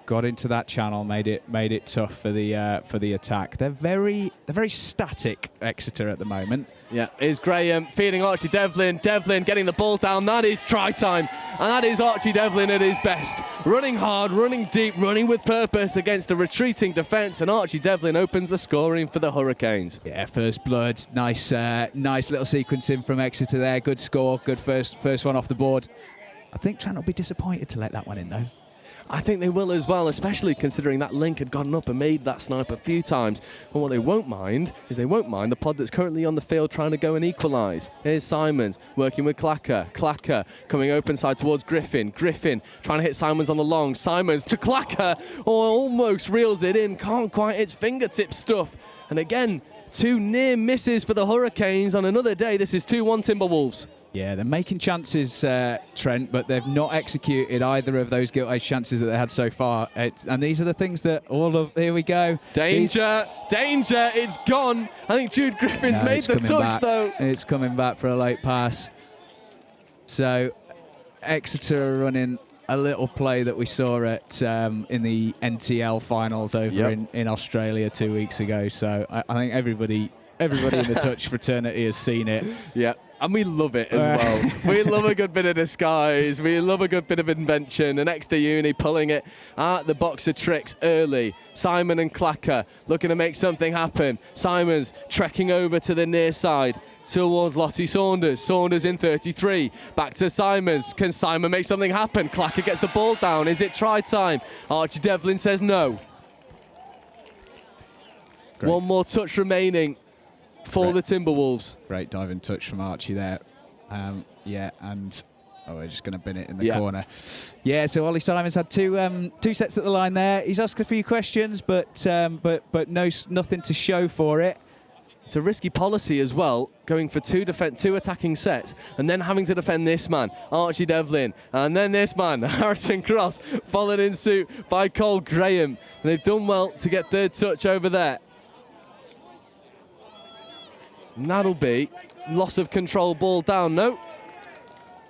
got into that channel, made it tough for the attack. They're very static, Exeter, at the moment. Yeah, is Graham feeding Archie Devlin. Devlin getting the ball down. That is try time, and that is Archie Devlin at his best. Running hard, running deep, running with purpose against a retreating defence, and Archie Devlin opens the scoring for the Hurricanes. Yeah, first blood. Nice little sequencing from Exeter there. Good score. Good first one off the board. I think Trent will be disappointed to let that one in, though. I think they will as well, especially considering that Link had gotten up and made that snipe a few times. And what they won't mind is the pod that's currently on the field trying to go and equalise. Here's Simons working with Clacker. Clacker coming open side towards Griffin. Griffin trying to hit Simons on the long. Simons to Clacker. Oh, almost reels it in. Can't quite. It's fingertip stuff. And again, 2 near misses for the Hurricanes on another day. This is 2-1 Timberwolves. Yeah, they're making chances, Trent, but they've not executed either of those gilt-edged chances that they had so far. And these are the things that here we go. Danger, it's gone. I think Jude Griffin's made the touch, though. It's coming back for a late pass. So Exeter are running a little play that we saw at in the NTL finals over in Australia 2 weeks ago. So I think everybody in the touch fraternity has seen it. Yeah. And we love it as well. We love a good bit of disguise. We love a good bit of invention. And Exeter Uni pulling it at the box of tricks early. Simon and Clacker looking to make something happen. Simons trekking over to the near side towards Lottie Saunders. Saunders in 33. Back to Simons. Can Simon make something happen? Clacker gets the ball down. Is it try time? Archie Devlin says no. Great. One more touch remaining for the Timberwolves. Great diving touch from Archie there. And we're just going to bin it in the corner. Yeah, so Ollie Simons had two sets at the line there. He's asked a few questions, but nothing to show for it. It's a risky policy as well, going for two attacking sets and then having to defend this man, Archie Devlin, and then this man, Harrison Cross, followed in suit by Cole Graham. And they've done well to get third touch over there. And that'll be loss of control, ball down. No,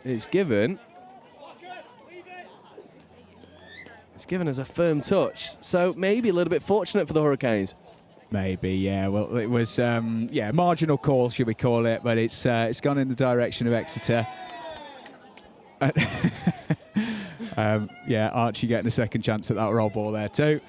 it's given. It's given as a firm touch, so maybe a little bit fortunate for the Hurricanes. Maybe, yeah. Well, it was, marginal call, should we call it? But it's gone in the direction of Exeter. Archie getting a second chance at that roll ball there too.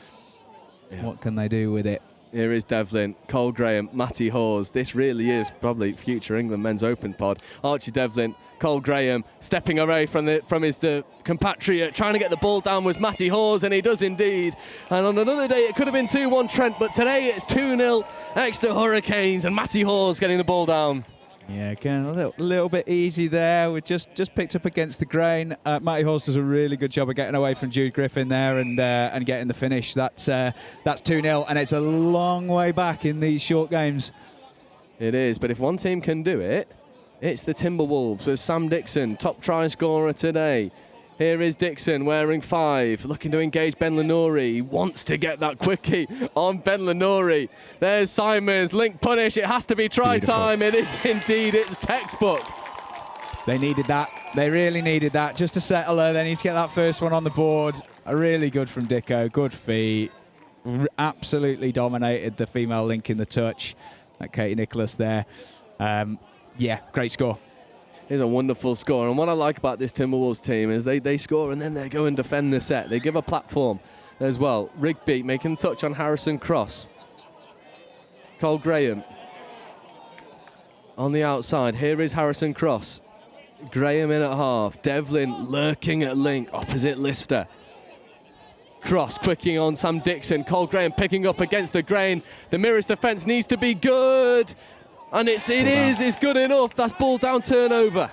Yeah. What can they do with it? Here is Devlin, Cole Graham, Matty Hawes. This really is probably future England Men's Open pod. Archie Devlin, Cole Graham, stepping away from his compatriot, trying to get the ball down was Matty Hawes, and he does indeed. And on another day, it could have been 2-1 Trent, but today it's 2-0 Exeter Hurricanes, and Matty Hawes getting the ball down. Yeah, again, a little bit easy there. We just picked up against the grain. Matty Hawes does a really good job of getting away from Jude Griffin there and getting the finish. That's 2-0, and it's a long way back in these short games. It is, but if one team can do it, it's the Timberwolves with Sam Dixon, top try scorer today. Here is Dixon wearing 5, looking to engage Ben Lenori. He wants to get that quickie on Ben Lenori. There's Simons, link punish. It has to be try time. It is indeed, it's textbook. They needed that. They really needed that. Just to settle her, they need to get that first one on the board. Really good from Dicko, good feet. Absolutely dominated the female link in the touch. That Katie Nicholas there. Great score. It's a wonderful score, and what I like about this Timberwolves team is they score and then they go and defend the set. They give a platform as well. Rugby making touch on Harrison Cross. Cole Graham on the outside. Here is Harrison Cross. Graham in at half. Devlin lurking at link opposite Lister. Cross quicking on Sam Dixon. Cole Graham picking up against the grain. The Mirrors defence needs to be good. And it's good enough. That's ball down turnover.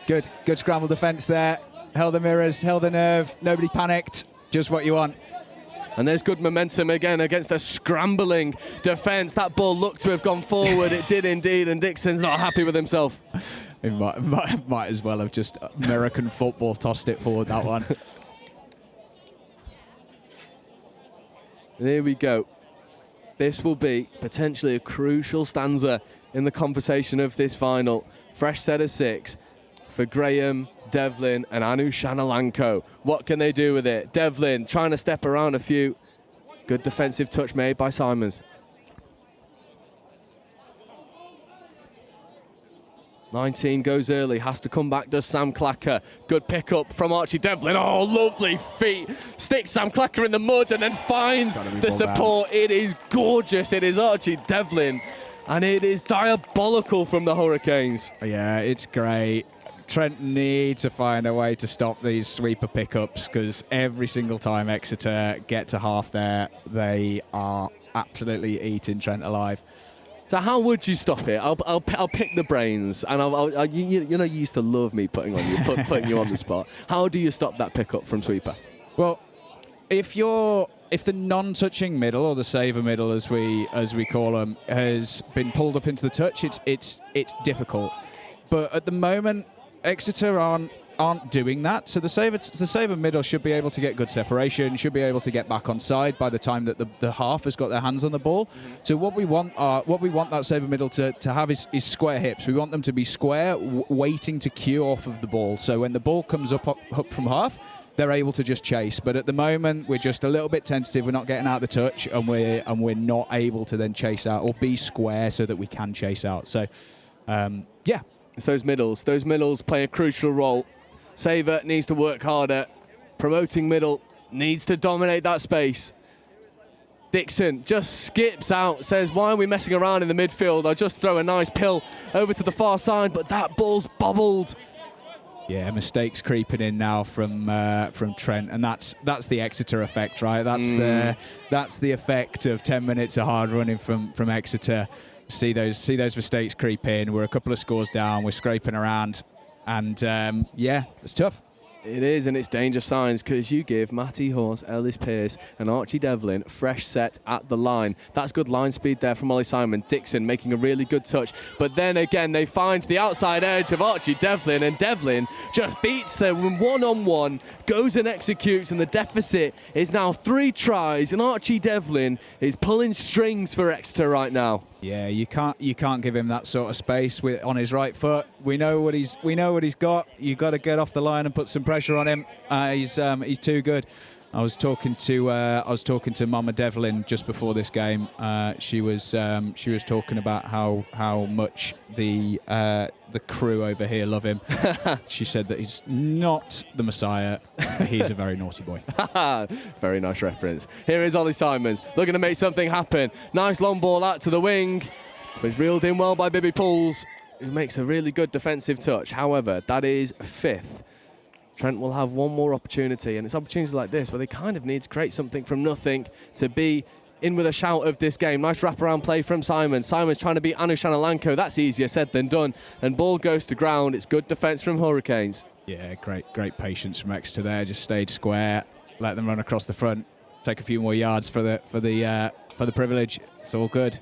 Good scramble defence there. Held the Mirrors, held the nerve. Nobody panicked. Just what you want. And there's good momentum again against a scrambling defence. That ball looked to have gone forward. It did indeed, and Dixon's not happy with himself. He might as well have just American football tossed it forward, that one. There we go. This will be potentially a crucial stanza in the conversation of this final. Fresh set of 6 for Graham, Devlin and Anu Shanalanko. What can they do with it? Devlin trying to step around a few. Good defensive touch made by Simons. 19 goes early, has to come back, does Sam Clacker. Good pick-up from Archie Devlin. Oh, lovely feet. Sticks Sam Clacker in the mud and then finds the support. Down. It is gorgeous. It is Archie Devlin. And it is diabolical from the Hurricanes. Yeah, it's great. Trent needs to find a way to stop these sweeper pickups because every single time Exeter get to half there, they are absolutely eating Trent alive. So how would you stop it? I'll pick the brains, and you used to love me putting you on the spot. How do you stop that pickup from sweeper? Well, if the non-touching middle or the saver middle, as we call them, has been pulled up into the touch, it's difficult. But at the moment, Exeter aren't doing that. So the saver middle should be able to get good separation, should be able to get back on side by the time that the half has got their hands on the ball. Mm-hmm. So what we want that saver middle to have is square hips. We want them to be square, waiting to cue off of the ball. So when the ball comes up from half, they're able to just chase. But at the moment, we're just a little bit tentative. We're not getting out the touch, and we're not able to then chase out or be square so that we can chase out. So, yeah. It's those middles play a crucial role. Saver needs to work harder. Promoting middle needs to dominate that space. Dixon just skips out, says, why are we messing around in the midfield? I'll just throw a nice pill over to the far side, but that ball's bobbled. Yeah, mistakes creeping in now from Trent, and that's the Exeter effect, right? That's the effect of 10 minutes of hard running from Exeter. See those mistakes creep in. We're a couple of scores down. We're scraping around. And, yeah, it's tough. It is, and it's danger signs because you give Matty Horse, Ellis Pearce and Archie Devlin fresh set at the line. That's good line speed there from Ollie Simon. Dixon making a really good touch. But then again, they find the outside edge of Archie Devlin, and Devlin just beats them one-on-one, goes and executes, and the deficit is now 3 tries, and Archie Devlin is pulling strings for Exeter right now. Yeah, you can't give him that sort of space on his right foot. We know what he's got. You got to get off the line and put some pressure on him. He's too good. I was talking to Mama Devlin just before this game. She was talking about how much the crew over here love him. She said that he's not the Messiah. He's a very naughty boy. Very nice reference. Here is Ollie Simons looking to make something happen. Nice long ball out to the wing, but reeled in well by Bibby Pools, who makes a really good defensive touch. However, that is 5th. Trent will have one more opportunity, and it's opportunities like this where they kind of need to create something from nothing to be in with a shout of this game. Nice wraparound play from Simon. Simon's trying to beat Anush Analanko. That's easier said than done. And ball goes to ground. It's good defence from Hurricanes. Yeah, great patience from Exeter there. Just stayed square, let them run across the front, take a few more yards for the privilege. It's all good.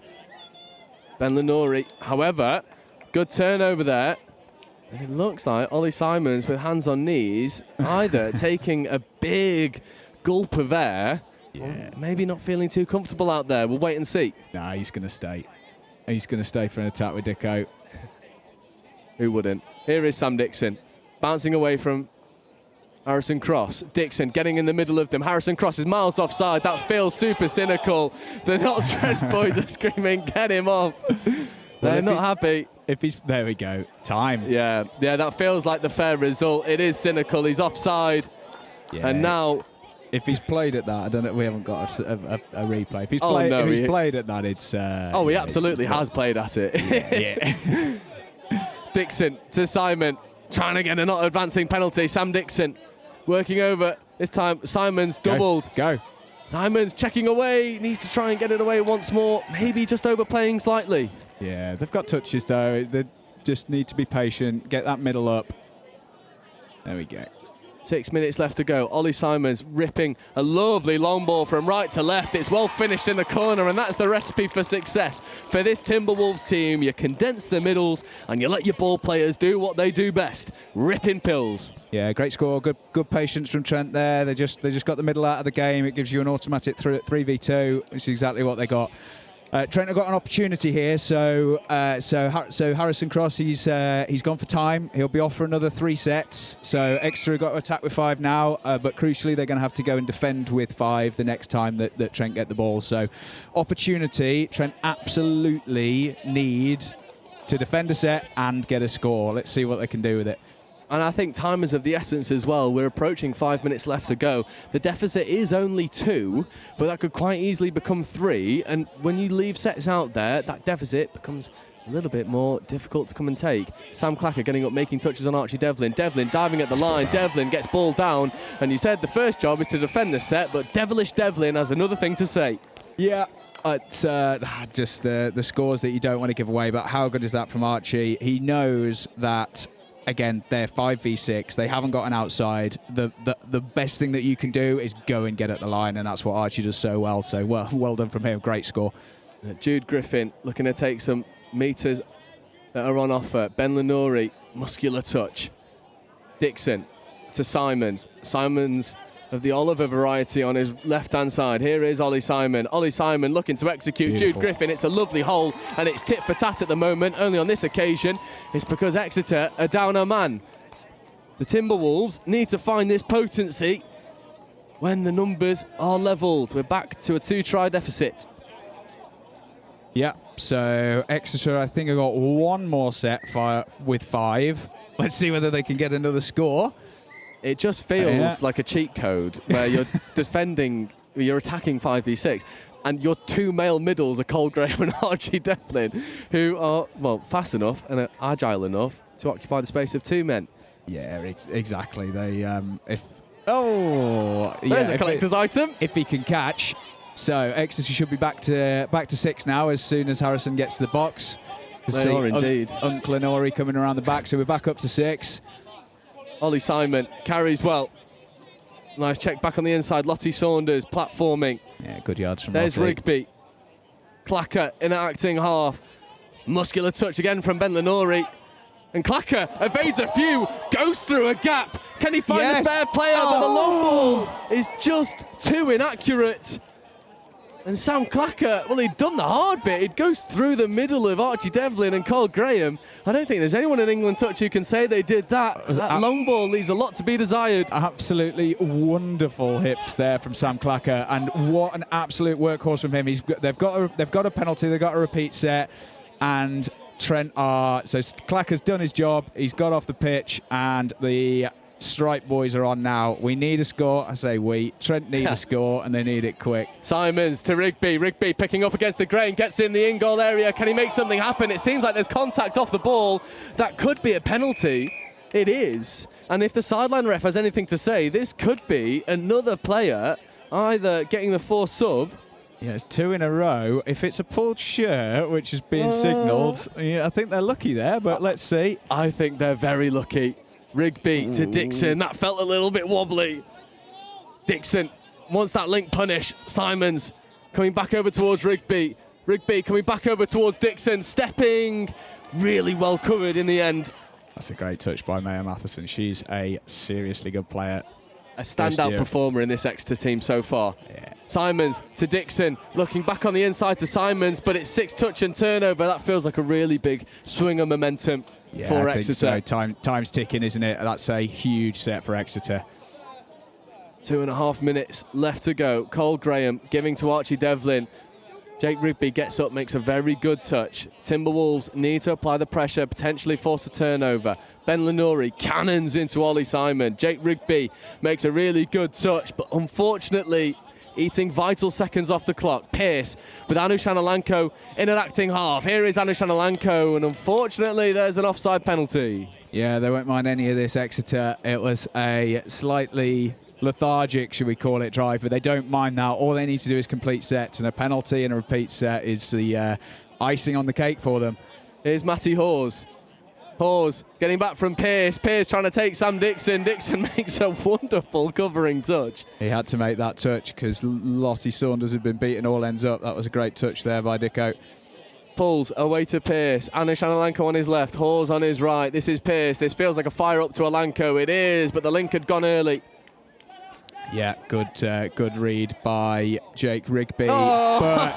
Ben Lenori, however, good turnover there. It looks like Ollie Simons with hands on knees, either taking a big gulp of air, or maybe not feeling too comfortable out there. We'll wait and see. Nah, he's going to stay. He's going to stay for an attack with Dicko. Who wouldn't? Here is Sam Dixon, bouncing away from Harrison Cross. Dixon getting in the middle of them. Harrison Cross is miles offside. That feels super cynical. The Not Stretch boys are screaming, get him off. They're not happy. There we go. Time. Yeah, that feels like the fair result. It is cynical. He's offside. Yeah. And now, if he's played at that, I don't know. We haven't got a replay. If he's played at that, it's. He absolutely has played at it. Yeah. Dixon to Simon, trying to get a not advancing penalty. Sam Dixon working over. This time, Simon's doubled. Go. Simon's checking away. Needs to try and get it away once more. Maybe just overplaying slightly. Yeah, they've got touches though. They just need to be patient, get that middle up. There we go. 6 minutes left to go. Ollie Simons ripping a lovely long ball from right to left. It's well finished in the corner, and that's the recipe for success for this Timberwolves team. You condense the middles and you let your ball players do what they do best, ripping pills. Yeah, great score. Good patience from Trent there. They just got the middle out of the game. It gives you an automatic 3v2, which is exactly what they got. Trent have got an opportunity here, so Harrison Cross, he's gone for time. He'll be off for another 3 sets. So Exeter have got to attack with 5 now, but crucially they're going to have to go and defend with 5 the next time that Trent get the ball. So opportunity, Trent absolutely need to defend a set and get a score. Let's see what they can do with it. And I think time is of the essence as well. We're approaching 5 minutes left to go. The deficit is only 2, but that could quite easily become 3. And when you leave sets out there, that deficit becomes a little bit more difficult to come and take. Sam Clacker getting up, making touches on Archie Devlin. Devlin diving at the line. Devlin gets ball down. And you said the first job is to defend the set, but Devilish Devlin has another thing to say. Yeah. It's just the scores that you don't want to give away, but how good is that from Archie? He knows that, again, they're 5v6. They haven't got an outside. The best thing that you can do is go and get at the line, and that's what Archie does so well. So well done from him. Great score. Jude Griffin looking to take some meters that are on offer. Ben Lenori, muscular touch. Dixon to Simons. Simons of the Oliver variety on his left-hand side. Here is Ollie Simon. Ollie Simon looking to execute. Beautiful. Jude Griffin, it's a lovely hole, and it's tit for tat at the moment. Only on this occasion, it's because Exeter are down a man. The Timberwolves need to find this potency when the numbers are levelled. We're back to a 2-try deficit. Yeah, so Exeter, I think, have got one more set with 5. Let's see whether they can get another score. It just feels like a cheat code where you're you're attacking 5v6, and your 2 male middles are Cole Graham and Archie Devlin, who are, well, fast enough and are agile enough to occupy the space of 2 men. Yeah, exactly. They There's a collector's item. If he can catch. So Exeter should be back to 6 now as soon as Harrison gets to the box. They are indeed. Uncle Lenori coming around the back, so we're back up to 6. Ollie Simon carries well. Nice check back on the inside. Lottie Saunders platforming. Yeah, good yards from There's Lottie. Rugby. Clacker in an acting half. Muscular touch again from Ben Lenori. And Clacker evades a few, goes through a gap. Can he find Yes. a spare player? But the long ball is just too inaccurate. And Sam Clacker, well, he'd done the hard bit. It goes through the middle of Archie Devlin and Cole Graham. I don't think there's anyone in England touch who can say they did that. That long ball leaves a lot to be desired. Absolutely wonderful hips there from Sam Clacker, and what an absolute workhorse from him. They've got a penalty, they've got a repeat set, and Trent so Clacker's done his job. He's got off the pitch, and the Stripe boys are on now. We need a score. I say we. Trent need a score, and they need it quick. Simons to Rugby. Rugby picking up against the grain, gets in the in-goal area. Can he make something happen? It seems like there's contact off the ball. That could be a penalty. It is. And if the sideline ref has anything to say, this could be another player either getting the forced sub. Yeah, it's 2 in a row. If it's a pulled shirt, which is being signalled, yeah, I think they're lucky there, but let's see. I think they're very lucky. Rugby to Dixon. That felt a little bit wobbly. Dixon wants that link punish. Simons coming back over towards Rugby. Rugby coming back over towards Dixon. Stepping. Really well covered in the end. That's a great touch by Maya Matheson. She's a seriously good player. A standout performer in this Exeter team so far. Yeah. Simons to Dixon. Looking back on the inside to Simons, but it's 6 touch and turnover. That feels like a really big swing of momentum. Yeah, for I Exeter. think so. Time's ticking, isn't it? That's a huge set for Exeter. 2.5 minutes left to go. Cole Graham giving to Archie Devlin. Jake Rugby gets up, makes a very good touch. Timberwolves need to apply the pressure, potentially force a turnover. Ben Lenori cannons into Ollie Simon. Jake Rugby makes a really good touch, but unfortunately eating vital seconds off the clock. Pearce with Anu Shanalanko in an acting half. Here is Anu Shanalanko, and unfortunately there's an offside penalty. Yeah, they won't mind any of this, Exeter. It was a slightly lethargic, should we call it, drive, but they don't mind that. All they need to do is complete sets, and a penalty and a repeat set is the icing on the cake for them. Here's Matty Hawes. Hawes getting back from Pearce. Pearce trying to take Sam Dixon. Dixon makes a wonderful covering touch. He had to make that touch because Lottie Saunders had been beaten all ends up. That was a great touch there by Dicko. Pulls away to Pearce. Anish Analanko on his left. Hawes on his right. This is Pearce. This feels like a fire up to Alanko. It is, but the link had gone early. Yeah, good read by Jake Rugby. Oh.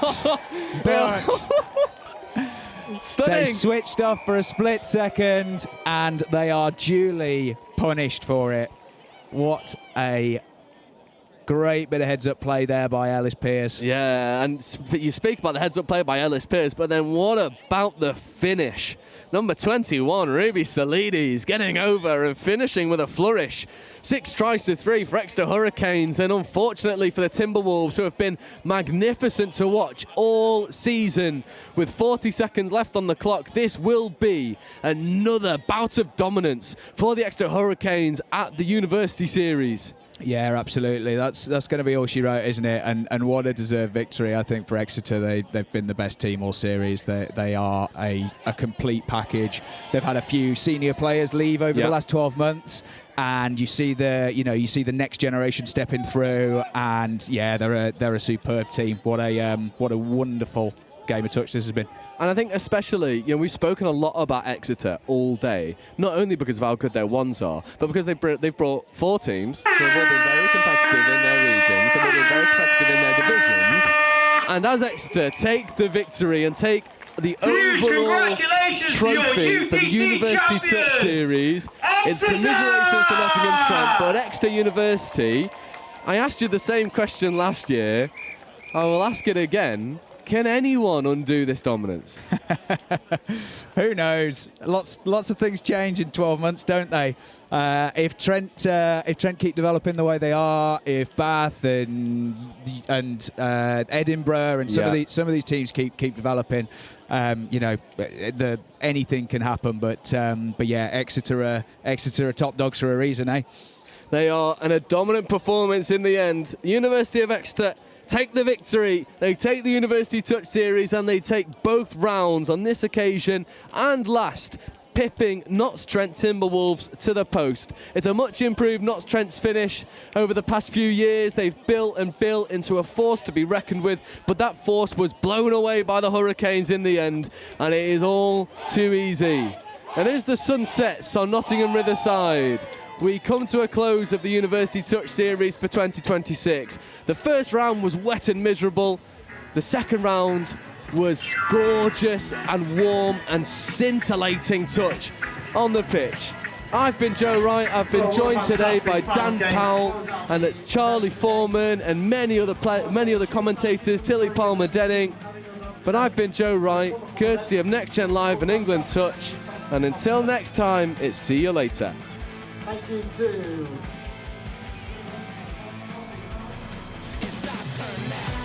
But Stunning. They switched off for a split second, and they are duly punished for it. What a great bit of heads-up play there by Ellis Pearce. Yeah, and you speak about the heads-up play by Ellis Pearce, but then what about the finish? Number 21, Ruby Salides, getting over and finishing with a flourish. 6 tries to 3 for Exeter Hurricanes, and unfortunately for the Timberwolves, who have been magnificent to watch all season. With 40 seconds left on the clock, this will be another bout of dominance for the Exeter Hurricanes at the University Series. Yeah, absolutely. That's going to be all she wrote, isn't it? And what a deserved victory, I think, for Exeter. They've been the best team all series. They are a complete package. They've had a few senior players leave over the last 12 months, and you see the next generation stepping through. And yeah, they're a superb team. What a wonderful game of touch this has been. And I think especially, we've spoken a lot about Exeter all day, not only because of how good their ones are, but because they've brought 4 teams who have all been very competitive in their regions, they've all been very competitive in their divisions, and as Exeter take the victory and take the overall trophy for the University Touch Series, it's commiserations to Nottingham Trent, but Exeter University, I asked you the same question last year, I will ask it again. Can anyone undo this dominance? Who knows? Lots of things change in 12 months, don't they? If Trent keep developing the way they are, if Bath and Edinburgh and some of these teams keep developing, anything can happen. But yeah, Exeter are top dogs for a reason, eh? They are, and a dominant performance in the end. University of Exeter take the victory. They take the University Touch Series, and they take both rounds on this occasion and last pipping Notts Trent Timberwolves to the post. It's a much improved Notts Trent's finish over the past few years. They've built and built into a force to be reckoned with, but that force was blown away by the Hurricanes in the end, and it is all too easy. And as the sun sets on Nottingham Riverside, we come to a close of the University Touch series for 2026. The first round was wet and miserable. The second round was gorgeous and warm and scintillating touch on the pitch. I've been Joe Wright. I've been joined today by Dan Powell and Charlie Foreman and many other commentators, Tilly Palmer-Denning. But I've been Joe Wright, courtesy of Next Gen Live and England Touch. And until next time, it's see you later. Thank you too. It's our turn now.